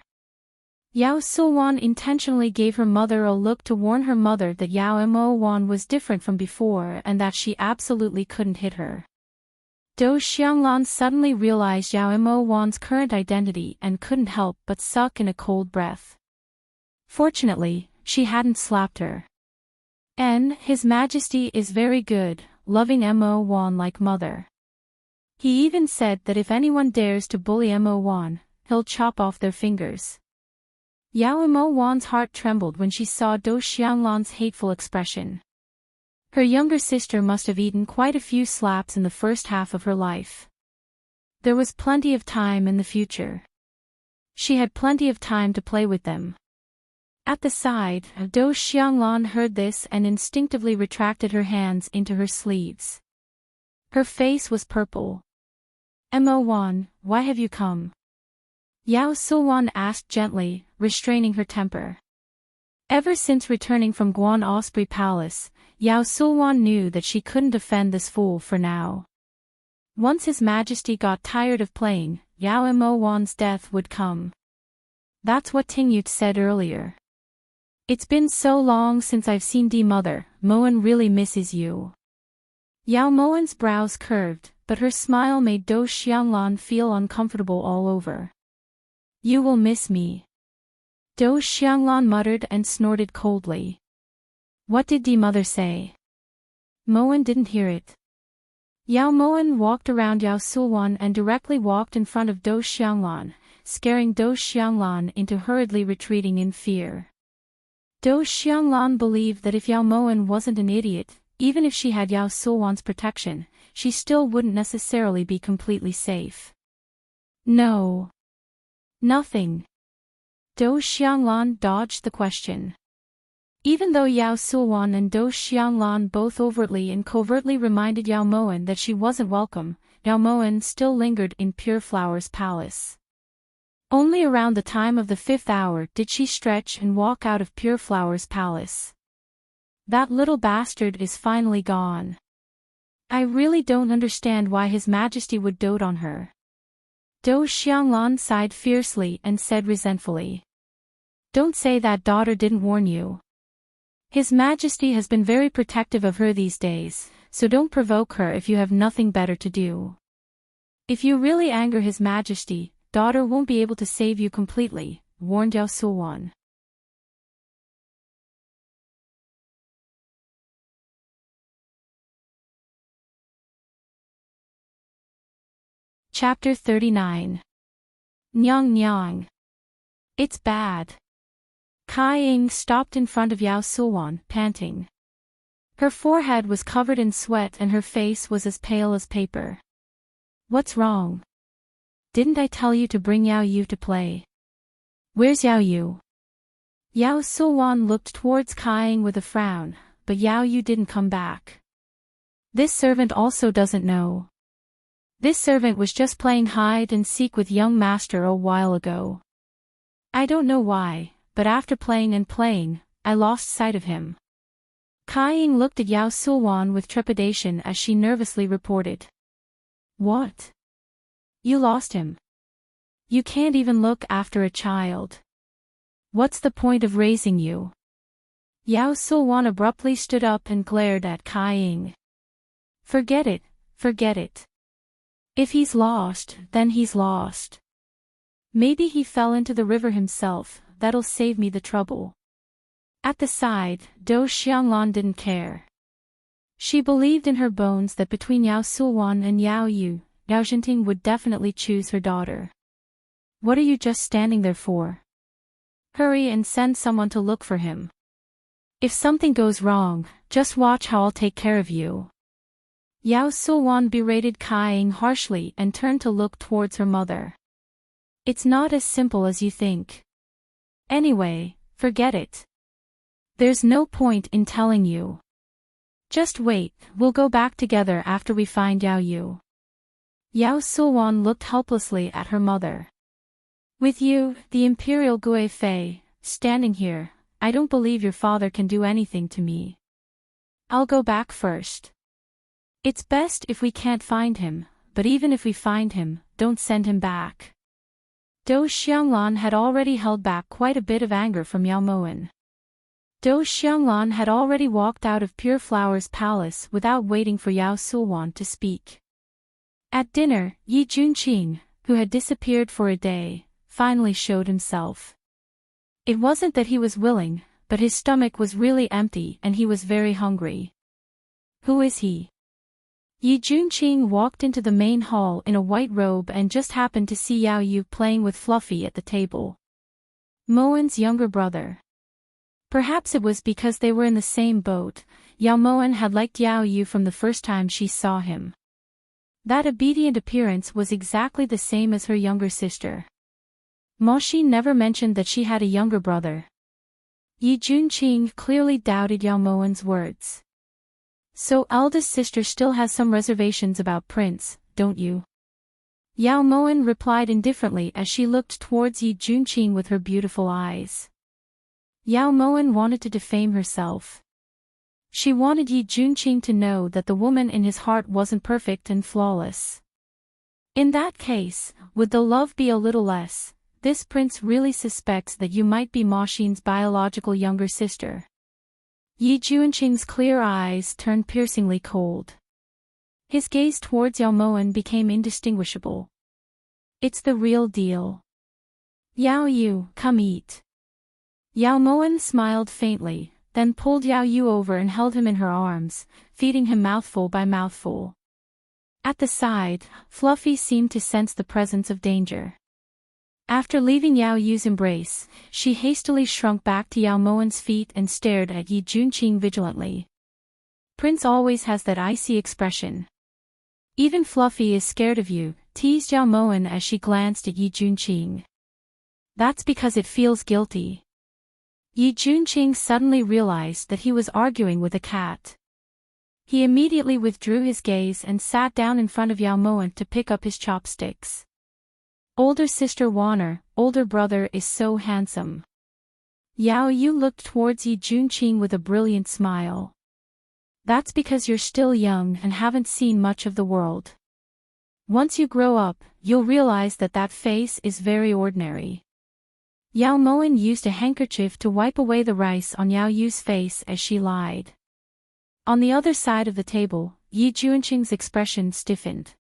Yao Sulwan intentionally gave her mother a look to warn her mother that Yao Mo Wan was different from before and that she absolutely couldn't hit her. Do Xianglan suddenly realized Yao Mo Wan's current identity and couldn't help but suck in a cold breath. Fortunately, she hadn't slapped her. His Majesty is very good, loving Mo Wan like mother. He even said that if anyone dares to bully Mo Wan, he'll chop off their fingers. Yao Mo Wan's heart trembled when she saw Do Xianglan's hateful expression. Her younger sister must have eaten quite a few slaps in the first half of her life. There was plenty of time in the future. She had plenty of time to play with them. At the side, Do Xianglan heard this and instinctively retracted her hands into her sleeves. Her face was purple. Mo1, why have you come? Yao Suwan asked gently, restraining her temper. Ever since returning from Guan Osprey Palace, Yao Suwan knew that she couldn't offend this fool for now. Once His Majesty got tired of playing, Yao Mo1's death would come. That's what Tingyut said earlier. It's been so long since I've seen Di Mother, Moan really misses you. Yao Moan's brows curved, but her smile made Do Xianglan feel uncomfortable all over. You will miss me. Do Xianglan muttered and snorted coldly. What did Di Mother say? Moan didn't hear it. Yao Moan walked around Yao Sulwan and directly walked in front of Do Xianglan, scaring Do Xianglan into hurriedly retreating in fear. Do Xianglan believed that if Yao Moan wasn't an idiot, even if she had Yao Sulwan's protection, she still wouldn't necessarily be completely safe. No. Nothing. Do Xianglan dodged the question. Even though Yao Sulwan and Do Xianglan both overtly and covertly reminded Yao Moan that she wasn't welcome, Yao Moan still lingered in Pure Flower's palace. Only around the time of the 5th hour did she stretch and walk out of Pure Flower's palace. That little bastard is finally gone. I really don't understand why His Majesty would dote on her. Do Xianglan sighed fiercely and said resentfully. Don't say that daughter didn't warn you. His Majesty has been very protective of her these days, so don't provoke her if you have nothing better to do. If you really anger His Majesty, daughter won't be able to save you completely, warned Yao Sulwan. Chapter 39. Nyang Nyang. It's bad. Kai Ying stopped in front of Yao Sulwan, panting. Her forehead was covered in sweat and her face was as pale as paper. What's wrong? Didn't I tell you to bring Yao Yu to play? Where's Yao Yu? Yao Sulwan looked towards Kai Ying with a frown, but Yao Yu didn't come back. This servant also doesn't know. This servant was just playing hide and seek with young master a while ago. I don't know why, but after playing and playing, I lost sight of him. Kai Ying looked at Yao Sulwan with trepidation as she nervously reported. What? You lost him. You can't even look after a child. What's the point of raising you? Yao Sulwan abruptly stood up and glared at Kai Ying. Forget it, forget it. If he's lost, then he's lost. Maybe he fell into the river himself, that'll save me the trouble. At the side, Do Xianglan didn't care. She believed in her bones that between Yao Sulwan and Yao Yu, Yao Enchanting would definitely choose her daughter. What are you just standing there for? Hurry and send someone to look for him. If something goes wrong, just watch how I'll take care of you. Yao Sulwan berated Kai Ying harshly and turned to look towards her mother. It's not as simple as you think. Anyway, forget it. There's no point in telling you. Just wait, we'll go back together after we find Yao Yu. Yao Sulwan looked helplessly at her mother. With you, the Imperial Gui Fei, standing here, I don't believe your father can do anything to me. I'll go back first. It's best if we can't find him, but even if we find him, don't send him back. Do Xianglan had already held back quite a bit of anger from Yao Moan. Do Xianglan had already walked out of Pure Flower's palace without waiting for Yao Sulwan to speak. At dinner, Yi Junqing, who had disappeared for a day, finally showed himself. It wasn't that he was willing, but his stomach was really empty and he was very hungry. Who is he? Yi Junqing walked into the main hall in a white robe and just happened to see Yao Yu playing with Fluffy at the table. Moan's younger brother. Perhaps it was because they were in the same boat, Yao Moan had liked Yao Yu from the first time she saw him. That obedient appearance was exactly the same as her younger sister. Ma Xin never mentioned that she had a younger brother. Yi Junqing clearly doubted Yao Moan's words. So eldest sister still has some reservations about Prince, don't you? Yao Moan replied indifferently as she looked towards Yi Junqing with her beautiful eyes. Yao Moan wanted to defame herself. She wanted Yi Junqing to know that the woman in his heart wasn't perfect and flawless. In that case, would the love be a little less? This prince really suspects that you might be Ma Xin's biological younger sister. Yi Junqing's clear eyes turned piercingly cold. His gaze towards Yao Moan became indistinguishable. It's the real deal. Yao Yu, come eat. Yao Moan smiled faintly, then pulled Yao Yu over and held him in her arms, feeding him mouthful by mouthful. At the side, Fluffy seemed to sense the presence of danger. After leaving Yao Yu's embrace, she hastily shrunk back to Yao Moan's feet and stared at Yi Junqing vigilantly. Prince always has that icy expression. Even Fluffy is scared of you, teased Yao Moan as she glanced at Yi Junqing. That's because it feels guilty. Yi Junqing suddenly realized that he was arguing with a cat. He immediately withdrew his gaze and sat down in front of Yao Moan to pick up his chopsticks. Older sister Warner, older brother is so handsome. Yao Yu looked towards Yi Junqing with a brilliant smile. That's because you're still young and haven't seen much of the world. Once you grow up, you'll realize that that face is very ordinary. Yao Moan used a handkerchief to wipe away the rice on Yao Yu's face as she lied. On the other side of the table, Yi Junqing's expression stiffened.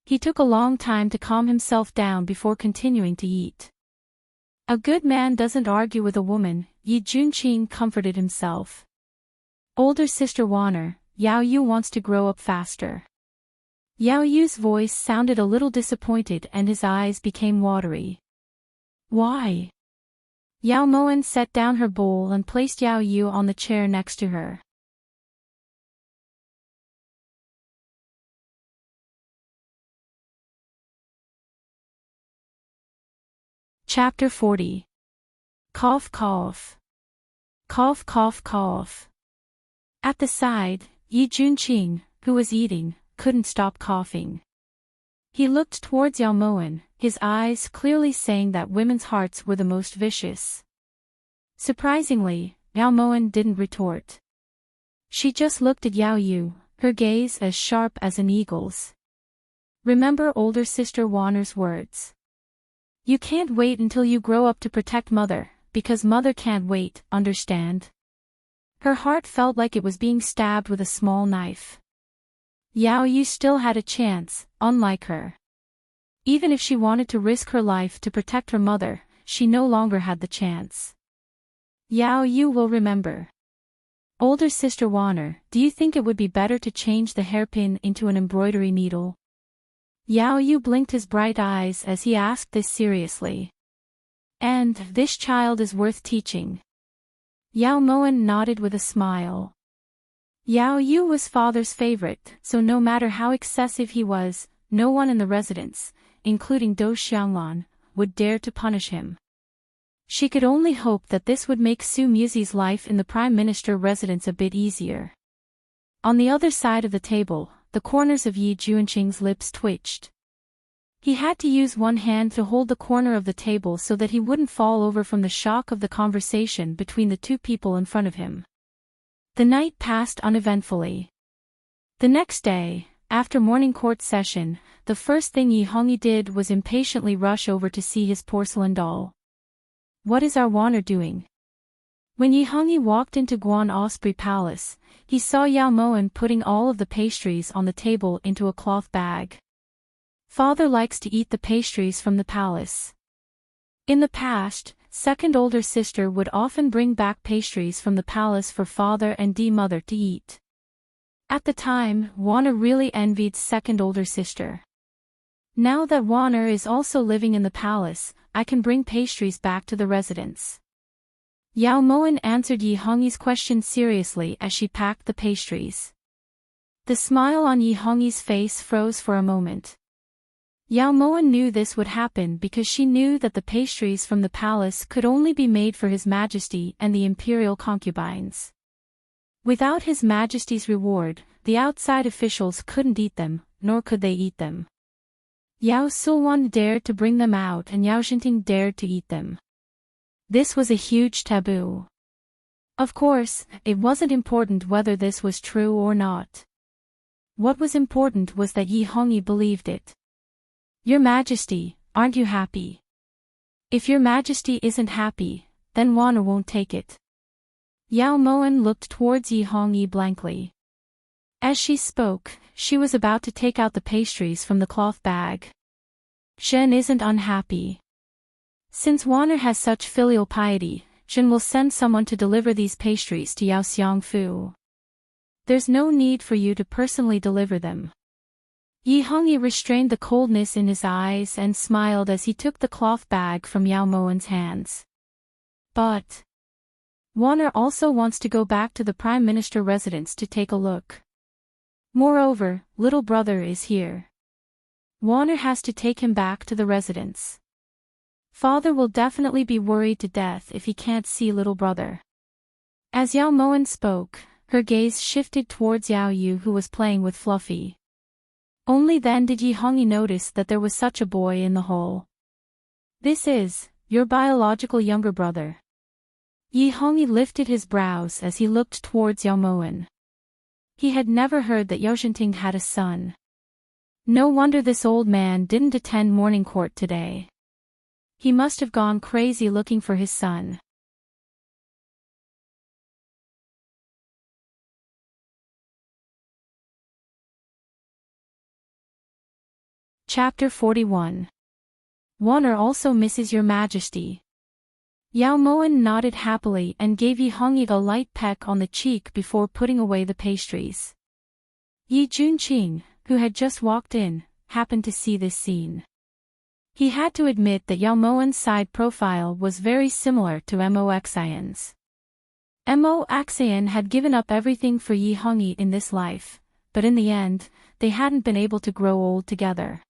He took a long time to calm himself down before continuing to eat. A good man doesn't argue with a woman, Yi Junqing comforted himself. Older sister Warner, Yao Yu wants to grow up faster. Yao Yu's voice sounded a little disappointed and his eyes became watery. Why? Yao Moan set down her bowl and placed Yao Yu on the chair next to her. Chapter 40. Cough cough. Cough cough cough. At the side, Yi Junqing, who was eating, couldn't stop coughing. He looked towards Yao Moan, his eyes clearly saying that women's hearts were the most vicious. Surprisingly, Yao Moan didn't retort. She just looked at Yao Yu, her gaze as sharp as an eagle's. Remember older sister Warner's words. You can't wait until you grow up to protect mother, because mother can't wait, understand? Her heart felt like it was being stabbed with a small knife. Yao Yu still had a chance, unlike her. Even if she wanted to risk her life to protect her mother, she no longer had the chance. Yao Yu will remember. Older sister Warner, do you think it would be better to change the hairpin into an embroidery needle? Yao Yu blinked his bright eyes as he asked this seriously. And this child is worth teaching. Yao Moan nodded with a smile. Yao Yu was father's favorite, so no matter how excessive he was, no one in the residence, including Do Xianglan, would dare to punish him. She could only hope that this would make Su Muzi's life in the Prime Minister residence a bit easier. On the other side of the table, the corners of Yi Junqing's lips twitched. He had to use one hand to hold the corner of the table so that he wouldn't fall over from the shock of the conversation between the two people in front of him. The night passed uneventfully. The next day, after morning court session, the first thing Yi Hongyi did was impatiently rush over to see his porcelain doll. What is our Warner doing? When Yi Hongyi walked into Guan Osprey Palace, he saw Yao Moan putting all of the pastries on the table into a cloth bag. Father likes to eat the pastries from the palace. In the past, second older sister would often bring back pastries from the palace for father and mother to eat. At the time, Warner really envied second older sister. Now that Warner is also living in the palace, I can bring pastries back to the residence. Yao Moan answered Yi Hongyi's question seriously as she packed the pastries. The smile on Yi Hongyi's face froze for a moment. Yao Moan knew this would happen because she knew that the pastries from the palace could only be made for His Majesty and the imperial concubines. Without His Majesty's reward, the outside officials couldn't eat them, nor could they eat them. Yao Sulwan dared to bring them out and Yao Xinting dared to eat them. This was a huge taboo. Of course, it wasn't important whether this was true or not. What was important was that Yi Hongyi believed it. Your Majesty, aren't you happy? If your Majesty isn't happy, then Wana won't take it. Yao Moan looked towards Yi Hongyi blankly. As she spoke, she was about to take out the pastries from the cloth bag. Shen isn't unhappy. Since Wana has such filial piety, Shen will send someone to deliver these pastries to Yao Xiangfu. There's no need for you to personally deliver them. Yi Hongyi restrained the coldness in his eyes and smiled as he took the cloth bag from Yao Moan's hands. But Wana also wants to go back to the Prime Minister residence to take a look. Moreover, little brother is here. Wana has to take him back to the residence. Father will definitely be worried to death if he can't see little brother. As Yao Moan spoke, her gaze shifted towards Yao Yu who was playing with Fluffy. Only then did Yi Hongyi notice that there was such a boy in the hole. This is your biological younger brother. Yi Hongyi lifted his brows as he looked towards Yao Moan. He had never heard that Yao Xinting had a son. No wonder this old man didn't attend morning court today. He must have gone crazy looking for his son. Chapter 41. Wana also misses your Majesty. Yao Moan nodded happily and gave Yi Hongyi a light peck on the cheek before putting away the pastries. Yi Junqing, who had just walked in, happened to see this scene. He had to admit that Yao Moan's side profile was very similar to Mo Xian's. Mo Xian had given up everything for Yi Hongyi in this life, but in the end, they hadn't been able to grow old together.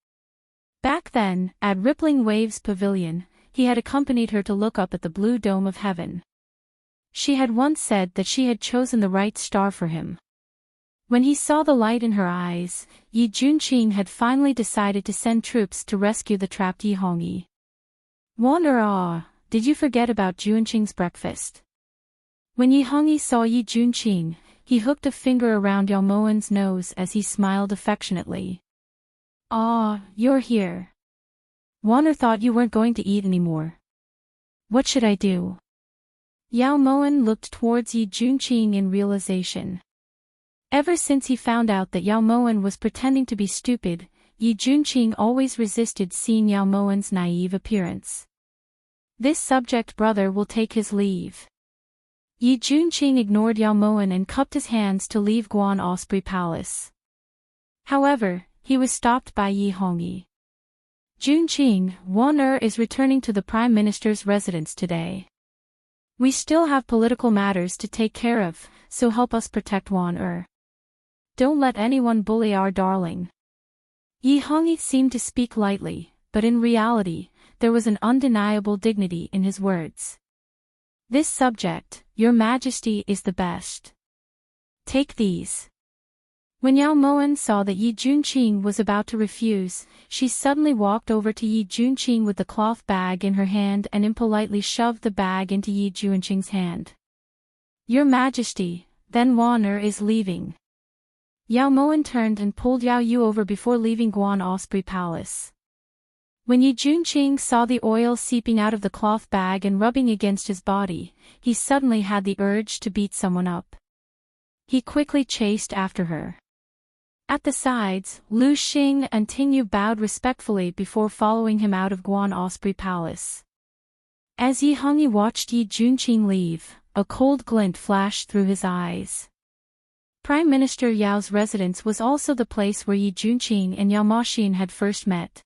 Back then, at Rippling Waves Pavilion, he had accompanied her to look up at the blue dome of heaven. She had once said that she had chosen the right star for him. When he saw the light in her eyes, Yi Junqing had finally decided to send troops to rescue the trapped Yi Hongyi. Wana, did you forget about Junqing's breakfast? When Yi Hongyi saw Yi Junqing, he hooked a finger around Yao Moan's nose as he smiled affectionately. You're here. Wana thought you weren't going to eat anymore. What should I do? Yao Moan looked towards Yi Junqing in realization. Ever since he found out that Yao Moan was pretending to be stupid, Yi Junqing always resisted seeing Yao Moan's naive appearance. This subject brother will take his leave. Yi Junqing ignored Yao Moan and cupped his hands to leave Guan Osprey Palace. However, he was stopped by Yi Hongyi. Junqing, Wana is returning to the Prime Minister's residence today. We still have political matters to take care of, so help us protect Wana. Don't let anyone bully our darling. Yi Hongyi seemed to speak lightly, but in reality, there was an undeniable dignity in his words. This subject, Your Majesty, is the best. Take these. When Yao Moan saw that Yi Junqing was about to refuse, she suddenly walked over to Yi Junqing with the cloth bag in her hand and impolitely shoved the bag into Yi Junqing's hand. Your Majesty, then Wana is leaving. Yao Moan turned and pulled Yao Yu over before leaving Guan Osprey Palace. When Yi Junqing saw the oil seeping out of the cloth bag and rubbing against his body, he suddenly had the urge to beat someone up. He quickly chased after her. At the sides, Lu Xing and Ting Yu bowed respectfully before following him out of Guan Osprey Palace. As Yi Hongyi watched Yi Junqing leave, a cold glint flashed through his eyes. Prime Minister Yao's residence was also the place where Yi Junqing and Yao Maxin had first met.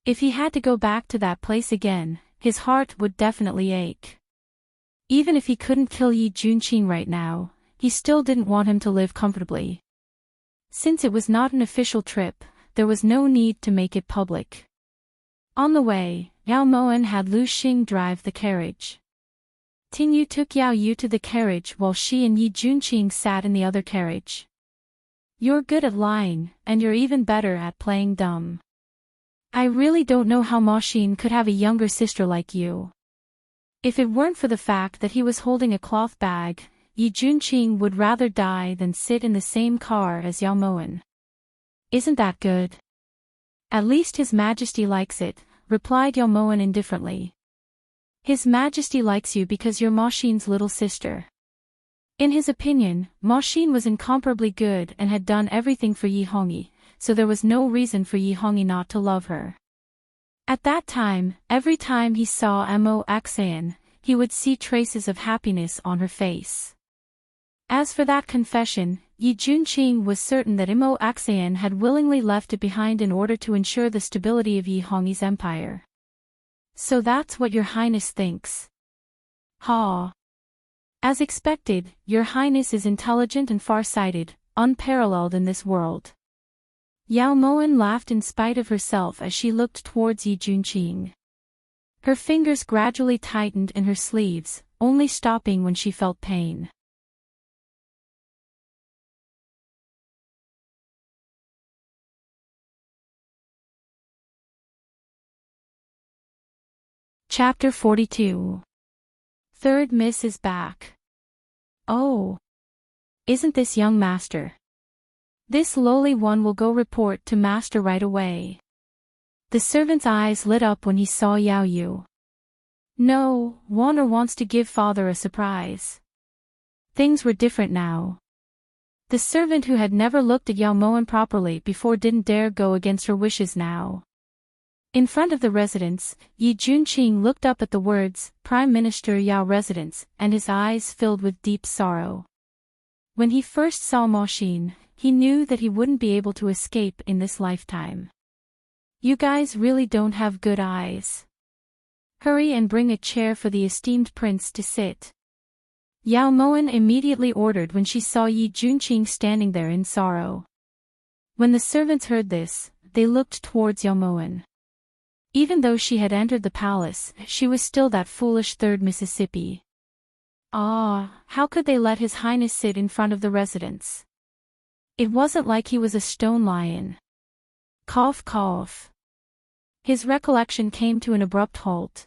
If he had to go back to that place again, his heart would definitely ache. Even if he couldn't kill Yi Junqing right now, he still didn't want him to live comfortably. Since it was not an official trip, there was no need to make it public. On the way, Yao Moen had Lu Xing drive the carriage. Ting Yu took Yao Yu to the carriage while she and Yi Junqing sat in the other carriage. You're good at lying, and you're even better at playing dumb. I really don't know how Ma Xin could have a younger sister like you. If it weren't for the fact that he was holding a cloth bag, Yi Junqing would rather die than sit in the same car as Yao Moen. Isn't that good? At least His Majesty likes it, replied Yao Moen indifferently. His Majesty likes you because you're Ma Xin's little sister. In his opinion, Ma Xin was incomparably good and had done everything for Yi Hongyi, so there was no reason for Yi Hongyi not to love her. At that time, every time he saw Mo Axan, he would see traces of happiness on her face. As for that confession, Yi Junqing was certain that Mo Axan had willingly left it behind in order to ensure the stability of Yi Hongyi's empire. So that's what Your Highness thinks. Ha! As expected, Your Highness is intelligent and far-sighted, unparalleled in this world. Yao Moen laughed in spite of herself as she looked towards Yi Junqing. Her fingers gradually tightened in her sleeves, only stopping when she felt pain. Chapter 42. Third Miss is back. Oh! Isn't this young master? This lowly one will go report to master right away. The servant's eyes lit up when he saw Yao Yu. No, Warner wants to give father a surprise. Things were different now. The servant who had never looked at Yao Moen properly before didn't dare go against her wishes now. In front of the residence, Yi Junqing looked up at the words, Prime Minister Yao Residence, and his eyes filled with deep sorrow. When he first saw Ma Xin, he knew that he wouldn't be able to escape in this lifetime. You guys really don't have good eyes. Hurry and bring a chair for the esteemed prince to sit. Yao Moen immediately ordered when she saw Yi Junqing standing there in sorrow. When the servants heard this, they looked towards Yao Moen. Even though she had entered the palace, she was still that foolish third Mississippi. Ah, how could they let His Highness sit in front of the residence? It wasn't like he was a stone lion. Cough cough. His recollection came to an abrupt halt.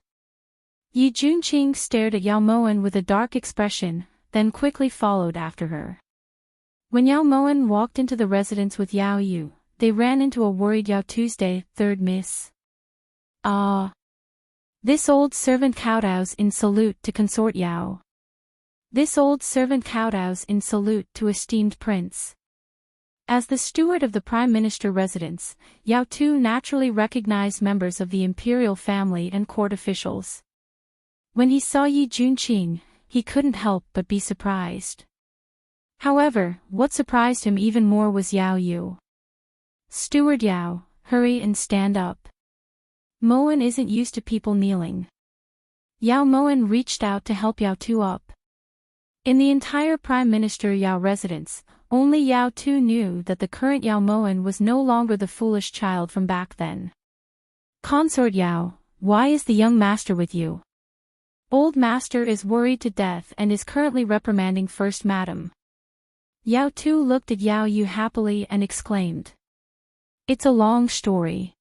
Yi Junqing stared at Yao Moen with a dark expression, then quickly followed after her. When Yao Moen walked into the residence with Yao Yu, they ran into a worried Yao Tuesday, third miss. Ah! This old servant kowtows in salute to Consort Yao. This old servant kowtows in salute to esteemed prince. As the steward of the Prime Minister residence, Yao Tu naturally recognized members of the imperial family and court officials. When he saw Yi Junqing, he couldn't help but be surprised. However, what surprised him even more was Yao Yu. Steward Yao, hurry and stand up. Moen isn't used to people kneeling. Yao Moen reached out to help Yao Tu up. In the entire Prime Minister Yao residence, only Yao Tu knew that the current Yao Moen was no longer the foolish child from back then. Consort Yao, why is the young master with you? Old master is worried to death and is currently reprimanding First Madam. Yao Tu looked at Yao Yu happily and exclaimed. It's a long story.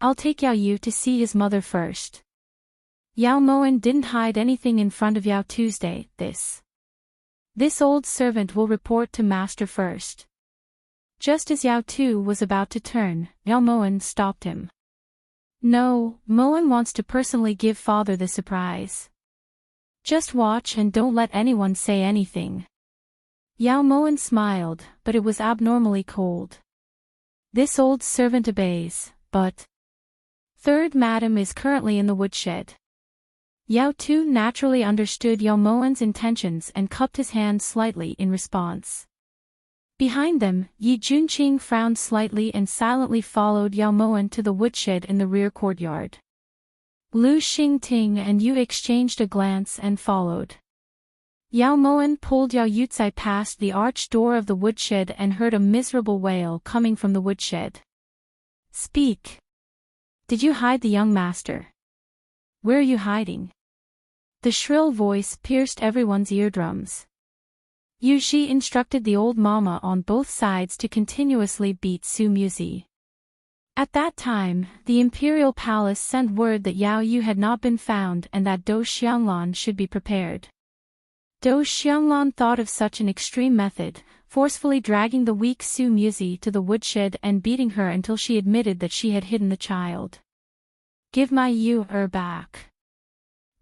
I'll take Yao Yu to see his mother first. Yao Moen didn't hide anything in front of Yao Tuesday, This old servant will report to master first. Just as Yao Tu was about to turn, Yao Moen stopped him. No, Moen wants to personally give father the surprise. Just watch and don't let anyone say anything. Yao Moen smiled, but it was abnormally cold. This old servant obeys, but Third Madam is currently in the woodshed. Yao Tu naturally understood Yao Moen's intentions and cupped his hand slightly in response. Behind them, Yi Junqing frowned slightly and silently followed Yao Moen to the woodshed in the rear courtyard. Lu Xingting and Yu exchanged a glance and followed. Yao Moan pulled Yao Yucai past the arched door of the woodshed and heard a miserable wail coming from the woodshed. Speak. Did you hide the young master? Where are you hiding? The shrill voice pierced everyone's eardrums. Yu Ji instructed the old mama on both sides to continuously beat Su Muzi. At that time, the imperial palace sent word that Yao Yu had not been found and that Do Xianglan should be prepared. Do Xianglan thought of such an extreme method, forcefully dragging the weak Su Muzi to the woodshed and beating her until she admitted that she had hidden the child. Give my Yu back.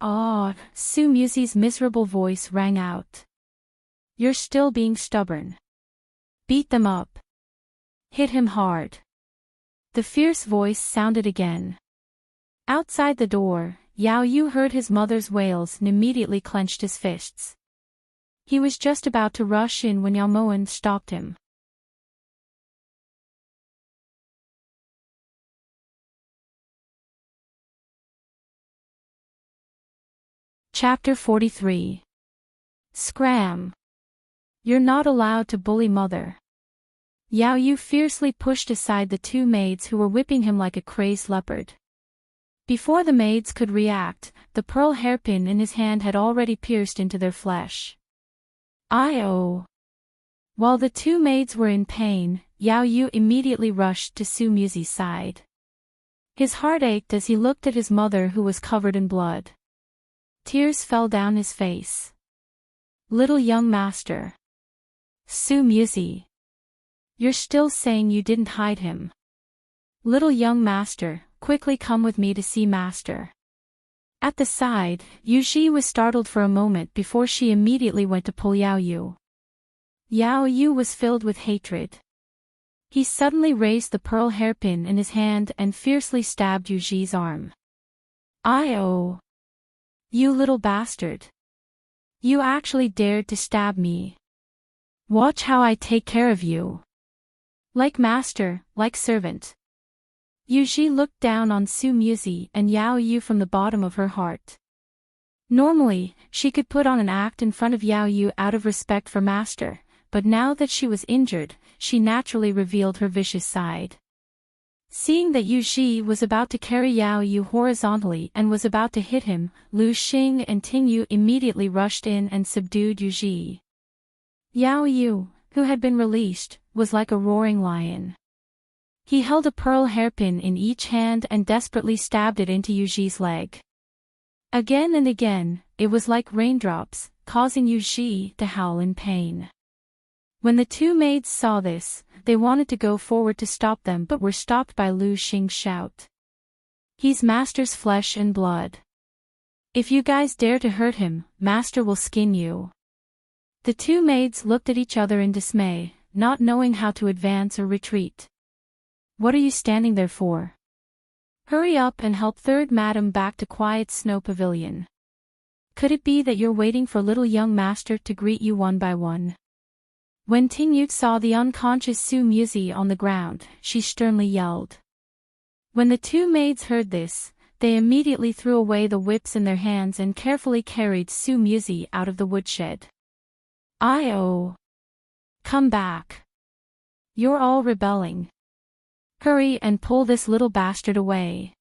Ah, Su Muzi's miserable voice rang out. You're still being stubborn. Beat them up. Hit him hard. The fierce voice sounded again. Outside the door, Yao Yu heard his mother's wails and immediately clenched his fists. He was just about to rush in when Yao Moan stopped him. Chapter 43. Scram. You're not allowed to bully mother. Yao Yu fiercely pushed aside the two maids who were whipping him like a crazed leopard. Before the maids could react, the pearl hairpin in his hand had already pierced into their flesh. I-oh. While the two maids were in pain, Yao Yu immediately rushed to Su Muzi's side. His heart ached as he looked at his mother who was covered in blood. Tears fell down his face. Little young master. Su Muzi. You're still saying you didn't hide him. Little young master, quickly come with me to see master. At the side, Yu Ji was startled for a moment before she immediately went to pull Yao Yu. Yao Yu was filled with hatred. He suddenly raised the pearl hairpin in his hand and fiercely stabbed Yu Ji's arm. I-oh. You little bastard. You actually dared to stab me. Watch how I take care of you. Like master, like servant. Yu Ji looked down on Su Muzi and Yao Yu from the bottom of her heart. Normally, she could put on an act in front of Yao Yu out of respect for master, but now that she was injured, she naturally revealed her vicious side. Seeing that Yu Ji was about to carry Yao Yu horizontally and was about to hit him, Lu Xing and Ting Yu immediately rushed in and subdued Yu Ji. Yao Yu, who had been released, was like a roaring lion. He held a pearl hairpin in each hand and desperately stabbed it into Yu Ji's leg. Again and again, it was like raindrops, causing Yu Ji to howl in pain. When the two maids saw this, they wanted to go forward to stop them but were stopped by Lu Xing's shout. He's master's flesh and blood. If you guys dare to hurt him, master will skin you. The two maids looked at each other in dismay, not knowing how to advance or retreat. What are you standing there for? Hurry up and help third madam back to quiet snow pavilion. Could it be that you're waiting for little young master to greet you one by one? When Ting Yu saw the unconscious Su Muzi on the ground, she sternly yelled. When the two maids heard this, they immediately threw away the whips in their hands and carefully carried Su Muzi out of the woodshed. I-oh. Come back. You're all rebelling. Hurry and pull this little bastard away.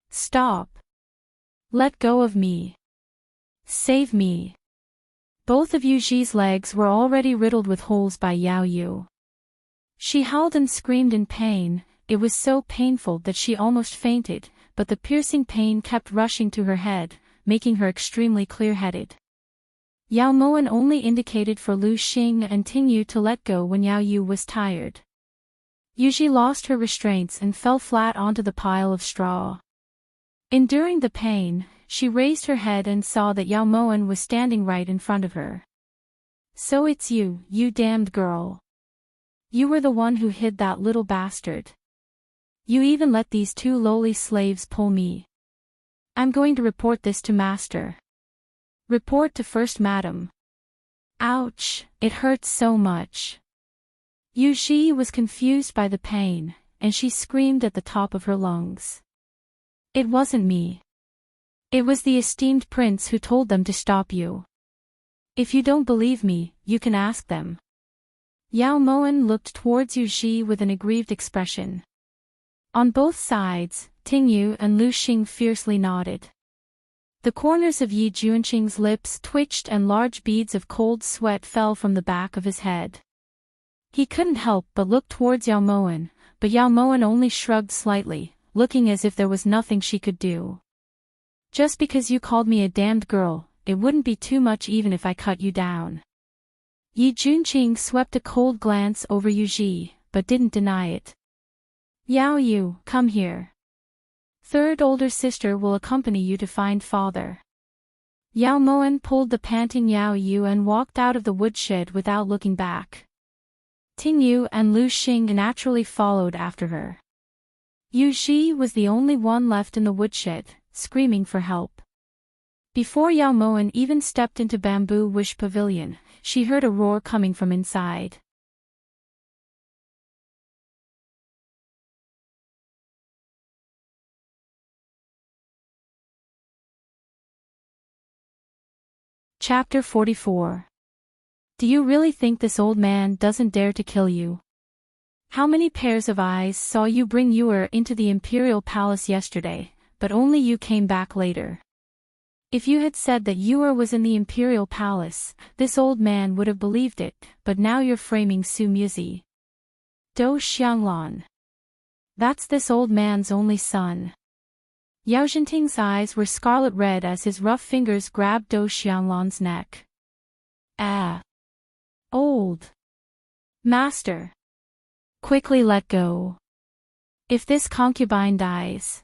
Stop. Let go of me. Save me. Both of Yu Ji's legs were already riddled with holes by Yao Yu. She howled and screamed in pain. It was so painful that she almost fainted, but the piercing pain kept rushing to her head, making her extremely clear-headed. Yao Moan only indicated for Lu Xing and Ting Yu to let go when Yao Yu was tired. Yu Ji lost her restraints and fell flat onto the pile of straw. Enduring the pain, she raised her head and saw that Yao Moan was standing right in front of her. So it's you, you damned girl. You were the one who hid that little bastard. You even let these two lowly slaves pull me. I'm going to report this to master. Report to first madam. Ouch, it hurts so much. Yu Ji was confused by the pain, and she screamed at the top of her lungs. It wasn't me. It was the esteemed prince who told them to stop you. If you don't believe me, you can ask them. Yao Moen looked towards Yu Ji with an aggrieved expression. On both sides, Ting Yu and Lu Xing fiercely nodded. The corners of Yi Junqing's lips twitched and large beads of cold sweat fell from the back of his head. He couldn't help but look towards Yao Moen, but Yao Moen only shrugged slightly, looking as if there was nothing she could do. Just because you called me a damned girl, it wouldn't be too much even if I cut you down. Yi Junqing swept a cold glance over Yu Ji, but didn't deny it. Yao Yu, come here. Third older sister will accompany you to find father. Yao Moen pulled the panting Yao Yu and walked out of the woodshed without looking back. Ting Yu and Lu Xing naturally followed after her. Yu Ji was the only one left in the woodshed, screaming for help. Before Yao Moen even stepped into Bamboo Wish Pavilion, she heard a roar coming from inside. Chapter 44. Do you really think this old man doesn't dare to kill you? How many pairs of eyes saw you bring Yuer into the Imperial Palace yesterday, but only you came back later? If you had said that Yuer was in the Imperial Palace, this old man would have believed it, but now you're framing Su Muzi. Do Xianglan. That's this old man's only son. Yao Zhenting's eyes were scarlet red as his rough fingers grabbed Do Xianglan's neck. Ah. Old. Master. Quickly let go. If this concubine dies,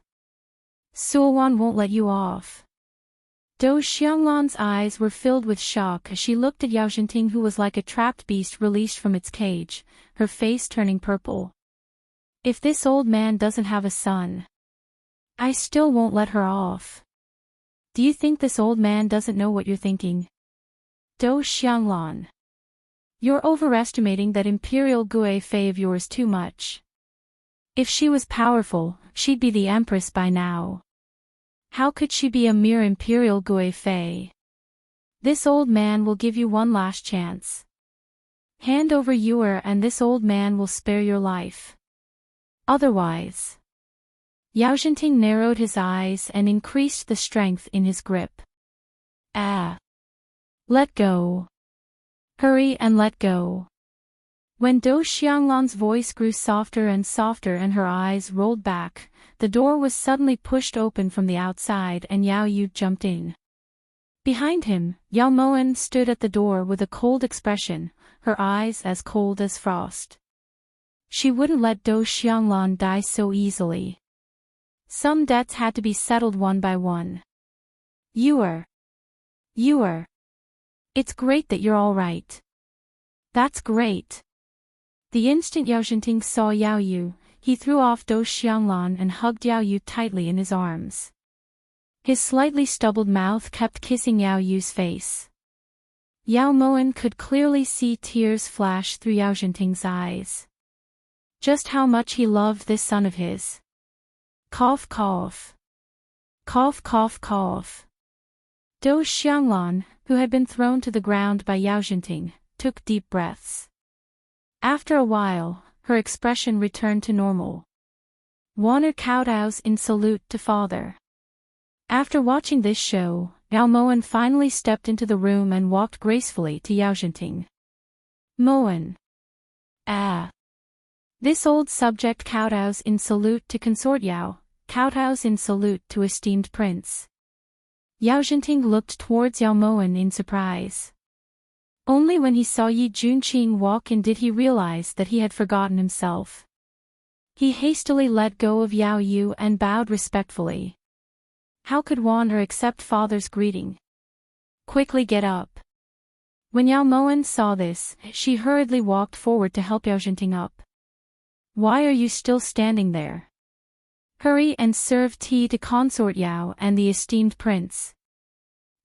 Suowan won't let you off. Do Xianglan's eyes were filled with shock as she looked at Yao Zhenting, who was like a trapped beast released from its cage, her face turning purple. If this old man doesn't have a son, I still won't let her off. Do you think this old man doesn't know what you're thinking? Do Xianglan. You're overestimating that Imperial Gui Fei of yours too much. If she was powerful, she'd be the Empress by now. How could she be a mere Imperial Gui Fei? This old man will give you one last chance. Hand over Yuer and this old man will spare your life. Otherwise. Yao Zhenting narrowed his eyes and increased the strength in his grip. Ah. Let go. Hurry and let go. When Do Xianglan's voice grew softer and softer and her eyes rolled back, the door was suddenly pushed open from the outside and Yao Yu jumped in. Behind him, Yao Moen stood at the door with a cold expression, her eyes as cold as frost. She wouldn't let Do Xianglan die so easily. Some debts had to be settled one by one. Yuer. It's great that you're all right. That's great. The instant Yao Zhenting saw Yao Yu, he threw off Do Xianglan and hugged Yao Yu tightly in his arms. His slightly stubbled mouth kept kissing Yao Yu's face. Yao Moen could clearly see tears flash through Yao Zhenting's eyes. Just how much he loved this son of his. Cough cough. Cough cough cough. Do Xianglan, who had been thrown to the ground by Yao Zhenting, took deep breaths. After a while, her expression returned to normal. Warner kowtows in salute to father. After watching this show, Yao Moen finally stepped into the room and walked gracefully to Yao Zhenting. Moen. Ah. This old subject kowtows in salute to consort Yao, kowtows in salute to esteemed prince. Yao Zhenting looked towards Yao Moen in surprise. Only when he saw Yi Junqing walk in did he realize that he had forgotten himself. He hastily let go of Yao Yu and bowed respectfully. How could Wander accept father's greeting? Quickly get up. When Yao Moen saw this, she hurriedly walked forward to help Yao Zhenting up. Why are you still standing there? Hurry and serve tea to consort Yao and the esteemed prince.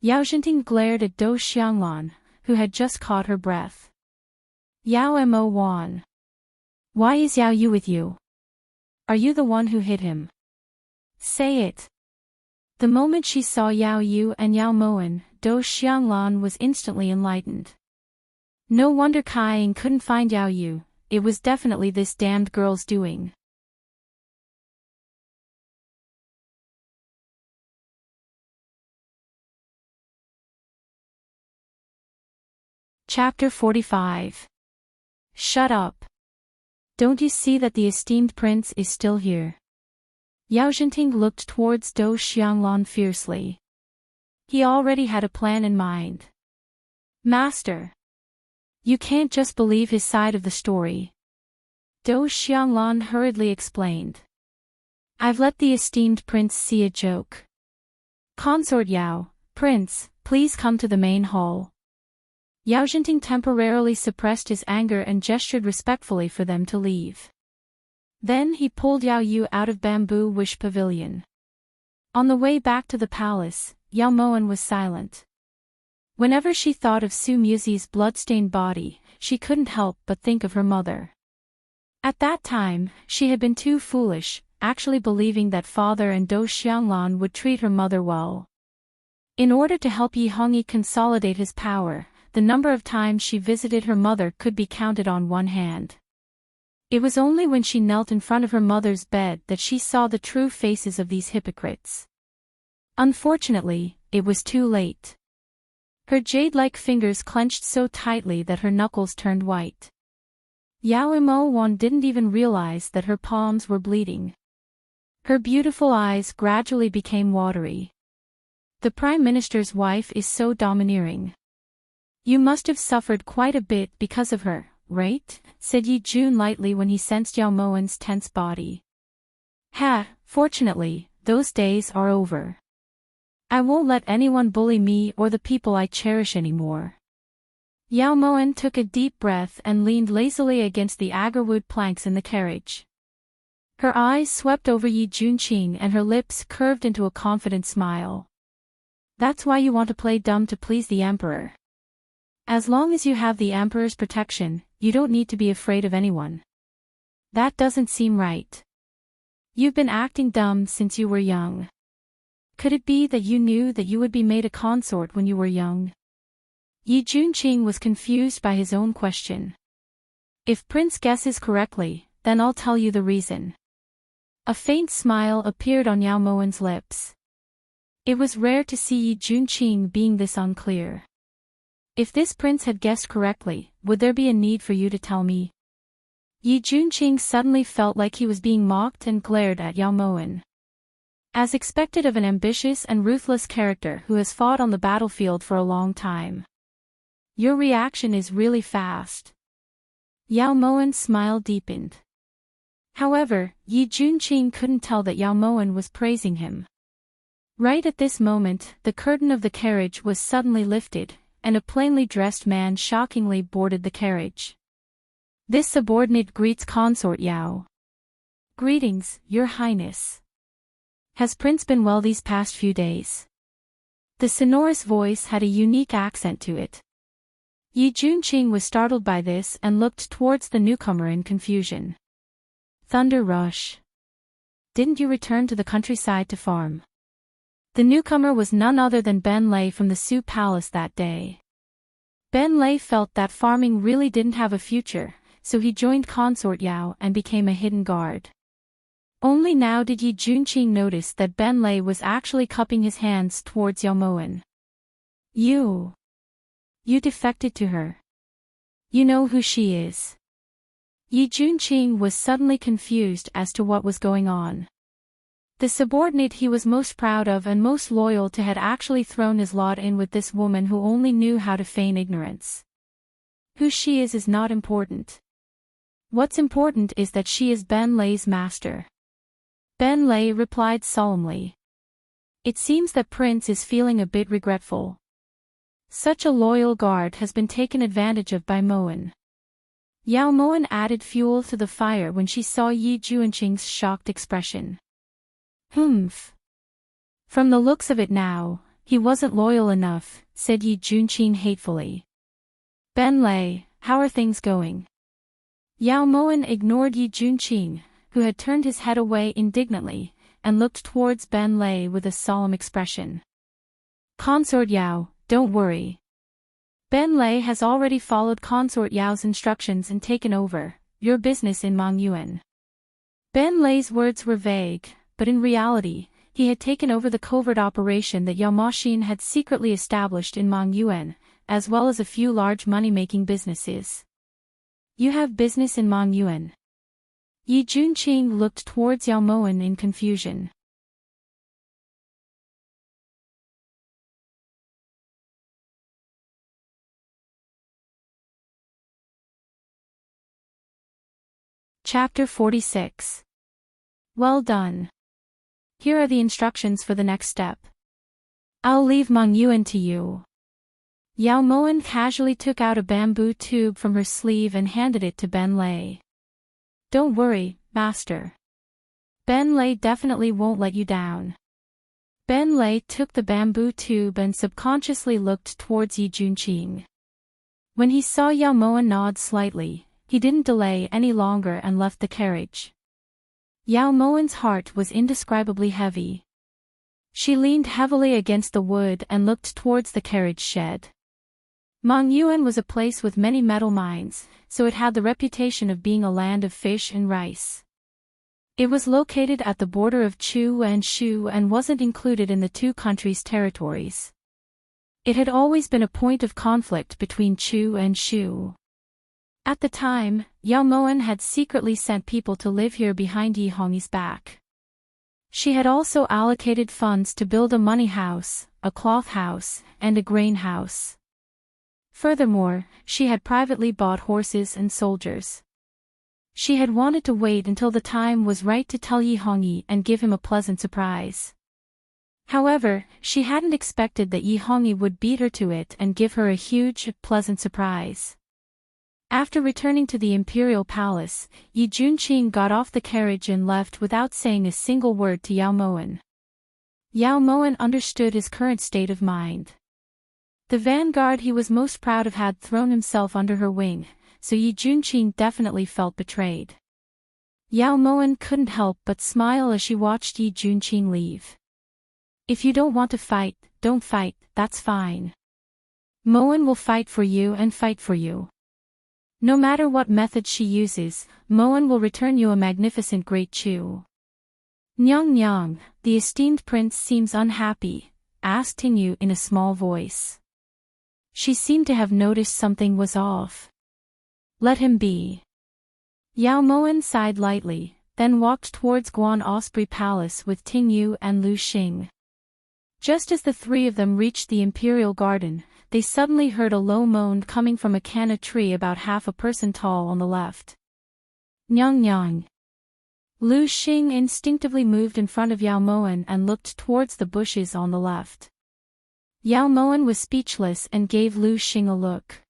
Yao Zhenting glared at Do Xianglan, who had just caught her breath. Yao Mo Wan. Why is Yao Yu with you? Are you the one who hit him? Say it. The moment she saw Yao Yu and Yao Moen, Do Xianglan was instantly enlightened. No wonder Kai Ying couldn't find Yao Yu, it was definitely this damned girl's doing. Chapter 45. Shut up. Don't you see that the esteemed prince is still here? Yao Zhenting looked towards Do Xianglan fiercely. He already had a plan in mind. Master. You can't just believe his side of the story. Do Xianglan hurriedly explained. I've let the esteemed prince see a joke. Consort Yao, prince, please come to the main hall. Yao Zhenting temporarily suppressed his anger and gestured respectfully for them to leave. Then he pulled Yao Yu out of Bamboo Wish Pavilion. On the way back to the palace, Yao Moen was silent. Whenever she thought of Su Muzi's blood-stained body, she couldn't help but think of her mother. At that time, she had been too foolish, actually believing that father and Do Xianglan would treat her mother well. In order to help Yi Hongyi consolidate his power, the number of times she visited her mother could be counted on one hand. It was only when she knelt in front of her mother's bed that she saw the true faces of these hypocrites. Unfortunately, it was too late. Her jade-like fingers clenched so tightly that her knuckles turned white. Yao Imo didn't even realize that her palms were bleeding. Her beautiful eyes gradually became watery. The Prime Minister's wife is so domineering. You must have suffered quite a bit because of her, right? Said Yi Jun lightly when he sensed Yao Moen's tense body. Fortunately, those days are over. I won't let anyone bully me or the people I cherish anymore. Yao Moen took a deep breath and leaned lazily against the agarwood planks in the carriage. Her eyes swept over Yi Junqing and her lips curved into a confident smile. That's why you want to play dumb to please the emperor. As long as you have the emperor's protection, you don't need to be afraid of anyone. That doesn't seem right. You've been acting dumb since you were young. Could it be that you knew that you would be made a consort when you were young? Yi Junqing was confused by his own question. If Prince guesses correctly, then I'll tell you the reason. A faint smile appeared on Yao Moen's lips. It was rare to see Yi Junqing being this unclear. If this prince had guessed correctly, would there be a need for you to tell me? Yi Junqing suddenly felt like he was being mocked and glared at Yao Moen. As expected of an ambitious and ruthless character who has fought on the battlefield for a long time. Your reaction is really fast. Yao Moen's smile deepened. However, Yi Junqing couldn't tell that Yao Moen was praising him. Right at this moment, the curtain of the carriage was suddenly lifted, and a plainly dressed man shockingly boarded the carriage. This subordinate greets Consort Yao. Greetings, Your Highness. Has Prince been well these past few days? The sonorous voice had a unique accent to it. Yi Junqing was startled by this and looked towards the newcomer in confusion. Thunder Rush. Didn't you return to the countryside to farm? The newcomer was none other than Ben Lei from the Su Palace that day. Ben Lei felt that farming really didn't have a future, so he joined Consort Yao and became a hidden guard. Only now did Yi Junqing notice that Ben Lei was actually cupping his hands towards Yao Moen. You defected to her. You know who she is. Yi Junqing was suddenly confused as to what was going on. The subordinate he was most proud of and most loyal to had actually thrown his lot in with this woman who only knew how to feign ignorance. Who she is not important. What's important is that she is Ben Lei's master. Ben Lei replied solemnly. It seems that Prince is feeling a bit regretful. Such a loyal guard has been taken advantage of by Moen. Yao Moen added fuel to the fire when she saw Yi Junqing's shocked expression. Humph. From the looks of it now, he wasn't loyal enough, said Yi Junqing hatefully. Ben Lei, how are things going? Yao Moen ignored Yi Junqing, who had turned his head away indignantly, and looked towards Ben Lei with a solemn expression. Consort Yao, don't worry. Ben Lei has already followed Consort Yao's instructions and taken over your business in Mangyuan. Ben Lei's words were vague, but in reality, he had taken over the covert operation that Yao Machine had secretly established in Mangyuan, as well as a few large money-making businesses. You have business in Mangyuan. Yi Junqing looked towards Yao Moen in confusion. Chapter 46. Well done. Here are the instructions for the next step. I'll leave Mangyuan to you. Yao Moen casually took out a bamboo tube from her sleeve and handed it to Ben Lei. Don't worry, master. Ben Lei definitely won't let you down. Ben Lei took the bamboo tube and subconsciously looked towards Yi Junqing. When he saw Yao Moen nod slightly, he didn't delay any longer and left the carriage. Yao Moen's heart was indescribably heavy. She leaned heavily against the wood and looked towards the carriage shed. Mangyuan was a place with many metal mines, so it had the reputation of being a land of fish and rice. It was located at the border of Chu and Shu and wasn't included in the two countries' territories. It had always been a point of conflict between Chu and Shu. At the time, Yao Moen had secretly sent people to live here behind Yi Hongyi's back. She had also allocated funds to build a money house, a cloth house, and a grain house. Furthermore, she had privately bought horses and soldiers. She had wanted to wait until the time was right to tell Yi Hongyi and give him a pleasant surprise. However, she hadn't expected that Yi Hongyi would beat her to it and give her a huge, pleasant surprise. After returning to the imperial palace, Yi Junqing got off the carriage and left without saying a single word to Yao Moen. Yao Moen understood his current state of mind. The vanguard he was most proud of had thrown himself under her wing, so Yi Junqing definitely felt betrayed. Yao Moen couldn't help but smile as she watched Yi Junqing leave. If you don't want to fight, don't fight, that's fine. Moen will fight for you and fight for you. No matter what method she uses, Moen will return you a magnificent great chew. Nyang Nyang, the esteemed prince seems unhappy, asked Tingyu in a small voice. She seemed to have noticed something was off. Let him be. Yao Moen sighed lightly, then walked towards Guan Osprey Palace with Tingyu and Lu Xing. Just as the three of them reached the imperial garden, they suddenly heard a low moan coming from a canna tree about half a person tall on the left. Nyang Nyang. Lu Xing instinctively moved in front of Yao Moen and looked towards the bushes on the left. Yao Moen was speechless and gave Lu Xing a look.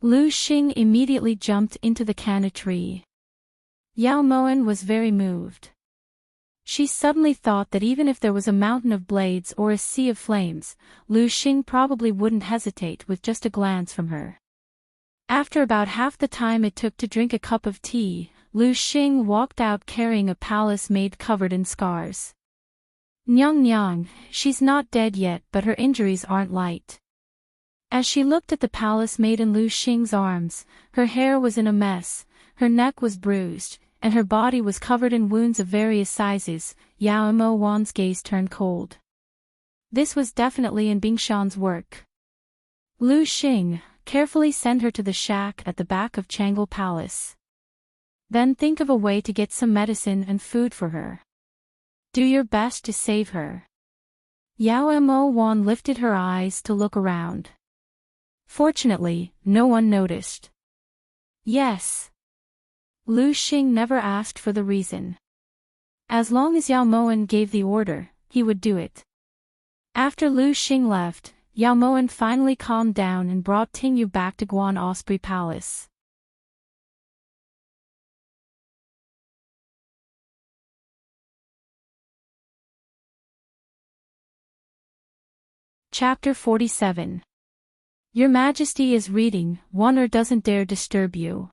Lu Xing immediately jumped into the canna tree. Yao Moen was very moved. She suddenly thought that even if there was a mountain of blades or a sea of flames, Lu Xing probably wouldn't hesitate with just a glance from her. After about half the time it took to drink a cup of tea, Lu Xing walked out carrying a palace maid covered in scars. Nyang Nyang, she's not dead yet but her injuries aren't light. As she looked at the palace maid in Lu Xing's arms, her hair was in a mess, her neck was bruised, and her body was covered in wounds of various sizes. Yao Mo Wan's gaze turned cold. This was definitely in Bingshan's work. Lu Xing, carefully send her to the shack at the back of Changle Palace. Then think of a way to get some medicine and food for her. Do your best to save her. Yao Mo Wan lifted her eyes to look around. Fortunately, no one noticed. Yes. Lu Xing never asked for the reason. As long as Yao Moen gave the order, he would do it. After Lu Xing left, Yao Moen finally calmed down and brought Tingyu back to Guan Osprey Palace. Chapter 47. Your Majesty is reading, one or doesn't dare disturb you.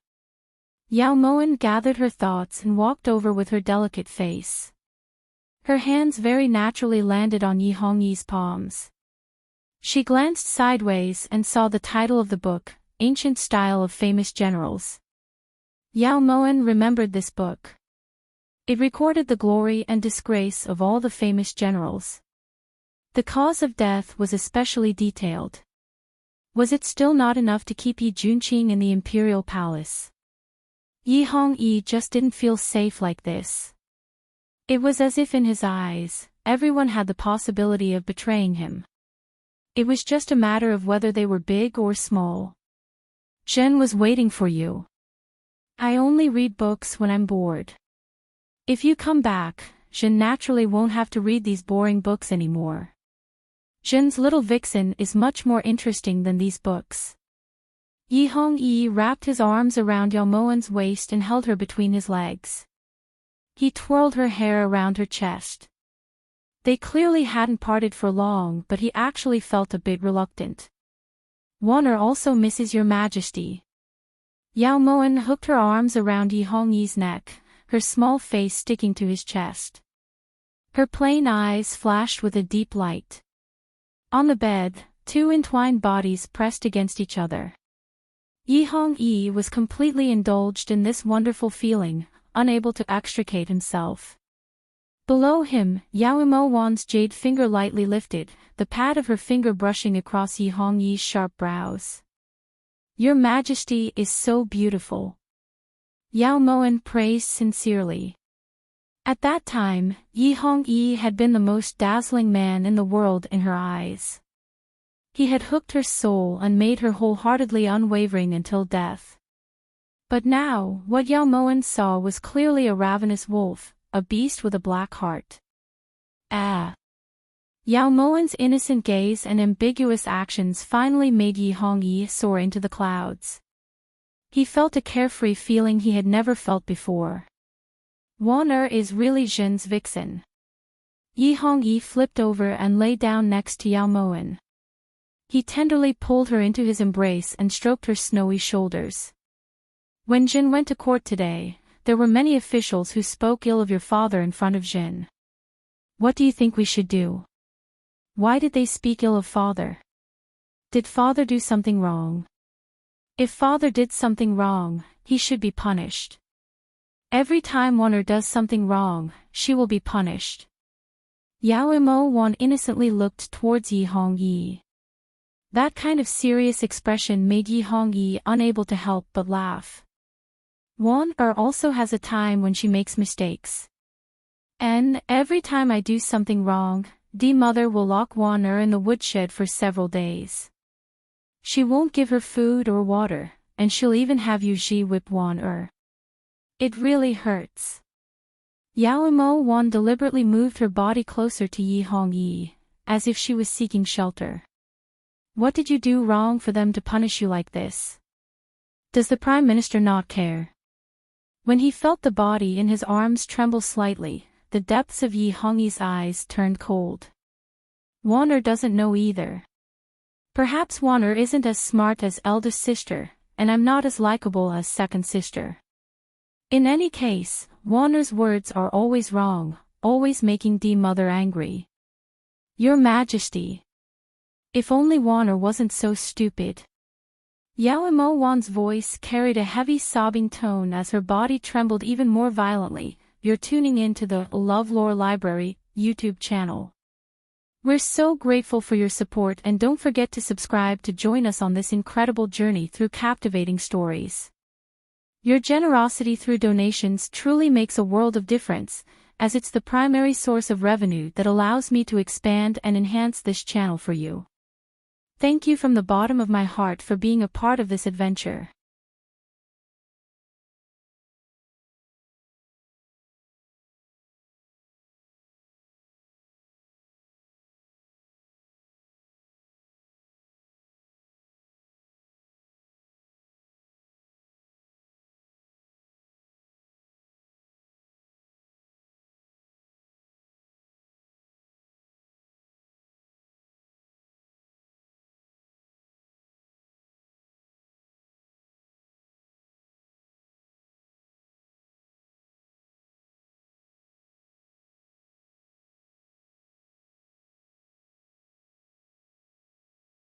Yao Moen gathered her thoughts and walked over with her delicate face. Her hands very naturally landed on Yi Hongyi's palms. She glanced sideways and saw the title of the book, Ancient Style of Famous Generals. Yao Moan remembered this book. It recorded the glory and disgrace of all the famous generals. The cause of death was especially detailed. Was it still not enough to keep Yi Junqing in the imperial palace? Yi Hongyi just didn't feel safe like this. It was as if in his eyes, everyone had the possibility of betraying him. It was just a matter of whether they were big or small. Zhen was waiting for you. I only read books when I'm bored. If you come back, Zhen naturally won't have to read these boring books anymore. Zhen's little vixen is much more interesting than these books. Yi Hongyi wrapped his arms around Yao Moan's waist and held her between his legs. He twirled her hair around her chest. They clearly hadn't parted for long, but he actually felt a bit reluctant. Wanner also misses your majesty. Yao Moan hooked her arms around Yi Hongyi's neck, her small face sticking to his chest. Her plain eyes flashed with a deep light. On the bed, two entwined bodies pressed against each other. Yi Hongyi was completely indulged in this wonderful feeling, unable to extricate himself. Below him, Yao Moan's jade finger lightly lifted, the pad of her finger brushing across Yi Hongyi's sharp brows. Your Majesty is so beautiful. Yao Moan praised sincerely. At that time, Yi Hongyi had been the most dazzling man in the world in her eyes. He had hooked her soul and made her wholeheartedly unwavering until death. But now, what Yao Moan saw was clearly a ravenous wolf, a beast with a black heart. Ah! Yao Moan's innocent gaze and ambiguous actions finally made Yi Hongyi soar into the clouds. He felt a carefree feeling he had never felt before. Wanner is really Zhen's vixen. Yi Hongyi flipped over and lay down next to Yao Moan. He tenderly pulled her into his embrace and stroked her snowy shoulders. When Zhen went to court today, there were many officials who spoke ill of your father in front of Zhen. What do you think we should do? Why did they speak ill of father? Did father do something wrong? If father did something wrong, he should be punished. Every time Wanner does something wrong, she will be punished. Yao Moan innocently looked towards Yi Hongyi. That kind of serious expression made Yi Hongyi unable to help but laugh. Wanner also has a time when she makes mistakes. And every time I do something wrong, the mother will lock Wanner in the woodshed for several days. She won't give her food or water, and she'll even have Yuji whip Wanner. It really hurts. Yao Moan deliberately moved her body closer to Yi Hongyi, as if she was seeking shelter. What did you do wrong for them to punish you like this? Does the Prime Minister not care? When he felt the body in his arms tremble slightly, the depths of Yi Hongyi's eyes turned cold. Wanner doesn't know either. Perhaps Wanner isn't as smart as eldest sister, and I'm not as likable as second sister. In any case, Wanner's words are always wrong, always making the mother angry. Your Majesty. If only Wanner wasn't so stupid. Yao Moan's voice carried a heavy sobbing tone as her body trembled even more violently. You're tuning in to the LoveLore Library YouTube channel. We're so grateful for your support, and don't forget to subscribe to join us on this incredible journey through captivating stories. Your generosity through donations truly makes a world of difference, as it's the primary source of revenue that allows me to expand and enhance this channel for you. Thank you from the bottom of my heart for being a part of this adventure.